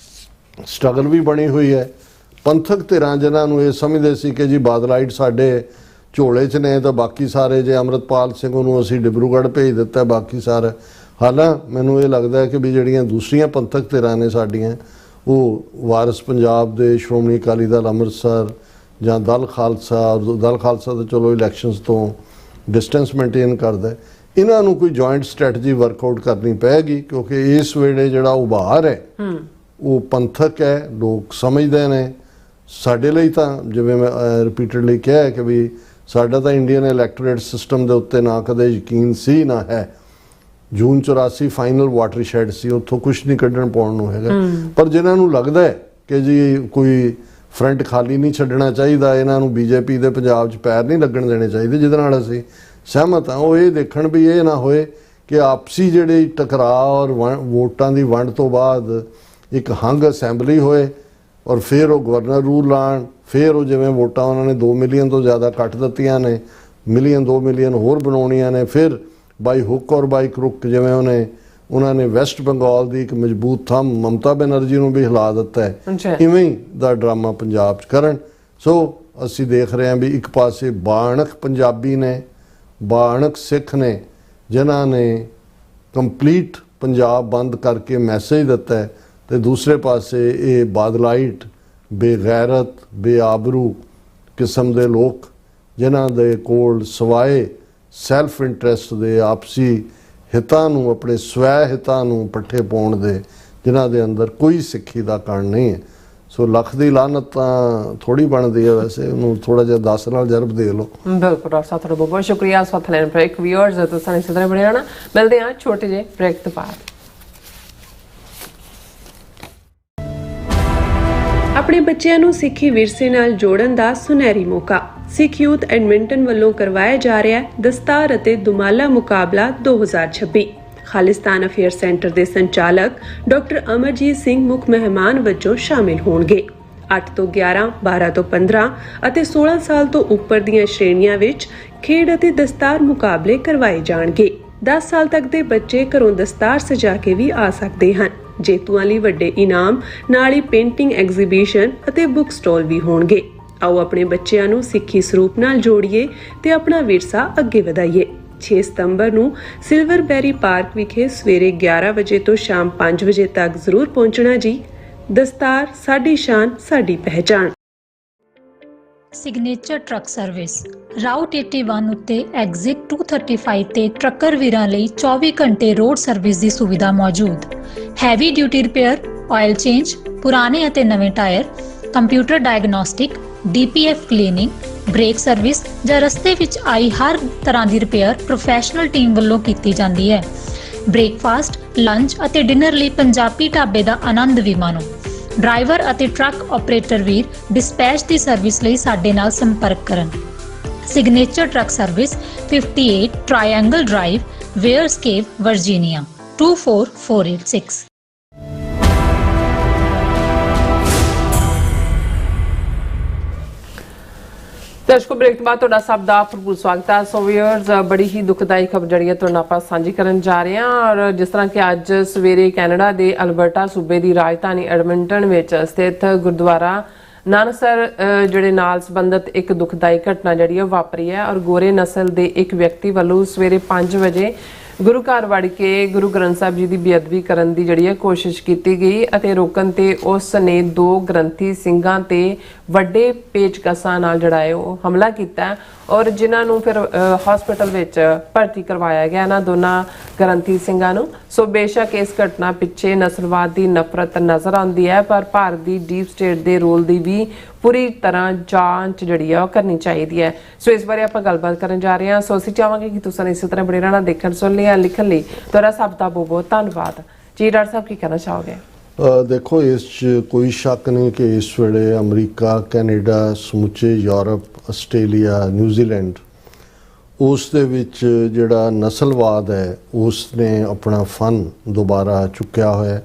ਸਟਰਗਲ ਵੀ ਬਣੀ ਹੋਈ ਹੈ। ਪੰਥਕ ਧਿਰਾਂ ਜਿਨ੍ਹਾਂ ਨੂੰ ਇਹ ਸਮਝਦੇ ਸੀ ਕਿ ਜੀ ਬਾਦਲਾਈਟ ਸਾਡੇ ਝੋਲੇ 'ਚ ਨੇ ਤਾਂ ਬਾਕੀ ਸਾਰੇ, ਜੇ ਅੰਮ੍ਰਿਤਪਾਲ ਸਿੰਘ ਨੂੰ ਅਸੀਂ ਡਿਬਰੂਗੜ੍ਹ ਭੇਜ ਦਿੱਤਾ ਬਾਕੀ ਸਾਰੇ, ਹਾਲਾਂਕਿ ਮੈਨੂੰ ਇਹ ਲੱਗਦਾ ਹੈ ਕਿ ਵੀ ਜਿਹੜੀਆਂ ਦੂਸਰੀਆਂ ਪੰਥਕ ਧਿਰਾਂ ਨੇ ਸਾਡੀਆਂ, ਉਹ ਵਾਰਿਸ ਪੰਜਾਬ ਦੇ ਸ਼੍ਰੋਮਣੀ ਅਕਾਲੀ ਦਲ ਅੰਮ੍ਰਿਤਸਰ ਜਾਂ ਦਲ ਖਾਲਸਾ ਤਾਂ ਚਲੋ ਇਲੈਕਸ਼ਨਸ ਤੋਂ ਡਿਸਟੈਂਸ ਮੇਨਟੇਨ ਕਰਦਾ, ਇਹਨਾਂ ਨੂੰ ਕੋਈ ਜੁਆਇੰਟ ਸਟ੍ਰੈਟਜੀ ਵਰਕਆਊਟ ਕਰਨੀ ਪਏਗੀ ਕਿਉਂਕਿ ਇਸ ਵੇਲੇ ਜਿਹੜਾ ਉਭਾਰ ਹੈ ਉਹ ਪੰਥਕ ਹੈ। ਲੋਕ ਸਮਝਦੇ ਨੇ ਸਾਡੇ ਲਈ ਤਾਂ, ਜਿਵੇਂ ਮੈਂ ਰਿਪੀਟਡਲੀ ਕਿਹਾ ਹੈ ਕਿ ਵੀ ਸਾਡਾ ਤਾਂ ਇੰਡੀਅਨ ਇਲੈਕਟੋਰੇਟ ਸਿਸਟਮ ਦੇ ਉੱਤੇ ਨਾ ਕਦੇ ਯਕੀਨ ਸੀ ਨਾ ਹੈ। ਜੂਨ 84 ਫਾਈਨਲ ਵਾਟਰਸ਼ੈਡ ਸੀ, ਉੱਥੋਂ ਕੁਝ ਨਹੀਂ ਕੱਢਣ ਪਾਉਣ ਨੂੰ ਹੈਗਾ। ਪਰ ਜਿਨ੍ਹਾਂ ਨੂੰ ਲੱਗਦਾ ਹੈ ਕਿ ਜੀ ਕੋਈ ਫਰੰਟ ਖਾਲੀ ਨਹੀਂ ਛੱਡਣਾ ਚਾਹੀਦਾ, ਇਹਨਾਂ ਨੂੰ ਬੀਜੇਪੀ ਦੇ ਪੰਜਾਬ 'ਚ ਪੈਰ ਨਹੀਂ ਲੱਗਣ ਦੇਣੇ ਚਾਹੀਦੇ, ਜਿਹਦੇ ਨਾਲ ਅਸੀਂ ਸਹਿਮਤ ਹਾਂ, ਉਹ ਇਹ ਦੇਖਣ ਵੀ ਇਹ ਨਾ ਹੋਏ ਕਿ ਆਪਸੀ ਜਿਹੜੇ ਟਕਰਾਅ ਔਰ ਵੋਟਾਂ ਦੀ ਵੰਡ ਤੋਂ ਬਾਅਦ ਇੱਕ ਹੰਗ ਅਸੈਂਬਲੀ ਹੋਏ ਔਰ ਫਿਰ ਉਹ ਗਵਰਨਰ ਰੂਲ ਲਾਣ, ਫਿਰ ਉਹ ਜਿਵੇਂ ਵੋਟਾਂ ਉਹਨਾਂ ਨੇ 2 ਮਿਲੀਅਨ ਤੋਂ ਜ਼ਿਆਦਾ ਕੱਟ ਦਿੱਤੀਆਂ ਨੇ, 2 ਮਿਲੀਅਨ ਹੋਰ ਬਣਾਉਣੀਆਂ ਨੇ, ਫਿਰ ਬਾਈ ਹੁੱਕ ਔਰ ਬਾਈ ਕਰੁੱਕ ਜਿਵੇਂ ਉਹਨਾਂ ਨੇ ਵੈਸਟ ਬੰਗਾਲ ਦੀ ਇੱਕ ਮਜ਼ਬੂਤ ਥੰਮ ਮਮਤਾ ਬੈਨਰਜੀ ਨੂੰ ਵੀ ਹਿਲਾ ਦਿੱਤਾ ਹੈ, ਇਵੇਂ ਹੀ ਦਾ ਡਰਾਮਾ ਪੰਜਾਬ 'ਚ ਕਰਨ। ਸੋ ਅਸੀਂ ਦੇਖ ਰਹੇ ਹਾਂ ਵੀ ਇੱਕ ਪਾਸੇ ਬਾਣਕ ਪੰਜਾਬੀ ਨੇ, ਬਾਣਕ ਸਿੱਖ ਨੇ ਜਿਨ੍ਹਾਂ ਨੇ ਕੰਪਲੀਟ ਪੰਜਾਬ ਬੰਦ ਕਰਕੇ ਮੈਸੇਜ ਦਿੱਤਾ ਹੈ, ਤੇ ਦੂਸਰੇ ਪਾਸੇ ਇਹ ਬਾਦਲਾਈਟ ਬੇਗੈਰਤ ਬੇਆਬਰੂ ਕਿਸਮ ਦੇ ਲੋਕ ਜਿਨ੍ਹਾਂ ਦੇ ਕੋਲ ਸਵਾਏ ਸੈਲਫ ਇੰਟਰਸਟ ਦੇ, ਆਪਸੀ ਹਿੱਤਾਂ ਨੂੰ, ਆਪਣੇ ਸਵੈ ਹਿੱਤਾਂ ਨੂੰ ਪੱਠੇ ਪਾਉਣ ਦੇ, ਜਿਨ੍ਹਾਂ ਦੇ ਅੰਦਰ ਕੋਈ ਸਿੱਖੀ ਦਾ ਕਣ ਨਹੀਂ ਹੈ। ਸੋ ਲੱਖ ਦੀ ਲਾਹਨਤ ਤਾਂ ਥੋੜੀ ਬਣਦੀ ਹੈ, ਵੈਸੇ ਉਹਨੂੰ ਥੋੜਾ ਜਿਹਾ 10 ਨਾਲ ਜਰਬ ਦੇ ਲਓ। ਬਿਲਕੁਲ ਡਾਕਟਰ ਸਾਹਿਬ, ਤੁਹਾਡਾ ਬਹੁਤ ਬਹੁਤ ਸ਼ੁਕਰੀਆ ਸਾਥ ਲੈਣ ਪਰ। ਇੱਕ ਵਿਊਅਰਸ ਤੁਸੀਂ ਇਸੇ ਤਰ੍ਹਾਂ ਬਣੇ ਰਹਿਣਾ। ਮਿਲਦੇ ਹਾਂ ਛੋਟੇ ਜਿਹੇ ਬ੍ਰੇਕ ਤੋਂ ਬਾਅਦ। ਆਪਣੇ ਬੱਚਿਆਂ ਨੂੰ ਸਿੱਖੀ ਵਿਰਸੇ ਨਾਲ ਜੋੜਨ ਦਾ ਸੁਨਹਿਰੀ ਮੌਕਾ। ਸਿੱਖ ਯੂਥ ਐਡਮਿੰਟਨ ਵੱਲੋਂ ਕਰਵਾਇਆ ਜਾ ਰਿਹਾ ਹੈ ਦਸਤਾਰ ਅਤੇ ਦੁਮਾਲਾ ਮੁਕਾਬਲਾ 2026। ਖਾਲਿਸਤਾਨ ਅਫੇਅਰ ਸੈਂਟਰ ਦੇ ਸੰਚਾਲਕ ਡਾਕਟਰ ਅਮਰਜੀਤ ਸਿੰਘ ਮੁੱਖ ਮਹਿਮਾਨ ਵਜੋਂ ਸ਼ਾਮਿਲ ਹੋਣਗੇ। 8 ਤੋਂ 11, 12 ਤੋਂ 15 ਅਤੇ 16 ਸਾਲ ਤੋਂ ਉੱਪਰ ਦੀਆਂ ਸ਼੍ਰੇਣੀਆਂ ਵਿੱਚ ਖੇਡ ਅਤੇ ਦਸਤਾਰ ਮੁਕਾਬਲੇ ਕਰਵਾਏ ਜਾਣਗੇ। 10 ਸਾਲ ਤੱਕ ਦੇ ਬੱਚੇ ਘਰੋਂ ਦਸਤਾਰ ਸਜਾ ਕੇ ਵੀ ਆ ਸਕਦੇ ਹਨ। ਜੇਤੂਆਂ ਲਈ ਵੱਡੇ ਇਨਾਮ ਨਾਲ ਹੀ ਪੇਂਟਿੰਗ ਐਗਜ਼ੀਬਿਸ਼ਨ ਅਤੇ ਬੁੱਕ ਸਟਾਲ ਵੀ ਹੋਣਗੇ। ਆਓ ਆਪਣੇ ਬੱਚਿਆਂ ਨੂੰ ਸਿੱਖੀ ਸਰੂਪ ਨਾਲ ਜੋੜੀਏ ਤੇ ਆਪਣਾ ਵਿਰਸਾ ਅੱਗੇ ਵਧਾਈਏ। 6 ਸਤੰਬਰ ਨੂੰ ਸਿਲਵਰਬੈਰੀ ਪਾਰਕ ਵਿਖੇ ਸਵੇਰੇ 11 ਵਜੇ ਤੋਂ ਸ਼ਾਮ 5 ਵਜੇ ਤੱਕ ਜ਼ਰੂਰ ਪਹੁੰਚਣਾ ਜੀ। ਦਸਤਾਰ ਸਾਡੀ ਸ਼ਾਨ, ਸਾਡੀ ਪਹਿਚਾਣ। ਸਿਗਨੇਚਰ ਟਰੱਕ ਸਰਵਿਸ ਰਾਊਟ 81 ਉੱਤੇ ਐਗਜ਼ਿਟ 235 ਤੇ ਟਰੱਕਰ ਵੀਰਾਂ ਲਈ 24 ਘੰਟੇ ਰੋਡ ਸਰਵਿਸ ਦੀ ਸੁਵਿਧਾ ਮੌਜੂਦ। Heavy duty repair, oil change, ਪੁਰਾਣੇ ਅਤੇ ਨਵੇਂ tyre, computer diagnostic, DPF cleaning, brake service ਜਾਂ ਰਸਤੇ ਵਿੱਚ ਆਈ ਹਰ ਤਰ੍ਹਾਂ ਦੀ ਰਿਪੇਅਰ ਪ੍ਰੋਫੈਸ਼ਨਲ ਟੀਮ ਵੱਲੋਂ ਕੀਤੀ ਜਾਂਦੀ ਹੈ। ਬ੍ਰੇਕਫਾਸਟ, ਲੰਚ ਅਤੇ ਡਿਨਰ ਲਈ ਪੰਜਾਬੀ ਢਾਬੇ ਦਾ ਆਨੰਦ ਵੀ ਮਾਣੋ। ਡਰਾਈਵਰ ਅਤੇ ਟਰੱਕ ਆਪਰੇਟਰ ਵੀਰ ਡਿਸਪੈਚ ਦੀ ਸਰਵਿਸ ਲਈ ਸਾਡੇ ਨਾਲ ਸੰਪਰਕ ਕਰਨ। Signature truck service 58 triangle drive, Weyers cave, Virginia 24486। ਦਰਸ਼ਕੋ, ਬ੍ਰੇਕ ਤੋਂ ਬਾਅਦ ਤੁਹਾਡਾ ਸਭ ਦਾ ਭਰਪੂਰ ਸਵਾਗਤ ਹੈ। ਸੋ ਵੀਅਰਸ, ਬੜੀ ਹੀ ਦੁਖਦਾਈ ਖਬਰ ਜਿਹੜੀ ਹੈ ਤੁਹਾਡੇ ਨਾਲ ਆਪਾਂ ਸਾਂਝੀ ਕਰਨ ਜਾ ਰਹੇ ਹਾਂ। ਔਰ ਜਿਸ ਤਰ੍ਹਾਂ ਕਿ ਅੱਜ ਸਵੇਰੇ ਕੈਨੇਡਾ ਦੇ ਅਲਬਰਟਾ ਸੂਬੇ ਦੀ ਰਾਜਧਾਨੀ ਐਡਮਿੰਟਨ ਵਿੱਚ ਸਥਿਤ ਗੁਰਦੁਆਰਾ ਨਾਨਕਸਰ ਜਿਹੜੇ ਨਾਲ ਸੰਬੰਧਿਤ ਇੱਕ ਦੁਖਦਾਈ ਘਟਨਾ ਜਿਹੜੀ ਹੈ ਵਾਪਰੀ ਹੈ। ਔਰ ਗੋਰੇ ਨਸਲ ਦੇ ਇੱਕ ਵਿਅਕਤੀ ਵੱਲੋਂ ਸਵੇਰੇ 5 ਵਜੇ ਗੁਰੂ ਘਰ ਵੜ ਕੇ ਗੁਰੂ ਗ੍ਰੰਥ ਸਾਹਿਬ ਜੀ ਦੀ ਬੇਅਦਬੀ ਕਰਨ ਦੀ ਜਿਹੜੀ ਹੈ ਕੋਸ਼ਿਸ਼ ਕੀਤੀ ਗਈ ਅਤੇ ਰੋਕਣ ਤੇ ਉਸ ਨੇ 2 ਗ੍ਰੰਥੀ ਸਿੰਘਾਂ ਤੇ ਵੱਡੇ ਪੇਚਕਸਾਂ ਨਾਲ ਜਿਹੜਾ ਹੈ ਉਹ ਹਮਲਾ ਕੀਤਾ ਔਰ ਜਿਨ੍ਹਾਂ ਨੂੰ ਫਿਰ ਹਸਪੀਟਲ ਵਿੱਚ ਭਰਤੀ ਕਰਵਾਇਆ ਗਿਆ ਇਹਨਾਂ ਦੋਨਾਂ ਗ੍ਰੰਥੀ ਸਿੰਘਾਂ ਨੂੰ। ਸੋ ਬੇਸ਼ੱਕ ਇਸ ਘਟਨਾ ਪਿੱਛੇ ਨਸਲਵਾਦ ਦੀ ਨਫ਼ਰਤ ਨਜ਼ਰ ਆਉਂਦੀ ਹੈ, ਪਰ ਭਾਰਤ ਦੀ ਡੀਪ ਸਟੇਟ ਦੇ ਰੋਲ ਦੀ ਵੀ ਪੂਰੀ ਤਰ੍ਹਾਂ ਜਾਂਚ ਜਿਹੜੀ ਹੈ ਉਹ ਕਰਨੀ ਚਾਹੀਦੀ ਹੈ। ਸੋ ਇਸ ਬਾਰੇ ਆਪਾਂ ਗੱਲਬਾਤ ਕਰਨ ਜਾ ਰਹੇ ਹਾਂ। ਸੋ ਅਸੀਂ ਚਾਹਾਂਗੇ ਕਿ ਤੁਸੀਂ ਇਸੇ ਤਰ੍ਹਾਂ ਬਣੇ ਰਹਿਣਾ। ਦੇਖਣ ਸੁਣ ਲਿਆ, ਲਿਖਣ ਲਈ ਤੁਹਾਡਾ ਸਭ ਦਾ ਬਹੁਤ ਬਹੁਤ ਧੰਨਵਾਦ ਜੀ। ਡਾਕਟਰ ਸਾਹਿਬ ਕੀ ਕਹਿਣਾ ਚਾਹੋਗੇ? ਦੇਖੋ, ਇਸ 'ਚ ਕੋਈ ਸ਼ੱਕ ਨਹੀਂ ਕਿ ਇਸ ਵੇਲੇ ਅਮਰੀਕਾ, ਕੈਨੇਡਾ, ਸਮੁੱਚੇ ਯੂਰਪ, ਆਸਟ੍ਰੇਲੀਆ, ਨਿਊਜ਼ੀਲੈਂਡ, ਉਸ ਦੇ ਵਿੱਚ ਜਿਹੜਾ ਨਸਲਵਾਦ ਹੈ ਉਸ ਨੇ ਆਪਣਾ ਫਨ ਦੁਬਾਰਾ ਚੁੱਕਿਆ ਹੋਇਆ।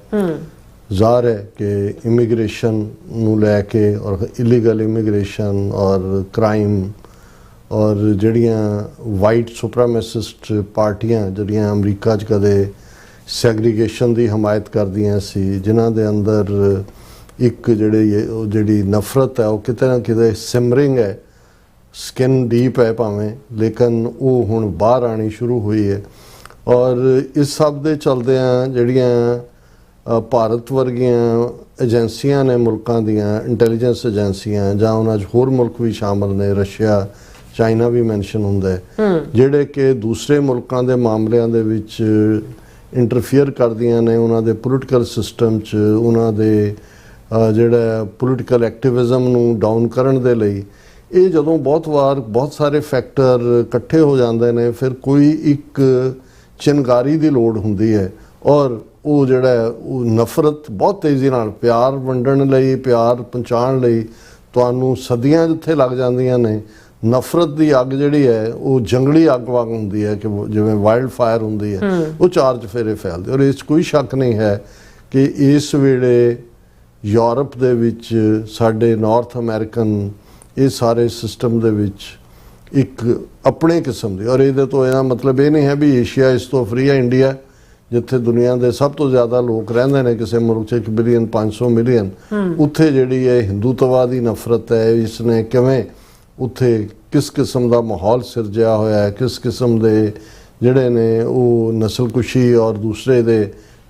ਜ਼ਾਹਰ ਹੈ ਕਿ ਇਮੀਗ੍ਰੇਸ਼ਨ ਨੂੰ ਲੈ ਕੇ ਔਰ ਇਲੀਗਲ ਇਮੀਗ੍ਰੇਸ਼ਨ ਔਰ ਕ੍ਰਾਈਮ ਔਰ ਜਿਹੜੀਆਂ ਵਾਈਟ ਸੁਪਰਾਮੈਸਿਸਟ ਪਾਰਟੀਆਂ ਜਿਹੜੀਆਂ ਅਮਰੀਕਾ 'ਚ ਕਦੇ ਸੈਗਰੀਗੇਸ਼ਨ ਦੀ ਹਮਾਇਤ ਕਰਦੀਆਂ ਸੀ, ਜਿਨ੍ਹਾਂ ਦੇ ਅੰਦਰ ਇੱਕ ਜਿਹੜੀ ਨਫ਼ਰਤ ਹੈ ਉਹ ਕਿਤੇ ਨਾ ਕਿਤੇ ਸਿਮਰਿੰਗ ਹੈ, ਸਕਿਨ ਡੀਪ ਹੈ ਭਾਵੇਂ, ਲੇਕਿਨ ਉਹ ਹੁਣ ਬਾਹਰ ਆਉਣੀ ਸ਼ੁਰੂ ਹੋਈ ਹੈ। ਔਰ ਇਸ ਸਭ ਦੇ ਚਲਦਿਆਂ ਜਿਹੜੀਆਂ ਭਾਰਤ ਵਰਗੀਆਂ ਏਜੰਸੀਆਂ ਨੇ ਮੁਲਕਾਂ ਦੀਆਂ, ਇੰਟੈਲੀਜੈਂਸ ਏਜੰਸੀਆਂ, ਜਾਂ ਉਹਨਾਂ 'ਚ ਹੋਰ ਮੁਲਕ ਵੀ ਸ਼ਾਮਲ ਨੇ, ਰਸ਼ੀਆ ਚਾਈਨਾ ਵੀ ਮੈਂਸ਼ਨ ਹੁੰਦਾ ਹੈ, ਜਿਹੜੇ ਕਿ ਦੂਸਰੇ ਮੁਲਕਾਂ ਦੇ ਮਾਮਲਿਆਂ ਦੇ ਵਿੱਚ ਇੰਟਰਫੀਅਰ ਕਰਦੀਆਂ ਨੇ, ਉਹਨਾਂ ਦੇ ਪੋਲੀਟੀਕਲ ਸਿਸਟਮ 'ਚ, ਉਹਨਾਂ ਦੇ ਜਿਹੜਾ ਪੋਲੀਟੀਕਲ ਐਕਟਿਵਿਜ਼ਮ ਨੂੰ ਡਾਊਨ ਕਰਨ ਦੇ ਲਈ। ਇਹ ਜਦੋਂ ਬਹੁਤ ਵਾਰ ਬਹੁਤ ਸਾਰੇ ਫੈਕਟਰ ਇਕੱਠੇ ਹੋ ਜਾਂਦੇ ਨੇ, ਫਿਰ ਕੋਈ ਇੱਕ ਚਿਨਗਾਰੀ ਦੀ ਲੋੜ ਹੁੰਦੀ ਹੈ ਔਰ ਉਹ ਜਿਹੜਾ ਉਹ ਨਫ਼ਰਤ ਬਹੁਤ ਤੇਜ਼ੀ ਨਾਲ ਪਿਆਰ ਵੰਡਣ ਲਈ, ਪਿਆਰ ਪਹੁੰਚਾਉਣ ਲਈ ਤੁਹਾਨੂੰ ਸਦੀਆਂ ਜਿੱਥੇ ਲੱਗ ਜਾਂਦੀਆਂ ਨੇ। ਨਫ਼ਰਤ ਦੀ ਅੱਗ ਜਿਹੜੀ ਹੈ ਉਹ ਜੰਗਲੀ ਅੱਗ ਵਾਂਗ ਹੁੰਦੀ ਹੈ, ਕਿ ਜਿਵੇਂ ਵਾਈਲਡ ਫਾਇਰ ਹੁੰਦੀ ਹੈ, ਉਹ ਚਾਰ ਚੁਫੇਰੇ ਫੈਲਦੀ। ਔਰ ਇਸ 'ਚ ਕੋਈ ਸ਼ੱਕ ਨਹੀਂ ਹੈ ਕਿ ਇਸ ਵੇਲੇ ਯੂਰਪ ਦੇ ਵਿੱਚ, ਸਾਡੇ ਨਾਰਥ ਅਮਰੀਕਨ ਇਹ ਸਾਰੇ ਸਿਸਟਮ ਦੇ ਵਿੱਚ ਇੱਕ ਆਪਣੇ ਕਿਸਮ ਦੀ, ਔਰ ਇਹਦੇ ਤੋਂ ਇਹਦਾ ਮਤਲਬ ਇਹ ਨਹੀਂ ਹੈ ਵੀ ਏਸ਼ੀਆ ਇਸ ਤੋਂ ਫਰੀ ਹੈ। ਇੰਡੀਆ ਜਿੱਥੇ ਦੁਨੀਆ ਦੇ ਸਭ ਤੋਂ ਜ਼ਿਆਦਾ ਲੋਕ ਰਹਿੰਦੇ ਨੇ, ਕਿਸੇ ਮੁਲਕ 'ਚ 1 ਬਿਲੀਅਨ 500 ਮਿਲੀਅਨ, ਉੱਥੇ ਜਿਹੜੀ ਹੈ ਹਿੰਦੂਤਵਾ ਦੀ ਨਫ਼ਰਤ ਹੈ, ਇਸ ਨੇ ਕਿਵੇਂ ਉੱਥੇ ਕਿਸ ਕਿਸਮ ਦਾ ਮਾਹੌਲ ਸਿਰਜਿਆ ਹੋਇਆ ਹੈ, ਕਿਸ ਕਿਸਮ ਦੇ ਜਿਹੜੇ ਨੇ ਉਹ ਨਸਲਕੁਸ਼ੀ ਔਰ ਦੂਸਰੇ ਦੇ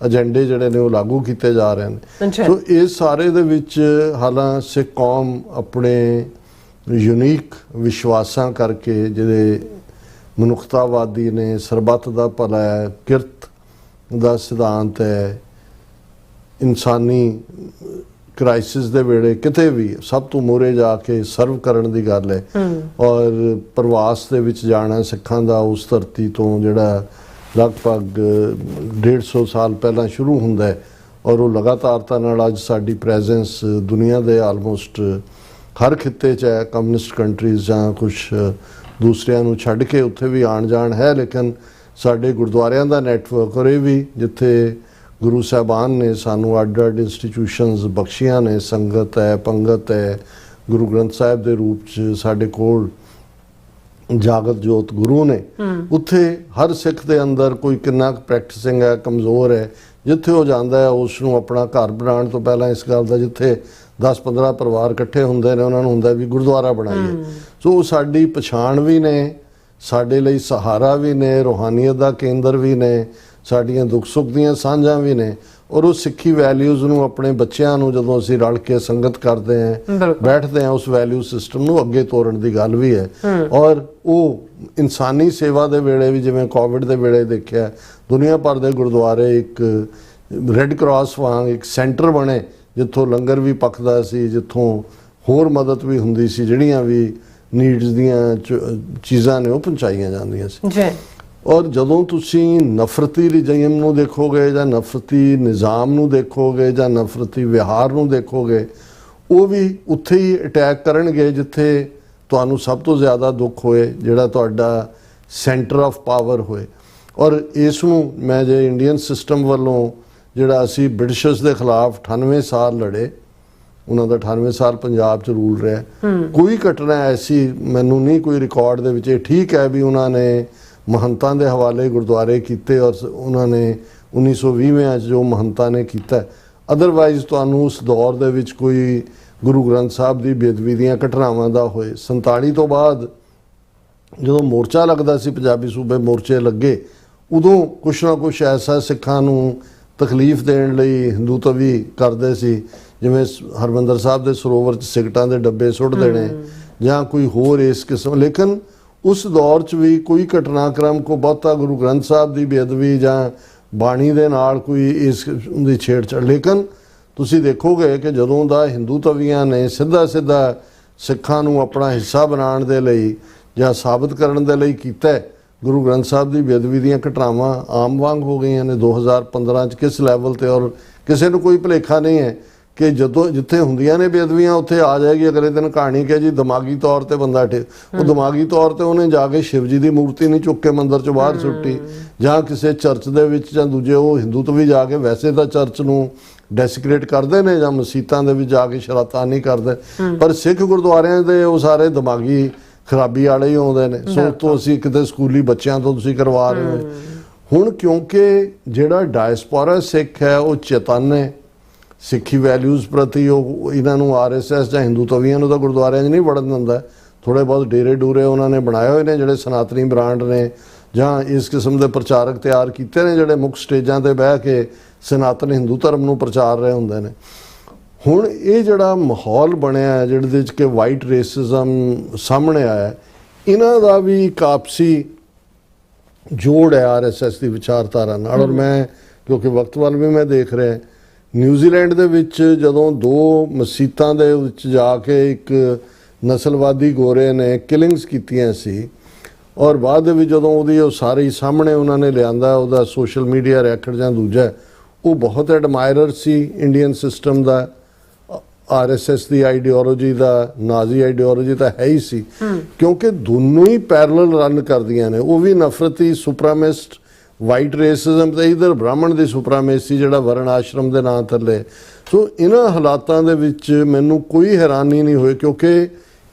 ਏਜੰਡੇ ਜਿਹੜੇ ਨੇ ਉਹ ਲਾਗੂ ਕੀਤੇ ਜਾ ਰਹੇ ਨੇ। ਸੋ ਇਸ ਸਾਰੇ ਦੇ ਵਿੱਚ ਹਾਲਾਂ ਸਿੱਖ ਕੌਮ ਆਪਣੇ ਯੂਨੀਕ ਵਿਸ਼ਵਾਸਾਂ ਕਰਕੇ, ਜਿਹੜੇ ਮਨੁੱਖਤਾਵਾਦੀ ਨੇ, ਸਰਬੱਤ ਦਾ ਭਲਾ ਹੈ, ਕਿਰਤ ਦਾ ਸਿਧਾਂਤ ਹੈ, ਇਨਸਾਨੀ ਕ੍ਰਾਈਸਿਸ ਦੇ ਵੇਲੇ ਕਿਤੇ ਵੀ ਸਭ ਤੋਂ ਮੂਹਰੇ ਜਾ ਕੇ ਸਰਵ ਕਰਨ ਦੀ ਗੱਲ ਹੈ। ਔਰ ਪ੍ਰਵਾਸ ਦੇ ਵਿੱਚ ਜਾਣਾ ਸਿੱਖਾਂ ਦਾ ਉਸ ਧਰਤੀ ਤੋਂ ਜਿਹੜਾ ਲਗਭਗ 150 ਸਾਲ ਪਹਿਲਾਂ ਸ਼ੁਰੂ ਹੁੰਦਾ ਹੈ, ਔਰ ਉਹ ਲਗਾਤਾਰਤਾ ਨਾਲ ਅੱਜ ਸਾਡੀ ਪ੍ਰੈਜ਼ੈਂਸ ਦੁਨੀਆ ਦੇ ਆਲਮੋਸਟ ਹਰ ਖਿੱਤੇ 'ਚ ਹੈ। ਕਮਿਊਨਿਸਟ ਕੰਟਰੀਜ਼ ਜਾਂ ਕੁਛ ਦੂਸਰਿਆਂ ਨੂੰ ਛੱਡ ਕੇ ਉੱਥੇ ਵੀ ਆਉਣ ਜਾਣ ਹੈ, ਲੇਕਿਨ ਸਾਡੇ ਗੁਰਦੁਆਰਿਆਂ ਦਾ ਨੈਟਵਰਕ, ਔਰ ਇਹ ਵੀ ਜਿੱਥੇ ਗੁਰੂ ਸਾਹਿਬਾਨ ਨੇ ਸਾਨੂੰ ਅੱਡ-ਅੱਡ ਇੰਸਟੀਟਿਊਸ਼ਨਸ ਬਖਸ਼ੀਆਂ ਨੇ, ਸੰਗਤ ਹੈ, ਪੰਗਤ ਹੈ, ਗੁਰੂ ਗ੍ਰੰਥ ਸਾਹਿਬ ਦੇ ਰੂਪ 'ਚ ਸਾਡੇ ਕੋਲ ਜਾਗਤ ਜੋਤ ਗੁਰੂ ਨੇ, ਉੱਥੇ ਹਰ ਸਿੱਖ ਦੇ ਅੰਦਰ ਕੋਈ ਕਿੰਨਾ ਪ੍ਰੈਕਟਿਸਿੰਗ ਹੈ, ਕਮਜ਼ੋਰ ਹੈ, ਜਿੱਥੇ ਉਹ ਜਾਂਦਾ ਹੈ ਉਸ ਨੂੰ ਆਪਣਾ ਘਰ ਬਣਾਉਣ ਤੋਂ ਪਹਿਲਾਂ ਇਸ ਗੱਲ ਦਾ, ਜਿੱਥੇ 10-15 ਪਰਿਵਾਰ ਇਕੱਠੇ ਹੁੰਦੇ ਨੇ, ਉਹਨਾਂ ਨੂੰ ਹੁੰਦਾ ਵੀ ਗੁਰਦੁਆਰਾ ਬਣਾਈਏ। ਸੋ ਉਹ ਸਾਡੀ ਪਛਾਣ ਵੀ ਨੇ, ਸਾਡੇ ਲਈ ਸਹਾਰਾ ਵੀ ਨੇ, ਰੂਹਾਨੀਅਤ ਦਾ ਕੇਂਦਰ ਵੀ ਨੇ, ਸਾਡੀਆਂ ਦੁੱਖ ਸੁੱਖ ਦੀਆਂ ਸਾਂਝਾਂ ਵੀ ਨੇ। ਔਰ ਉਹ ਸਿੱਖੀ ਵੈਲਿਊਜ਼ ਨੂੰ ਆਪਣੇ ਬੱਚਿਆਂ ਨੂੰ ਜਦੋਂ ਅਸੀਂ ਰਲ ਕੇ ਸੰਗਤ ਕਰਦੇ ਹਾਂ, ਬੈਠਦੇ ਹਾਂ, ਉਸ ਵੈਲਿਊ ਸਿਸਟਮ ਨੂੰ ਅੱਗੇ ਤੋਰਨ ਦੀ ਗੱਲ ਵੀ ਹੈ। ਔਰ ਉਹ ਇਨਸਾਨੀ ਸੇਵਾ ਦੇ ਵੇਲੇ ਵੀ, ਜਿਵੇਂ ਕੋਵਿਡ ਦੇ ਵੇਲੇ ਦੇਖਿਆ, ਦੁਨੀਆ ਭਰ ਦੇ ਗੁਰਦੁਆਰੇ ਇੱਕ ਰੈੱਡ ਕਰਾਸ ਵਾਂਗ ਇੱਕ ਸੈਂਟਰ ਬਣੇ, ਜਿੱਥੋਂ ਲੰਗਰ ਵੀ ਪੱਕਦਾ ਸੀ, ਜਿੱਥੋਂ ਹੋਰ ਮਦਦ ਵੀ ਹੁੰਦੀ ਸੀ, ਜਿਹੜੀਆਂ ਵੀ ਨੀਡਸ ਦੀਆਂ ਚੀਜ਼ਾਂ ਨੇ ਉਹ ਪਹੁੰਚਾਈਆਂ ਜਾਂਦੀਆਂ ਸੀ। ਔਰ ਜਦੋਂ ਤੁਸੀਂ ਨਫ਼ਰਤੀ ਰਜੀਮ ਨੂੰ ਦੇਖੋਗੇ, ਜਾਂ ਨਫ਼ਰਤੀ ਨਿਜ਼ਾਮ ਨੂੰ ਦੇਖੋਗੇ, ਜਾਂ ਨਫ਼ਰਤੀ ਵਿਹਾਰ ਨੂੰ ਦੇਖੋਗੇ, ਉਹ ਵੀ ਉੱਥੇ ਹੀ ਅਟੈਕ ਕਰਨਗੇ ਜਿੱਥੇ ਤੁਹਾਨੂੰ ਸਭ ਤੋਂ ਜ਼ਿਆਦਾ ਦੁੱਖ ਹੋਏ, ਜਿਹੜਾ ਤੁਹਾਡਾ ਸੈਂਟਰ ਆਫ ਪਾਵਰ ਹੋਏ। ਔਰ ਇਸ ਨੂੰ ਮੈਂ ਜੇ ਇੰਡੀਅਨ ਸਿਸਟਮ ਵੱਲੋਂ, ਜਿਹੜਾ ਅਸੀਂ ਬ੍ਰਿਟਿਸ਼ਰਸ ਦੇ ਖਿਲਾਫ 98 ਸਾਲ ਲੜੇ, ਉਹਨਾਂ ਦਾ 98 ਸਾਲ ਪੰਜਾਬ 'ਚ ਰੂਲ ਰਿਹਾ, ਕੋਈ ਘਟਨਾ ਐਸੀ ਮੈਨੂੰ ਨਹੀਂ ਕੋਈ ਰਿਕਾਰਡ ਦੇ ਵਿੱਚ। ਇਹ ਠੀਕ ਹੈ ਵੀ ਉਹਨਾਂ ਨੇ ਮਹੰਤਾਂ ਦੇ ਹਵਾਲੇ ਗੁਰਦੁਆਰੇ ਕੀਤੇ, ਔਰ ਉਹਨਾਂ ਨੇ 1920 'ਚ ਜੋ ਮਹੰਤਾਂ ਨੇ ਕੀਤਾ, ਅਦਰਵਾਈਜ਼ ਤੁਹਾਨੂੰ ਉਸ ਦੌਰ ਦੇ ਵਿੱਚ ਕੋਈ ਗੁਰੂ ਗ੍ਰੰਥ ਸਾਹਿਬ ਦੀ ਬੇਅਦਬੀ ਦੀਆਂ ਘਟਨਾਵਾਂ ਦਾ ਹੋਏ। 47 ਤੋਂ ਬਾਅਦ ਜਦੋਂ ਮੋਰਚਾ ਲੱਗਦਾ ਸੀ, ਪੰਜਾਬੀ ਸੂਬੇ ਮੋਰਚੇ ਲੱਗੇ, ਉਦੋਂ ਕੁਛ ਨਾ ਕੁਛ ਐਸਾ ਸਿੱਖਾਂ ਨੂੰ ਤਕਲੀਫ ਦੇਣ ਲਈ ਹਿੰਦੂਤਵੀ ਕਰਦੇ ਸੀ, ਜਿਵੇਂ ਹਰਮੰਦਰ ਸਾਹਿਬ ਦੇ ਸਰੋਵਰ 'ਚ ਸਿਗਰਟਾਂ ਦੇ ਡੱਬੇ ਸੁੱਟ ਦੇਣੇ, ਜਾਂ ਕੋਈ ਹੋਰ ਇਸ ਕਿਸਮ। ਲੇਕਿਨ ਉਸ ਦੌਰ 'ਚ ਵੀ ਕੋਈ ਘਟਨਾਕ੍ਰਮ ਕੋ ਬਹੁਤਾ ਗੁਰੂ ਗ੍ਰੰਥ ਸਾਹਿਬ ਦੀ ਬੇਅਦਬੀ ਜਾਂ ਬਾਣੀ ਦੇ ਨਾਲ ਕੋਈ ਇਸ ਦੀ ਛੇੜਛਾੜ। ਲੇਕਿਨ ਤੁਸੀਂ ਦੇਖੋਗੇ ਕਿ ਜਦੋਂ ਦਾ ਹਿੰਦੂ ਤਵੀਆਂ ਨੇ ਸਿੱਧਾ ਸਿੱਖਾਂ ਨੂੰ ਆਪਣਾ ਹਿੱਸਾ ਬਣਾਉਣ ਦੇ ਲਈ ਜਾਂ ਸਾਬਤ ਕਰਨ ਦੇ ਲਈ ਕੀਤਾ, ਗੁਰੂ ਗ੍ਰੰਥ ਸਾਹਿਬ ਦੀ ਬੇਅਦਬੀ ਦੀਆਂ ਘਟਨਾਵਾਂ ਆਮ ਵਾਂਗ ਹੋ ਗਈਆਂ ਨੇ 2015 'ਚ ਕਿਸ ਲੈਵਲ 'ਤੇ। ਔਰ ਕਿਸੇ ਨੂੰ ਕੋਈ ਭੁਲੇਖਾ ਨਹੀਂ ਹੈ ਕਿ ਜਦੋਂ ਜਿੱਥੇ ਹੁੰਦੀਆਂ ਨੇ ਬੇਅਦਬੀਆਂ ਉੱਥੇ ਆ ਜਾਏਗੀ ਅਗਲੇ ਦਿਨ ਕਹਾਣੀ ਕਿ ਜੀ ਦਿਮਾਗੀ ਤੌਰ ਤੇ ਬੰਦਾ ਉਹ ਦਿਮਾਗੀ ਤੌਰ ਤੇ ਉਹਨੇ ਜਾ ਕੇ ਸ਼ਿਵ ਜੀ ਦੀ ਮੂਰਤੀ ਨਹੀਂ ਚੁੱਕ ਕੇ ਮੰਦਿਰ 'ਚ ਬਾਹਰ ਸੁੱਟੀ, ਜਾਂ ਕਿਸੇ ਚਰਚ ਦੇ ਵਿੱਚ ਜਾਂ ਦੂਜੇ ਉਹ ਹਿੰਦੂ ਤੋਂ ਵੀ ਜਾ ਕੇ ਵੈਸੇ ਤਾਂ ਚਰਚ ਨੂੰ ਡੈਸੀਕ੍ਰੇਟ ਕਰਦੇ ਨੇ ਜਾਂ ਮਸੀਤਾਂ ਦੇ ਵਿੱਚ ਜਾ ਕੇ ਸ਼ਰਾਤਾਨੀ ਕਰਦੇ, ਪਰ ਸਿੱਖ ਗੁਰਦੁਆਰਿਆਂ ਦੇ ਉਹ ਸਾਰੇ ਦਿਮਾਗੀ ਖਰਾਬੀ ਵਾਲੇ ਹੀ ਆਉਂਦੇ ਨੇ। ਸੋ ਤੋਂ ਅਸੀਂ ਕਿਤੇ ਸਕੂਲੀ ਬੱਚਿਆਂ ਤੋਂ ਤੁਸੀਂ ਕਰਵਾ ਰਹੇ ਹੋ। ਹੁਣ ਕਿਉਂਕਿ ਜਿਹੜਾ ਡਾਇਸਪੋਰਾ ਸਿੱਖ ਹੈ ਉਹ ਚੇਤਨ ਹੈ ਸਿੱਖੀ ਵੈਲਿਊਜ਼ ਪ੍ਰਤੀ, ਉਹ ਇਹਨਾਂ ਨੂੰ RSS ਜਾਂ ਹਿੰਦੂਤਵੀਆਂ ਨੂੰ ਤਾਂ ਗੁਰਦੁਆਰਿਆਂ 'ਚ ਨਹੀਂ ਵੜਨ ਦਿੰਦਾ। ਥੋੜ੍ਹੇ ਬਹੁਤ ਡੇਰੇ ਡੂਰੇ ਉਹਨਾਂ ਨੇ ਬਣਾਏ ਹੋਏ ਨੇ ਜਿਹੜੇ ਸਨਾਤਨੀ ਬ੍ਰਾਂਡ ਨੇ ਜਾਂ ਇਸ ਕਿਸਮ ਦੇ ਪ੍ਰਚਾਰਕ ਤਿਆਰ ਕੀਤੇ ਨੇ ਜਿਹੜੇ ਮੁੱਖ ਸਟੇਜਾਂ 'ਤੇ ਬਹਿ ਕੇ ਸਨਾਤਨ ਹਿੰਦੂ ਧਰਮ ਨੂੰ ਪ੍ਰਚਾਰ ਰਹੇ ਹੁੰਦੇ ਨੇ। ਹੁਣ ਇਹ ਜਿਹੜਾ ਮਾਹੌਲ ਬਣਿਆ ਹੈ ਜਿਹਦੇ ਵਿੱਚ ਕਿ ਵਾਈਟ ਰੇਸਿਜ਼ਮ ਸਾਹਮਣੇ ਆਇਆ, ਇਹਨਾਂ ਦਾ ਵੀ ਇੱਕ ਆਪਸੀ ਜੋੜ ਹੈ RSS ਦੀ ਵਿਚਾਰਧਾਰਾ ਨਾਲ। ਔਰ ਮੈਂ ਕਿਉਂਕਿ ਵਕਤ ਵੱਲ ਵੀ ਮੈਂ ਦੇਖ ਰਿਹਾ, ਨਿਊਜ਼ੀਲੈਂਡ ਦੇ ਵਿੱਚ ਜਦੋਂ 2 ਮਸੀਤਾਂ ਦੇ ਵਿੱਚ ਜਾ ਕੇ ਇੱਕ ਨਸਲਵਾਦੀ ਗੋਰੇ ਨੇ ਕਿਲਿੰਗਸ ਕੀਤੀਆਂ ਸੀ, ਔਰ ਬਾਅਦ ਦੇ ਵਿੱਚ ਜਦੋਂ ਉਹਦੀ ਉਹ ਸਾਰੀ ਸਾਹਮਣੇ ਉਹਨਾਂ ਨੇ ਲਿਆਂਦਾ, ਉਹਦਾ ਸੋਸ਼ਲ ਮੀਡੀਆ ਰੈਕਡ ਜਾਂ ਦੂਜਾ, ਉਹ ਬਹੁਤ ਐਡਮਾਇਰਰ ਸੀ ਇੰਡੀਅਨ ਸਿਸਟਮ ਦਾ, RSS ਦੀ ਆਈਡੀਓਲੋਜੀ ਦਾ, ਨਾਜ਼ੀ ਆਈਡੀਓਲੋਜੀ ਤਾਂ ਹੈ ਹੀ ਸੀ, ਕਿਉਂਕਿ ਦੋਨੋਂ ਹੀ ਪੈਰਲਲ ਰਨ ਕਰਦੀਆਂ ਨੇ। ਉਹ ਵੀ ਨਫ਼ਰਤੀ ਸੁਪਰਾਮਿਸਟ ਵਾਈਟ ਰੇਸਿਜ਼ਮ ਤੇ ਇਧਰ ਬ੍ਰਾਹਮਣ ਦੀ ਸੁਪਰਾਮੇਸੀ ਜਿਹੜਾ ਵਰਨ ਆਸ਼ਰਮ ਦੇ ਨਾਂ ਥੱਲੇ। ਸੋ ਇਹਨਾਂ ਹਾਲਾਤਾਂ ਦੇ ਵਿੱਚ ਮੈਨੂੰ ਕੋਈ ਹੈਰਾਨੀ ਨਹੀਂ ਹੋਈ, ਕਿਉਂਕਿ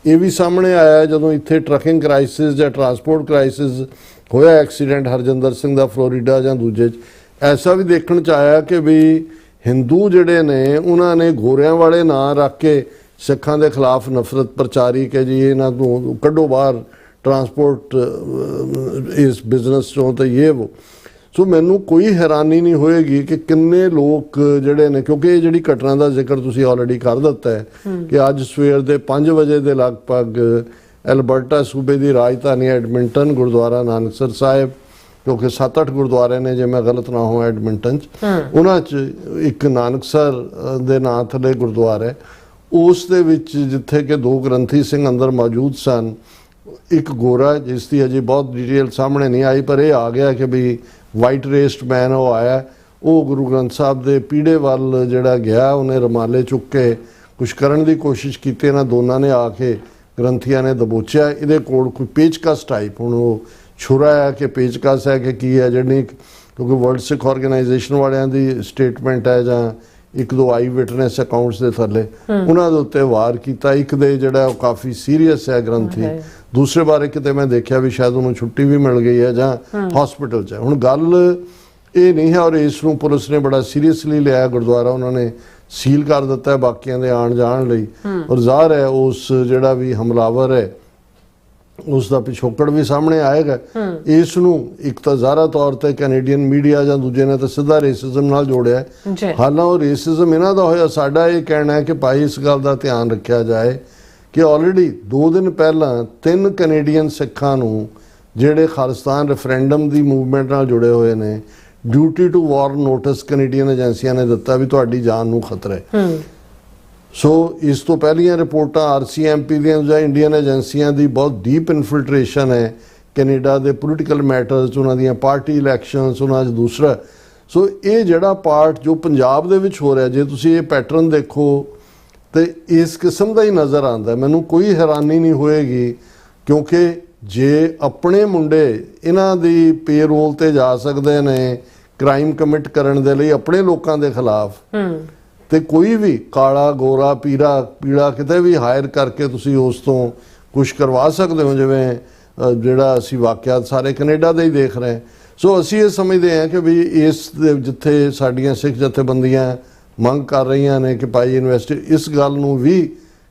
ਇਹ ਵੀ ਸਾਹਮਣੇ ਆਇਆ ਜਦੋਂ ਇੱਥੇ ਟਰੱਕਿੰਗ ਕ੍ਰਾਈਸਿਸ ਜਾਂ ਟਰਾਂਸਪੋਰਟ ਕ੍ਰਾਈਸਿਸ ਹੋਇਆ, ਐਕਸੀਡੈਂਟ ਹਰਜਿੰਦਰ ਸਿੰਘ ਦਾ ਫਲੋਰੀਡਾ ਜਾਂ ਦੂਜੇ 'ਚ, ਐਸਾ ਵੀ ਦੇਖਣ 'ਚ ਆਇਆ ਕਿ ਵੀ ਹਿੰਦੂ ਜਿਹੜੇ ਨੇ ਉਹਨਾਂ ਨੇ ਗੋਰਿਆਂ ਵਾਲੇ ਨਾਂ ਰੱਖ ਕੇ ਸਿੱਖਾਂ ਦੇ ਖਿਲਾਫ ਨਫ਼ਰਤ ਪ੍ਰਚਾਰੀ ਕਿ ਜੀ ਇਹਨਾਂ ਨੂੰ ਕੱਢੋ ਬਾਹਰ ਟਰਾਂਸਪੋਰਟ ਇਸ ਬਿਜ਼ਨਸ 'ਚੋਂ ਤੇ ਇਹ ਵੋ। ਸੋ ਮੈਨੂੰ ਕੋਈ ਹੈਰਾਨੀ ਨਹੀਂ ਹੋਏਗੀ ਕਿ ਕਿੰਨੇ ਲੋਕ ਜਿਹੜੇ ਨੇ, ਕਿਉਂਕਿ ਇਹ ਜਿਹੜੀ ਘਟਨਾ ਦਾ ਜ਼ਿਕਰ ਤੁਸੀਂ ਆਲਰੇਡੀ ਕਰ ਦਿੱਤਾ ਹੈ ਕਿ ਅੱਜ ਸਵੇਰ ਦੇ 5 ਵਜੇ ਦੇ ਲਗਭਗ ਐਲਬਰਟਾ ਸੂਬੇ ਦੀ ਰਾਜਧਾਨੀ ਐਡਮਿੰਟਨ ਗੁਰਦੁਆਰਾ ਨਾਨਕਸਰ ਸਾਹਿਬ, ਕਿਉਂਕਿ 7-8 ਗੁਰਦੁਆਰੇ ਨੇ ਜੇ ਮੈਂ ਗਲਤ ਨਾ ਹੋਵਾਂ ਐਡਮਿੰਟਨ 'ਚ, ਉਹਨਾਂ 'ਚ ਇੱਕ ਨਾਨਕਸਰ ਦੇ ਨਾਂ ਥੱਲੇ ਗੁਰਦੁਆਰਾ ਹੈ। ਉਸ ਦੇ ਵਿੱਚ ਜਿੱਥੇ ਕਿ 2 ਗ੍ਰੰਥੀ ਸਿੰਘ ਅੰਦਰ ਮੌਜੂਦ ਸਨ, ਇੱਕ ਗੋਰਾ ਜਿਸ ਦੀ ਅਜੇ ਬਹੁਤ ਡਿਟੇਲ ਸਾਹਮਣੇ ਨਹੀਂ ਆਈ, ਪਰ ਇਹ ਆ ਗਿਆ ਕਿ ਵੀ ਵਾਈਟ ਰੇਸਡ ਮੈਨ ਉਹ ਆਇਆ, ਉਹ ਗੁਰੂ ਗ੍ਰੰਥ ਸਾਹਿਬ ਦੇ ਪੀੜੇ ਵੱਲ ਜਿਹੜਾ ਗਿਆ, ਉਹਨੇ ਰੁਮਾਲੇ ਚੁੱਕ ਕੇ ਕੁਛ ਕਰਨ ਦੀ ਕੋਸ਼ਿਸ਼ ਕੀਤੀ। ਇਹਨਾਂ ਦੋਨਾਂ ਨੇ ਆ ਕੇ ਗ੍ਰੰਥੀਆਂ ਨੇ ਦਬੋਚਿਆ। ਇਹਦੇ ਕੋਲ ਕੋਈ ਪੇਚਕਸ ਟਾਈਪ, ਹੁਣ ਉਹ ਛੁਰਾ ਹੈ ਕਿ ਪੇਚਕਸ ਹੈ ਕਿ ਕੀ ਹੈ, ਜਿਹੜੀ ਕਿਉਂਕਿ ਵਰਲਡ ਸਿੱਖ ਆਰਗੇਨਾਈਜੇਸ਼ਨ ਵਾਲਿਆਂ ਦੀ ਸਟੇਟਮੈਂਟ ਹੈ ਜਾਂ 1-2 ਆਈ ਵਿਟਨੈਸ ਅਕਾਊਂਟਸ ਦੇ ਥੱਲੇ ਉਹਨਾਂ ਦੇ ਉੱਤੇ ਵਾਰ ਕੀਤਾ। ਇੱਕ ਦੇ ਜਿਹੜਾ ਉਹ ਕਾਫੀ ਸੀਰੀਅਸ ਹੈ ਗ੍ਰੰਥੀ, ਦੂਸਰੇ ਬਾਰੇ ਕਿਤੇ ਮੈਂ ਦੇਖਿਆ ਵੀ ਸ਼ਾਇਦ ਉਹਨੂੰ ਛੁੱਟੀ ਵੀ ਮਿਲ ਗਈ ਹੈ ਜਾਂ ਹਸਪੀਟਲ 'ਚ ਹੈ। ਹੁਣ ਗੱਲ ਇਹ ਨਹੀਂ ਹੈ, ਔਰ ਇਸ ਨੂੰ ਪੁਲਿਸ ਨੇ ਬੜਾ ਸੀਰੀਅਸਲੀ ਲਿਆ। ਗੁਰਦੁਆਰਾ ਉਹਨਾਂ ਨੇ ਸੀਲ ਕਰ ਦਿੱਤਾ ਹੈ ਬਾਕੀਆਂ ਦੇ ਆਉਣ ਜਾਣ ਲਈ, ਔਰ ਜ਼ਾਹਰ ਹੈ ਉਸ ਜਿਹੜਾ ਵੀ ਹਮਲਾਵਰ ਹੈ ਉਸ ਦਾ ਪਿਛੋਕੜ ਵੀ ਸਾਹਮਣੇ ਆਏਗਾ। ਇਸ ਨੂੰ ਇੱਕ ਤਾਂ ਜ਼ਾਹਰਾ ਤੌਰ ਤੇ ਕੈਨੇਡੀਅਨ ਮੀਡੀਆ ਜਾਂ ਦੂਜੇ ਨੇ ਤਾਂ ਸਿੱਧਾ ਰੇਸਿਜ਼ਮ ਨਾਲ ਜੋੜਿਆ, ਹਾਲਾਂ ਉਹ ਰੇਸਿਜ਼ਮ ਇਹਨਾਂ ਦਾ ਹੋਇਆ। ਸਾਡਾ ਇਹ ਕਹਿਣਾ ਹੈ ਕਿ ਭਾਈ ਇਸ ਗੱਲ ਦਾ ਧਿਆਨ ਰੱਖਿਆ ਜਾਏ ਕਿ ਆਲਰੇਡੀ 2 ਦਿਨ ਪਹਿਲਾਂ 3 ਕੈਨੇਡੀਅਨ ਸਿੱਖਾਂ ਨੂੰ ਜਿਹੜੇ ਖਾਲਿਸਤਾਨ ਰੈਫਰੈਂਡਮ ਦੀ ਮੂਵਮੈਂਟ ਨਾਲ ਜੁੜੇ ਹੋਏ ਨੇ, duty to warn notice Canadian ਏਜੰਸੀਆਂ ਨੇ ਦਿੱਤਾ ਵੀ ਤੁਹਾਡੀ ਜਾਨ ਨੂੰ ਖਤਰਾ ਹੈ। ਸੋ ਇਸ ਤੋਂ ਪਹਿਲੀਆਂ ਰਿਪੋਰਟਾਂ RCMP ਦੀਆਂ ਜਾਂ ਇੰਡੀਅਨ ਏਜੰਸੀਆਂ ਦੀ ਬਹੁਤ ਡੀਪ ਇਨਫਿਲਟ੍ਰੇਸ਼ਨ ਹੈ ਕੈਨੇਡਾ ਦੇ ਪੋਲੀਟੀਕਲ ਮੈਟਰਸ, ਉਹਨਾਂ ਦੀਆਂ ਪਾਰਟੀ ਇਲੈਕਸ਼ਨਸ, ਉਹਨਾਂ 'ਚ ਦੂਸਰਾ। ਸੋ ਇਹ ਜਿਹੜਾ ਪਾਰਟ ਜੋ ਪੰਜਾਬ ਦੇ ਵਿੱਚ ਹੋ ਰਿਹਾ, ਜੇ ਤੁਸੀਂ ਇਹ ਪੈਟਰਨ ਦੇਖੋ ਤੇ ਇਸ ਕਿਸਮ ਦਾ ਹੀ ਨਜ਼ਰ ਆਉਂਦਾ। ਮੈਨੂੰ ਕੋਈ ਹੈਰਾਨੀ ਨਹੀਂ ਹੋਏਗੀ, ਕਿਉਂਕਿ ਜੇ ਆਪਣੇ ਮੁੰਡੇ ਇਹਨਾਂ ਦੀ ਪੇਰੋਲ ਤੇ ਜਾ ਸਕਦੇ ਨੇ ਕ੍ਰਾਈਮ ਕਮਿਟ ਕਰਨ ਦੇ ਲਈ ਆਪਣੇ ਲੋਕਾਂ ਦੇ ਖਿਲਾਫ, ਤੇ ਕੋਈ ਵੀ ਕਾਲਾ ਗੋਰਾ ਪੀੜਾ ਕਿਤੇ ਵੀ ਹਾਇਰ ਕਰਕੇ ਤੁਸੀਂ ਉਸ ਤੋਂ ਕੁਝ ਕਰਵਾ ਸਕਦੇ ਹੋ, ਜਿਵੇਂ ਜਿਹੜਾ ਅਸੀਂ ਵਾਕਿਆਤ ਸਾਰੇ ਕੈਨੇਡਾ ਦੇ ਹੀ ਦੇਖ ਰਹੇ ਹਾਂ। ਸੋ ਅਸੀਂ ਇਹ ਸਮਝਦੇ ਹਾਂ ਕਿ ਵੀ ਇਸ ਜਿੱਥੇ ਸਾਡੀਆਂ ਸਿੱਖ ਜਥੇਬੰਦੀਆਂ ਮੰਗ ਕਰ ਰਹੀਆਂ ਨੇ ਕਿ ਭਾਈ ਇਸ ਗੱਲ ਨੂੰ ਵੀ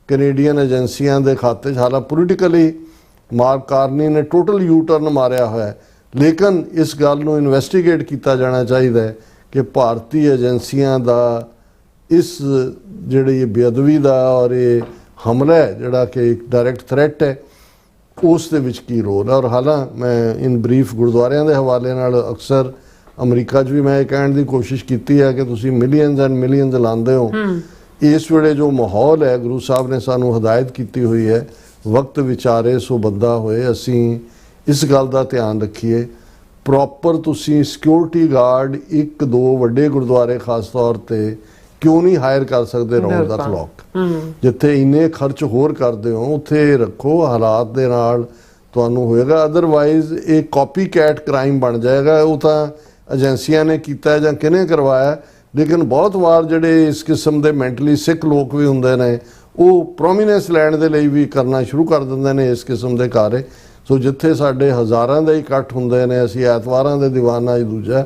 ਕੈਨੇਡੀਅਨ ਏਜੰਸੀਆਂ ਦੇ ਖਾਤੇ 'ਚ, ਹਾਲਾਂਕਿ ਪੋਲੀਟੀਕਲੀ ਮਾਰਕ ਕਾਰਨੀ ਨੇ ਟੋਟਲ ਯੂ ਟਰਨ ਮਾਰਿਆ ਹੋਇਆ, ਲੇਕਿਨ ਇਸ ਗੱਲ ਨੂੰ ਇਨਵੈਸਟੀਗੇਟ ਕੀਤਾ ਜਾਣਾ ਚਾਹੀਦਾ ਹੈ ਕਿ ਭਾਰਤੀ ਏਜੰਸੀਆਂ ਦਾ ਇਸ ਜਿਹੜੀ ਬੇਅਦਬੀ ਦਾ ਔਰ ਇਹ ਹਮਲਾ ਹੈ ਜਿਹੜਾ ਕਿ ਇੱਕ ਡਾਇਰੈਕਟ ਥ੍ਰੈਟ ਹੈ, ਉਸ ਦੇ ਵਿੱਚ ਕੀ ਰੋਲ ਹੈ। ਔਰ ਹਾਲਾਂਕਿ ਮੈਂ ਇਨ ਬਰੀਫ ਗੁਰਦੁਆਰਿਆਂ ਦੇ ਹਵਾਲੇ ਨਾਲ ਅਕਸਰ ਅਮਰੀਕਾ 'ਚ ਵੀ ਮੈਂ ਇਹ ਕਹਿਣ ਦੀ ਕੋਸ਼ਿਸ਼ ਕੀਤੀ ਹੈ ਕਿ ਤੁਸੀਂ ਮਿਲੀਅਨਸ ਐਂਡ ਮਿਲੀਅਨਸ ਲਾਉਂਦੇ ਹੋ, ਇਸ ਵੇਲੇ ਜੋ ਮਾਹੌਲ ਹੈ ਗੁਰੂ ਸਾਹਿਬ ਨੇ ਸਾਨੂੰ ਹਦਾਇਤ ਕੀਤੀ ਹੋਈ ਹੈ, ਵਕਤ ਵਿਚਾਰੇ ਸੋ ਬੰਦਾ ਹੋਏ। ਅਸੀਂ ਇਸ ਗੱਲ ਦਾ ਧਿਆਨ ਰੱਖੀਏ, ਪ੍ਰੋਪਰ ਤੁਸੀਂ ਸਿਕਿਉਰਿਟੀ ਗਾਰਡ 1-2 ਵੱਡੇ ਗੁਰਦੁਆਰੇ ਖਾਸ ਤੌਰ ਤੇ ਕਿਉਂ ਨਹੀਂ ਹਾਇਰ ਕਰ ਸਕਦੇ ਰਾਉਂਡ ਦਾ ਕਲੌਕ, ਜਿੱਥੇ ਇੰਨੇ ਖਰਚ ਹੋਰ ਕਰਦੇ ਹੋ ਉੱਥੇ ਰੱਖੋ। ਹਾਲਾਤ ਦੇ ਨਾਲ ਤੁਹਾਨੂੰ ਹੋਏਗਾ, ਅਦਰਵਾਈਜ਼ ਇਹ ਕਾਪੀ ਕੈਟ ਕ੍ਰਾਈਮ ਬਣ ਜਾਏਗਾ। ਉਹ ਤਾਂ ਏਜੰਸੀਆਂ ਨੇ ਕੀਤਾ ਜਾਂ ਕਿਹਨੇ ਕਰਵਾਇਆ, ਲੇਕਿਨ ਬਹੁਤ ਵਾਰ ਜਿਹੜੇ ਇਸ ਕਿਸਮ ਦੇ ਮੈਂਟਲੀ ਸਿੱਖ ਲੋਕ ਵੀ ਹੁੰਦੇ ਨੇ ਉਹ ਪ੍ਰੋਮੀਨੈਂਸ ਲੈਣ ਦੇ ਲਈ ਵੀ ਕਰਨਾ ਸ਼ੁਰੂ ਕਰ ਦਿੰਦੇ ਨੇ ਇਸ ਕਿਸਮ ਦੇ ਕਾਰੇ। ਸੋ ਜਿੱਥੇ ਸਾਡੇ ਹਜ਼ਾਰਾਂ ਦੇ ਇਕੱਠ ਹੁੰਦੇ ਨੇ, ਅਸੀਂ ਐਤਵਾਰਾਂ ਦੇ ਦੀਵਾਨਾਂ 'ਚ ਦੂਜਾ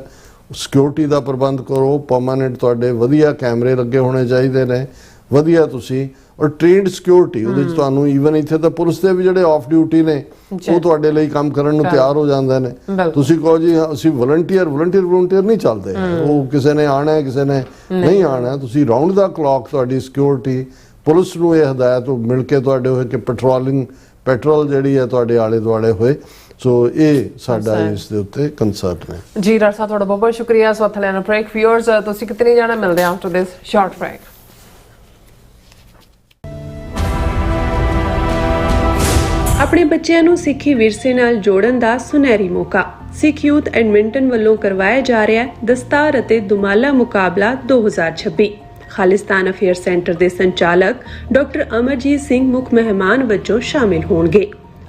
ਸਿਕਿਉਰਿਟੀ ਦਾ ਪ੍ਰਬੰਧ ਕਰੋ, ਪਰਮਾਨੈਂਟ ਤੁਹਾਡੇ ਵਧੀਆ ਕੈਮਰੇ ਲੱਗੇ ਹੋਣੇ ਚਾਹੀਦੇ ਨੇ, ਵਧੀਆ ਤੁਸੀਂ ਔਰ ਟ੍ਰੇਨਡ ਸਿਕਿਉਰਿਟੀ ਉਹਦੇ 'ਚ ਤੁਹਾਨੂੰ ਈਵਨ ਇੱਥੇ ਤਾਂ ਪੁਲਿਸ ਦੇ ਵੀ ਜਿਹੜੇ ਆਫ ਡਿਊਟੀ ਨੇ ਉਹ ਤੁਹਾਡੇ ਲਈ ਕੰਮ ਕਰਨ ਨੂੰ ਤਿਆਰ ਹੋ ਜਾਂਦੇ ਨੇ। ਤੁਸੀਂ ਕਹੋ ਜੀ ਅਸੀਂ ਵਲੰਟੀਅਰ ਨਹੀਂ ਚੱਲਦੇ, ਉਹ ਕਿਸੇ ਨੇ ਆਣਾ ਕਿਸੇ ਨੇ ਨਹੀਂ ਆਣਾ। ਤੁਸੀਂ ਰਾਉਂਡ ਦਾ ਕਲੌਕ ਤੁਹਾਡੀ ਸਿਕਿਉਰਿਟੀ, ਪੁਲਿਸ ਨੂੰ ਇਹ ਹਦਾਇਤ ਮਿਲ ਕੇ ਤੁਹਾਡੇ ਹੋਏ ਕਿ ਪੈਟਰੋਲ ਜਿਹੜੀ ਹੈ ਤੁਹਾਡੇ ਆਲੇ ਦੁਆਲੇ ਹੋਏ। ਸੋ ਇਹ ਸਾਡਾ ਇਸ ਦੇ ਉੱਤੇ ਕੰਸਰਨ ਹੈ ਜੀ। ਡਾਕਟਰ ਸਾਹਿਬ ਤੁਹਾਡਾ ਬਹੁਤ ਬਹੁਤ ਸ਼ੁਕਰੀਆ। ਸੋ ਹੱਥ ਲੈਣਾ ਬ੍ਰੇਕ। ਵਿਊਅਰਸ ਤੁਸੀਂ ਕਿਤਨੇ ਜਾਣਾ ਮਿਲਦੇ ਆਫਟਰ ਦਿਸ ਸ਼ਾਰਟ ਬ੍ਰੇਕ। ਆਪਣੇ ਬੱਚਿਆਂ ਨੂੰ ਸਿੱਖੀ ਵਿਰਸੇ ਨਾਲ ਜੋੜਨ ਦਾ ਸੁਨਹਿਰੀ ਮੌਕਾ ਸਿੱਖ ਯੂਥ ਐਡਮਿੰਟਨ ਵੱਲੋਂ ਕਰਵਾਇਆ ਜਾ ਰਿਹਾ ਦਸਤਾਰ ਅਤੇ ਦੁਮਾਲਾ ਮੁਕਾਬਲਾ 2026। ਖਾਲਿਸਤਾਨ ਅਫੇਅਰ ਸੈਂਟਰ ਦੇ ਸੰਚਾਲਕ ਡਾਕਟਰ ਅਮਰਜੀਤ ਸਿੰਘ ਮੁੱਖ ਮਹਿਮਾਨ ਵਜੋਂ ਸ਼ਾਮਿਲ ਹੋਣਗੇ।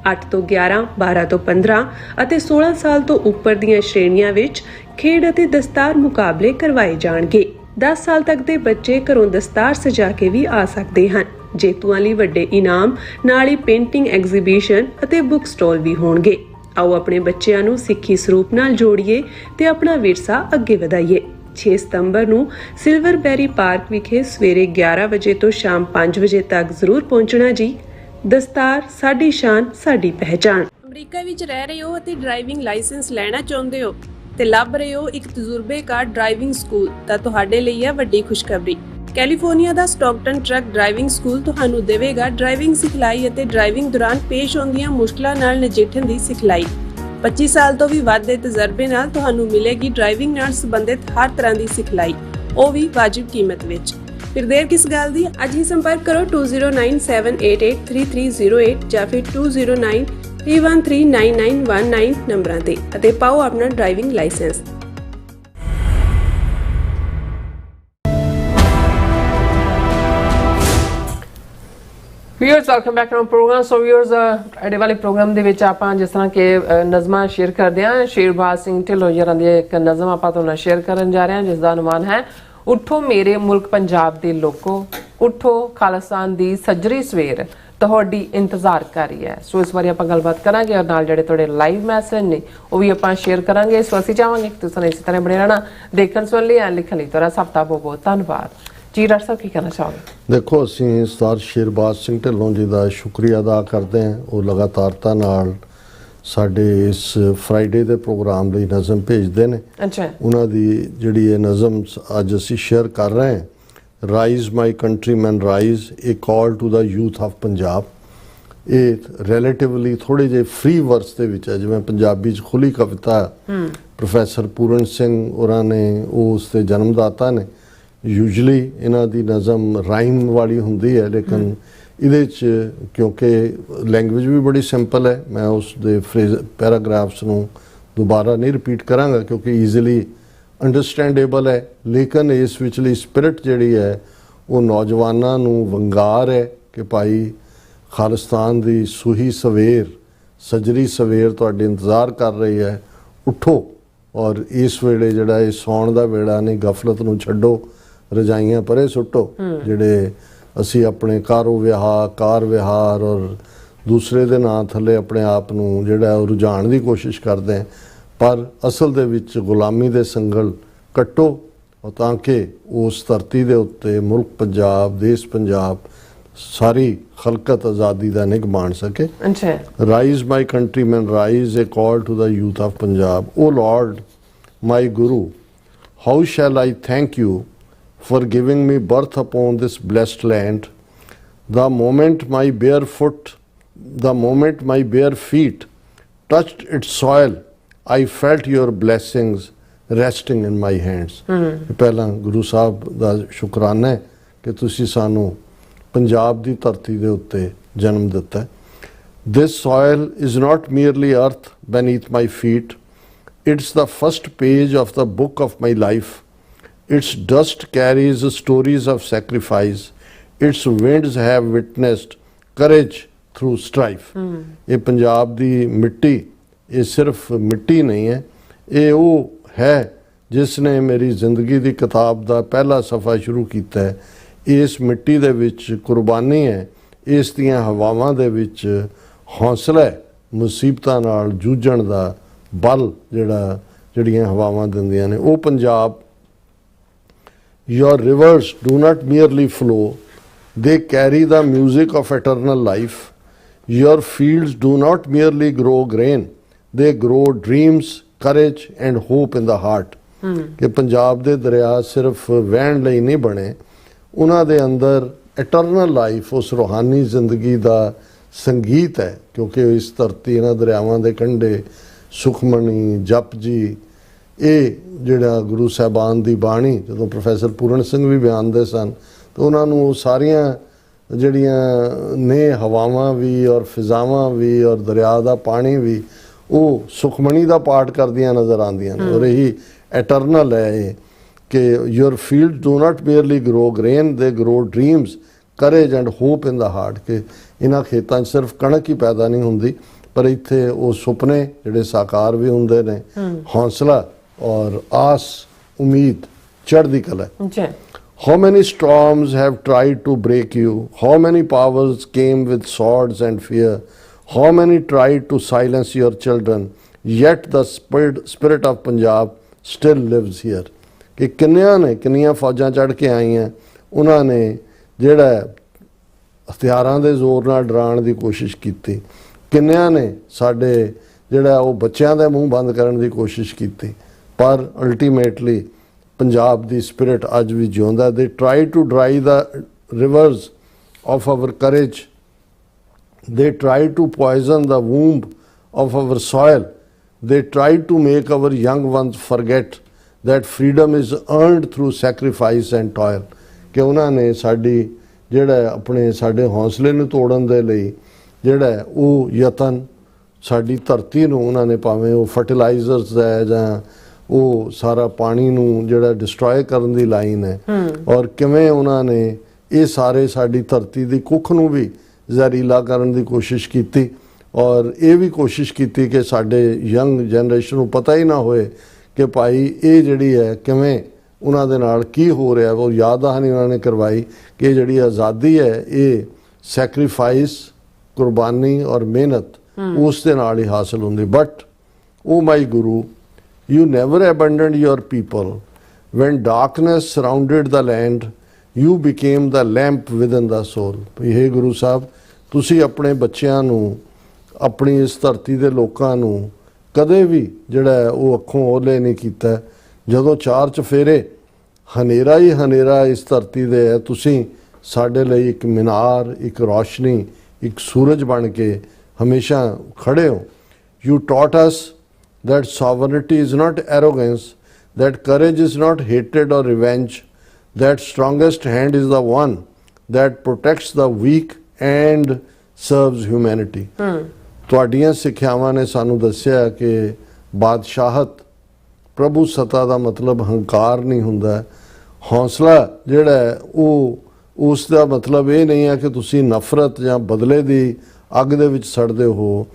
8 ਤੋਂ 11, 12 ਤੋਂ 15 ਅਤੇ 16 ਸਾਲ ਤੋਂ ਉੱਪਰ ਦੀਆਂ ਸ਼੍ਰੇਣੀਆਂ ਵਿੱਚ ਖੇਡ ਅਤੇ ਦਸਤਾਰ ਮੁਕਾਬਲੇ ਕਰਵਾਏ ਜਾਣਗੇ। 10 ਸਾਲ ਤੱਕ ਦੇ ਬੱਚੇ ਘਰੋਂ ਦਸਤਾਰ ਸਜਾ ਕੇ ਵੀ ਆ ਸਕਦੇ ਹਨ। ਜੇਤੂਆਂ ਲਈ ਵੱਡੇ ਇਨਾਮ ਨਾਲ ਹੀ ਪੇਂਟਿੰਗ ਐਗਜ਼ੀਬਿਸ਼ਨ ਅਤੇ ਬੁੱਕ ਸਟਾਲ ਵੀ ਹੋਣਗੇ। ਆਓ ਆਪਣੇ ਬੱਚਿਆਂ ਨੂੰ ਸਿੱਖੀ ਸਰੂਪ ਨਾਲ ਜੋੜੀਏ ਤੇ ਆਪਣਾ ਵਿਰਸਾ ਅੱਗੇ ਵਧਾਈਏ। 6 ਸਤੰਬਰ ਨੂੰ ਸਿਲਵਰ ਬੈਰੀ ਪਾਰਕ ਵਿਖੇ ਸਵੇਰੇ 11 ਵਜੇ ਤੋਂ ਸ਼ਾਮ 5 ਵਜੇ ਤੱਕ ਜ਼ਰੂਰ ਪਹੁੰਚਣਾ ਜੀ। ਦਸਤਾਰ ਸਾਡੀ ਸ਼ਾਨ, ਸਾਡੀ ਪਹਿਚਾਣ। ਅਮਰੀਕਾ ਵਿੱਚ ਰਹਿ ਰਹੇ ਹੋ ਅਤੇ ਡਰਾਈਵਿੰਗ ਲਾਇਸੈਂਸ ਲੈਣਾ ਚਾਹੁੰਦੇ ਹੋ ਤੇ ਲੱਭ ਰਹੇ ਹੋ ਇੱਕ ਤਜਰਬੇਕਾਰ ਡਰਾਈਵਿੰਗ ਸਕੂਲ, ਤਾਂ ਤੁਹਾਡੇ ਲਈ ਹੈ ਵੱਡੀ ਖੁਸ਼ਖਬਰੀ। ਕੈਲੀਫੋਰਨੀਆ ਦਾ ਸਟਾਕਟਨ ਟਰੱਕ ਡਰਾਈਵਿੰਗ ਸਕੂਲ ਤੁਹਾਨੂੰ ਦੇਵੇਗਾ ਡਰਾਈਵਿੰਗ ਸਿਖਲਾਈ ਅਤੇ ਡਰਾਈਵਿੰਗ ਦੌਰਾਨ ਪੇਸ਼ ਆਉਂਦੀਆਂ ਮੁਸ਼ਕਲਾਂ ਨਾਲ ਨਜਿੱਠਣ ਦੀ ਸਿਖਲਾਈ। 25 ਸਾਲ ਤੋਂ ਵੀ ਵੱਧ ਦੇ ਤਜਰਬੇ ਨਾਲ ਤੁਹਾਨੂੰ ਮਿਲੇਗੀ ਡਰਾਈਵਿੰਗ ਨਾਲ ਸੰਬੰਧਿਤ ਹਰ ਤਰ੍ਹਾਂ ਦੀ ਸਿਖਲਾਈ, ਉਹ ਵੀ ਵਾਜਿਬ ਕੀਮਤ ਵਿੱਚ। ਫਿਰ ਦੇਰ ਕਿਸ ਗੱਲ ਦੀ, ਅੱਜ ਹੀ ਸੰਪਰਕ ਕਰੋ 2097883308 ਜਾਂ ਫਿਰ 2093139919 ਨੰਬਰਾਂ ਤੇ ਅਤੇ ਪਾਓ ਆਪਣਾ driving licence. Viewers welcome back to our programme. So viewers ਇਹਦੇ ਵਾਲੇ ਪ੍ਰੋਗਰਾਮ ਦੇ ਵਿੱਚ ਆਪਾਂ ਜਿਸ ਤਰ੍ਹਾਂ ਕਿ ਨਜ਼ਮਾਂ ਸ਼ੇਅਰ ਕਰਦੇ ਹਾਂ, ਸ਼ੇਰਬਾਜ਼ ਸਿੰਘ ਢਿੱਲੋਂ ਜੀ ਦੀ ਇੱਕ ਨਜ਼ਮ ਆਪਾਂ ਤੁਹਾਨੂੰ ਨਾਲ ਸ਼ੇਅਰ ਕਰਨ ਜਾ ਰਹੇ ਹਾਂ ਜਿਸ ਦਾ ਅਨੁਮਾਨ ਹੈ, ਉੱਠੋ ਮੇਰੇ ਮੁਲਕ ਪੰਜਾਬ ਦੇ ਲੋਕੋ, ਉੱਠੋ ਖਾਲਿਸਤਾਨ ਦੀ ਸੱਜਰੀ ਸਵੇਰ ਤੁਹਾਡੀ ਇੰਤਜ਼ਾਰ ਕਰ ਰਹੀ ਹੈ। ਸੋ ਇਸ ਬਾਰੇ ਆਪਾਂ ਗੱਲਬਾਤ ਕਰਾਂਗੇ ਔਰ ਨਾਲ ਜਿਹੜੇ ਤੁਹਾਡੇ ਲਾਈਵ ਮੈਸੇਜ ਨੇ ਉਹ ਵੀ ਆਪਾਂ ਸ਼ੇਅਰ ਕਰਾਂਗੇ। ਸੋ ਅਸੀਂ ਚਾਹਾਂਗੇ ਕਿ ਤੁਸੀਂ ਇਸੇ ਤਰ੍ਹਾਂ ਬਣੇ ਰਹਿਣਾ, ਦੇਖਣ ਸੁਣ ਲਈ ਐਂਡ ਲਿਖਣ ਲਈ। ਤੁਹਾਡਾ ਸਭ ਦਾ ਬਹੁਤ ਬਹੁਤ ਧੰਨਵਾਦ ਜੀ। ਡਾਕਟਰ ਸਾਹਿਬ ਕੀ ਕਹਿਣਾ ਚਾਹੋਗੇ? ਦੇਖੋ, ਅਸੀਂ ਸਰਦਾਰ ਸ਼ੇਰਬਾਜ਼ ਸਿੰਘ ਢਿੱਲੋਂ ਜੀ ਦਾ ਸ਼ੁਕਰੀਆ ਅਦਾ ਕਰਦੇ ਹਾਂ। ਉਹ ਲਗਾਤਾਰਤਾ ਨਾਲ ਸਾਡੇ ਇਸ ਫਰਾਈਡੇ ਦੇ ਪ੍ਰੋਗਰਾਮ ਲਈ ਨਜ਼ਮ ਭੇਜਦੇ ਨੇ। ਅੱਛਾ, ਉਹਨਾਂ ਦੀ ਜਿਹੜੀ ਇਹ ਨਜ਼ਮ ਅੱਜ ਅਸੀਂ ਸ਼ੇਅਰ ਕਰ ਰਹੇ ਹਾਂ, rise my countryman rise, a call to the youth of Punjab. ਇਹ ਰਿਲੇਟਿਵਲੀ ਥੋੜੇ ਜਿਹੇ ਫ੍ਰੀ ਵਰਸ ਦੇ ਵਿੱਚ ਹੈ, ਜਿਵੇਂ ਪੰਜਾਬੀ 'ਚ ਖੁੱਲੀ ਕਵਿਤਾ ਪ੍ਰੋਫੈਸਰ ਪੂਰਨ ਸਿੰਘ ਹੋਰਾਂ ਨੇ, ਉਹ ਉਸ ਦੇ ਜਨਮਦਾਤਾ ਨੇ। ਯੂਜਲੀ ਇਹਨਾਂ ਦੀ ਨਜ਼ਮ ਰਾਈਮ ਵਾਲੀ ਹੁੰਦੀ ਹੈ, ਲੇਕਿਨ ਇਹਦੇ 'ਚ ਕਿਉਂਕਿ ਲੈਂਗੁਏਜ ਵੀ ਬੜੀ ਸਿੰਪਲ ਹੈ, ਮੈਂ ਉਸ ਦੇ ਪੈਰਾਗ੍ਰਾਫਸ ਨੂੰ ਦੁਬਾਰਾ ਨਹੀਂ ਰਿਪੀਟ ਕਰਾਂਗਾ ਕਿਉਂਕਿ ਈਜ਼ੀਲੀ ਅੰਡਰਸਟੈਂਡੇਬਲ ਹੈ। ਲੇਕਿਨ ਇਸ ਵਿਚਲੀ ਸਪਿਰਿਟ ਜਿਹੜੀ ਹੈ ਉਹ ਨੌਜਵਾਨਾਂ ਨੂੰ ਵੰਗਾਰ ਹੈ ਕਿ ਭਾਈ ਖਾਲਿਸਤਾਨ ਦੀ ਸੂਹੀ ਸਵੇਰ, ਸਜਰੀ ਸਵੇਰ ਤੁਹਾਡੇ ਇੰਤਜ਼ਾਰ ਕਰ ਰਹੀ ਹੈ। ਉੱਠੋ ਔਰ ਇਸ ਵੇਲੇ ਜਿਹੜਾ ਇਹ ਸੌਣ ਦਾ ਵੇਲਾ ਨਹੀਂ, ਗਫਲਤ ਨੂੰ ਛੱਡੋ, ਰਜਾਈਆਂ ਪਰੇ ਸੁੱਟੋ। ਜਿਹੜੇ ਅਸੀਂ ਆਪਣੇ ਕਾਰ ਵਿਹਾਰ ਔਰ ਦੂਸਰੇ ਦੇ ਨਾਂ ਥੱਲੇ ਆਪਣੇ ਆਪ ਨੂੰ ਜਿਹੜਾ ਉਹ ਰੁਝਾਉਣ ਦੀ ਕੋਸ਼ਿਸ਼ ਕਰਦੇ ਹਾਂ, ਪਰ ਅਸਲ ਦੇ ਵਿੱਚ ਗੁਲਾਮੀ ਦੇ ਸੰਗਲ ਕੱਟੋ ਤਾਂ ਕਿ ਉਸ ਧਰਤੀ ਦੇ ਉੱਤੇ ਮੁਲਕ ਪੰਜਾਬ, ਦੇਸ਼ ਪੰਜਾਬ, ਸਾਰੀ ਖਲਕਤ ਆਜ਼ਾਦੀ ਦਾ ਨਿੱਘ ਮਾਣ ਸਕੇ। Rise my countryman rise, a call to the youth of Punjab. O lord my Guru, how shall I thank you for giving me birth upon this blessed land. The moment my bare feet touched its soil, I felt your blessings resting in my hands. ਪਹਿਲਾਂ ਗੁਰੂ ਸਾਹਿਬ ਦਾ ਸ਼ੁਕਰਾਨਾ ਹੈ ਕਿ ਤੁਸੀਂ ਸਾਨੂੰ ਪੰਜਾਬ ਦੀ ਧਰਤੀ ਦੇ ਉੱਤੇ ਜਨਮ ਦਿੱਤਾ। This soil is not merely earth beneath my feet. It's the first page of the book of my life. Its dust carries stories of sacrifice. Its winds have witnessed courage through strife. ਇਹ ਪੰਜਾਬ ਦੀ ਮਿੱਟੀ, ਇਹ ਸਿਰਫ ਮਿੱਟੀ ਨਹੀਂ ਹੈ, ਇਹ ਉਹ ਹੈ ਜਿਸ ਨੇ ਮੇਰੀ ਜ਼ਿੰਦਗੀ ਦੀ ਕਿਤਾਬ ਦਾ ਪਹਿਲਾ ਸਫ਼ਾ ਸ਼ੁਰੂ ਕੀਤਾ ਹੈ। ਇਸ ਮਿੱਟੀ ਦੇ ਵਿੱਚ ਕੁਰਬਾਨੀ ਹੈ, ਇਸ ਦੀਆਂ ਹਵਾਵਾਂ ਦੇ ਵਿੱਚ ਹੌਸਲਾ ਹੈ, ਮੁਸੀਬਤਾਂ ਨਾਲ ਜੂਝਣ ਦਾ ਬਲ ਜਿਹੜੀਆਂ ਹਵਾਵਾਂ ਦਿੰਦੀਆਂ ਨੇ ਉਹ Punjab. Your rivers do not merely flow, they carry the music of eternal life. Your fields do not merely grow grain, they grow dreams, courage and hope in the heart. ਕਿ ਪੰਜਾਬ ਦੇ ਦਰਿਆ ਸਿਰਫ ਵਹਿਣ ਲਈ ਨਹੀਂ ਬਣੇ, ਉਹਨਾਂ ਦੇ ਅੰਦਰ ਇਟਰਨਲ ਲਾਈਫ, ਉਸ ਰੂਹਾਨੀ ਜ਼ਿੰਦਗੀ ਦਾ ਸੰਗੀਤ ਹੈ। ਕਿਉਂਕਿ ਇਸ ਧਰਤੀ, ਇਹਨਾਂ ਦਰਿਆਵਾਂ ਦੇ ਕੰਢੇ ਸੁਖਮਣੀ, ਜਪਜੀ, ਇਹ ਜਿਹੜਾ ਗੁਰੂ ਸਾਹਿਬਾਨ ਦੀ ਬਾਣੀ, ਜਦੋਂ ਪ੍ਰੋਫੈਸਰ ਪੂਰਨ ਸਿੰਘ ਵੀ ਬਿਆਨਦੇ ਸਨ ਤਾਂ ਉਹਨਾਂ ਨੂੰ ਉਹ ਸਾਰੀਆਂ ਜਿਹੜੀਆਂ ਨੇ ਹਵਾਵਾਂ ਵੀ ਔਰ ਫਿਜ਼ਾਵਾਂ ਵੀ ਔਰ ਦਰਿਆ ਦਾ ਪਾਣੀ ਵੀ ਉਹ ਸੁਖਮਣੀ ਦਾ ਪਾਠ ਕਰਦੀਆਂ ਨਜ਼ਰ ਆਉਂਦੀਆਂ ਨੇ। ਔਰ ਇਹੀ ਐਟਰਨਲ ਹੈ ਇਹ ਕਿ your field do not merely grow grain, they grow dreams, courage and hope in the heart. ਕਿ ਇਹਨਾਂ ਖੇਤਾਂ 'ਚ ਸਿਰਫ ਕਣਕ ਹੀ ਪੈਦਾ ਨਹੀਂ ਹੁੰਦੀ, ਪਰ ਇੱਥੇ ਉਹ ਸੁਪਨੇ ਜਿਹੜੇ ਸਾਕਾਰ ਵੀ ਹੁੰਦੇ ਨੇ, ਹੌਸਲਾ ਔਰ ਆਸ, ਉਮੀਦ, ਚੜ੍ਹਦੀ ਕਲਾ। How many storms have tried to break you? How many powers came with swords and fear? How many tried to silence your children? Yet the spirit of Punjab still lives here. ਕਿ ਕਿੰਨੀਆਂ ਫੌਜਾਂ ਚੜ੍ਹ ਕੇ ਆਈਆਂ, ਉਹਨਾਂ ਨੇ ਜਿਹੜਾ ਹਥਿਆਰਾਂ ਦੇ ਜ਼ੋਰ ਨਾਲ ਡਰਾਉਣ ਦੀ ਕੋਸ਼ਿਸ਼ ਕੀਤੀ, ਕਿੰਨਿਆਂ ਨੇ ਸਾਡੇ ਜਿਹੜਾ ਉਹ ਬੱਚਿਆਂ ਦੇ ਮੂੰਹ ਬੰਦ ਕਰਨ ਦੀ ਕੋਸ਼ਿਸ਼ ਕੀਤੀ, ਪਰ ਅਲਟੀਮੇਟਲੀ ਪੰਜਾਬ ਦੀ ਸਪਿਰਿਟ ਅੱਜ ਵੀ ਜਿਉਂਦਾ। They try to dry the rivers of our courage, they tried to poison the womb of our soil, they tried to make our young ones forget that freedom is earned through sacrifice and toil. ਕਿ ਉਹਨਾਂ ਨੇ ਸਾਡੀ ਜਿਹੜਾ ਆਪਣੇ ਸਾਡੇ ਹੌਸਲੇ ਨੂੰ ਤੋੜਨ ਦੇ ਲਈ ਜਿਹੜਾ ਉਹ ਯਤਨ, ਸਾਡੀ ਧਰਤੀ ਨੂੰ ਉਹਨਾਂ ਨੇ ਭਾਵੇਂ ਉਹ ਫਰਟੀਲਾਈਜ਼ਰਸ ਹੈ ਜਾਂ ਉਹ ਸਾਰਾ ਪਾਣੀ ਨੂੰ ਜਿਹੜਾ ਡਿਸਟਰੋਏ ਕਰਨ ਦੀ ਲਾਈਨ ਹੈ, ਔਰ ਕਿਵੇਂ ਉਹਨਾਂ ਨੇ ਇਹ ਸਾਰੇ ਸਾਡੀ ਧਰਤੀ ਦੀ ਕੁੱਖ ਨੂੰ ਵੀ ਜ਼ਹਿਰੀਲਾ ਕਰਨ ਦੀ ਕੋਸ਼ਿਸ਼ ਕੀਤੀ, ਔਰ ਇਹ ਵੀ ਕੋਸ਼ਿਸ਼ ਕੀਤੀ ਕਿ ਸਾਡੇ ਯੰਗ ਜਨਰੇਸ਼ਨ ਨੂੰ ਪਤਾ ਹੀ ਨਾ ਹੋਏ ਕਿ ਭਾਈ ਇਹ ਜਿਹੜੀ ਹੈ ਕਿਵੇਂ ਉਹਨਾਂ ਦੇ ਨਾਲ ਕੀ ਹੋ ਰਿਹਾ। ਉਹ ਯਾਦ ਦਹਾਨੀ ਉਹਨਾਂ ਨੇ ਕਰਵਾਈ ਕਿ ਜਿਹੜੀ ਆਜ਼ਾਦੀ ਹੈ ਇਹ ਸੈਕਰੀਫਾਈਸ, ਕੁਰਬਾਨੀ ਔਰ ਮਿਹਨਤ ਉਸ ਦੇ ਨਾਲ ਹੀ ਹਾਸਲ ਹੁੰਦੀ। But oh my Guru, you never abandoned your people. When darkness surrounded the land, you became the lamp within the soul. ਇਹ ਗੁਰੂ ਸਾਹਿਬ, ਤੁਸੀਂ ਆਪਣੇ ਬੱਚਿਆਂ ਨੂੰ, ਆਪਣੀ ਇਸ ਧਰਤੀ ਦੇ ਲੋਕਾਂ ਨੂੰ ਕਦੇ ਵੀ ਜਿਹੜਾ ਉਹ ਅੱਖੋਂ ਓਹਲੇ ਨਹੀਂ ਕੀਤਾ। ਜਦੋਂ ਚਾਰ ਚਫੇਰੇ ਹਨੇਰਾ ਹੀ ਹਨੇਰਾ ਇਸ ਧਰਤੀ ਦੇ ਹੈ, ਤੁਸੀਂ ਸਾਡੇ ਲਈ ਇੱਕ ਮੀਨਾਰ, ਇੱਕ ਰੋਸ਼ਨੀ, ਇੱਕ ਸੂਰਜ ਬਣ ਕੇ ਹਮੇਸ਼ਾ ਖੜੇ ਹੋ। You taught us that sovereignty is not arrogance, that courage is not hatred or revenge, that strongest hand is the one that protects the weak and serves humanity. ਤੁਹਾਡੀਆਂ ਸਿੱਖਿਆਵਾਂ ਨੇ ਸਾਨੂੰ ਦੱਸਿਆ ਕਿ ਬਾਦਸ਼ਾਹਤ, ਪ੍ਰਭੂ ਸੱਤਾ ਦਾ ਮਤਲਬ ਹੰਕਾਰ ਨਹੀਂ ਹੁੰਦਾ। ਹੌਸਲਾ ਜਿਹੜਾ ਉਹ ਉਸ ਦਾ ਮਤਲਬ ਇਹ ਨਹੀਂ ਹੈ ਕਿ ਤੁਸੀਂ ਨਫ਼ਰਤ ਜਾਂ ਬਦਲੇ ਦੀ ਅੱਗ ਦੇ ਵਿੱਚ ਸੜਦੇ ਹੋ।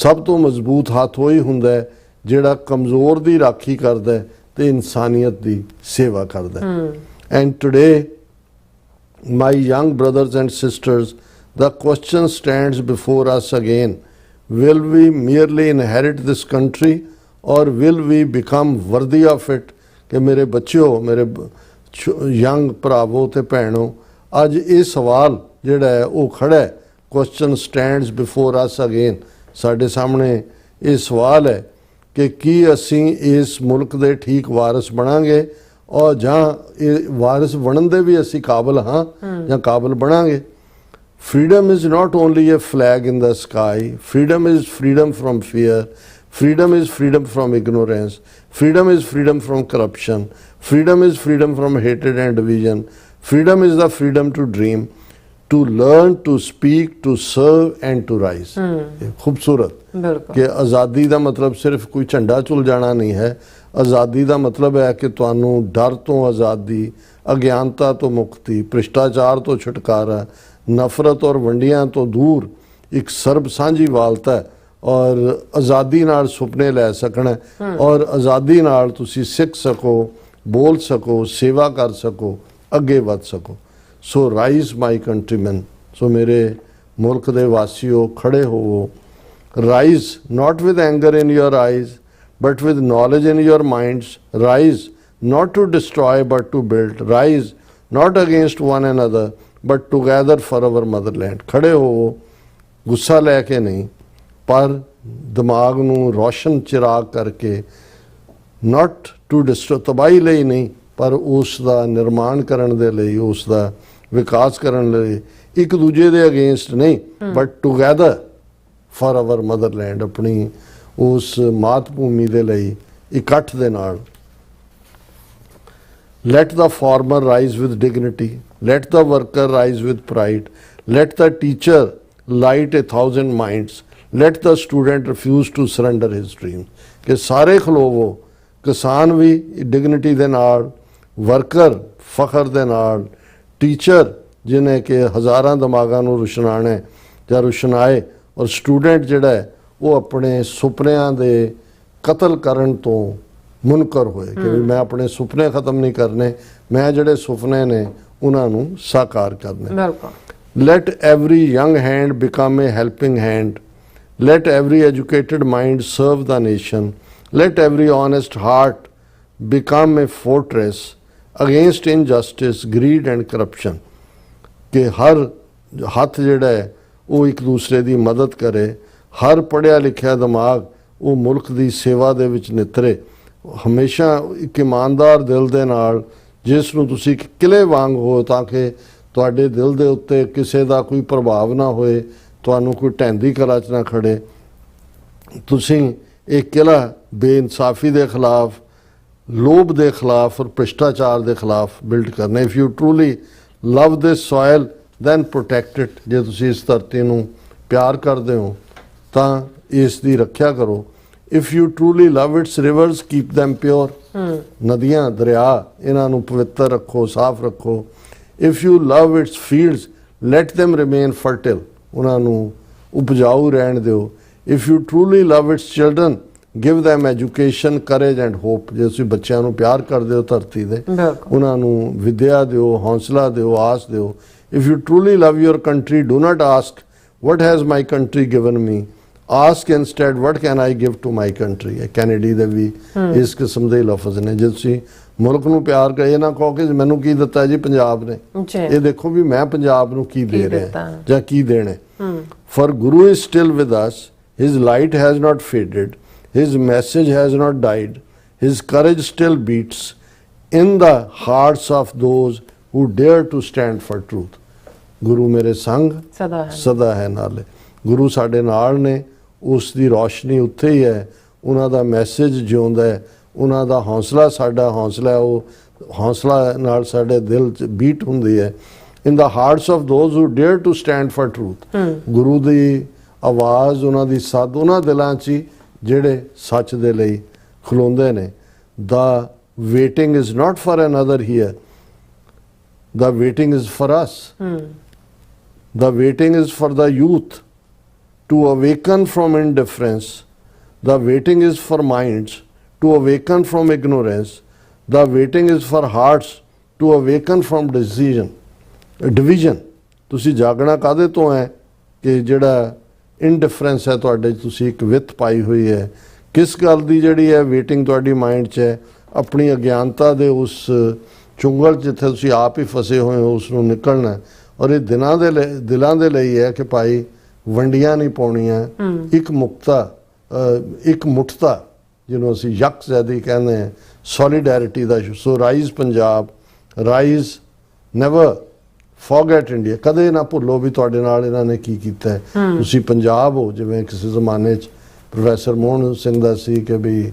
ਸਭ ਤੋਂ ਮਜ਼ਬੂਤ ਹੱਥ ਉਹੀ ਹੁੰਦਾ ਜਿਹੜਾ ਕਮਜ਼ੋਰ ਦੀ ਰਾਖੀ ਕਰਦਾ ਤੇ ਇਨਸਾਨੀਅਤ ਦੀ ਸੇਵਾ ਕਰਦਾ। And today my young brothers and sisters, the question stands before us again. Will we merely inherit this country or will we become worthy of it? ਕਿ ਮੇਰੇ ਬੱਚਿਓ, ਮੇਰੇ ਯੰਗ ਭਰਾਵੋ ਤੇ ਭੈਣੋ, ਅੱਜ ਇਹ ਸਵਾਲ ਜਿਹੜਾ ਹੈ ਉਹ ਖੜਾ ਹੈ। question stands before us again. ਸਾਡੇ ਸਾਹਮਣੇ ਇਹ ਸਵਾਲ ਹੈ ਕਿ ਕੀ ਅਸੀਂ ਇਸ ਮੁਲਕ ਦੇ ਠੀਕ ਵਾਰਿਸ ਬਣਾਂਗੇ, ਔਰ ਜਾਂ ਇਹ ਵਾਰਿਸ ਬਣਨ ਦੇ ਵੀ ਅਸੀਂ ਕਾਬਲ ਹਾਂ ਜਾਂ ਕਾਬਲ ਬਣਾਂਗੇ। Freedom is not only a flag in the sky. Freedom is freedom from fear. Freedom is freedom from ignorance. Freedom is freedom from corruption. Freedom is freedom from hatred and division. Freedom is the freedom to dream, to learn, to speak, to serve and to rise. खूबसूरत कि आज़ादी का मतलब सिर्फ कोई झंडा झुल जाना नहीं है। आज़ादी का मतलब है कि तुहानू डर तो आज़ादी, अज्ञानता तो मुक्ति, भ्रिष्टाचार तो छुटकारा, नफरत और वंडियां तो दूर एक सर्ब सांझी वालता ਔਰ ਆਜ਼ਾਦੀ ਨਾਲ ਸੁਪਨੇ ਲੈ ਸਕਣਾ ਔਰ ਆਜ਼ਾਦੀ ਨਾਲ ਤੁਸੀਂ ਸਿੱਖ ਸਕੋ, ਬੋਲ ਸਕੋ, ਸੇਵਾ ਕਰ ਸਕੋ, ਅੱਗੇ ਵੱਧ ਸਕੋ। ਸੋ ਰਾਈਜ਼ ਮਾਈ ਕੰਟਰੀਮੈਨ, ਸੋ ਮੇਰੇ ਮੁਲਕ ਦੇ ਵਾਸੀਓ ਖੜੇ ਹੋਵੋ। Rise not with anger in your eyes but with knowledge in your minds. Rise not to destroy but to build. Rise not against one another but together for our motherland. ਖੜੇ ਹੋਵੋ, ਗੁੱਸਾ ਲੈ ਕੇ ਨਹੀਂ ਪਰ ਦਿਮਾਗ ਨੂੰ ਰੋਸ਼ਨ ਚਿਰਾਗ ਕਰਕੇ, not to destroy, ਤਬਾਹੀ ਲਈ ਨਹੀਂ ਪਰ ਉਸ ਦਾ ਨਿਰਮਾਣ ਕਰਨ ਦੇ ਲਈ, ਉਸ ਦਾ ਵਿਕਾਸ ਕਰਨ ਲਈ, ਇੱਕ ਦੂਜੇ ਦੇ ਅਗੇਂਸਟ ਨਹੀਂ but together for hour motherland, ਆਪਣੀ ਉਸ ਮਾਤ ਭੂਮੀ ਦੇ ਲਈ ਇਕੱਠ ਦੇ ਨਾਲ। Let the farmer rise with dignity, let the worker rise with pride, let the teacher light 1,000 minds, let the student refuse to surrender his dream। ਕਿ ਸਾਰੇ ਖਲੋਵੋ, ਕਿਸਾਨ ਵੀ ਡਿਗਨਿਟੀ ਦੇ ਨਾਲ, ਵਰਕਰ ਫਖਰ ਦੇ ਨਾਲ, ਟੀਚਰ ਜਿਹਨੇ ਕਿ ਹਜ਼ਾਰਾਂ ਦਿਮਾਗਾਂ ਨੂੰ ਰੁਸ਼ਨਾਣਾ ਹੈ ਜਾਂ ਰੁਸ਼ਨਾਏ, ਔਰ ਸਟੂਡੈਂਟ ਜਿਹੜਾ ਹੈ ਉਹ ਆਪਣੇ ਸੁਪਨਿਆਂ ਦੇ ਕਤਲ ਕਰਨ ਤੋਂ ਮੁਨਕਰ ਹੋਏ ਕਿ ਵੀ ਮੈਂ ਆਪਣੇ ਸੁਪਨੇ ਖਤਮ ਨਹੀਂ ਕਰਨੇ, ਮੈਂ ਜਿਹੜੇ ਸੁਪਨੇ ਨੇ ਉਹਨਾਂ ਨੂੰ ਸਾਕਾਰ ਕਰਨੇ। ਬਿਲਕੁਲ। Let every young hand become a helping hand. Let every educated mind serve the nation. Let every honest heart become a fortress against injustice, greed and corruption। ਕਿ ਹਰ ਹੱਥ ਜਿਹੜਾ ਹੈ ਉਹ ਇੱਕ ਦੂਸਰੇ ਦੀ ਮਦਦ ਕਰੇ, ਹਰ ਪੜ੍ਹਿਆ ਲਿਖਿਆ ਦਿਮਾਗ ਉਹ ਮੁਲਕ ਦੀ ਸੇਵਾ ਦੇ ਵਿੱਚ ਨਿਤਰੇ, ਹਮੇਸ਼ਾ ਇੱਕ ਇਮਾਨਦਾਰ ਦਿਲ ਦੇ ਨਾਲ, ਜਿਸ ਨੂੰ ਤੁਸੀਂ ਇੱਕ ਕਿਲੇ ਵਾਂਗ ਹੋ ਤਾਂ ਕਿ ਤੁਹਾਡੇ ਦਿਲ ਦੇ ਉੱਤੇ ਕਿਸੇ ਦਾ ਕੋਈ ਪ੍ਰਭਾਵ ਨਾ ਹੋਏ, ਤੁਹਾਨੂੰ ਕੋਈ ਢਹਿੰਦੀ ਕਲਾ 'ਚ ਨਾ ਖੜੇ। ਤੁਸੀਂ ਇਹ ਕਿਲਾ ਬੇਇਨਸਾਫੀ ਦੇ ਖਿਲਾਫ, ਲੋਭ ਦੇ ਖਿਲਾਫ ਔਰ ਭ੍ਰਿਸ਼ਟਾਚਾਰ ਦੇ ਖਿਲਾਫ ਬਿਲਡ ਕਰਨਾ। If you truly love this soil then protect it. ਜੇ ਤੁਸੀਂ ਇਸ ਧਰਤੀ ਨੂੰ ਪਿਆਰ ਕਰਦੇ ਹੋ ਤਾਂ ਇਸ ਦੀ ਰੱਖਿਆ ਕਰੋ। If you truly love its rivers keep them pure. ਨਦੀਆਂ, ਦਰਿਆ, ਇਹਨਾਂ ਨੂੰ ਪਵਿੱਤਰ ਰੱਖੋ, ਸਾਫ਼ ਰੱਖੋ। If you love its fields let them remain fertile. ਉਹਨਾਂ ਨੂੰ ਉਪਜਾਊ ਰਹਿਣ ਦਿਓ। If you truly love its children give them education, courage and hope. ਜੇ ਤੁਸੀਂ ਬੱਚਿਆਂ ਨੂੰ ਪਿਆਰ ਕਰਦੇ ਹੋ ਧਰਤੀ ਦੇ, ਉਹਨਾਂ ਨੂੰ ਵਿਦਿਆ ਦਿਓ, ਹੌਸਲਾ ਦਿਓ, ਆਸ ਦਿਓ। If you truly love your country do not ask what has my country given me, ask instead what can I give to my country। Kennedy ਦੇ ਵੀ ਇਸ ਕਿਸਮ ਦੇ ਲਫ਼ਜ਼ ਨੇ। ਜੇ ਤੁਸੀਂ ਮੁਲਕ ਨੂੰ ਪਿਆਰ ਕਰੇ ਨਾ ਕਹੋ ਕਿ ਮੈਨੂੰ ਕੀ ਦਿੱਤਾ ਜੀ ਪੰਜਾਬ ਨੇ, ਇਹ ਦੇਖੋ ਵੀ ਮੈਂ ਪੰਜਾਬ ਨੂੰ ਕੀ ਦੇ ਰਿਹਾ ਜਾਂ ਕੀ ਦੇਣਾ। for Guru is still with us, his light has not faded, his message has not died, his courage still beats in the hearts of those who dare to stand for truth। ਗੁਰੂ ਮੇਰੇ ਸੰਗ ਸਦਾ ਹੈ ਨਾਲੇ। ਗੁਰੂ ਸਾਡੇ ਨਾਲ ਨੇ, ਉਸ ਦੀ ਰੋਸ਼ਨੀ ਉੱਥੇ ਹੀ ਹੈ, ਉਹਨਾਂ ਦਾ ਮੈਸੇਜ ਜਿਉਂਦਾ ਹੈ, ਉਹਨਾਂ ਦਾ ਹੌਸਲਾ ਸਾਡਾ ਹੌਸਲਾ ਹੈ, ਉਹ ਹੌਸਲਾ ਨਾਲ ਸਾਡੇ ਦਿਲ 'ਚ ਬੀਟ ਹੁੰਦੀ ਹੈ। In the hearts of those who dare to stand for truth. Guru ਦੀ ਆਵਾਜ਼, ਉਹਨਾਂ ਦੀ ਸੱਦ ਉਹਨਾਂ ਦਿਲਾਂ 'ਚ ਹੀ ਜਿਹੜੇ ਸੱਚ ਦੇ ਲਈ ਖਲੋਂਦੇ ਨੇ। The waiting is not for another here, the waiting is for us। The waiting is for the youth to awaken from indifference. The waiting is for minds to awaken from ignorance. The waiting is for hearts to awaken from division। ਤੁਸੀਂ ਜਾਗਣਾ ਕਾਹਦੇ ਤੋਂ ਹੈ ਕਿ ਜਿਹੜਾ ਇਨਡਿਫਰੈਂਸ ਹੈ ਤੁਹਾਡੇ 'ਚ, ਤੁਸੀਂ ਇੱਕ ਵਿੱਥ ਪਾਈ ਹੋਈ ਹੈ। ਕਿਸ ਗੱਲ ਦੀ ਜਿਹੜੀ ਹੈ ਵੇਟਿੰਗ ਤੁਹਾਡੀ ਮਾਈਂਡ 'ਚ ਹੈ? ਆਪਣੀ ਅਗਿਆਨਤਾ ਦੇ ਉਸ ਚੁੰਗਲ ਜਿੱਥੇ ਤੁਸੀਂ ਆਪ ਹੀ ਫਸੇ ਹੋਏ ਹੋ ਉਸ ਨੂੰ ਨਿਕਲਣਾ। ਔਰ ਇਹ ਦਿਲਾਂ ਦੇ ਲਈ ਹੈ ਕਿ ਭਾਈ ਵੰਡੀਆਂ ਨਹੀਂ ਪਾਉਣੀਆਂ, ਇੱਕ ਇੱਕ ਮੁੱਠਤਾ ਜਿਹਨੂੰ ਅਸੀਂ ਯਕਜ਼ੈਦੀ ਕਹਿੰਦੇ ਹਾਂ, ਸੋਲੀਡੈਰਿਟੀ ਦਾ। So rise Punjab, rise, never forget India. ਕਦੇ ਨਾ ਭੁੱਲੋ ਵੀ ਤੁਹਾਡੇ ਨਾਲ ਇਹਨਾਂ ਨੇ ਕੀ ਕੀਤਾ ਹੈ। ਤੁਸੀਂ ਪੰਜਾਬ ਹੋ। ਜਿਵੇਂ ਕਿਸੇ ਜ਼ਮਾਨੇ 'ਚ ਪ੍ਰੋਫੈਸਰ ਮੋਹਨ ਸਿੰਘ ਦਾ ਸੀ ਕਿ ਵੀ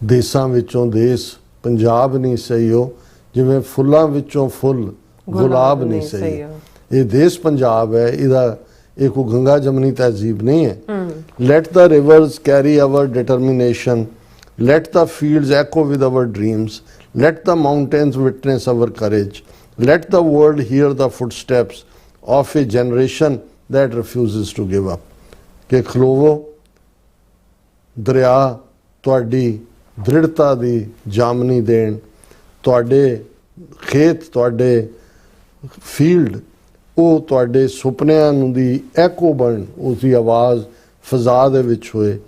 ਦੇਸਾਂ ਵਿੱਚੋਂ ਦੇਸ ਪੰਜਾਬ ਨਹੀਂ ਸਹੀ ਹੋ, ਜਿਵੇਂ ਫੁੱਲਾਂ ਵਿੱਚੋਂ ਫੁੱਲ ਗੁਲਾਬ ਨਹੀਂ ਸਹੀ। ਇਹ ਦੇਸ਼ ਪੰਜਾਬ ਹੈ, ਇਹਦਾ ਇਹ ਕੋਈ ਗੰਗਾ ਜਮਨੀ ਤਹਿਜ਼ੀਬ ਨਹੀਂ ਹੈ। Let the rivers carry our determination, let the fields echo with our dreams, let the mountains witness our courage, let the world hear the footsteps of a generation that refuses to give up। ਕਿ ਖਲੋਵੋ, ਦਰਿਆ ਤੁਹਾਡੀ ਦ੍ਰਿੜਤਾ ਦੀ ਜਾਮਨੀ ਦੇਣ, ਤੁਹਾਡੇ ਖੇਤ, ਤੁਹਾਡੇ field ਉਹ ਤੁਹਾਡੇ ਸੁਪਨਿਆਂ ਨੂੰ ਦੀ ਐਕੋ ਬਣ, ਉਸ ਦੀ ਆਵਾਜ਼ ਫਜ਼ਾ ਦੇ ਵਿੱਚ ਹੋਏ।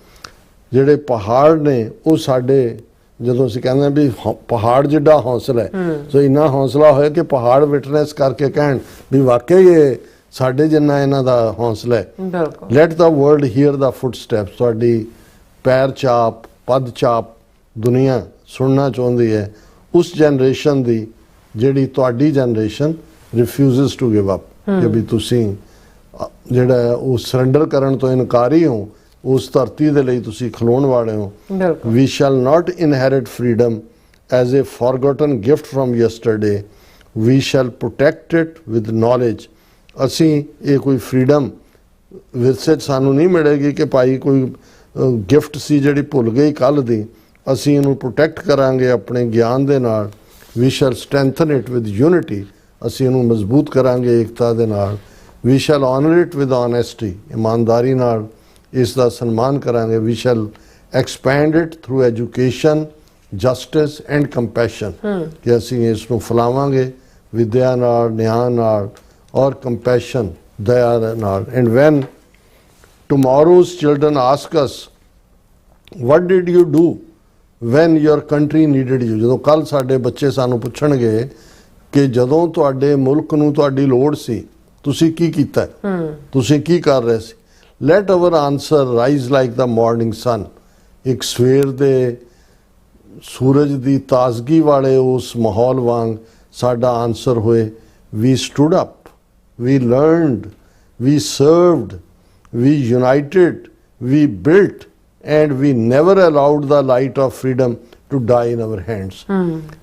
ਜਿਹੜੇ ਪਹਾੜ ਨੇ ਉਹ ਸਾਡੇ, ਜਦੋਂ ਅਸੀਂ ਕਹਿੰਦੇ ਵੀ ਪਹਾੜ ਜਿੱਡਾ ਹੌਸਲਾ ਹੈ, ਸੋ ਇੰਨਾ ਹੌਸਲਾ ਹੋਇਆ ਕਿ ਪਹਾੜ ਵਿਟਨੈਸ ਕਰਕੇ ਕਹਿਣ ਵੀ ਵਾਕਈ ਇਹ ਸਾਡੇ ਜਿੰਨਾ ਇਹਨਾਂ ਦਾ ਹੌਸਲਾ ਹੈ। ਬਿਲਕੁਲ। Light the world here the footsteps, ਤੁਹਾਡੀ ਪੈਰ ਚਾਪ, ਪਦ ਚਾਪ ਦੁਨੀਆ ਸੁਣਨਾ ਚਾਹੁੰਦੀ ਹੈ। ਉਸ ਜਨਰੇਸ਼ਨ ਦੀ ਜਿਹੜੀ ਤੁਹਾਡੀ generation refuses to give up, ਕਿ ਵੀ ਤੁਸੀਂ ਜਿਹੜਾ ਉਹ ਸਰੈਂਡਰ ਕਰਨ ਤੋਂ ਇਨਕਾਰੀ ਹੋ, ਉਸ ਧਰਤੀ ਦੇ ਲਈ ਤੁਸੀਂ ਖਲੋਣ ਵਾਲੇ ਹੋ। ਬਿਲਕੁਲ। We shall not inherit freedom as a forgotten gift from yesterday. We shall protect it with knowledge. ਅਸੀਂ ਇਹ ਕੋਈ ਫਰੀडम ਵਿਰਸੇ 'ਚ ਸਾਨੂੰ ਨਹੀਂ ਮਿਲੇਗੀ ਕਿ ਭਾਈ ਕੋਈ ਗਿਫਟ ਸੀ ਜਿਹੜੀ ਭੁੱਲ ਗਈ ਕੱਲ੍ਹ ਦੀ। ਅਸੀਂ ਇਹਨੂੰ ਪ੍ਰੋਟੈਕਟ ਕਰਾਂਗੇ ਆਪਣੇ ਗਿਆਨ ਦੇ ਨਾਲ। We shall strengthen it with unity. ਅਸੀਂ ਇਹਨੂੰ ਮਜ਼ਬੂਤ ਕਰਾਂਗੇ ਏਕਤਾ ਦੇ ਨਾਲ। We shall honor it with honesty. ਇਮਾਨਦਾਰੀ ਨਾਲ ਇਸ ਦਾ ਸਨਮਾਨ ਕਰਾਂਗੇ। We shall expand it through education, justice and compassion. ਕਿ ਅਸੀਂ ਇਸ ਨੂੰ ਫੈਲਾਵਾਂਗੇ ਵਿਦਿਆ ਨਾਲ, ਨਿਆਂ ਨਾਲ ਔਰ compassion, ਦਇਆ ਨਾਲ। And when tomorrow's children ask us, what did you do when your country needed you? ਜਦੋਂ ਕੱਲ ਸਾਡੇ ਬੱਚੇ ਸਾਨੂੰ ਪੁੱਛਣਗੇ ਕਿ ਜਦੋਂ ਤੁਹਾਡੇ ਮੁਲਕ ਨੂੰ ਤੁਹਾਡੀ ਲੋੜ ਸੀ ਤੁਸੀਂ ਕੀ ਕੀਤਾ, ਤੁਸੀਂ ਕੀ ਕਰ ਰਹੇ ਸੀ, let our answer rise like the morning sun. ਇੱਕ ਸਵੇਰ ਦੇ ਸੂਰਜ ਦੀ ਤਾਜ਼ਗੀ ਵਾਲੇ ਉਸ ਮਾਹੌਲ ਵਾਂਗ ਸਾਡਾ ਆਨਸਰ ਹੋਏ। We stood up, we learned, we served, we united, we built and we never allowed the light of freedom to die in our hands.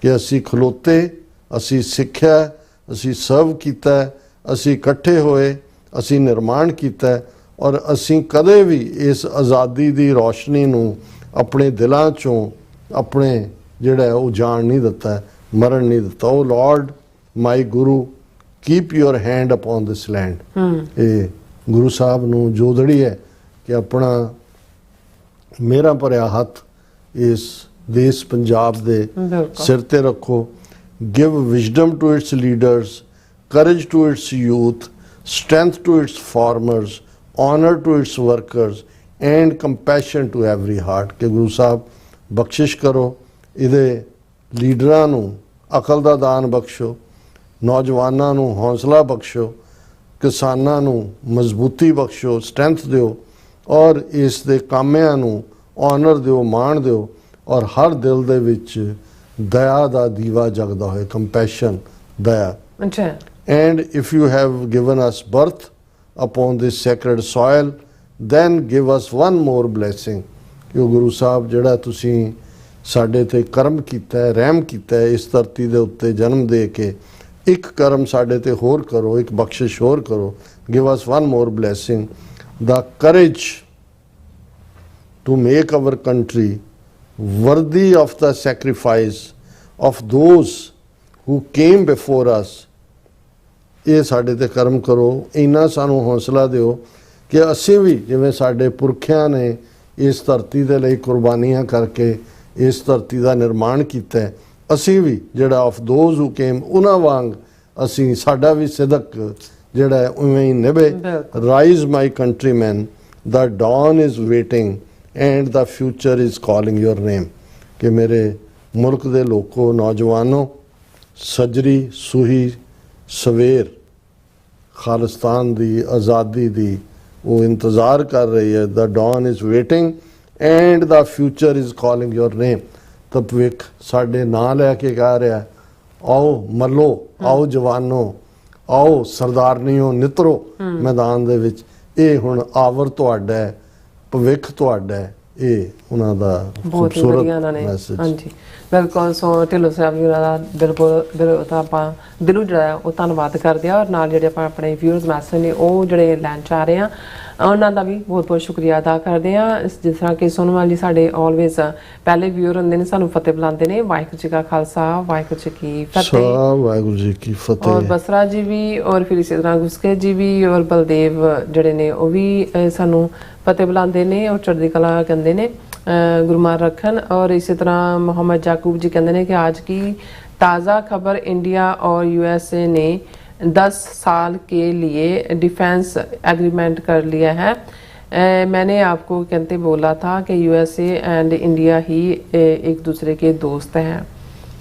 ਕਿ ਅਸੀਂ ਖਲੋਤੇ, ਅਸੀਂ ਸਿੱਖਿਆ, ਅਸੀਂ ਸਰਵ ਕੀਤਾ, ਅਸੀਂ ਇਕੱਠੇ ਹੋਏ, ਅਸੀਂ ਨਿਰਮਾਣ ਕੀਤਾ ਔਰ ਅਸੀਂ ਕਦੇ ਵੀ ਇਸ ਆਜ਼ਾਦੀ ਦੀ ਰੋਸ਼ਨੀ ਨੂੰ ਆਪਣੇ ਦਿਲਾਂ ਚੋਂ ਆਪਣੇ ਜਿਹੜਾ ਉਹ ਜਾਣ ਨਹੀਂ ਦਿੱਤਾ, ਮਰਨ ਨਹੀਂ ਦਿੱਤਾ। ਉਹ Lord my Guru, keep your hand upon this land. ਇਹ ਗੁਰੂ ਸਾਹਿਬ ਨੂੰ ਜੋਦੜੀ ਹੈ ਕਿ ਆਪਣਾ ਮੇਰਾ ਭਰਿਆ ਹੱਥ ਇਸ ਦੇਸ਼ ਪੰਜਾਬ ਦੇ ਸਿਰ ਤੇ ਰੱਖੋ। give wisdom to its leaders, courage to its youth, strength to its farmers, honor to its workers and compassion to every heart. ਕਿ ਗੁਰੂ ਸਾਹਿਬ ਬਖਸ਼ਿਸ਼ ਕਰੋ, ਇਹਦੇ ਲੀਡਰਾਂ ਨੂੰ ਅਕਲ ਦਾ ਦਾਨ ਬਖਸ਼ੋ, ਨੌਜਵਾਨਾਂ ਨੂੰ ਹੌਸਲਾ ਬਖਸ਼ੋ, ਕਿਸਾਨਾਂ ਨੂੰ ਮਜ਼ਬੂਤੀ ਬਖਸ਼ੋ, ਸਟਰੈਂਥ ਦਿਓ ਔਰ ਇਸ ਦੇ ਕਾਮਿਆਂ ਨੂੰ ਆਨਰ ਦਿਓ, ਮਾਣ ਦਿਓ ਔਰ ਹਰ ਦਿਲ ਦੇ ਵਿੱਚ ਦਇਆ ਦਾ ਦੀਵਾ ਜਗਦਾ ਹੋਏ, ਕੰਪੈਸ਼ਨ, ਦਇਆ। ਅੱਛਾ। And if you have given us birth upon this sacred soil, then give us one more blessing. ਕਿ ਗੁਰੂ ਸਾਹਿਬ ਜਿਹੜਾ ਤੁਸੀਂ ਸਾਡੇ ਤੇ ਕਰਮ ਕੀਤਾ ਹੈ, ਰਹਿਮ ਕੀਤਾ ਹੈ, ਇਸ ਧਰਤੀ ਦੇ ਉੱਤੇ ਜਨਮ ਦੇ ਕੇ ਇੱਕ ਕਰਮ ਸਾਡੇ ਤੇ ਹੋਰ ਕਰੋ, ਇੱਕ ਬਖਸ਼ਿਸ਼ ਹੋਰ ਕਰੋ। Give us one more blessing, the courage to make our country worthy of the sacrifice of those who came before us. ਇਹ ਸਾਡੇ ਤੇ ਕਰਮ ਕਰੋ, ਇੰਨਾ ਸਾਨੂੰ ਹੌਸਲਾ ਦਿਓ ਕਿ ਅਸੀਂ ਵੀ ਜਿਵੇਂ ਸਾਡੇ ਪੁਰਖਿਆਂ ਨੇ ਇਸ ਧਰਤੀ ਦੇ ਲਈ ਕੁਰਬਾਨੀਆਂ ਕਰਕੇ ਇਸ ਧਰਤੀ ਦਾ ਨਿਰਮਾਣ ਕੀਤਾ, ਅਸੀਂ ਵੀ ਜਿਹੜਾ ਆਫ ਦੋਜ਼ ਹੂ ਕੇਮ ਉਹਨਾਂ ਵਾਂਗ ਅਸੀਂ ਸਾਡਾ ਵੀ ਸਿਦਕ ਜਿਹੜਾ ਉਵੇਂ ਹੀ ਨਿਭੇ। Rise my countryman, the dawn is waiting and the future is calling your name. ਕਿ ਮੇਰੇ ਮੁਲਕ ਦੇ ਲੋਕੋ, ਨੌਜਵਾਨੋ, ਸਜਰੀ ਸੂਹੀ ਸਵੇਰ ਖਾਲਿਸਤਾਨ ਦੀ ਆਜ਼ਾਦੀ ਦੀ ਉਹ ਇੰਤਜ਼ਾਰ ਕਰ ਰਹੀ ਹੈ। The dawn is waiting and the future is calling your name. ਤਾਂ ਭਵਿੱਖ ਸਾਡੇ ਨਾਂ ਲੈ ਕੇ ਕਹਿ ਰਿਹਾ, ਆਓ ਮੱਲੋ, ਆਓ ਜਵਾਨੋ, ਆਓ ਸਰਦਾਰਨੀਓ, ਨਿਤਰੋ ਮੈਦਾਨ ਦੇ ਵਿੱਚ। ਇਹ ਹੁਣ ਆਵਰ ਤੁਹਾਡਾ ਹੈ, ਭਵਿੱਖ ਤੁਹਾਡਾ ਹੈ। ਇਹ ਉਹਨਾਂ ਦਾ ਬਹੁਤ ਹੀ ਵਧੀਆ ਉਹਨਾਂ ਨੇ। ਮੈਸੇਜ। ਹਾਂਜੀ ਬਿਲਕੁਲ। ਸੋ ਢਿੱਲੋਂ ਸਾਹਿਬ ਜੀ ਉਹਨਾਂ ਦਾ ਬਿਲਕੁਲ ਤਾਂ ਆਪਾਂ ਦਿਲੋਂ ਜਿਹੜਾ ਉਹ ਧੰਨਵਾਦ ਕਰਦੇ ਆ ਔਰ ਨਾਲ ਜਿਹੜੇ ਆਪਾਂ ਆਪਣੇ ਵਿਊਅਰਸ ਮੈਸੇਜ ਨੇ ਉਹ ਜਿਹੜੇ ਲੈਣ ਚਾਹ ਰਹੇ ਆ। ਉਹਨਾਂ ਦਾ ਵੀ ਬਹੁਤ ਬਹੁਤ ਸ਼ੁਕਰੀਆ ਅਦਾ ਕਰਦੇ ਹਾਂ। ਜਿਸ ਤਰ੍ਹਾਂ ਕਿ ਸੋਨਮਵਾਲ ਜੀ ਸਾਡੇ ਆਲਵੇਜ਼ ਪਹਿਲੇ ਵਿਊਅਰ ਹੁੰਦੇ ਨੇ, ਸਾਨੂੰ ਫਤਿਹ ਬੁਲਾਉਂਦੇ ਨੇ। ਵਾਹਿਗੁਰੂ ਜੀ ਕਾ ਖਾਲਸਾ, ਵਾਹਿਗੁਰੂ ਜੀ ਕੀ ਫਤਿਹ। ਵਾਹਿਗੁਰੂ ਜੀ ਕੀ ਫਤਿਹ। ਔਰ ਬਸਰਾ ਜੀ ਵੀ, ਔਰ ਫਿਰ ਇਸੇ ਤਰ੍ਹਾਂ ਗੁਸਕੇ ਜੀ ਵੀ, ਔਰ ਬਲਦੇਵ ਜਿਹੜੇ ਨੇ ਉਹ ਵੀ ਸਾਨੂੰ ਫਤਿਹ ਬੁਲਾਉਂਦੇ ਨੇ ਔਰ ਚੜ੍ਹਦੀ ਕਲਾ ਕਹਿੰਦੇ ਨੇ, ਗੁਰਮਾਨ ਰੱਖਣ। और इसी तरह मोहम्मद याकूब जी कहते हैं कि आज की ताज़ा खबर, इंडिया और यूएसए ने 10 साल के लिए डिफेंस एग्रीमेंट कर लिया है। मैंने आपको कहते बोला था कि यूएसए एंड इंडिया ही एक दूसरे के दोस्त हैं।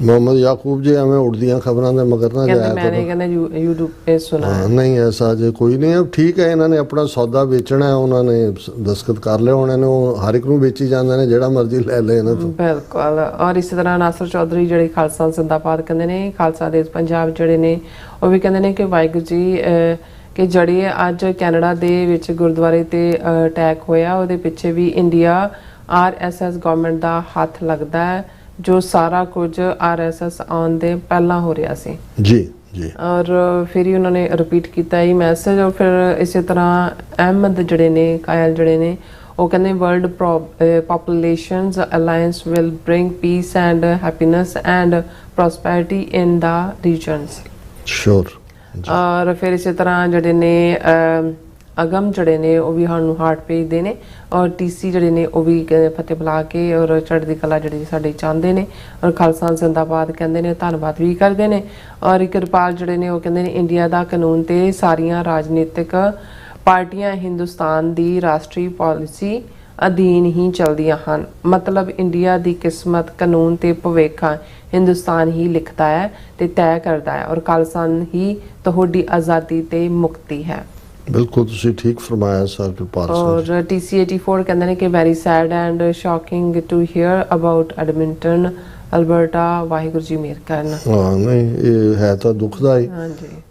मोहम्मद याकूब जी हमें उड़दियाँ खबरों के मगर ना जाया मैंने कहना यूट्यूब पे सुना है। नहीं ऐसा जो कोई नहीं है। ठीक है, इन्होंने अपना सौदा बेचना है, उन्होंने दस्तखत कर लिया होने ने, हर एक नूं बेची जाते हैं, जिहड़ा मर्जी ले ले इन्हां तों। बिल्कुल। और इस तरह नासर चौधरी जिहड़े खालसा जिंदाबाद कहंदे ने, खालसा देश पंजाब जिहड़े ने ਉਹ ਵੀ ਕਹਿੰਦੇ ਨੇ ਕਿ ਵਾਹਿਗੁਰੂ ਜੀ ਕਿ ਜਿਹੜੀ ਅੱਜ ਕੈਨੇਡਾ ਦੇ ਵਿੱਚ ਗੁਰਦੁਆਰੇ ਤੇ ਅਟੈਕ ਹੋਇਆ, ਉਹਦੇ ਪਿੱਛੇ ਵੀ ਇੰਡੀਆ RSS ਗਵਰਨਮੈਂਟ ਦਾ ਹੱਥ ਲੱਗਦਾ ਹੈ, ਜੋ ਸਾਰਾ ਕੁਝ RSS ਆਉਣ ਦੇ ਪਹਿਲਾਂ ਹੋ ਰਿਹਾ ਸੀ। ਜੀ ਜੀ। ਔਰ ਫਿਰ ਹੀ ਉਹਨਾਂ ਨੇ ਰਿਪੀਟ ਕੀਤਾ ਇਹ ਮੈਸੇਜ। ਔਰ ਫਿਰ ਇਸੇ ਤਰ੍ਹਾਂ ਅਹਿਮਦ ਜਿਹੜੇ ਨੇ, ਕਾਇਲ ਜਿਹੜੇ ਨੇ, ਉਹ ਕਹਿੰਦੇ world populations alliance will bring peace and happiness and prosperity in the regions. ਸ਼ੋਰ। ਔਰ ਫਿਰ ਇਸੇ ਤਰ੍ਹਾਂ ਜਿਹੜੇ ਨੇ ਅਗਮ ਜਿਹੜੇ ਨੇ ਉਹ ਵੀ ਸਾਨੂੰ ਹਾਰਟ ਭੇਜਦੇ ਨੇ, ਔਰ TC ਜਿਹੜੇ ਨੇ ਉਹ ਵੀ ਫਤਿਹ ਬੁਲਾ ਕੇ ਔਰ ਚੜ੍ਹਦੀ ਕਲਾ ਜਿਹੜੀ ਸਾਡੇ ਚਾਹੁੰਦੇ ਨੇ, ਔਰ ਖਾਲਸਾ ਜ਼ਿੰਦਾਬਾਦ ਕਹਿੰਦੇ ਨੇ, ਧੰਨਵਾਦ ਵੀ ਕਰਦੇ ਨੇ। ਔਰ ਕਿਰਪਾਲ ਜਿਹੜੇ ਨੇ ਉਹ ਕਹਿੰਦੇ ਨੇ ਇੰਡੀਆ ਦਾ ਕਾਨੂੰਨ ਤੇ ਸਾਰੀਆਂ ਰਾਜਨੀਤਿਕ ਪਾਰਟੀਆਂ ਹਿੰਦੁਸਤਾਨ ਦੀ ਰਾਸ਼ਟਰੀ ਪਾਲਿਸੀ ਅਧੀਨ ਹੀ ਚਲਦੀਆਂ ਹਨ। ਮਤਲਬ ਇੰਡੀਆ ਦੀ ਕਿਸਮਤ, ਕਾਨੂੰਨ ਤੇ ਭਵਿੱਖ ਹਿੰਦੁਸਤਾਨ ਹੀ ਲਿਖਦਾ ਹੈ ਤੇ ਤੈਅ ਕਰਦਾ ਹੈ, ਔਰ ਖਾਲਸਾ ਹੀ ਤੁਹਾਡੀ ਆਜ਼ਾਦੀ ਤੇ ਮੁਕਤੀ ਹੈ। ਬਿਲਕੁਲ ਤੁਸੀਂ ਠੀਕ ਫਰਮਾਇਆ ਸਰ ਕਿਰਪਾਲ ਸਰ। ਔਰ TC 84 ਕਹਿੰਦੇ ਨੇ ਕਿ very sad and shocking to hear about Edmonton Alberta. Waheguru ji ਮਿਹਰ ਕਰਨ। ਹਾਂ ਨਹੀਂ, ਇਹ ਹੈ ਤਾਂ ਦੁਖਦਾਈ,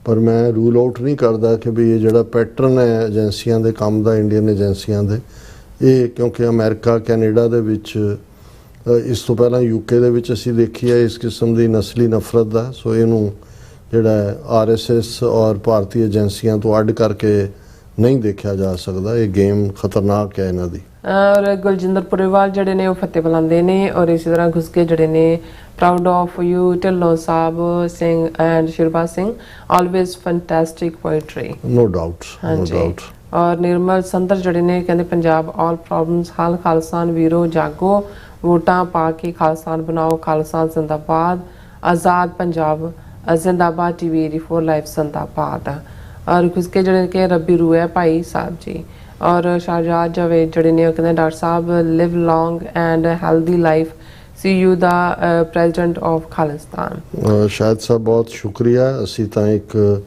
ਪਰ ਮੈਂ ਰੂਲ ਆਊਟ ਨਹੀਂ ਕਰਦਾ ਕਿ ਵੀ ਇਹ ਜਿਹੜਾ ਪੈਟਰਨ ਹੈ ਏਜੰਸੀਆਂ ਦੇ ਕੰਮ ਦਾ, ਇੰਡੀਅਨ ਏਜੰਸੀਆਂ ਦੇ, ਇਹ ਕਿਉਂਕਿ ਅਮਰੀਕਾ ਕੈਨੇਡਾ ਦੇ ਵਿੱਚ, ਇਸ ਤੋਂ ਪਹਿਲਾਂ UK ਦੇ ਵਿੱਚ ਅਸੀਂ ਦੇਖੀ ਹੈ ਇਸ ਕਿਸਮ ਦੀ ਨਸਲੀ ਨਫ਼ਰਤ ਦਾ। ਸੋ ਇਹਨੂੰ ਜਿਹੜਾ RSS ਔਰ ਭਾਰਤੀ ਏਜੰਸੀਆਂ ਤੋਂ ਅੱਡ ਕਰਕੇ ਨਹੀਂ ਦੇਖਿਆ ਜਾ ਸਕਦਾ। ਇਹ ਗੇਮ ਖਤਰਨਾਕ ਹੈ ਇਹਨਾਂ ਦੀ। ਔਰ ਗੁਲਜਿੰਦਰ ਪੁਰੇਵਾਲ ਜਿਹੜੇ ਨੇ ਉਹ ਫਤਿਹ ਬੁਲਾਉਂਦੇ ਨੇ, ਔਰ ਇਸੇ ਤਰ੍ਹਾਂ ਘੁਸਕੇ ਜਿਹੜੇ ਨੇ proud of you Dhillon Sahib Singh and Shirbaj Singh, always fantastic poetry. No doubt, no doubt. ਔਰ ਨਿਰਮਲ ਸੰਦਰ ਜਿਹੜੇ ਨੇ ਕਹਿੰਦੇ ਪੰਜਾਬ ਆਲ ਪ੍ਰੋਬਲਮਸ ਹੱਲ, ਖਾਲਸਾਨ ਵੀਰੋ ਜਾਗੋ, ਵੋਟਾਂ ਪਾ ਕੇ ਖਾਲਸਾਨ ਬਣਾਓ, ਖਾਲਸਾ ਜ਼ਿੰਦਾਬਾਦ, ਆਜ਼ਾਦ ਪੰਜਾਬ ਜ਼ਿੰਦਾਬਾਦ, TV 84 ਲਾਈਵ ਜ਼ਿੰਦਾਬਾਦ। ਔਰ ਖੁਸਕੇ ਜਿਹੜੇ ਕਿ ਰੱਬੀ ਰੂ ਹੈ ਭਾਈ ਸਾਹਿਬ ਜੀ। ਔਰ ਸ਼ਾਹਜਾਦ ਜਾਵੇਦ ਜਿਹੜੇ ਨੇ ਉਹ ਕਹਿੰਦੇ doctor Sahib live long and healthy life, see you the president of Khalistan. Shahid Sahib ਬਹੁਤ ਸ਼ੁਕਰੀਆ। ਅਸੀਂ ਤਾਂ ਇੱਕ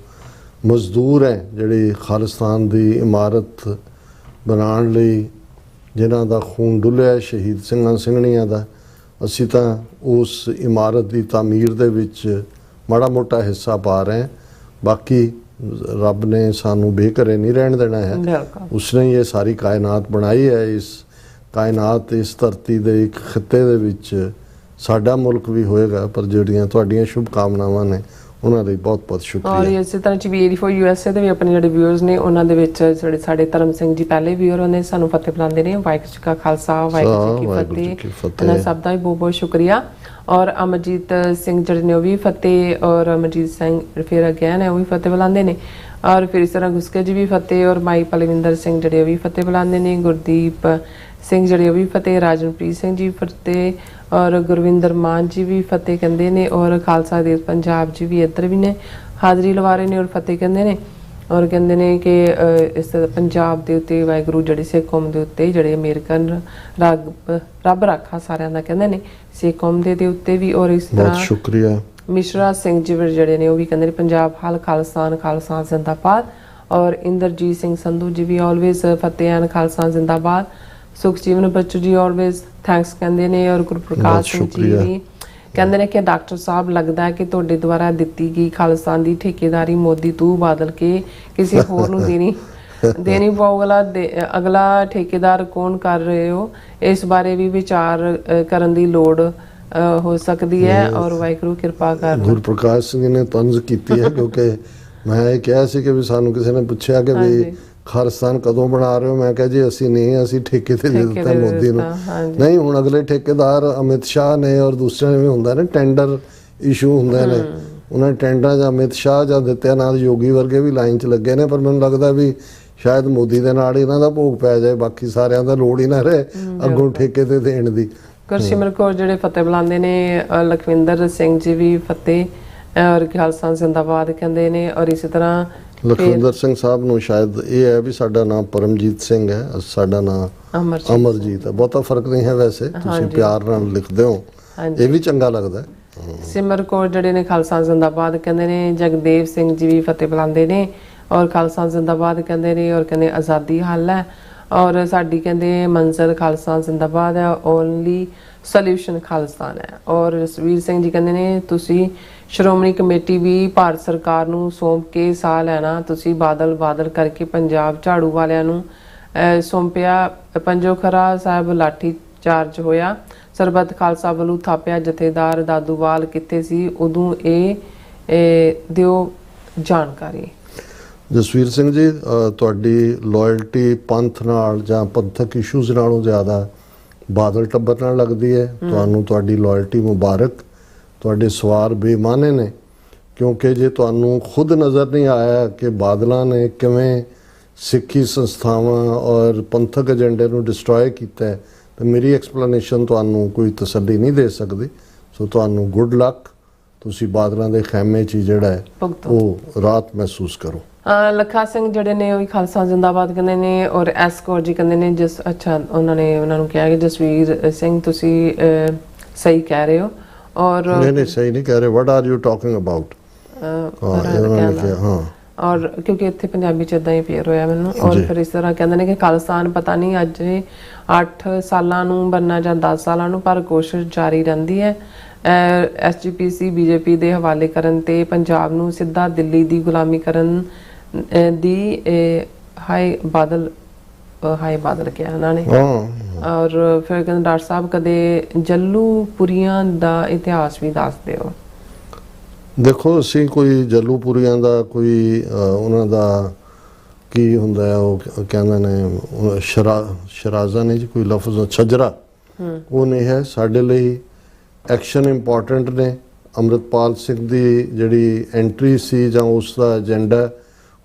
ਮਜ਼ਦੂਰ ਹੈ ਜਿਹੜੀ ਖਾਲਿਸਤਾਨ ਦੀ ਇਮਾਰਤ ਬਣਾਉਣ ਲਈ ਜਿਨ੍ਹਾਂ ਦਾ ਖੂਨ ਡੁੱਲਿਆ ਸ਼ਹੀਦ ਸਿੰਘਾਂ ਸਿੰਘਣੀਆਂ ਦਾ, ਅਸੀਂ ਤਾਂ ਉਸ ਇਮਾਰਤ ਦੀ ਤਾਮੀਰ ਦੇ ਵਿੱਚ ਮਾੜਾ ਮੋਟਾ ਹਿੱਸਾ ਪਾ ਰਹੇ ਹਾਂ। ਬਾਕੀ ਰੱਬ ਨੇ ਸਾਨੂੰ ਬੇਘਰੇ ਨਹੀਂ ਰਹਿਣ ਦੇਣਾ ਹੈ। ਉਸਨੇ ਇਹ ਸਾਰੀ ਕਾਇਨਾਤ ਬਣਾਈ ਹੈ। ਇਸ ਕਾਇਨਾਤ, ਇਸ ਧਰਤੀ ਦੇ ਇੱਕ ਖਿੱਤੇ ਦੇ ਵਿੱਚ ਸਾਡਾ ਮੁਲਕ ਵੀ ਹੋਏਗਾ। ਪਰ ਜਿਹੜੀਆਂ ਤੁਹਾਡੀਆਂ ਸ਼ੁਭ ਕਾਮਨਾਵਾਂ ਨੇ ਉਹਨਾਂ ਲਈ ਬਹੁਤ ਬਹੁਤ ਸ਼ੁਕਰੀਆ। ਔਰ ਇਸੇ ਤਰ੍ਹਾਂ TV 84 USA ਦੇ ਵੀ ਆਪਣੇ ਜਿਹੜੇ ਵਿਊਅਰਸ ਨੇ ਉਹਨਾਂ ਦੇ ਵਿੱਚ ਜਿਹੜੇ ਸਾਡੇ ਧਰਮ ਸਿੰਘ ਜੀ ਪਹਿਲੇ ਵਿਊਅਰ ਨੇ, ਸਾਨੂੰ ਫਤਿਹ ਬੁਲਾਉਂਦੇ ਨੇ। ਵਾਹਿਗੁਰੂ ਜੀ ਕਾ ਖਾਲਸਾ, ਵਾਹਿਗੁਰੂ ਜੀ ਕੀ ਫਤਿਹ। ਇਹਨਾਂ ਸਭ ਦਾ ਵੀ ਬਹੁਤ ਬਹੁਤ ਸ਼ੁਕਰੀਆ। ਔਰ ਅਮਰਜੀਤ ਸਿੰਘ ਜਿਹੜੇ ਨੇ ਉਹ ਵੀ ਫਤਿਹ, ਔਰ ਅਮਰਜੀਤ ਸਿੰਘ ਫਿਰ ਅਗੇਨ ਹੈ ਉਹ ਵੀ ਫਤਿਹ ਬੁਲਾਉਂਦੇ ਨੇ। ਔਰ ਫਿਰ ਇਸ ਤਰ੍ਹਾਂ ਗੁਸਕੇ ਜੀ ਵੀ ਫਤਿਹ, ਔਰ ਮਾਈ ਪਲਵਿੰਦਰ ਸਿੰਘ ਜਿਹੜੇ ਉਹ ਵੀ ਫਤਿਹ ਬੁਲਾਉਂਦੇ ਨੇ। ਗੁਰਦੀਪ ਸਿੰਘ ਜਿਹੜੇ ਉਹ ਵੀ ਫਤਿਹ, ਰਾਜਨਪ੍ਰੀਤ ਸਿੰਘ ਜੀ ਫਤਿਹ, ਔਰ ਗੁਰਵਿੰਦਰ ਮਾਨ ਜੀ ਵੀ ਫਤਿਹ ਕਹਿੰਦੇ ਨੇ। ਔਰ ਖਾਲਸਾ ਦੇਸ਼ ਪੰਜਾਬ ਜੀ ਵੀ ਇੱਧਰ ਵੀ ਨੇ, ਹਾਜ਼ਰੀ ਲਵਾ ਰਹੇ ਨੇ ਔਰ ਫਤਿਹ ਕਹਿੰਦੇ ਨੇ। ਔਰ ਕਹਿੰਦੇ ਨੇ ਕਿ ਇਸ ਪੰਜਾਬ ਦੇ ਉੱਤੇ ਵਾਹਿਗੁਰੂ ਜਿਹੜੀ ਸਿੱਖ ਕੌਮ ਦੇ ਉੱਤੇ ਜਿਹੜੇ ਅਮਰੀਕਨ ਰੱਬ ਰਾਖਾ ਸਾਰਿਆਂ ਦਾ ਕਹਿੰਦੇ ਨੇ, ਸਿੱਖ ਕੌਮ ਦੇ ਉੱਤੇ ਵੀ। ਔਰ ਇਸ ਤਰ੍ਹਾਂ ਬਹੁਤ ਸ਼ੁਕਰੀਆ। ਮਿਸ਼ਰਾ ਸਿੰਘ ਜੀ ਜਿਹੜੇ ਨੇ ਉਹ ਵੀ ਕਹਿੰਦੇ ਨੇ ਪੰਜਾਬ ਹਾਲ ਖਾਲਸਾਨ, ਖਾਲਸਾ ਜ਼ਿੰਦਾਬਾਦ। ਔਰ ਇੰਦਰਜੀਤ ਸਿੰਘ ਸੰਧੂ ਜੀ ਵੀ ਆਲਵੇਜ਼ ਫਤਿਹ ਐਨ ਖਾਲਸਾ ਜ਼ਿੰਦਾਬਾਦ। ਸੁਖਜੀਵਨ ਬੱਚੂ ਜੀ ਆਲਵੇਜ਼ ਥੈਂਕਸ ਕਹਿੰਦੇ ਨੇ। ਔਰ ਗੁਰਪ੍ਰਕਾਸ਼ ਸਿੰਘ ਜੀ ਵੀ ਕਹਿੰਦੇ ਨੇ ਕਿ ਡਾਕਟਰ ਸਾਹਿਬ ਲੱਗਦਾ ਹੈ ਕਿ ਤੁਹਾਡੇ ਦੁਆਰਾ ਦਿੱਤੀ ਗਈ ਖਾਲਿਸਤਾਨ ਦੀ ਠੇਕੇਦਾਰੀ ਮੋਦੀ ਤੂੰ ਬਾਦਲ ਕੇ ਕਿਸੇ ਹੋਰ ਨੂੰ ਦੇਣੀ ਪਊ। ਅਗਲਾ ਠੇਕੇਦਾਰ ਕੌਣ ਕਰ ਰਹੇ ਹੋ, ਇਸ ਬਾਰੇ ਵੀ ਵਿਚਾਰ ਕਰਨ ਦੀ ਲੋੜ ਹੋ ਸਕਦੀ ਹੈ। ਔਰ ਵਾਹਿਗੁਰੂ ਕਿਰਪਾ ਕਰ। ਗੁਰਪ੍ਰਕਾਸ਼ ਸਿੰਘ ਨੇ ਤੰਜ਼ ਕੀਤੀ ਹੈ ਕਿਉਂਕਿ ਮੈਂ ਇਹ ਕਿਹਾ ਸੀ ਕਿ ਵੀ ਸਾਨੂੰ ਕਿਸੇ ਨੇ ਪੁੱਛਿਆ ਕਿ ਵੀ ਖਾਲਿਸਤਾਨ ਕਦੋਂ ਬਣਾ ਰਹੇ ਹੋ? ਮੈਂ ਕਿਹਾ ਜੀ ਅਸੀਂ ਨਹੀਂ, ਅਸੀਂ ਠੇਕੇ ਤੇ ਦੇ ਦਿੱਤਾ ਮੋਦੀ ਨੂੰ। ਹਾਂਜੀ। ਨਹੀਂ, ਹੁਣ ਅਗਲੇ ਠੇਕੇਦਾਰ ਅਮਿਤ ਸ਼ਾਹ ਨੇ ਔਰ ਦੂਸਰਿਆਂ ਨੇ ਵੀ ਹੁੰਦਾ ਨੇ, ਟੈਂਡਰ ਇਸ਼ੂ ਹੁੰਦੇ ਨੇ, ਉਹਨਾਂ ਨੇ ਟੈਂਡਰਾਂ ਜਾਂ ਅਮਿਤ ਸ਼ਾਹ ਜਾਂ ਦਿੱਤਿਆ ਨਾਲ ਯੋਗੀ ਵਰਗੇ ਵੀ ਲਾਈਨ 'ਚ ਲੱਗੇ ਨੇ। ਪਰ ਮੈਨੂੰ ਲੱਗਦਾ ਵੀ ਸ਼ਾਇਦ ਮੋਦੀ ਦੇ ਨਾਲ ਇਹਨਾਂ ਦਾ ਭੋਗ ਪੈ ਜਾਏ, ਬਾਕੀ ਸਾਰਿਆਂ ਦਾ ਲੋੜ ਹੀ ਨਾ ਰਹੇ ਅੱਗੋਂ ਠੇਕੇ ਤੇ ਦੇਣ ਦੀ। ਗੁਰਸਿਮਰਤ ਕੌਰ ਜਿਹੜੇ ਫਤਿਹ ਬੁਲਾਉਂਦੇ ਨੇ, ਲਖਵਿੰਦਰ ਸਿੰਘ ਜੀ ਵੀ ਫਤਿਹ ਔਰ ਖਾਲਸਾ ਜ਼ਿੰਦਾਬਾਦ ਕਹਿੰਦੇ ਨੇ। ਔਰ ਇਸੇ ਤਰ੍ਹਾਂ ਲਖਵਿੰਦਰ ਸਿੰਘ ਸਾਹਿਬ ਨੂੰ ਸ਼ਾਇਦ ਇਹ ਹੈ ਵੀ ਸਾਡਾ ਨਾਮ ਪਰਮਜੀਤ ਸਿੰਘ ਹੈ, ਸਾਡਾ ਨਾਮ ਅਮਰਜੀਤ ਹੈ। ਬਹੁਤਾ ਫਰਕ ਨਹੀਂ ਹੈ ਵੈਸੇ, ਤੁਸੀਂ ਪਿਆਰ ਨਾਲ ਲਿਖਦੇ ਹੋ, ਇਹ ਵੀ ਚੰਗਾ ਲੱਗਦਾ। ਸਿਮਰ ਕੌਰ ਜਿਹੜੇ ਨੇ ਖਾਲਸਾ ਜ਼ਿੰਦਾਬਾਦ ਕਹਿੰਦੇ ਨੇ। ਜਗਦੇਵ ਸਿੰਘ ਜੀ ਵੀ ਫਤਿਹ ਬੁਲਾਉਂਦੇ ਨੇ ਔਰ ਖਾਲਸਾ ਜ਼ਿੰਦਾਬਾਦ ਕਹਿੰਦੇ ਨੇ ਔਰ ਕਹਿੰਦੇ ਆਜ਼ਾਦੀ ਹੱਲ ਹੈ। ਔਰ ਸਾਡੀ ਕਹਿੰਦੇ ਮੰਜ਼ਰ ਖਾਲਸਾ ਜ਼ਿੰਦਾਬਾਦ ਹੈ, ਓਨਲੀ ਸੋਲੂਸ਼ਨ ਖਾਲਿਸਤਾਨ ਹੈ। ਔਰ ਰਸਵੀਰ ਸਿੰਘ ਜੀ ਕਹਿੰਦੇ ਨੇ ਤੁਸੀਂ ਸ਼੍ਰੋਮਣੀ ਕਮੇਟੀ ਵੀ ਭਾਰਤ ਸਰਕਾਰ ਨੂੰ ਸੌਂਪ ਕੇ ਸਾਹ ਲੈਣਾ, ਤੁਸੀਂ ਬਾਦਲ ਕਰਕੇ ਪੰਜਾਬ ਝਾੜੂ ਵਾਲਿਆਂ ਨੂੰ ਸੌਂਪਿਆ। ਪੰਜੋਖਰਾ ਸਾਹਿਬ ਲਾਠੀ ਚਾਰਜ ਹੋਇਆ, ਸਰਬੱਤ ਖਾਲਸਾ ਵੱਲੋਂ ਥਾਪਿਆ ਜਥੇਦਾਰ ਦਾਦੂਵਾਲ ਕਿੱਥੇ ਸੀ ਉਦੋਂ, ਇਹ ਦਿਓ ਜਾਣਕਾਰੀ। ਜਸਵੀਰ ਸਿੰਘ ਜੀ, ਤੁਹਾਡੀ ਲਾਇਲਟੀ ਪੰਥ ਨਾਲ ਜਾਂ ਪੰਥਕ ਇਸ਼ੂਜ਼ ਨਾਲੋਂ ਜ਼ਿਆਦਾ ਬਾਦਲ ਟੱਬਰ ਨਾਲ ਲੱਗਦੀ ਹੈ। ਤੁਹਾਨੂੰ ਤੁਹਾਡੀ ਲਾਇਲਟੀ ਮੁਬਾਰਕ। ਤੁਹਾਡੇ ਸਵਾਰ ਬੇਮਾਨੇ ਨੇ, ਕਿਉਂਕਿ ਜੇ ਤੁਹਾਨੂੰ ਖੁਦ ਨਜ਼ਰ ਨਹੀਂ ਆਇਆ ਕਿ ਬਾਦਲਾਂ ਨੇ ਕਿਵੇਂ ਸਿੱਖੀ ਸੰਸਥਾਵਾਂ ਔਰ ਪੰਥਕ ਏਜੰਡੇ ਨੂੰ ਡਿਸਟਰੋਏ ਕੀਤਾ ਹੈ, ਤਾਂ ਮੇਰੀ ਐਕਸਪਲੇਨੇਸ਼ਨ ਤੁਹਾਨੂੰ ਕੋਈ ਤਸੱਲੀ ਨਹੀਂ ਦੇ ਸਕਦੀ। ਸੋ ਤੁਹਾਨੂੰ ਗੁੱਡ ਲੱਕ। ਤੁਸੀਂ ਬਾਦਲਾਂ ਦੇ ਖੈਮੇ 'ਚ ਜਿਹੜਾ ਹੈ ਉਹ ਰਾਤ ਮਹਿਸੂਸ ਕਰੋ। ਲੱਖਾ ਸਿੰਘ ਜਿਹੜੇ ਨੇ ਉਹ ਵੀ ਖਾਲਸਾ ਜ਼ਿੰਦਾਬਾਦ ਕਹਿੰਦੇ ਨੇ। ਔਰ ਐਸ ਕੌਰ ਜੀ ਕਹਿੰਦੇ ਨੇ ਉਹਨਾਂ ਨੂੰ ਕਿਹਾ ਕਿ ਜਸਵੀਰ ਸਿੰਘ ਤੁਸੀਂ ਸਹੀ ਕਹਿ ਰਹੇ ਹੋ। ਔਰ ਨਹੀਂ ਸਹੀ ਨਹੀਂ ਕਹਿ ਰਹੇ। What are you talking about? ਔਰ ਕਿਉਂਕਿ ਇੱਥੇ ਪੰਜਾਬੀ 'ਚ ਇਦਾਂ ਹੀ ਪੇਰ ਹੋਇਆ ਮੈਨੂੰ। ਔਰ ਫਿਰ ਇਸ ਤਰ੍ਹਾਂ ਕਹਿੰਦੇ ਨੇ ਕਿ ਖਾਲਿਸਤਾਨ ਪਤਾ ਨਹੀਂ ਅੱਜ 8 ਸਾਲਾਂ ਨੂੰ ਬਣਨਾ ਜਾਂ 10 ਸਾਲਾਂ ਨੂੰ, ਪਰ ਕੋਸ਼ਿਸ਼ ਜਾਰੀ ਰਹਿੰਦੀ ਹੈ। SGPC BJP ਦੇ ਹਵਾਲੇ ਕਰਨ ਤੇ ਪੰਜਾਬ ਨੂੰ ਸਿੱਧਾ ਦਿੱਲੀ ਦੀ ਗੁਲਾਮੀ ਕਰਨ ਦੀ ਹਾਈ ਬਾਦਲ ਕਿਹਾ ਇਹਨਾਂ ਨੇ। ਔਰ ਫਿਰ ਕਹਿੰਦੇ ਡਾਕਟਰ ਸਾਹਿਬ ਕਦੇ ਜੱਲੂਪੁਰੀਆਂ ਦਾ ਇਤਿਹਾਸ ਵੀ ਦੱਸ ਦਿਓ। ਦੇਖੋ, ਅਸੀਂ ਕੋਈ ਜੱਲੂਪੁਰੀਆਂ ਦਾ ਕੋਈ ਉਹਨਾਂ ਦਾ ਕੀ ਹੁੰਦਾ ਹੈ, ਉਹ ਕਹਿੰਦੇ ਨੇ ਸ਼ਰਾਜ਼ਾ ਨਹੀਂ ਜੀ, ਕੋਈ ਲਫ਼ਜ਼ ਛਜਰਾ, ਉਹ ਨਹੀਂ ਹੈ ਸਾਡੇ ਲਈ। ਐਕਸ਼ਨ ਇੰਪੋਰਟੈਂਟ ਨੇ। ਅੰਮ੍ਰਿਤਪਾਲ ਸਿੰਘ ਦੀ ਜਿਹੜੀ ਐਂਟਰੀ ਸੀ ਜਾਂ ਉਸ ਦਾ ਏਜੰਡਾ,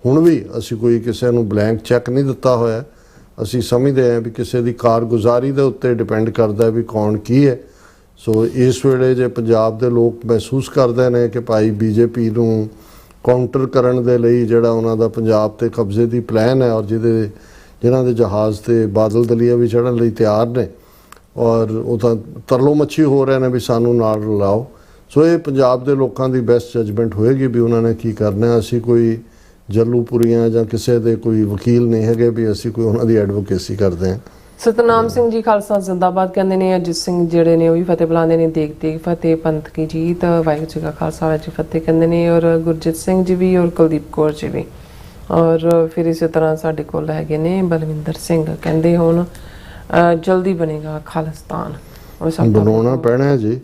ਹੁਣ ਵੀ ਅਸੀਂ ਕੋਈ ਕਿਸੇ ਨੂੰ ਬਲੈਂਕ ਚੈੱਕ ਨਹੀਂ ਦਿੱਤਾ ਹੋਇਆ। ਅਸੀਂ ਸਮਝਦੇ ਹਾਂ ਵੀ ਕਿਸੇ ਦੀ ਕਾਰਗੁਜ਼ਾਰੀ ਦੇ ਉੱਤੇ ਡਿਪੈਂਡ ਕਰਦਾ ਵੀ ਕੌਣ ਕੀ ਹੈ। ਸੋ ਇਸ ਵੇਲੇ ਜੇ ਪੰਜਾਬ ਦੇ ਲੋਕ ਮਹਿਸੂਸ ਕਰਦੇ ਨੇ ਕਿ ਭਾਈ BJP ਨੂੰ ਕਾਊਂਟਰ ਕਰਨ ਦੇ ਲਈ ਜਿਹੜਾ ਉਹਨਾਂ ਦਾ ਪੰਜਾਬ ਤੇ ਕਬਜ਼ੇ ਦੀ ਪਲਾਨ ਹੈ, ਔਰ ਜਿਨ੍ਹਾਂ ਦੇ ਜਹਾਜ਼ ਤੇ ਬਾਦਲ ਦਲੀਆ ਵੀ ਚੜ੍ਹਨ ਲਈ ਤਿਆਰ ਨੇ, ਔਰ ਉਹ ਤਾਂ ਤਰਲੋ ਮੱਛੀ ਹੋ ਰਹੇ ਨੇ ਵੀ ਸਾਨੂੰ ਨਾਲ ਰਲਾਓ। ਸੋ ਇਹ ਪੰਜਾਬ ਦੇ ਲੋਕਾਂ ਦੀ ਬੈਸਟ ਜਜਮੈਂਟ ਹੋਏਗੀ ਵੀ ਉਹਨਾਂ ਨੇ ਕੀ ਕਰਨਾ। ਅਸੀਂ ਕੋਈ ਜੱਲੂਪੁਰੀਆਂ ਜਾਂ ਕਿਸੇ ਦੇ ਕੋਈ ਵਕੀਲ ਨਹੀਂ ਹੈਗੇ ਵੀ ਅਸੀਂ ਕੋਈ ਉਹਨਾਂ ਦੀ ਐਡਵੋਕੇਸੀ ਕਰਦੇ ਹਾਂ। ਸਤਨਾਮ ਸਿੰਘ ਜੀ ਖਾਲਸਾ ਜ਼ਿੰਦਾਬਾਦ ਕਹਿੰਦੇ ਨੇ। ਅਜਿਤ ਸਿੰਘ ਜਿਹੜੇ ਨੇ ਉਹ ਵੀ ਫਤਿਹ ਬੁਲਾਉਂਦੇ ਨੇ। ਦੇਖ ਦੇਖ ਫਤਿਹ ਪੰਥ ਕੀ ਜੀਤ, ਵਾਹਿਗੁਰੂ ਜੀ ਕਾ ਖਾਲਸਾ ਵਾਹਿਗੁਰੂ ਜੀ ਫਤਿਹ ਕਹਿੰਦੇ ਨੇ। ਔਰ ਗੁਰਜੀਤ ਸਿੰਘ ਜੀ ਵੀ ਔਰ ਕੁਲਦੀਪ ਕੌਰ ਜੀ ਵੀ। ਔਰ ਫਿਰ ਇਸੇ ਤਰ੍ਹਾਂ ਸਾਡੇ ਕੋਲ ਹੈਗੇ ਨੇ ਬਲਵਿੰਦਰ ਸਿੰਘ, ਕਹਿੰਦੇ ਹੁਣ ਜਲਦੀ ਬਣੇਗਾ ਖਾਲਿਸਤਾਨ। ਬਣਾਉਣਾ ਪੈਣਾ ਜੀ,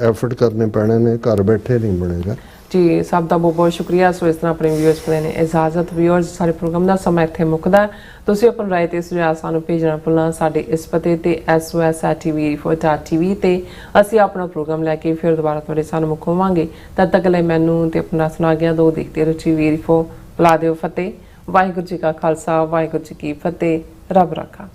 ਐਫਰਟ ਕਰਨੇ ਪੈਣੇ ਨੇ, ਘਰ ਬੈਠੇ ਨਹੀਂ ਬਣੇਗਾ ਜੀ। ਸਭ ਦਾ ਬਹੁਤ ਬਹੁਤ ਸ਼ੁਕਰੀਆ। ਸੋ ਇਸ ਤਰ੍ਹਾਂ ਆਪਣੇ ਵਿਊਅਰਸ ਕੋਲ ਨੇ ਇਜਾਜ਼ਤ। ਵਿਊਅਰਸ, ਸਾਡੇ ਪ੍ਰੋਗਰਾਮ ਦਾ ਸਮਾਂ ਇੱਥੇ ਮੁੱਕਦਾ। ਤੁਸੀਂ ਆਪਣੀ ਰਾਏ ਤੇ ਸੁਝਾਅ ਸਾਨੂੰ ਭੇਜਣਾ ਭੁੱਲਣਾ ਸਾਡੇ ਇਸ ਪਤੇ ਤੇ SOS@tv4.tv ਤੇ ਅਸੀਂ ਆਪਣਾ ਪ੍ਰੋਗਰਾਮ ਲੈ ਕੇ ਫਿਰ ਦੁਬਾਰਾ ਤੁਹਾਡੇ ਸਾਹਮਣੇ ਮੁੱਖ ਹੋਵਾਂਗੇ। ਤਦ ਤੱਕ ਲਈ ਮੈਨੂੰ ਤੇ ਆਪਣਾ ਸੁਣਾ ਗਿਆ ਦੋ ਦੇਖਦੇ ਰਹੋ TV4। ਬੁਲਾ ਦਿਓ ਫਤਿਹ। ਵਾਹਿਗੁਰੂ ਜੀ ਕਾ ਖਾਲਸਾ, ਵਾਹਿਗੁਰੂ ਜੀ ਕੀ ਫਤਿਹ। ਰੱਬ ਰਾਖਾ।